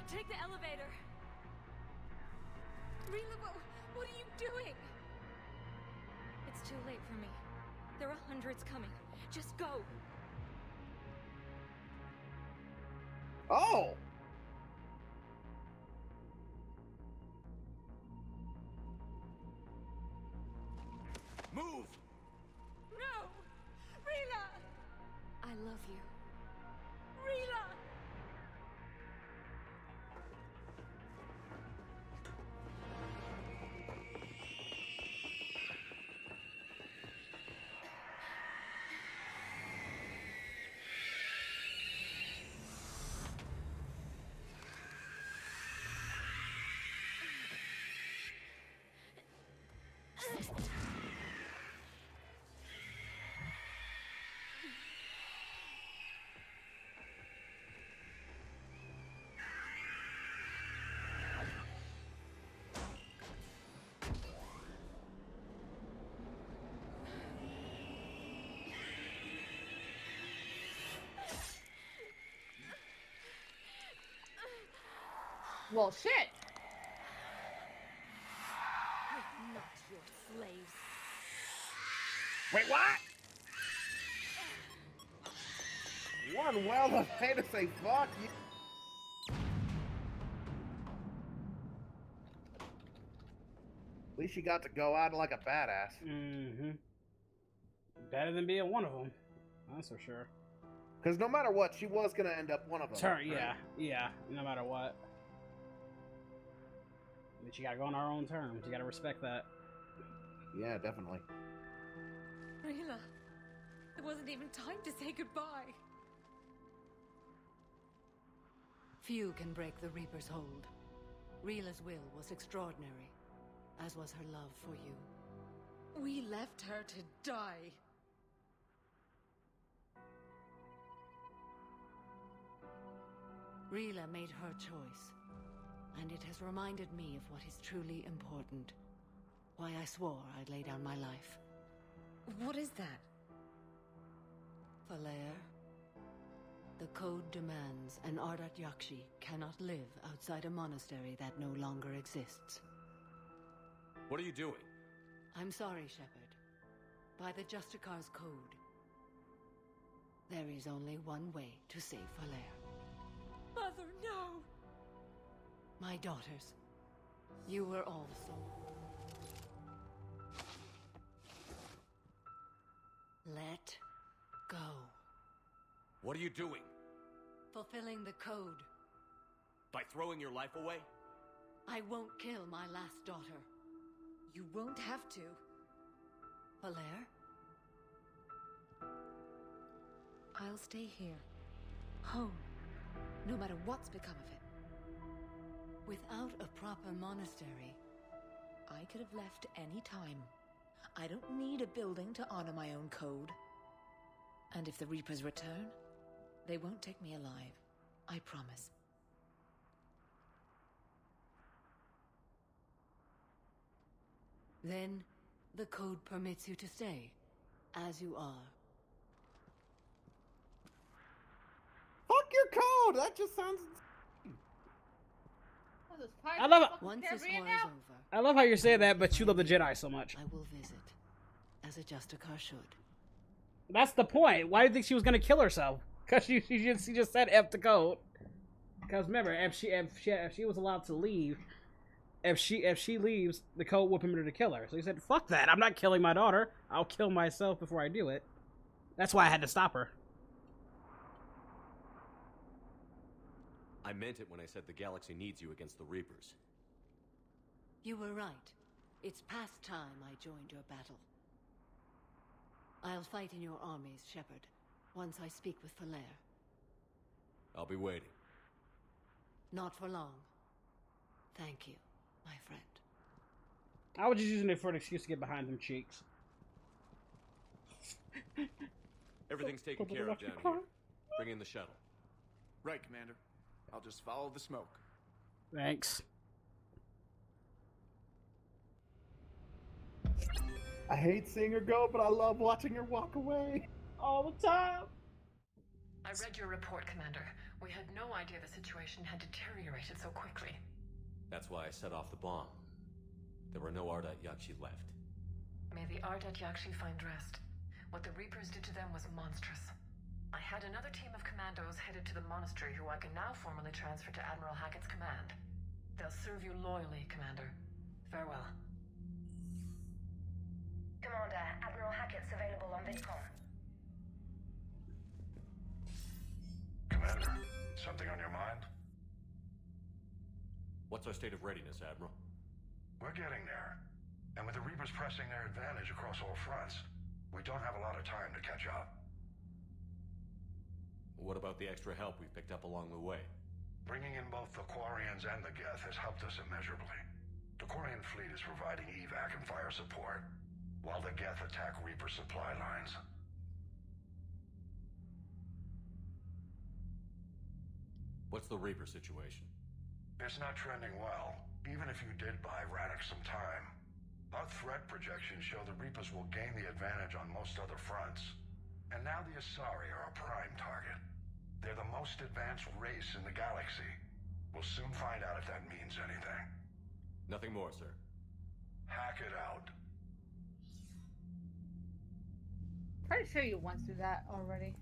Take the elevator! Rila, what are you doing? It's too late for me. There are hundreds coming. Just go! Oh! Move! No! Rila! I love you. Rila! Well, shit. I'm not your slaves. Wait, what? One well of way to say fuck you. At least you got to go out like a badass. Mm-hmm. Better than being one of them. That's for sure. Because no matter what, she was going to end up one of them. Turn, yeah, yeah, no matter what. But you gotta go on our own terms. You gotta respect that. Yeah, definitely. Rila, there wasn't even time to say goodbye. Few can break the Reaper's hold. Rila's will was extraordinary, as was her love for you. We left her to die. Rila made her choice. And it has reminded me of what is truly important. Why I swore I'd lay down my life. What is that? Falair, the code demands an Ardat Yakshi cannot live outside a monastery that no longer exists. What are you doing? I'm sorry, Shepard. By the Justicar's code, there is only one way to save Falair. Mother, no! My daughters, you were all sold. Let go. What are you doing? Fulfilling the code. By throwing your life away? I won't kill my last daughter. You won't have to. Falair? I'll stay here. Home. No matter what's become of it. Without a proper monastery, I could have left any time. I don't need a building to honor my own code. And if the Reapers return, they won't take me alive. I promise. Then, the code permits you to stay, as you are. Fuck your code! That just sounds... I love it. Once this war is over, I love how you're saying that, but you love the Jedi so much. I will visit, as a Justicar should. That's the point. Why do you think she was gonna kill herself? Because she just said F the code. Because remember, if she was allowed to leave, if she leaves, the code would permit her to kill her. So he said, "Fuck that! I'm not killing my daughter. I'll kill myself before I do it." That's why I had to stop her. I meant it when I said the galaxy needs you against the Reapers. You were right. It's past time I joined your battle. I'll fight in your armies, Shepard, once I speak with Falair. I'll be waiting. Not for long. Thank you, my friend. I was just using it for an excuse to get behind them cheeks. Everything's taken care of down here. Bring in the shuttle. Right, Commander. I'll just follow the smoke. Thanks. I hate seeing her go, but I love watching her walk away. All the time. I read your report, Commander. We had no idea the situation had deteriorated so quickly. That's why I set off the bomb. There were no Ardat Yakshi left. May the Ardat Yakshi find rest. What the Reapers did to them was monstrous. I had another team of commandos headed to the monastery who I can now formally transfer to Admiral Hackett's command. They'll serve you loyally, Commander. Farewell. Commander, Admiral Hackett's available on VidCom. Commander, something on your mind? What's our state of readiness, Admiral? We're getting there. And with the Reapers pressing their advantage across all fronts, we don't have a lot of time to catch up. What about the extra help we've picked up along the way? Bringing in both the Quarians and the Geth has helped us immeasurably. The Quarian fleet is providing evac and fire support, while the Geth attack Reaper supply lines. What's the Reaper situation? It's not trending well, even if you did buy Radix some time. Our threat projections show the Reapers will gain the advantage on most other fronts. And now the Asari are a prime target. They're the most advanced race in the galaxy. We'll soon find out if that means anything. Nothing more, sir. Hack it out. Pretty sure you went through that already.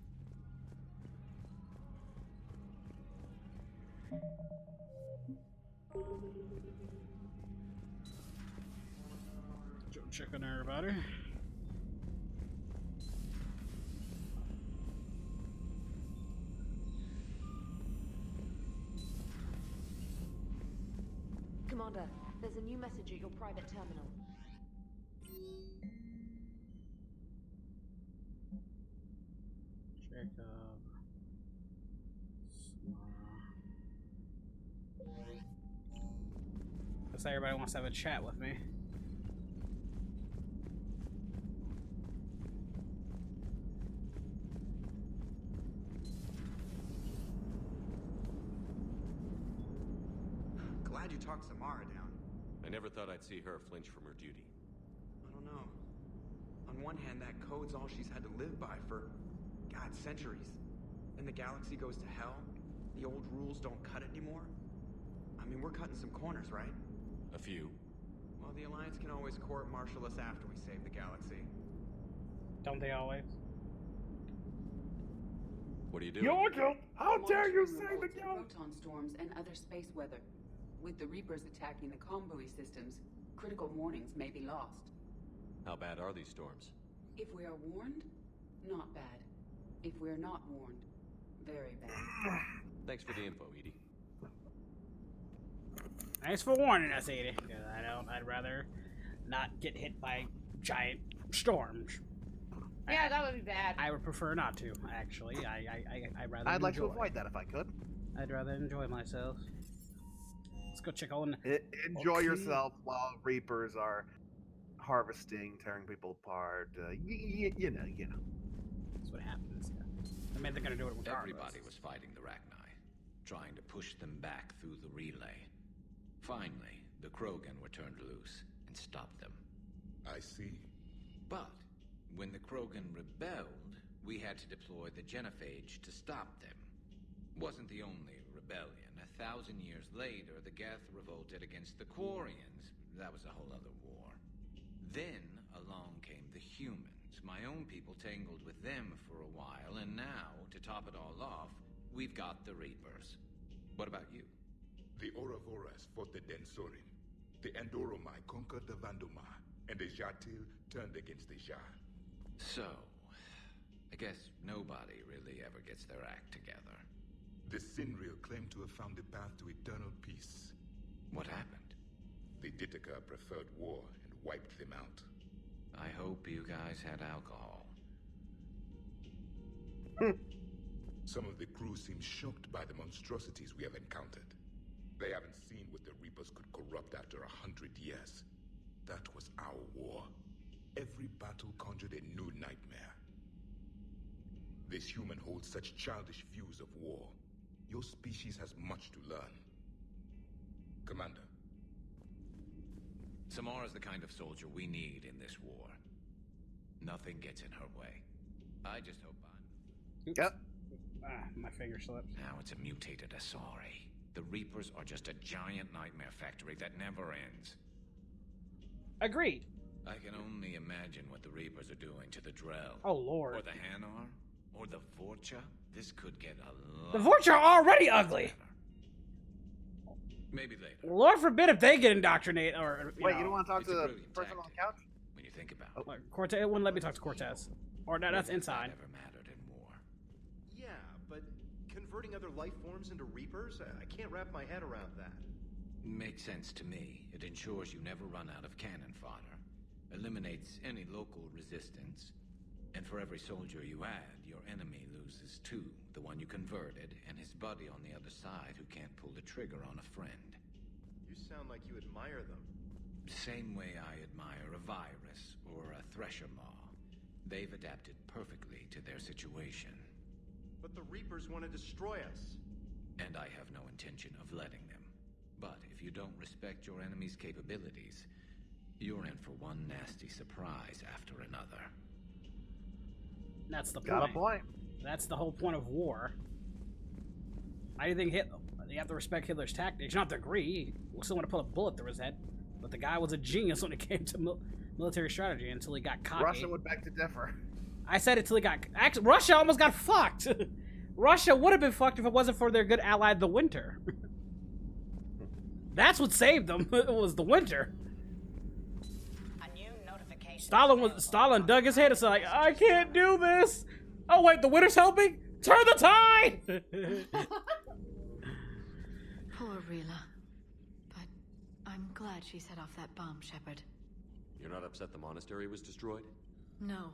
Check on everybody. Commander, there's a new message at your private terminal. Check up. Looks like everybody wants to have a chat with me. Glad glad you talked Samara down. I never thought I'd see her flinch from her duty. I don't know. On one hand, that code's all she's had to live by for, God, centuries. Then the galaxy goes to hell. The old rules don't cut anymore. I mean, we're cutting some corners, right? A few. Well, the Alliance can always court-martial us after we save the galaxy. Don't they always? What are you doing? Georgia, how dare you say Monitoring the reports of proton storms and other space weather. With the Reapers attacking the comm buoy systems, critical warnings may be lost. How bad are these storms? If we are warned, not bad. If we are not warned, very bad. Thanks for the info, Edie. Thanks for warning us, Edie. I'd rather not get hit by giant storms. Yeah, that would be bad. I would prefer not to, actually. I'd rather I'd like to enjoy. avoid that if I could. I'd rather enjoy myself. Let's go check on... Enjoy yourself while Reapers are harvesting, tearing people apart. You know. That's what happens. I mean, they're gonna do it regardless. Everybody was fighting the Rachni, trying to push them back through the relay. Finally, the Krogan were turned loose and stopped them. I see. But when the Krogan rebelled, we had to deploy the Genophage to stop them. Wasn't the only rebellion. 1,000 years later, the Geth revolted against the Quarians. That was a whole other war. Then along came the humans. My own people tangled with them for a while, and now, to top it all off, we've got the Reapers. What about you? The Ouroboros fought the Densorin. The Endoromai conquered the Vandoma, and the Jatil turned against the Jah. So, I guess nobody really ever gets their act together. The Sinreal claimed to have found the path to eternal peace. What happened? The Ditaka preferred war and wiped them out. I hope you guys had alcohol. Some of the crew seem shocked by the monstrosities we have encountered. They haven't seen what the Reapers could corrupt after 100 years. That was our war. Every battle conjured a new nightmare. This human holds such childish views of war. Your species has much to learn. Commander. Samara's the kind of soldier we need in this war. Nothing gets in her way. I just hope I'm... Yep. My finger slipped. Now it's a mutated Asari. The Reapers are just a giant nightmare factory that never ends. Agreed. I can only imagine what the Reapers are doing to the Drell. Oh, Lord. Or the Hanar. Or the Vorcha. This could get a lot... The Vorcha are already ugly! Maybe later. Lord forbid if they get indoctrinated or... Wait, you don't want to talk to the person on the couch? When you think about it. Cortez, it wouldn't let me talk to Cortez. Or no, that's inside. Never mattered in war. Yeah, but converting other life forms into Reapers? I can't wrap my head around that. Makes sense to me. It ensures you never run out of cannon fodder. Eliminates any local resistance. And for every soldier you add, your enemy loses two. The one you converted, and his buddy on the other side who can't pull the trigger on a friend. You sound like you admire them. Same way I admire a virus or a thresher maw. They've adapted perfectly to their situation. But the Reapers want to destroy us. And I have no intention of letting them. But if you don't respect your enemy's capabilities, you're in for one nasty surprise after another. That's the point. Got a point. That's the whole point of war. I think you have to respect Hitler's tactics. You don't have to agree. You still want to put a bullet through his head. But the guy was a genius when it came to military strategy until he got cocky. Russia would beg to differ. I said it till he got... Actually, Russia almost got fucked. Russia would have been fucked if it wasn't for their good ally, the Winter. That's what saved them. It was the Winter. Stalin dug his head and said, like, I can't do this. Oh wait, the Winter's helping? Turn the tide! Poor Rila. But I'm glad she set off that bomb, Shepard. You're not upset the monastery was destroyed? No,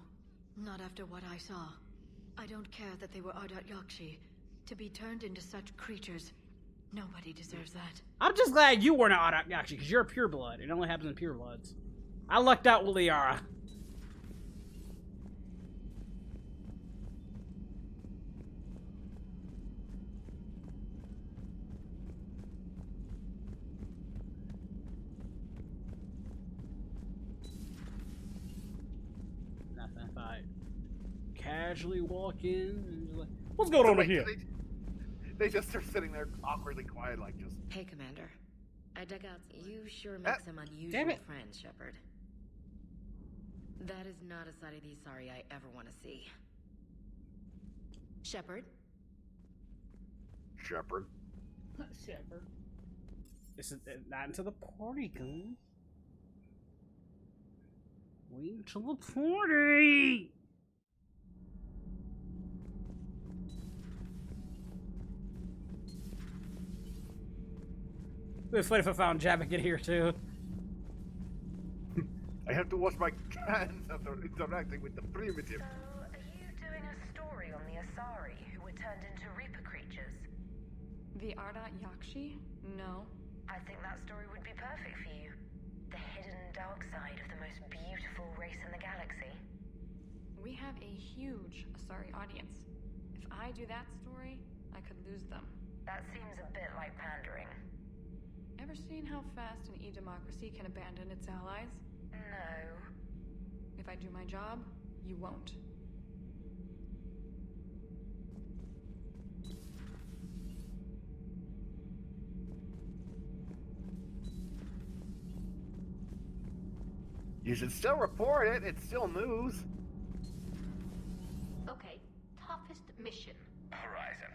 not after what I saw. I don't care that they were Ardat Yakshi. To be turned into such creatures, nobody deserves that. I'm just glad you weren't an Ardat Yakshi, because you're a pureblood. It only happens in purebloods. I lucked out with Liara. casually walk in and just like, what's going on over here? They just are sitting there awkwardly quiet, like just. Hey, Commander. I dug out. You sure make some unusual damn it. friends, Shepard. That is not a side of the Asari I ever want to see. Shepard? Shepard. Shepard. This is not into the party, guys. Wait until the party! It'd be funny if I found Javik in here too. I have to wash my hands after interacting with the primitive. So, are you doing a story on the Asari who were turned into Reaper creatures? The Ardat Yakshi? No. I think that story would be perfect for you. The hidden dark side of the most beautiful race in the galaxy. We have a huge Asari audience. If I do that story, I could lose them. That seems a bit like pandering. Ever seen how fast an e-democracy can abandon its allies? No. If I do my job, you won't. You should still report it. It's still news. Okay, toughest mission. Horizon.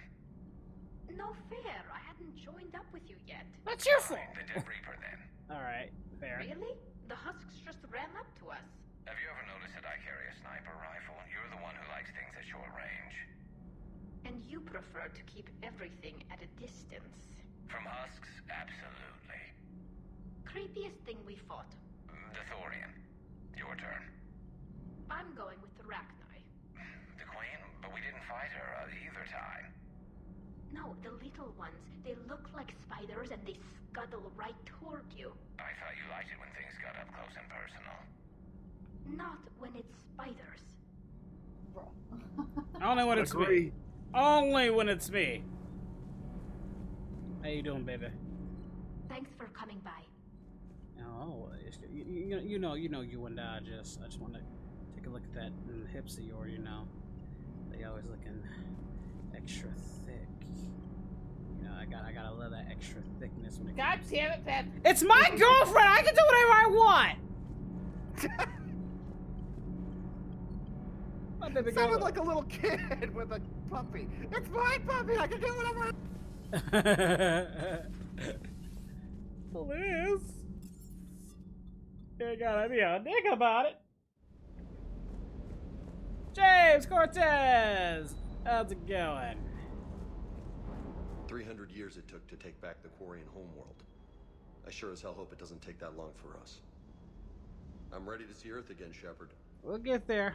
No fair, I hadn't joined up with you yet. That's your fault. The Dead Reaper, then. Alright, fair. Really? The husks just ran up to us. Have you ever noticed that I carry a sniper rifle? You're the one who likes things at short range. And you prefer to keep everything at a distance. From husks, absolutely. Creepiest thing we fought. The Thorian. Your turn. I'm going with the Rachni. The Queen? But we didn't fight her either time. No, the little ones. They look like spiders and they scuttle right toward you. I thought you liked it when things got up close and personal. Not when it's spiders. Only when it's me. Only when it's me. How you doing, baby? Thanks for coming by. Oh, you know, you and I just want to take a look at that hips of yours. You know, they always looking extra thick. You know, I gotta love that extra thickness when it God comes. damn it, Pep. It's my girlfriend. I can do whatever I want. My baby Sounded girl. like a little kid with a puppy. It's my puppy. I can do whatever. Liz, you gotta be a dick about it. James Cortez, how's it going? 300 years it took to take back the Quarian homeworld. I sure as hell hope it doesn't take that long for us. I'm ready to see Earth again, Shepard. We'll get there.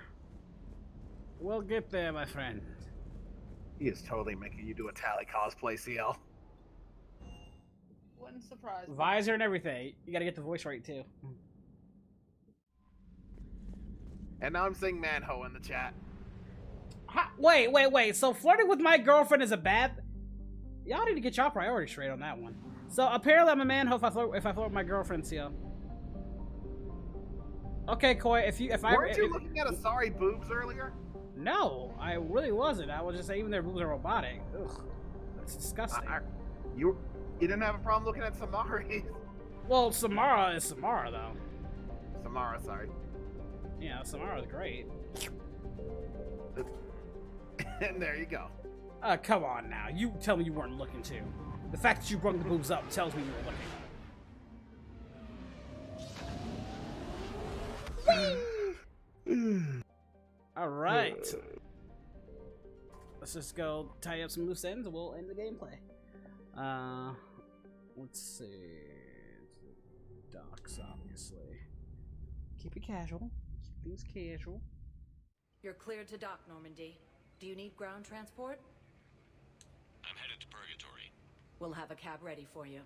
We'll get there, my friend. He is totally making you do a Tally cosplay, CL. Wouldn't surprise me. Visor and everything. You gotta get the voice right, too. And now I'm saying Manho in the chat. Wait. So flirting with my girlfriend is a bad... Y'all need to get y'all priorities straight on that one. So apparently I'm a manho if I flirt with my girlfriend, CL. Okay, Koi, Weren't you looking at Asari boobs earlier? No, I really wasn't. I was just saying even their boobs are robotic. Ugh, that's disgusting. You didn't have a problem looking at Samari. Well, Samara is Samara, though. Samara, sorry. Yeah, Samara's great. And there you go. Come on now. You tell me you weren't looking too. The fact that you brought the boobs up tells me you were looking. All right. Let's just go tie up some loose ends and we'll end the gameplay. Let's see. Docks, obviously. Keep it casual. Keep things casual. You're cleared to dock, Normandy. Do you need ground transport? I'm headed to Purgatory. We'll have a cab ready for you.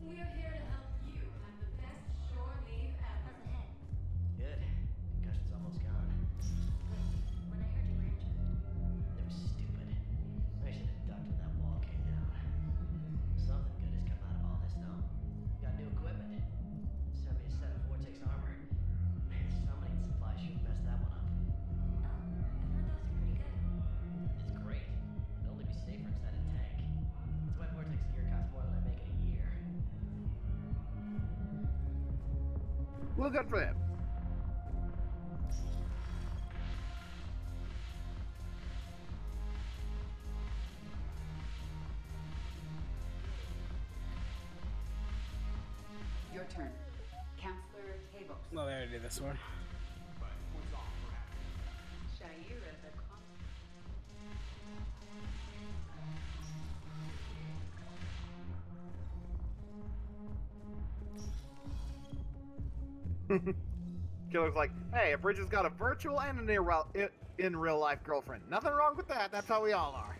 We're here to help you have the best shore leave ever. Good. Concussion's almost gone. When Well, good for them. Your turn. Counselor Tabos. Well, I already did this one. Shaira the Killer's like, hey, Abridged's got a virtual and an in real life girlfriend. Nothing wrong with that. That's how we all are.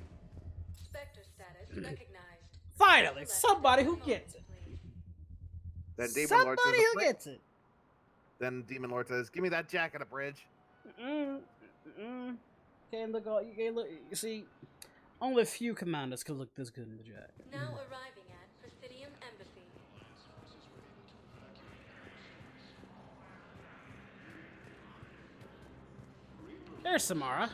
Spectre status recognized. Finally, somebody who gets it. Then Demon Somebody Lord says, who gets it. Then Demon Lord says, "Give me that jacket, Abridged." Can't look all. You can't look. You see, only a few commanders could look this good in the jacket. Now arriving at Presidium Embassy. There's Samara.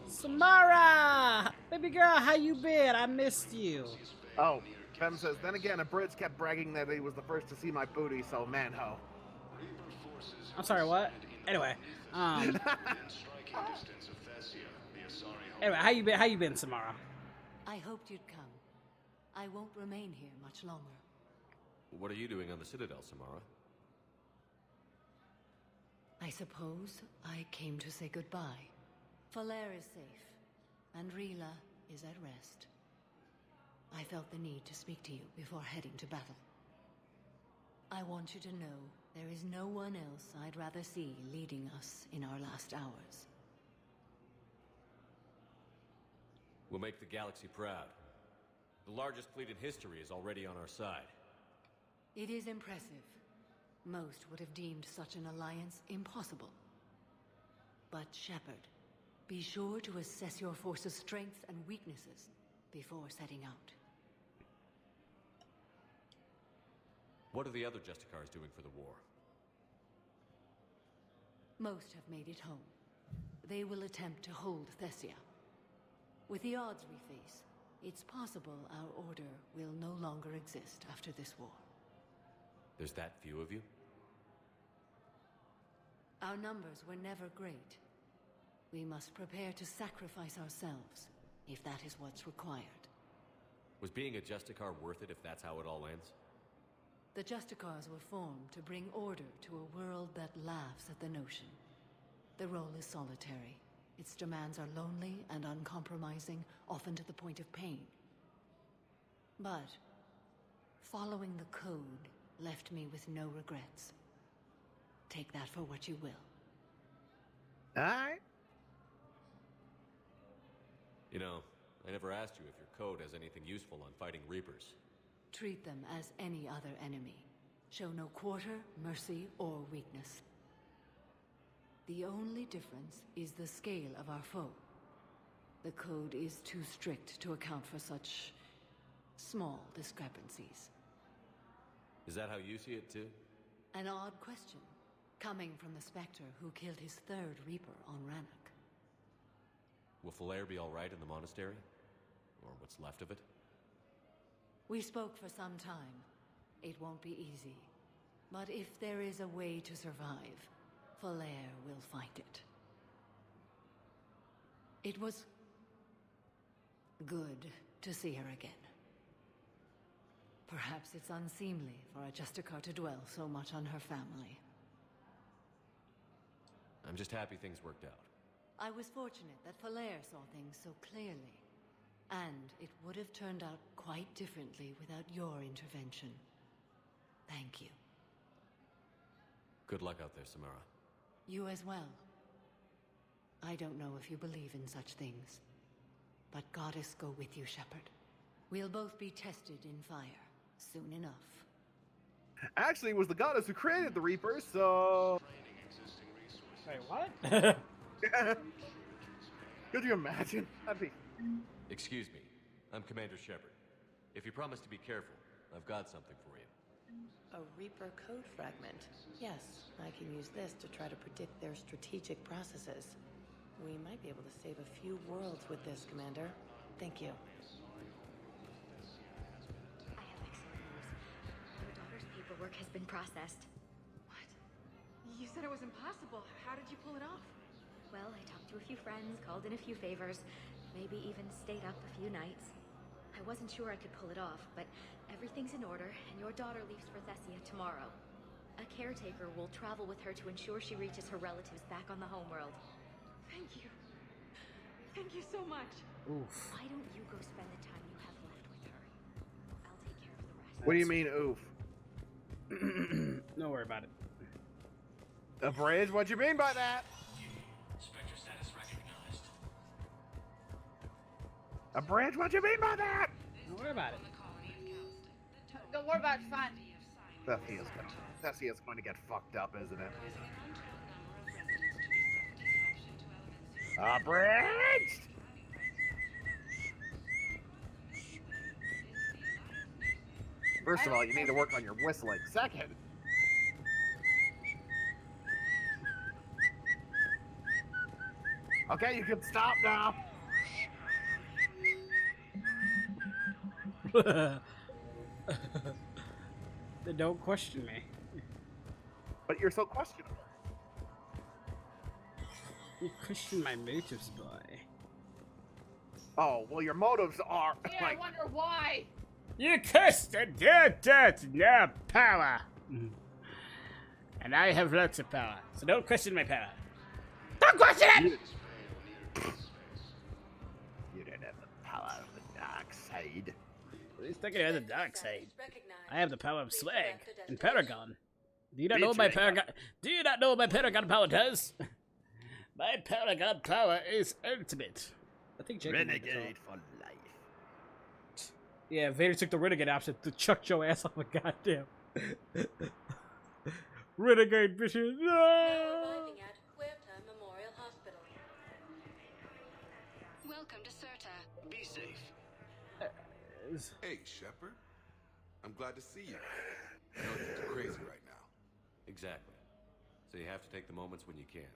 Samara, baby girl, how you been? I missed you. Oh, Fem says, then again, Abridged kept bragging that he was the first to see my booty, so man ho. I'm sorry, what? Anyway, anyway, how you been, Samara? I hoped you'd come. I won't remain here much longer. What are you doing on the Citadel, Samara? I suppose I came to say goodbye. Falair is safe, and Rila is at rest. I felt the need to speak to you before heading to battle. I want you to know there is no one else I'd rather see leading us in our last hours. We'll make the galaxy proud. The largest fleet in history is already on our side. It is impressive. Most would have deemed such an alliance impossible. But Shepard, be sure to assess your force's strengths and weaknesses before setting out. What are the other Justicars doing for the war? Most have made it home. They will attempt to hold Thessia. With the odds we face, it's possible our order will no longer exist after this war. There's that few of you? Our numbers were never great. We must prepare to sacrifice ourselves, if that is what's required. Was being a Justicar worth it if that's how it all ends? The Justicars were formed to bring order to a world that laughs at the notion. The role is solitary. Its demands are lonely and uncompromising, often to the point of pain. But following the code left me with no regrets. Take that for what you will. Alright. You know, I never asked you if your code has anything useful on fighting Reapers. Treat them as any other enemy. Show no quarter, mercy, or weakness. The only difference is the scale of our foe. The code is too strict to account for such small discrepancies. Is that how you see it too? An odd question, coming from the Spectre who killed his third Reaper on Rannoch. Will Falair be alright in the monastery? Or what's left of it? We spoke for some time. It won't be easy. But if there is a way to survive, Falair will find it. It was good to see her again. Perhaps it's unseemly for a Justicar to dwell so much on her family. I'm just happy things worked out. I was fortunate that Falair saw things so clearly. And it would have turned out quite differently without your intervention. Thank you. Good luck out there, Samara. You as well. I don't know if you believe in such things, but Goddess go with you, Shepard. We'll both be tested in fire soon enough. Actually, it was the goddess who created the Reapers, so... Wait, what? Could you imagine? That'd be... Excuse me. I'm Commander Shepard. If you promise to be careful, I've got something for you. A Reaper code fragment. Yes, I can use this to try to predict their strategic processes. We might be able to save a few worlds with this, Commander. Thank you. I have excellent news. Your daughter's paperwork has been processed. said it was impossible. How did you pull it off? Well, I talked to a few friends, called in a few favors, maybe even stayed up a few nights. I wasn't sure I could pull it off, but everything's in order, and your daughter leaves for Thessia tomorrow. A caretaker will travel with her to ensure she reaches her relatives back on the homeworld. Thank you. Thank you so much. Oof. Why don't you go spend the time you have left with her? I'll take care of the rest. What do you mean, oof? Don't worry about it. Abridged, what you mean by that? Spectre status recognized. Abridged, what you mean by that? Don't worry about it. Don't worry about it, it's fine. Thessia's going to get fucked up, isn't it? Abridged! First of all, you need to work on your whistling. Second, okay, you can stop now. Then don't question me. But you're so questionable. You question my motives, boy. Oh, well, your motives are Yeah, I wonder why. You questioned that's no power. And I have lots of power, so don't question my power. Don't question it! You don't have the power of the dark side. He's talking about the dark side. I have the power of swag and Paragon. Do you not know what my Paragon? Do you not know what my Paragon power does? My Paragon power is ultimate. I think Jacob Renegade for life. Yeah, Vader took the renegade option to chuck your ass off a goddamn renegade bitches. No! Arriving at Huerta Memorial Hospital. Welcome to Certa. Be safe. Hey, Shepard. I'm glad to see you. I know things are crazy right now. Exactly. So you have to take the moments when you can.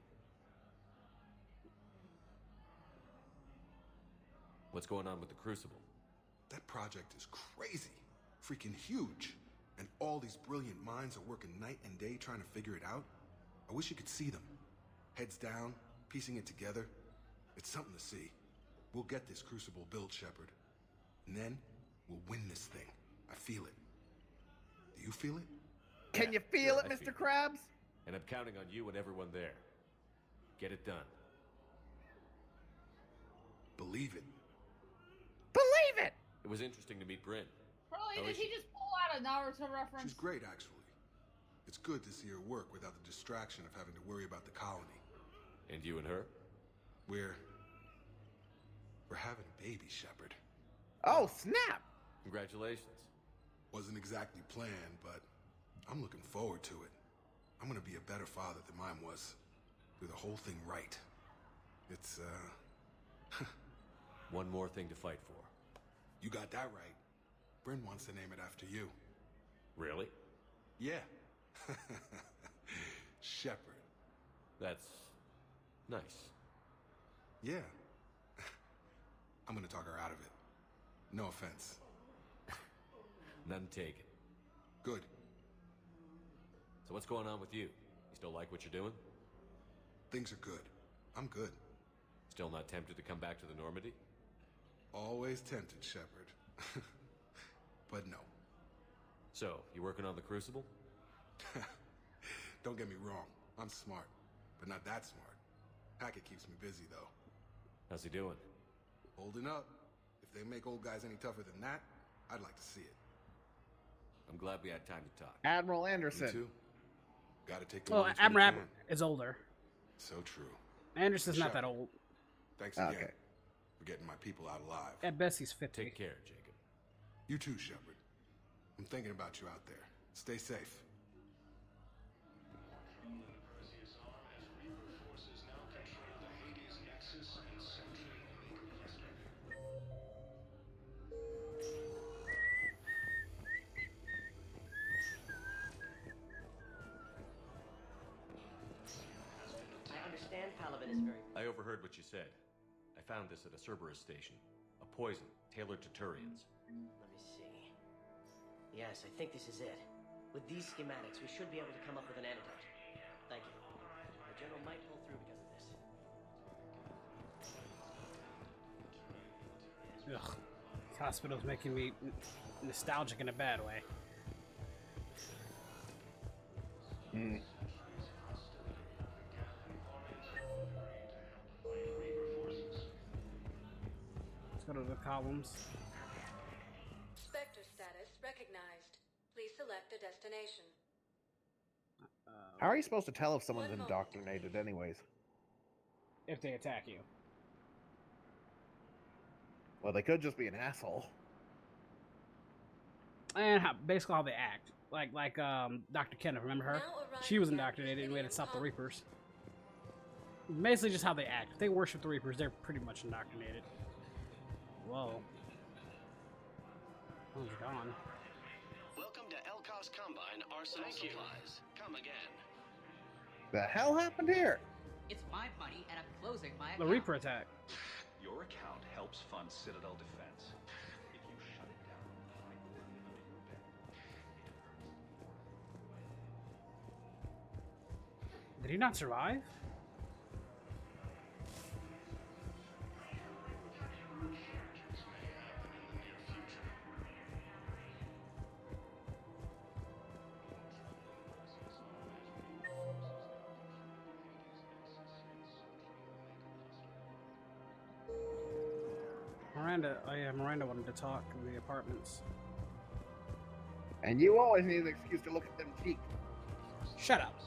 What's going on with the Crucible? That project is crazy. Freaking huge. And all these brilliant minds are working night and day trying to figure it out. I wish you could see them. Heads down, piecing it together. It's something to see. We'll get this Crucible built, Shepard. And then, we'll win this thing. I feel it. Do you feel it? Can you feel it, Mr. Krabs? And I'm counting on you and everyone there. Get it done. Believe it. Believe it! It was interesting to meet Bryn. Probably How did is he she? just pull out a Naruto reference? She's great, actually. It's good to see her work without the distraction of having to worry about the colony. And you and her? We're having a baby, Shepard. Oh, snap! Congratulations. Wasn't exactly planned, but I'm looking forward to it. I'm gonna be a better father than mine was. Do the whole thing right. It's, One more thing to fight for. You got that right. Bryn wants to name it after you. Really? Yeah. Shepard. That's nice. Yeah. I'm gonna talk her out of it. No offense. None taken. Good. So what's going on with you? You still like what you're doing? Things are good. I'm good. Still not tempted to come back to the Normandy? Always tempted, Shepard. But no. So, you working on the Crucible? Don't get me wrong. I'm smart, but not that smart. Hackett keeps me busy, though. How's he doing? Holding up. If they make old guys any tougher than that, I'd like to see it. I'm glad we had time to talk. Admiral Anderson. Me too. Gotta take the Well, moments when you Admiral can. is older. So true. Anderson's not that Shepard, old. Thanks again Okay. for getting my people out alive. At best, he's 50. Take care, Jacob. You too, Shepard. I'm thinking about you out there. Stay safe. I understand Paladin is very... I overheard what you said. I found this at a Cerberus station. A poison tailored to Turians. Let me see. Yes, I think this is it. With these schematics, we should be able to come up with an antidote. Thank you. General might pull through because of this. Ugh. This hospital's making me nostalgic in a bad way. Hmm. Let's go to the columns. Spectre status recognized. Please select a destination. How are you supposed to tell if someone's indoctrinated, anyways? If they attack you. Well, they could just be an asshole. And basically how they act. Like Dr. Kenna, remember her? She was indoctrinated and we had to stop the Reapers. Basically just how they act. If they worship the Reapers, they're pretty much indoctrinated. Whoa. Oh, he's gone. Welcome to Elkos Combine Arsenal Supplies. Come again. The hell happened here? It's my money, and I'm closing my account. The Reaper attack. Your account helps fund Citadel defense. If you shut it down, I will eliminate your bet. Did he not survive? Miranda, oh yeah, Miranda wanted to talk in the apartments. And you always need an excuse to look at them cheeks. Shut up.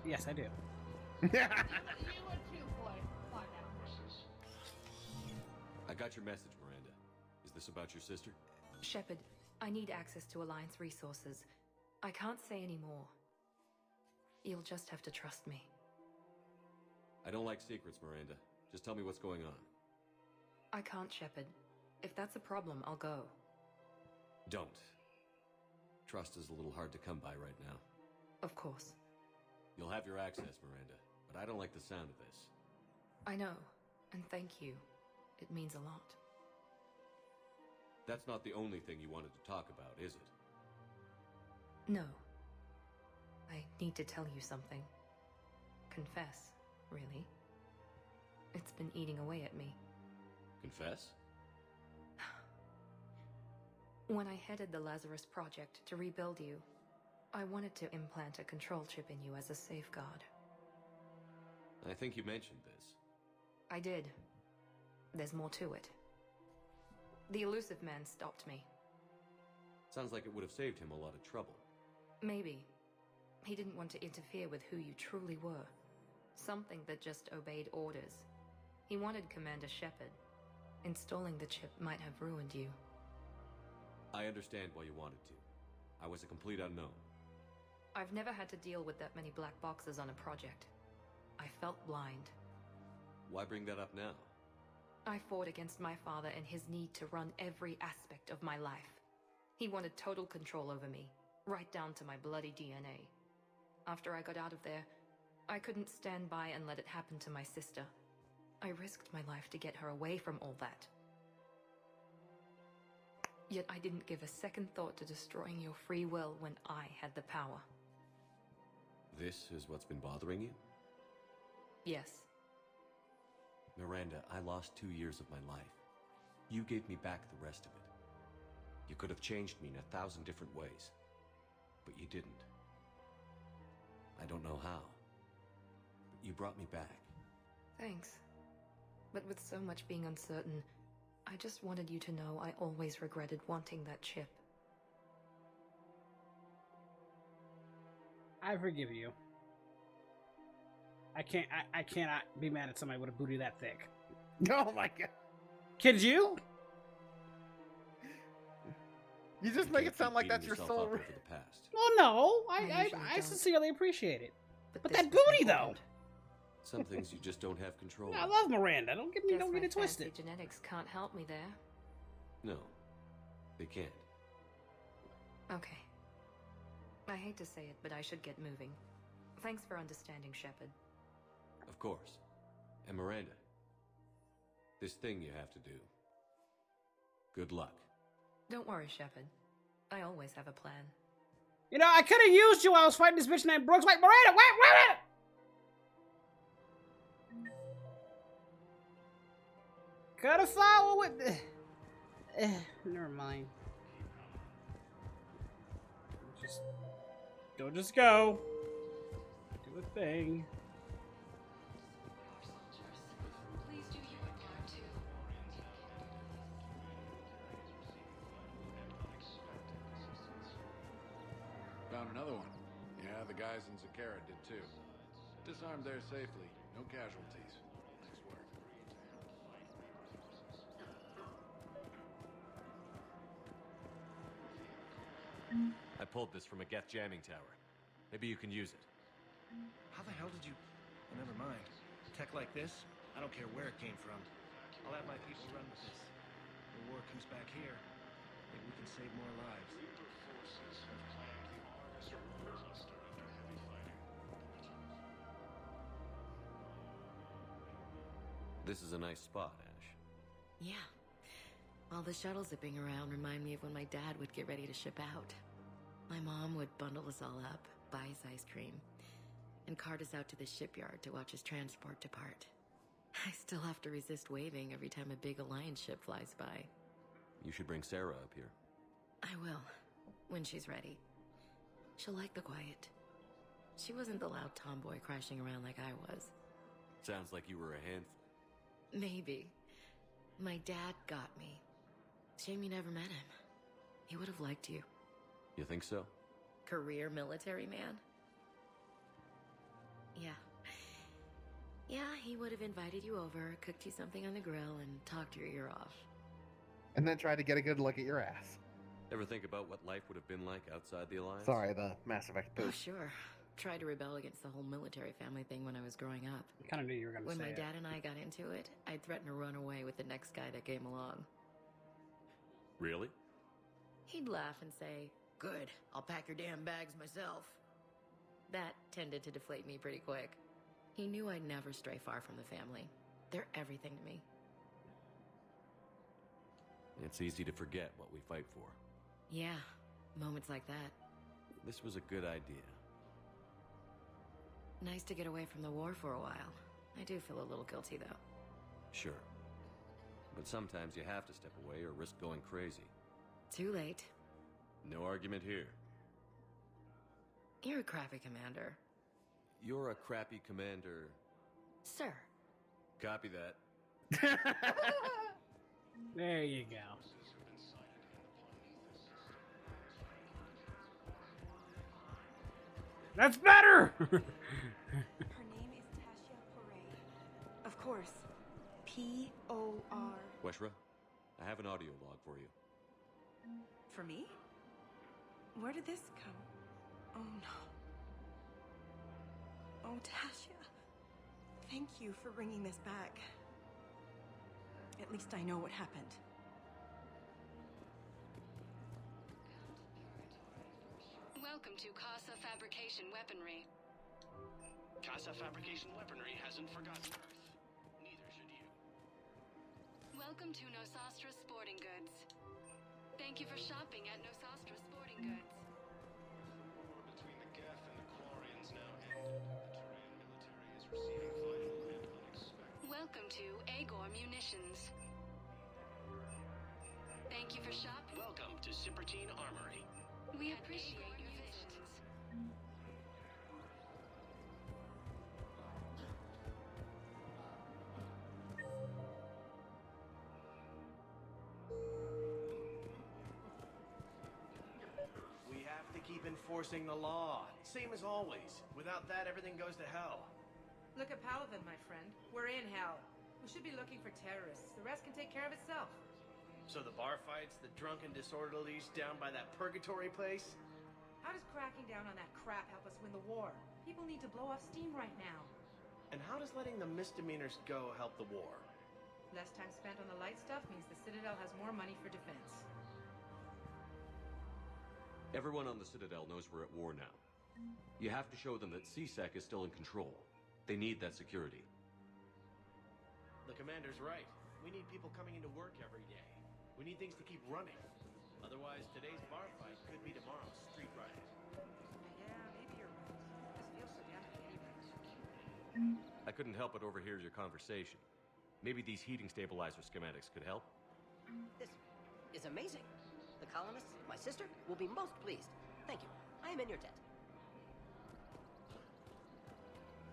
Yes, I do. I got your message, Miranda. Is this about your sister? Shepard, I need access to Alliance resources. I can't say any more. You'll just have to trust me. I don't like secrets, Miranda. Just tell me what's going on. I can't, Shepard. If that's a problem, I'll go. Don't. Trust is a little hard to come by right now. Of course. You'll have your access, Miranda, but I don't like the sound of this. I know, and thank you. It means a lot. That's not the only thing you wanted to talk about, is it? No. I need to tell you something. Confess, really. It's been eating away at me. Confess? When I headed the Lazarus Project to rebuild you, I wanted to implant a control chip in you as a safeguard. I think you mentioned this. I did. There's more to it. The elusive man stopped me. Sounds like it would have saved him a lot of trouble. Maybe. He didn't want to interfere with who you truly were. Something that just obeyed orders. He wanted Commander Shepard. Installing the chip might have ruined you. I understand why you wanted to. I was a complete unknown. I've never had to deal with that many black boxes on a project. I felt blind. Why bring that up now? I fought against my father and his need to run every aspect of my life. He wanted total control over me, right down to my bloody DNA. After I got out of there, I couldn't stand by and let it happen to my sister. I risked my life to get her away from all that. Yet I didn't give a second thought to destroying your free will when I had the power. This is what's been bothering you? Yes. Miranda, I lost 2 years of my life. You gave me back the rest of it. You could have changed me in 1,000 different ways, but you didn't. I don't know how, but you brought me back. Thanks. But with so much being uncertain, I just wanted you to know I always regretted wanting that chip. I forgive you. I cannot be mad at somebody with a booty that thick. Oh my god. Could you? You just make it sound like that's your sole. Well, no. I sincerely appreciate it. But that booty, though. Some things you just don't have control of. I love Miranda. Don't get it twisted. Genetics can't help me there. No, they can't. Okay. I hate to say it, but I should get moving. Thanks for understanding, Shepard. Of course. And Miranda, this thing you have to do. Good luck. Don't worry, Shepard. I always have a plan. You know, I could have used you while I was fighting this bitch named Brooks. Wait, Miranda, wait! Gotta follow with. Never mind. Don't just go. Do a thing. Please do your part too. Found another one. Yeah, the guys in Zakara did too. Disarmed there safely. No casualties. Nice work. I pulled this from a Geth jamming tower. Maybe you can use it. How the hell did you... Oh, never mind. Tech like this, I don't care where it came from. I'll have my people run with this. When war comes back here, maybe we can save more lives. This is a nice spot, Ash. Yeah. All the shuttles zipping around remind me of when my dad would get ready to ship out. My mom would bundle us all up, buy us ice cream, and cart us out to the shipyard to watch his transport depart. I still have to resist waving every time a big Alliance ship flies by. You should bring Sarah up here. I will, when she's ready. She'll like the quiet. She wasn't the loud tomboy crashing around like I was. Sounds like you were a handful. Maybe. My dad got me. Shame you never met him. He would have liked you. You think so? Career military man? Yeah. Yeah, he would have invited you over, cooked you something on the grill, and talked your ear off. And then try to get a good look at your ass. Ever think about what life would have been like outside the Alliance? Sorry, the Mass Effect poop. Oh, sure. Tried to rebel against the whole military family thing when I was growing up. I kind of knew you were going to say When my it. dad and I got into it, I'd threaten to run away with the next guy that came along. Really? He'd laugh and say, "Good, I'll pack your damn bags myself." That tended to deflate me pretty quick. He knew I'd never stray far from the family. They're everything to me. It's easy to forget what we fight for. Yeah, moments like that. This was a good idea. Nice to get away from the war for a while. I do feel a little guilty, though. Sure. But sometimes you have to step away or risk going crazy. Too late. No argument here. You're a crappy commander. You're a crappy commander. Sir. Copy that. There you go. That's better! Her name is Tasha Poray. Of course. P-O-R. Weshra, I have an audio log for you. For me? Where did this come? Oh no. Oh, Tasha. Thank you for bringing this back. At least I know what happened. Welcome to Casa Fabrication Weaponry. Casa Fabrication Weaponry hasn't forgotten Earth. Neither should you. Welcome to Nosastra Sporting Goods. Thank you for shopping at Nosastra Sporting Goods. Between the Geth and the Quarians now ended, the Terran military is receiving vital and unexpected. Welcome to Agor Munitions. Thank you for shopping. Welcome to Cypertine Armory. We appreciate your visits. We have to keep enforcing the law. Same as always. Without that, everything goes to hell. Look at Paladin, my friend. We're in hell. We should be looking for terrorists. The rest can take care of itself. So the bar fights, the drunken disorderlies down by that purgatory place? How does cracking down on that crap help us win the war? People need to blow off steam right now. And how does letting the misdemeanors go help the war? Less time spent on the light stuff means the Citadel has more money for defense. Everyone on the Citadel knows we're at war now. You have to show them that CSEC is still in control. They need that security. The commander's right. We need people coming into work every day. We need things to keep running. Otherwise, today's bar fight could be tomorrow's street riot. Yeah, maybe you're right. This feels so damn anyway. I couldn't help but overhear your conversation. Maybe these heating stabilizer schematics could help? This is amazing. The colonists, my sister, will be most pleased. Thank you. I am in your debt.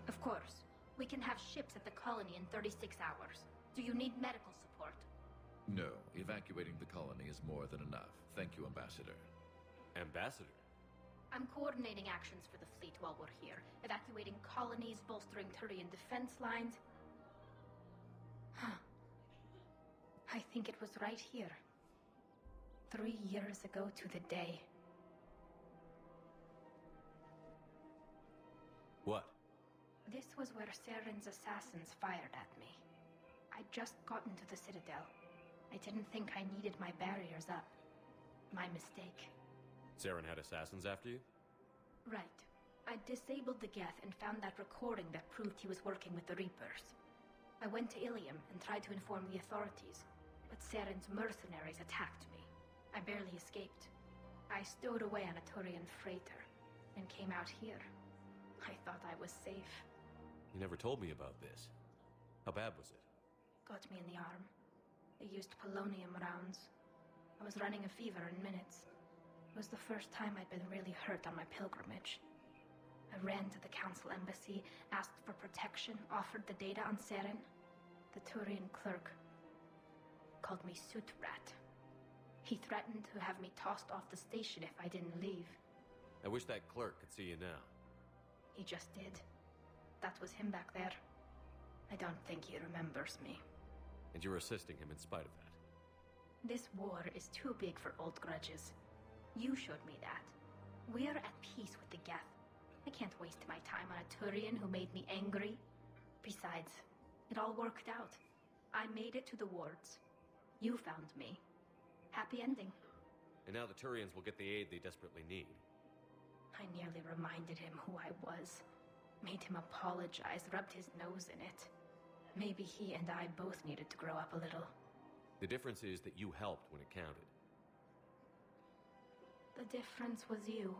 Of course. We can have ships at the colony in 36 hours. Do you need medical support? No, evacuating the colony is more than enough. Thank you, Ambassador. Ambassador? I'm coordinating actions for the fleet while we're here. Evacuating colonies, bolstering Turian defense lines. Huh. I think it was right here. 3 years ago to the day. What? This was where Saren's assassins fired at me. I'd just gotten to the Citadel. I didn't think I needed my barriers up. My mistake. Saren had assassins after you? Right. I disabled the Geth and found that recording that proved he was working with the Reapers. I went to Ilium and tried to inform the authorities, but Saren's mercenaries attacked me. I barely escaped. I stowed away on a Turian freighter and came out here. I thought I was safe. You never told me about this. How bad was it? Got me in the arm. They used polonium rounds. I was running a fever in minutes. It was the first time I'd been really hurt on my pilgrimage. I ran to the council embassy, asked for protection, offered the data on Saren. The Turian clerk called me Soot Rat. He threatened to have me tossed off the station if I didn't leave. I wish that clerk could see you now. He just did. That was him back there. I don't think he remembers me. And you're assisting him in spite of that. This war is too big for old grudges. You showed me that. We're at peace with the Geth. I can't waste my time on a Turian who made me angry. Besides, it all worked out. I made it to the wards. You found me. Happy ending. And now the Turians will get the aid they desperately need. I nearly reminded him who I was. Made him apologize, rubbed his nose in it. Maybe he and I both needed to grow up a little. The difference is that you helped when it counted. The difference was you.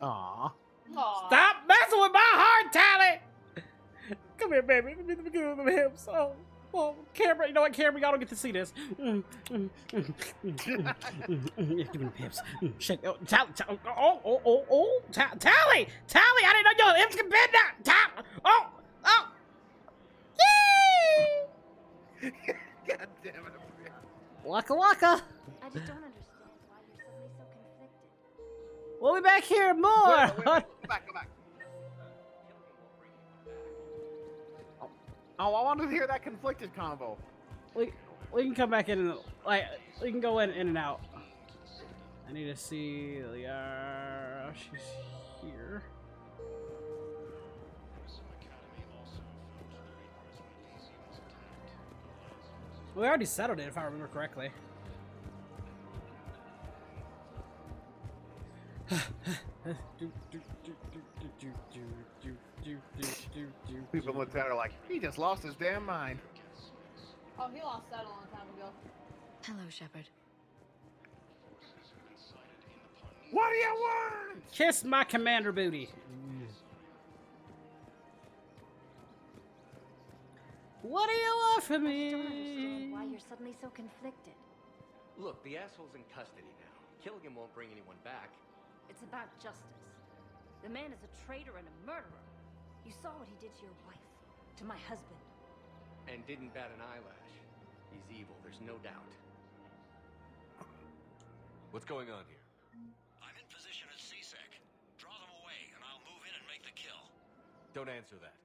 Aww. Stop messing with my heart, Tally! Come here, baby. Let me get on the hips. Oh, camera. You know what, camera? Y'all don't get to see this. Give me the hips. Shit. Oh, Tally. Tally! Tally! I didn't know your hips could bend that. Tally! Oh! Yay! God damn it. Waka waka. I just don't understand why you're suddenly so conflicted. We'll be back here more. Wait, go back. Oh, I wanted to hear that conflicted convo. We can come back in and we can go in and out. I need to see Liara. She's here. We already settled it, if I remember correctly. People in the town are like, he just lost his damn mind. Oh, he lost that a long time ago. Hello, Shepard. What do you want? Kiss my commander booty. What do you want from me? I don't understand why you're suddenly so conflicted. Look, the asshole's in custody now. Killing him won't bring anyone back. It's about justice. The man is a traitor and a murderer. You saw what he did to your wife, to my husband. And didn't bat an eyelash. He's evil, there's no doubt. What's going on here? I'm in position at CSEC. Draw them away, and I'll move in and make the kill. Don't answer that.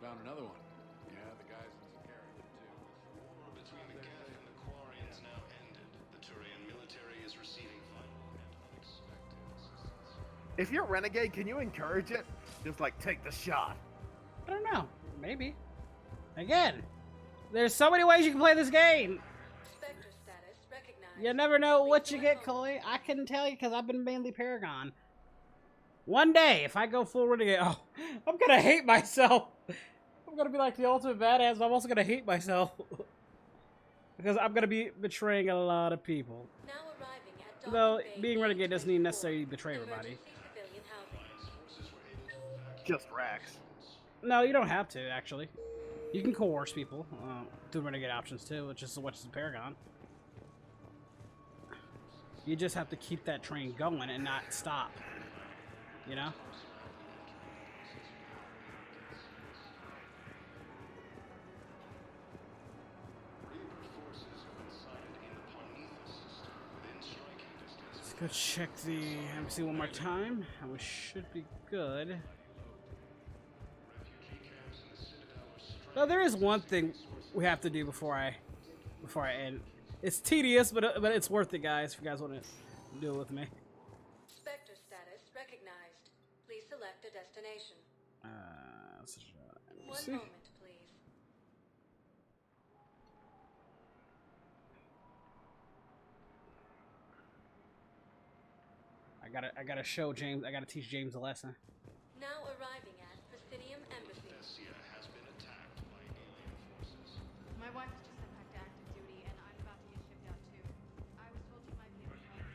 Found another one. Yeah, the guys in Zakara did too. War between the Geth and the Quarians now ended. The Turian military is receiving final and unexpected assistance. If you're Renegade, can you encourage it? Just like, take the shot. I don't know. Maybe. Again, there's so many ways you can play this game. Spectre status recognized. You never know what you get, Chloe. I couldn't tell you because I've been mainly Paragon. One day, if I go full Renegade, oh, I'm gonna hate myself. I'm gonna be like the ultimate badass, but I'm also gonna hate myself. Because I'm gonna be betraying a lot of people. Now arriving Though being renegade doesn't even necessarily betray everybody. Just Rex. No, you don't have to actually. You can coerce people through renegade options too, which is what's the Paragon. You just have to keep that train going and not stop. You know? Let's go check the embassy one more time, and we should be good. Well, there is one thing we have to do before I end. It's tedious, but it's worth it, guys. If you guys want to do it with me. Spectre status recognized. Please select a destination. Let's see. One moment, please. I gotta show James. I gotta teach James a lesson. Now arriving at Presidium Embassy. Has been attacked by alien forces. My wife has just sent back to active duty, and I'm about to get shipped out too. I was told you might be able to help.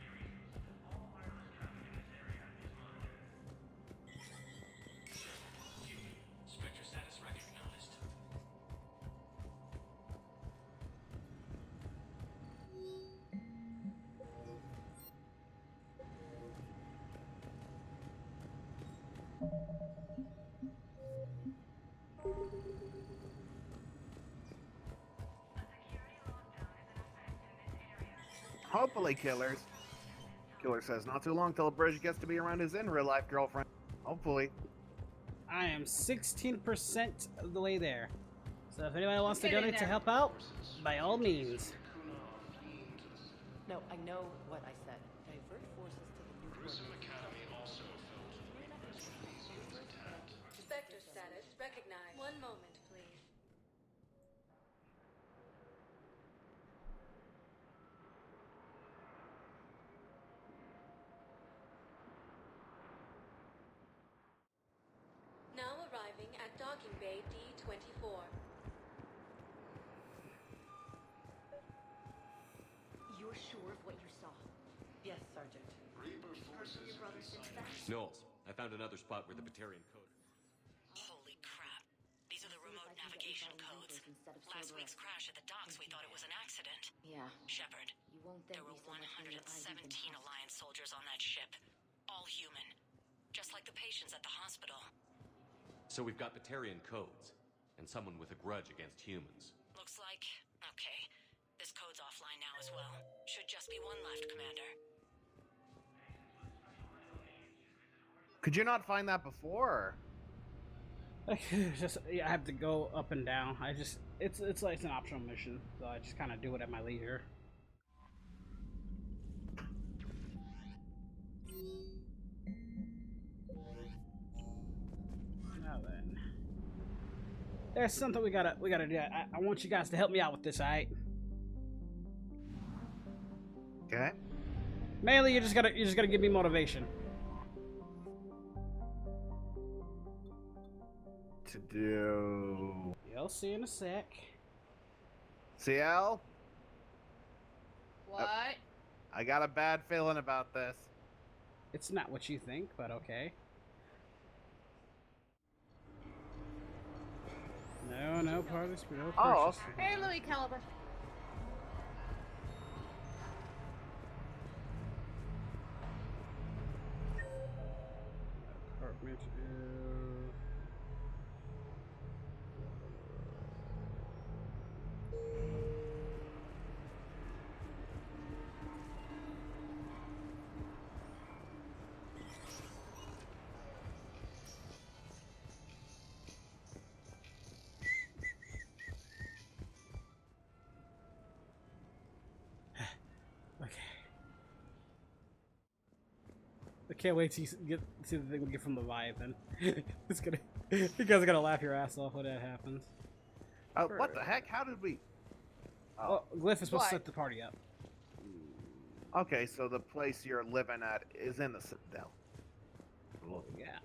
Spectre status recognized. Hopefully, Killers. Killer says, not too long till Abridged gets to be around his in-real-life girlfriend. Hopefully. I am 16% of the way there. So if anybody wants to donate to help out, by all means. No, I know what I said. Divert forces to the new Grissom coordinates. Academy also felt was attacked. Spectre status recognized. One moment, please. Now arriving at docking bay D24. You're sure of what you saw? Yes, Sergeant. Reaper forces Your brother since that? Knowles, I found another spot where the Batarian code. Holy crap. These are the remote navigation codes. Last week's crash at the docks, we thought it was an accident. Yeah. Shepard, You won't there were 117 Alliance soldiers on that ship. All human. Just like the patients at the hospital. So we've got Batarian codes, and someone with a grudge against humans. Looks like... Okay. This code's offline now as well. Should just be one left, Commander. Could you not find that before? Just I have to go up and down. It's like an optional mission, so I just kind of do it at my leisure. Now then, there's something we gotta do. I want you guys to help me out with this, alright? Okay. Mainly, you're just gonna give me motivation. To do... You'll see in a sec. CL? What? I got a bad feeling about this. It's not what you think, but okay. No part of this. No Oh, Hey, Louis Caliber. Apartment. I can't wait to see the thing we get from Leviathan. It's gonna, you guys are gonna laugh your ass off when that happens. What the heck? How did we... Oh, Glyph is supposed to set the party up. Okay, so the place you're living at is in the Citadel. Oh, yeah.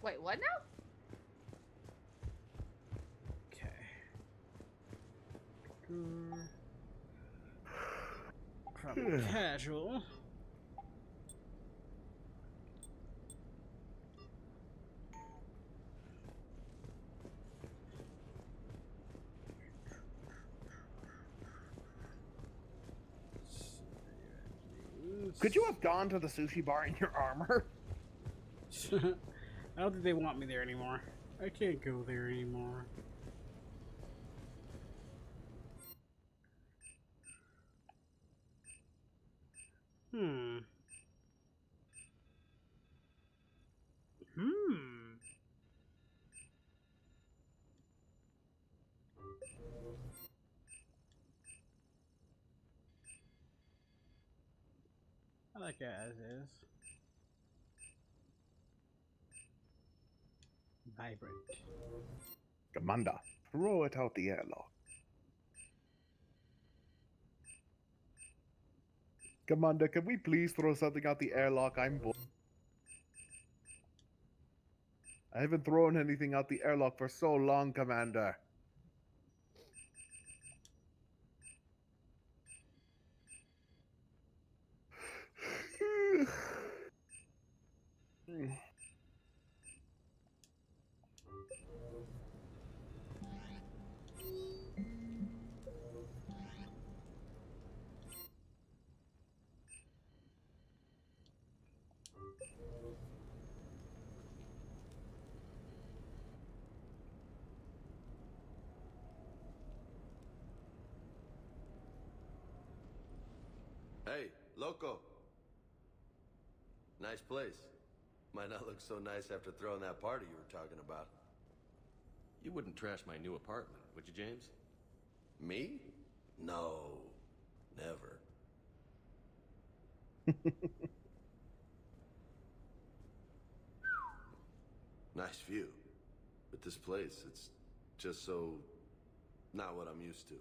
Wait, what now? From casual. Could you have gone to the sushi bar in your armor? I don't think they want me there anymore. I can't go there anymore. I like it as is. Vibrant. Commander, throw it out the airlock. Commander, can we please throw something out the airlock? I'm bored. I haven't thrown anything out the airlock for so long, Commander. Hey, loco. Nice place. Might not look so nice after throwing that party you were talking about. You wouldn't trash my new apartment, would you, James? Me? No. Never. Nice view. But this place, it's just so... not what I'm used to.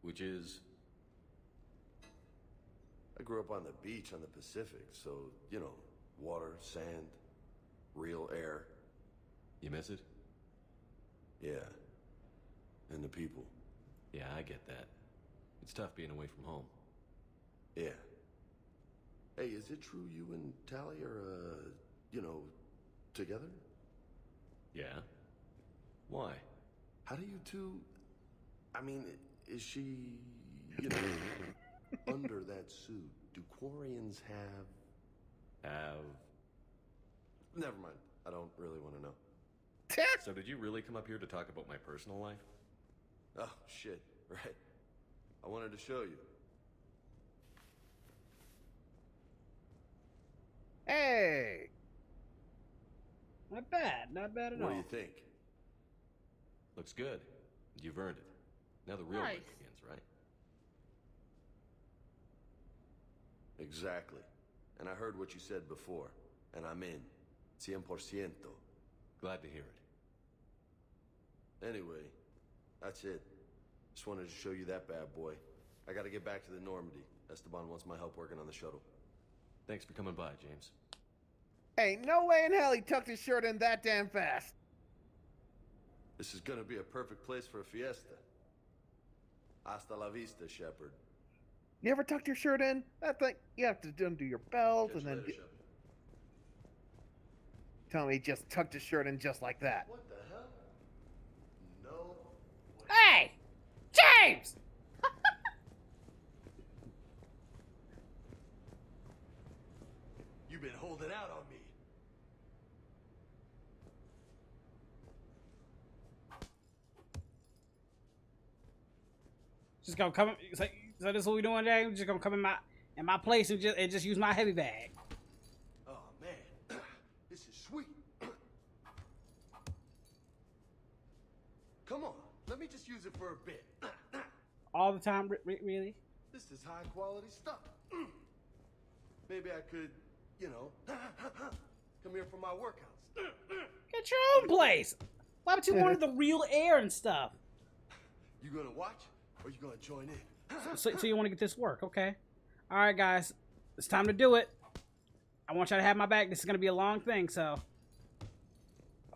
Which is? I grew up on the beach on the Pacific, so, you know, water, sand, real air. You miss it? Yeah. And the people. Yeah, I get that. It's tough being away from home. Yeah. Hey, is it true you and Tally are, you know, together? Yeah. Why? How do you two... I mean, is she, you know, under that suit? Do Quarians have... Never mind. I don't really want to know. So did you really come up here to talk about my personal life? Oh, shit. Right. I wanted to show you. Hey! Not bad. Not bad at all. What do you think? Looks good. You've earned it. Now the real work begins, right? Exactly. And I heard what you said before. And I'm in. 100%. Glad to hear it. Anyway, that's it. Just wanted to show you that bad boy. I gotta get back to the Normandy. Esteban wants my help working on the shuttle. Thanks for coming by, James. Hey, no way in hell he tucked his shirt in that damn fast. This is gonna be a perfect place for a fiesta. Hasta la vista, Shepard. You ever tucked your shirt in? That thing, you have to undo your belt and then... Tell me he just tucked his shirt in just like that. What the hell? No. Hey! James! You've been holding out on me. Just gonna come. So this is what we doing, James? Just gonna come in my place and just use my heavy bag. Oh man, this is sweet. Come on, let me just use it for a bit. All the time, really? This is high quality stuff. Maybe I could, you know, come here for my workouts. Get your own place. Why would you want the real air and stuff? You gonna watch, or you gonna join in? So you want to get this work, okay? All right, guys, it's time to do it. I want y'all to have my back. This is gonna be a long thing, so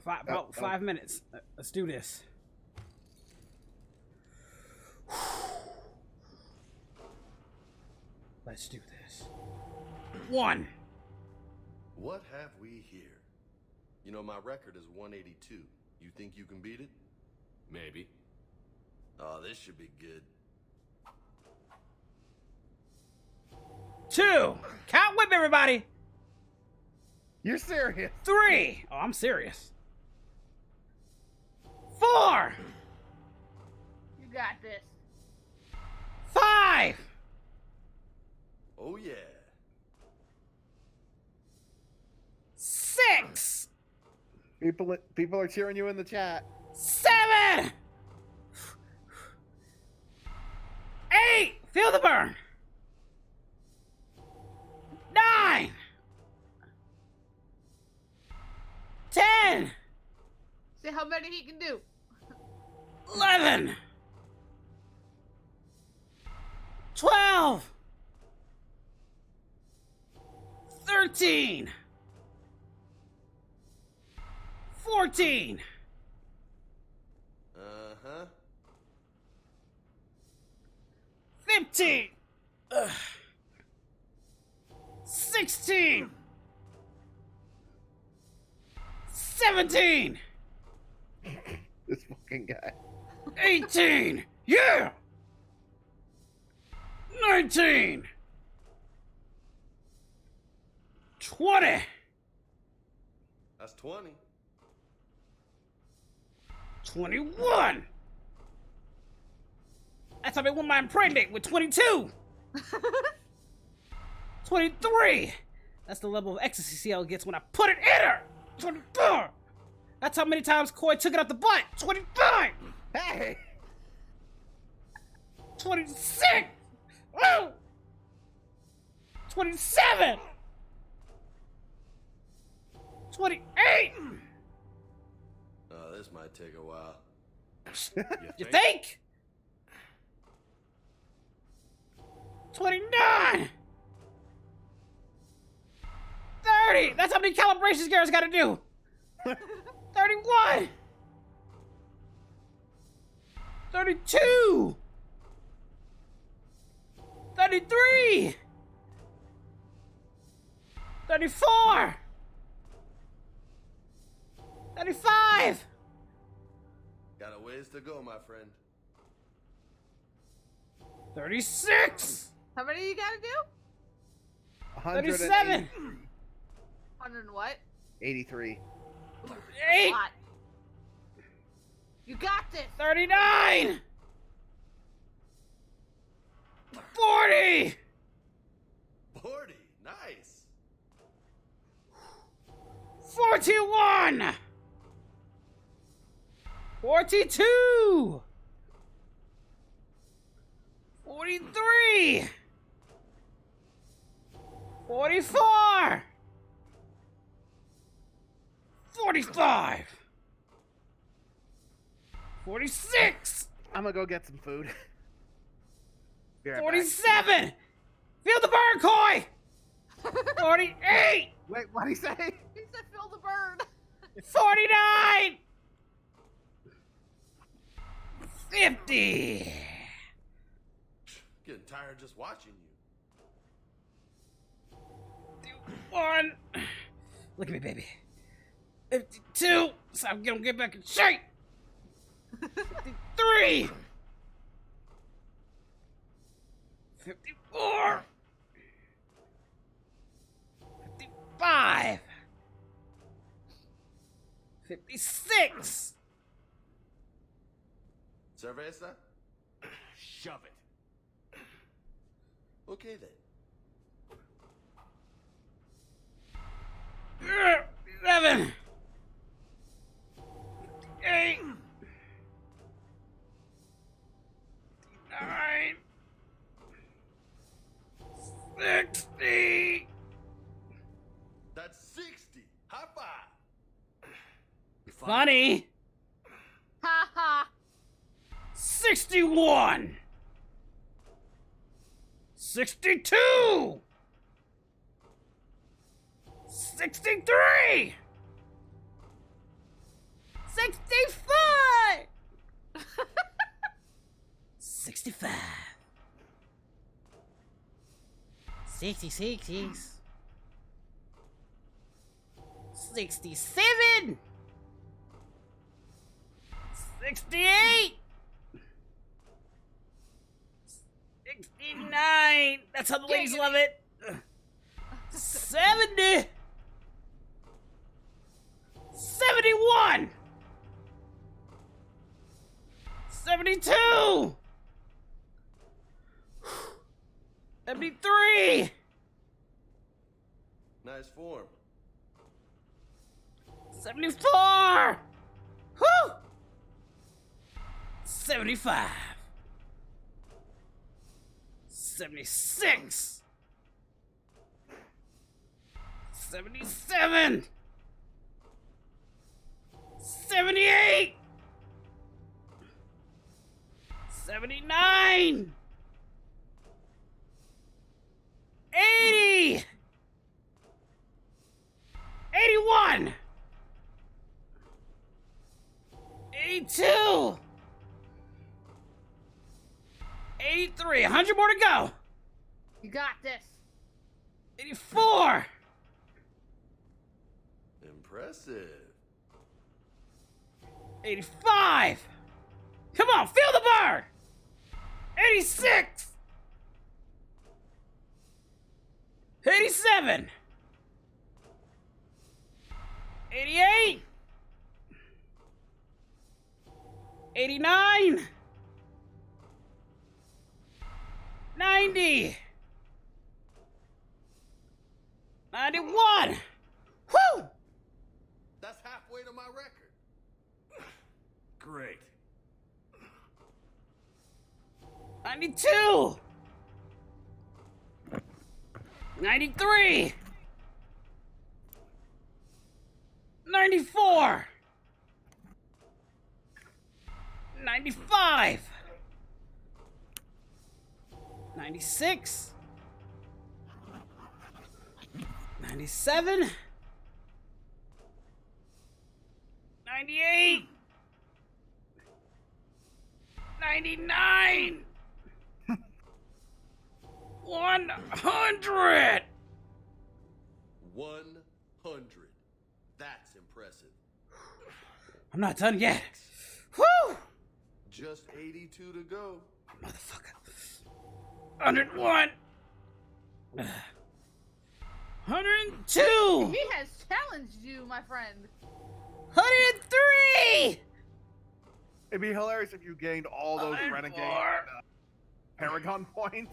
about 5 minutes. Let's do this. Let's do this. 1. What have we here? You know, my record is 182. You think you can beat it? Maybe. Oh, this should be good. 2. Count with me, everybody. You're serious. 3. Oh, I'm serious. 4. You got this. 5. Oh, yeah. 6. People are cheering you in the chat. 7. 8. Feel the burn. 9. 10. See how many he can do. 11. 12. 13. 14. Uh-huh. 15. 16. 17. This fucking guy. 18. Yeah. 19. 20. That's 20. 21. That's how I want my impregnate with 22. 23. That's the level of ecstasy CL gets when I put it in her. 24. That's how many times Koi took it out the butt. 25. Hey. 26. Woo. 27. 28. Oh, this might take a while. You think? 29. 30. That's how many calibrations Garrett's got to do. 31. 32. 33. 34. 35. Got a ways to go, my friend. 36. How many you gotta do? 37. 100 and what? 83. 8. Lot. You got this. 39. 40. 40. Nice. 41. 42. 43. 44. 45. 46. I'm gonna go get some food. Be right back. 47. Feel the burn, Koi. 48. Wait, what'd he say? He said feel the burn. 49. 50. Getting tired just watching you. 1. Look at me, baby. 52. So I'm gonna get back in shape. 53. 54. 55. 56. Cerveza? Shove it. Okay then. 11. 8. 9. 60. That's 60. High five. Funny. Ha ha. 61. 62. 63. 65. 65. 66. 67. 68. 69. That's how the ladies love it. 70. 71. 72. 73. Nice form. 74. Whew. 75. 76. 77. 78. 79. 80. 81. 82. 83. 100 more to go. You got this. 84. Impressive. 85. Come on, feel the burn. 86. 87. 88. 89. 90. 91. Woo! That's halfway to my record. Great. 92. 93. 94. 95. 96. 97. 98. 99. 100. 100. That's impressive. I'm not done yet. Whew! Just 82 to go. Motherfucker. 101. 102. He has challenged you, my friend. 103. It'd be hilarious if you gained all those 104. renegade Paragon points.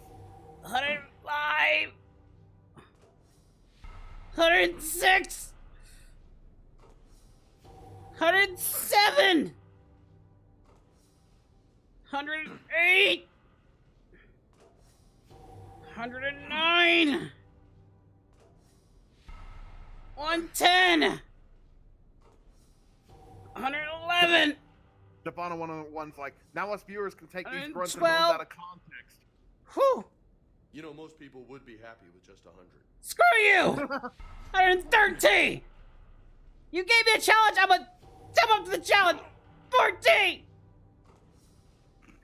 105. 106. 107. 108. 109. 110. 111. Stefano 101's like, now us viewers can take these grunts and 112. moans out of context. Whew. You know, most people would be happy with just 100. Screw you! 113! You gave me a challenge, I'm gonna step up to the challenge! 14!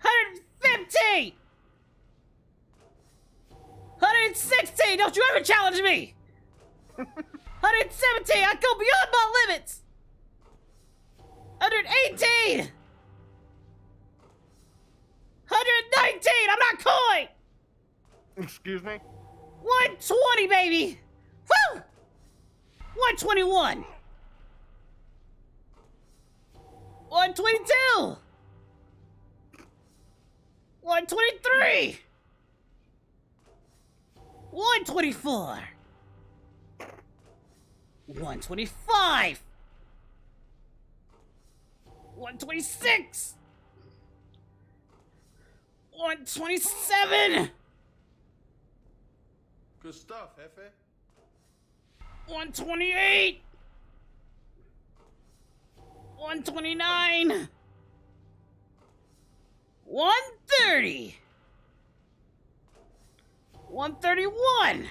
115! 116! Don't you ever challenge me! 117! I go beyond my limits! 118! 119! I'm not coy! Excuse me? 120, baby! Woo! 121! 122! 123! 124! 125! 126! 127! Good stuff, Hefe. 128! 129! 130! 131!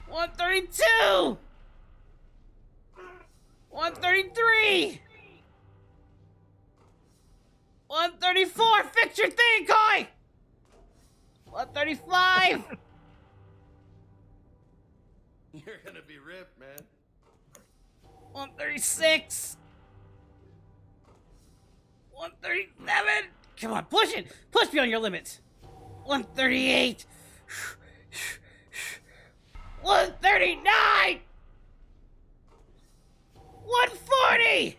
132! 133! 134! Fix your thing, Koi! 135! You're gonna be ripped, man. 136! 137! Come on, push it! Push beyond your limits! 138! 139! 140!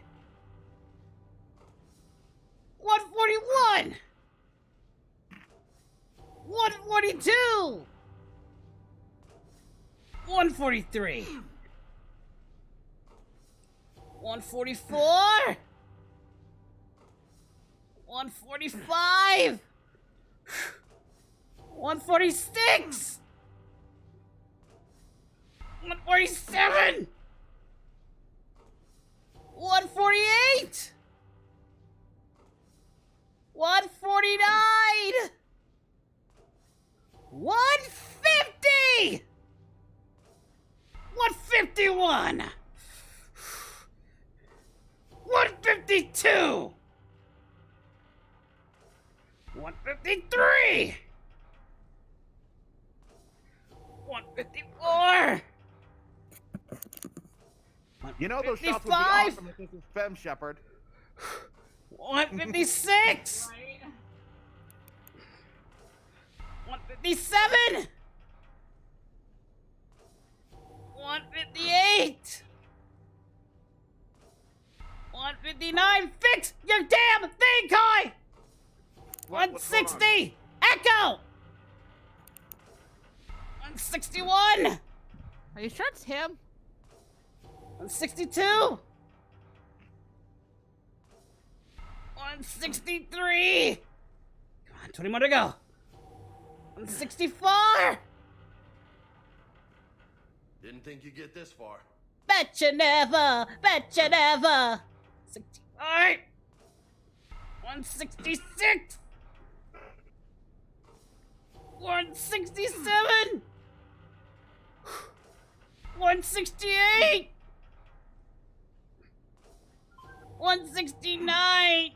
141! 142! 143! 144! 145! 146! 147! 148! 149! 150! 151! 152! 153! 154! You know those shots would be 155? awesome if this was Fem Shepherd. 156! 157! 158! 159! Fix your damn thing, Kai! 160! Echo! 161! Are you sure it's him? 162! 163! Come on, 20 more to go. 164! Didn't think you'd get this far. Betcha never! Betcha never! 65! 166! 167! 168! 169!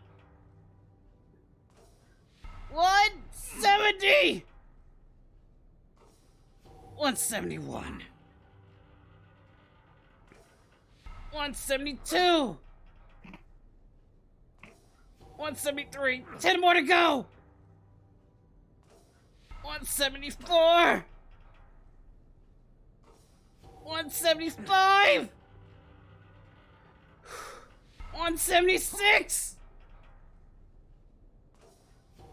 170! 171! 172! 173! 10 more to go! 174! 175! 176!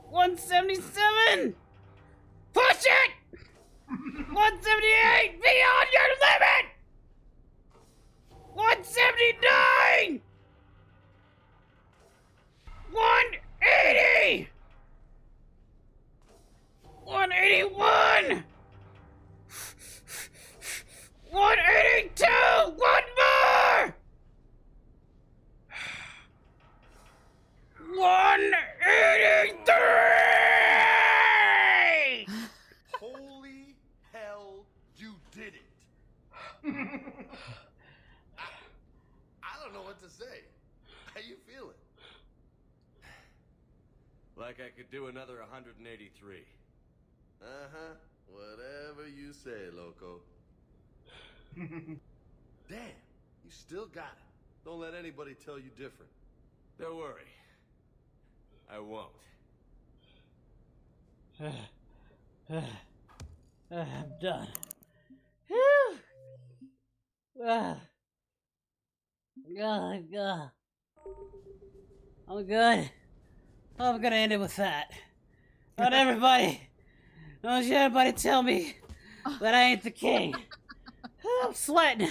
177! Push it! 178! Beyond your limit! 179! 180! 181! 182! One more! 183! Holy hell, you did it! I don't know what to say. How you feeling? Like I could do another 183. Uh-huh. Whatever you say, loco. Damn, you still got it. Don't let anybody tell you different. Don't worry. I won't. I'm done. Whew. God. I'm good. I'm gonna end it with that. Don't everybody tell me that I ain't the king. I'm sweating.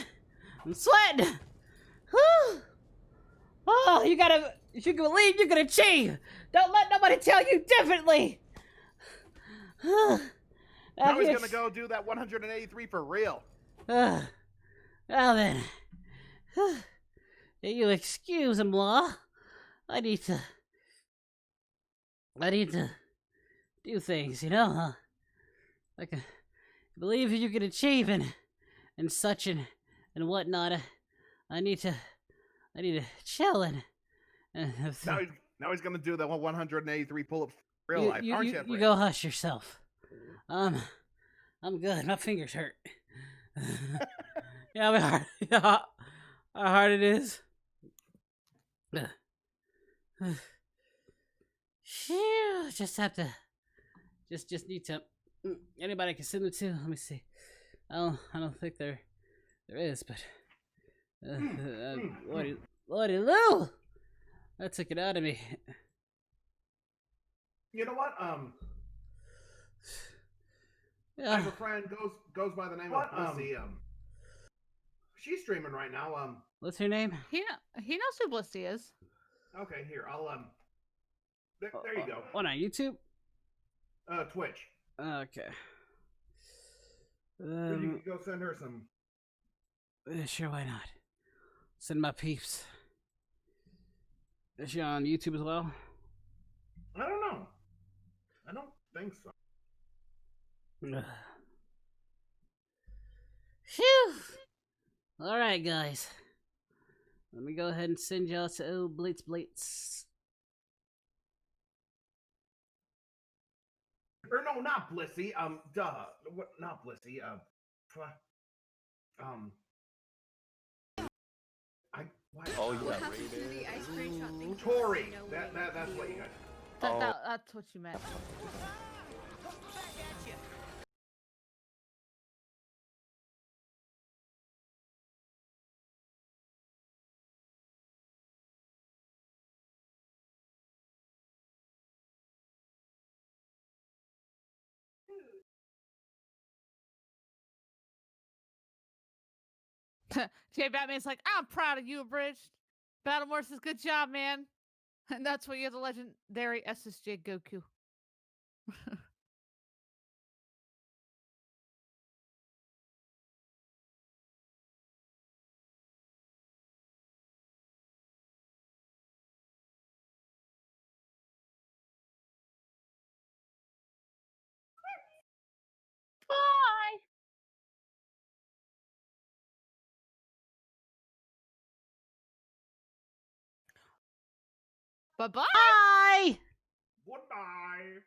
Whew. Oh, you can believe you can achieve. Don't let nobody tell you differently. Now he's gonna go do that 183 for real. Well then, you excuse him, Law. I need to do things, you know, huh? I can believe you can achieve and such and whatnot. I need to chill and now he's gonna do that 183 pull-ups for real life, aren't you? You go hush yourself. I'm good. My fingers hurt. Yeah, how hard, how hard it is. Phew, just have to, just need to. Anybody can send them to. Let me see. I don't think there is, but Lordy Lou, that took it out of me. You know what? Yeah. I have a friend goes by the name of Blissy. She's streaming right now. What's her name? He knows who Blissy is. Okay, here I'll There you go. What, on YouTube? Twitch. Okay. You can go send her some. Sure, why not? Send my peeps. Is she on YouTube as well? I don't know. I don't think so. Phew! Alright, guys. Let me go ahead and send y'all to old Blitz. Or no, not Blissy. What? Not Blissy. Oh yeah, Tori. That's what you got. That's what you meant. Jay Batman's like, I'm proud of you, Abridged. Battlemore says, good job, man. And that's why you're the legendary SSJ Goku. Bye. Bye-bye. Bye. Goodbye.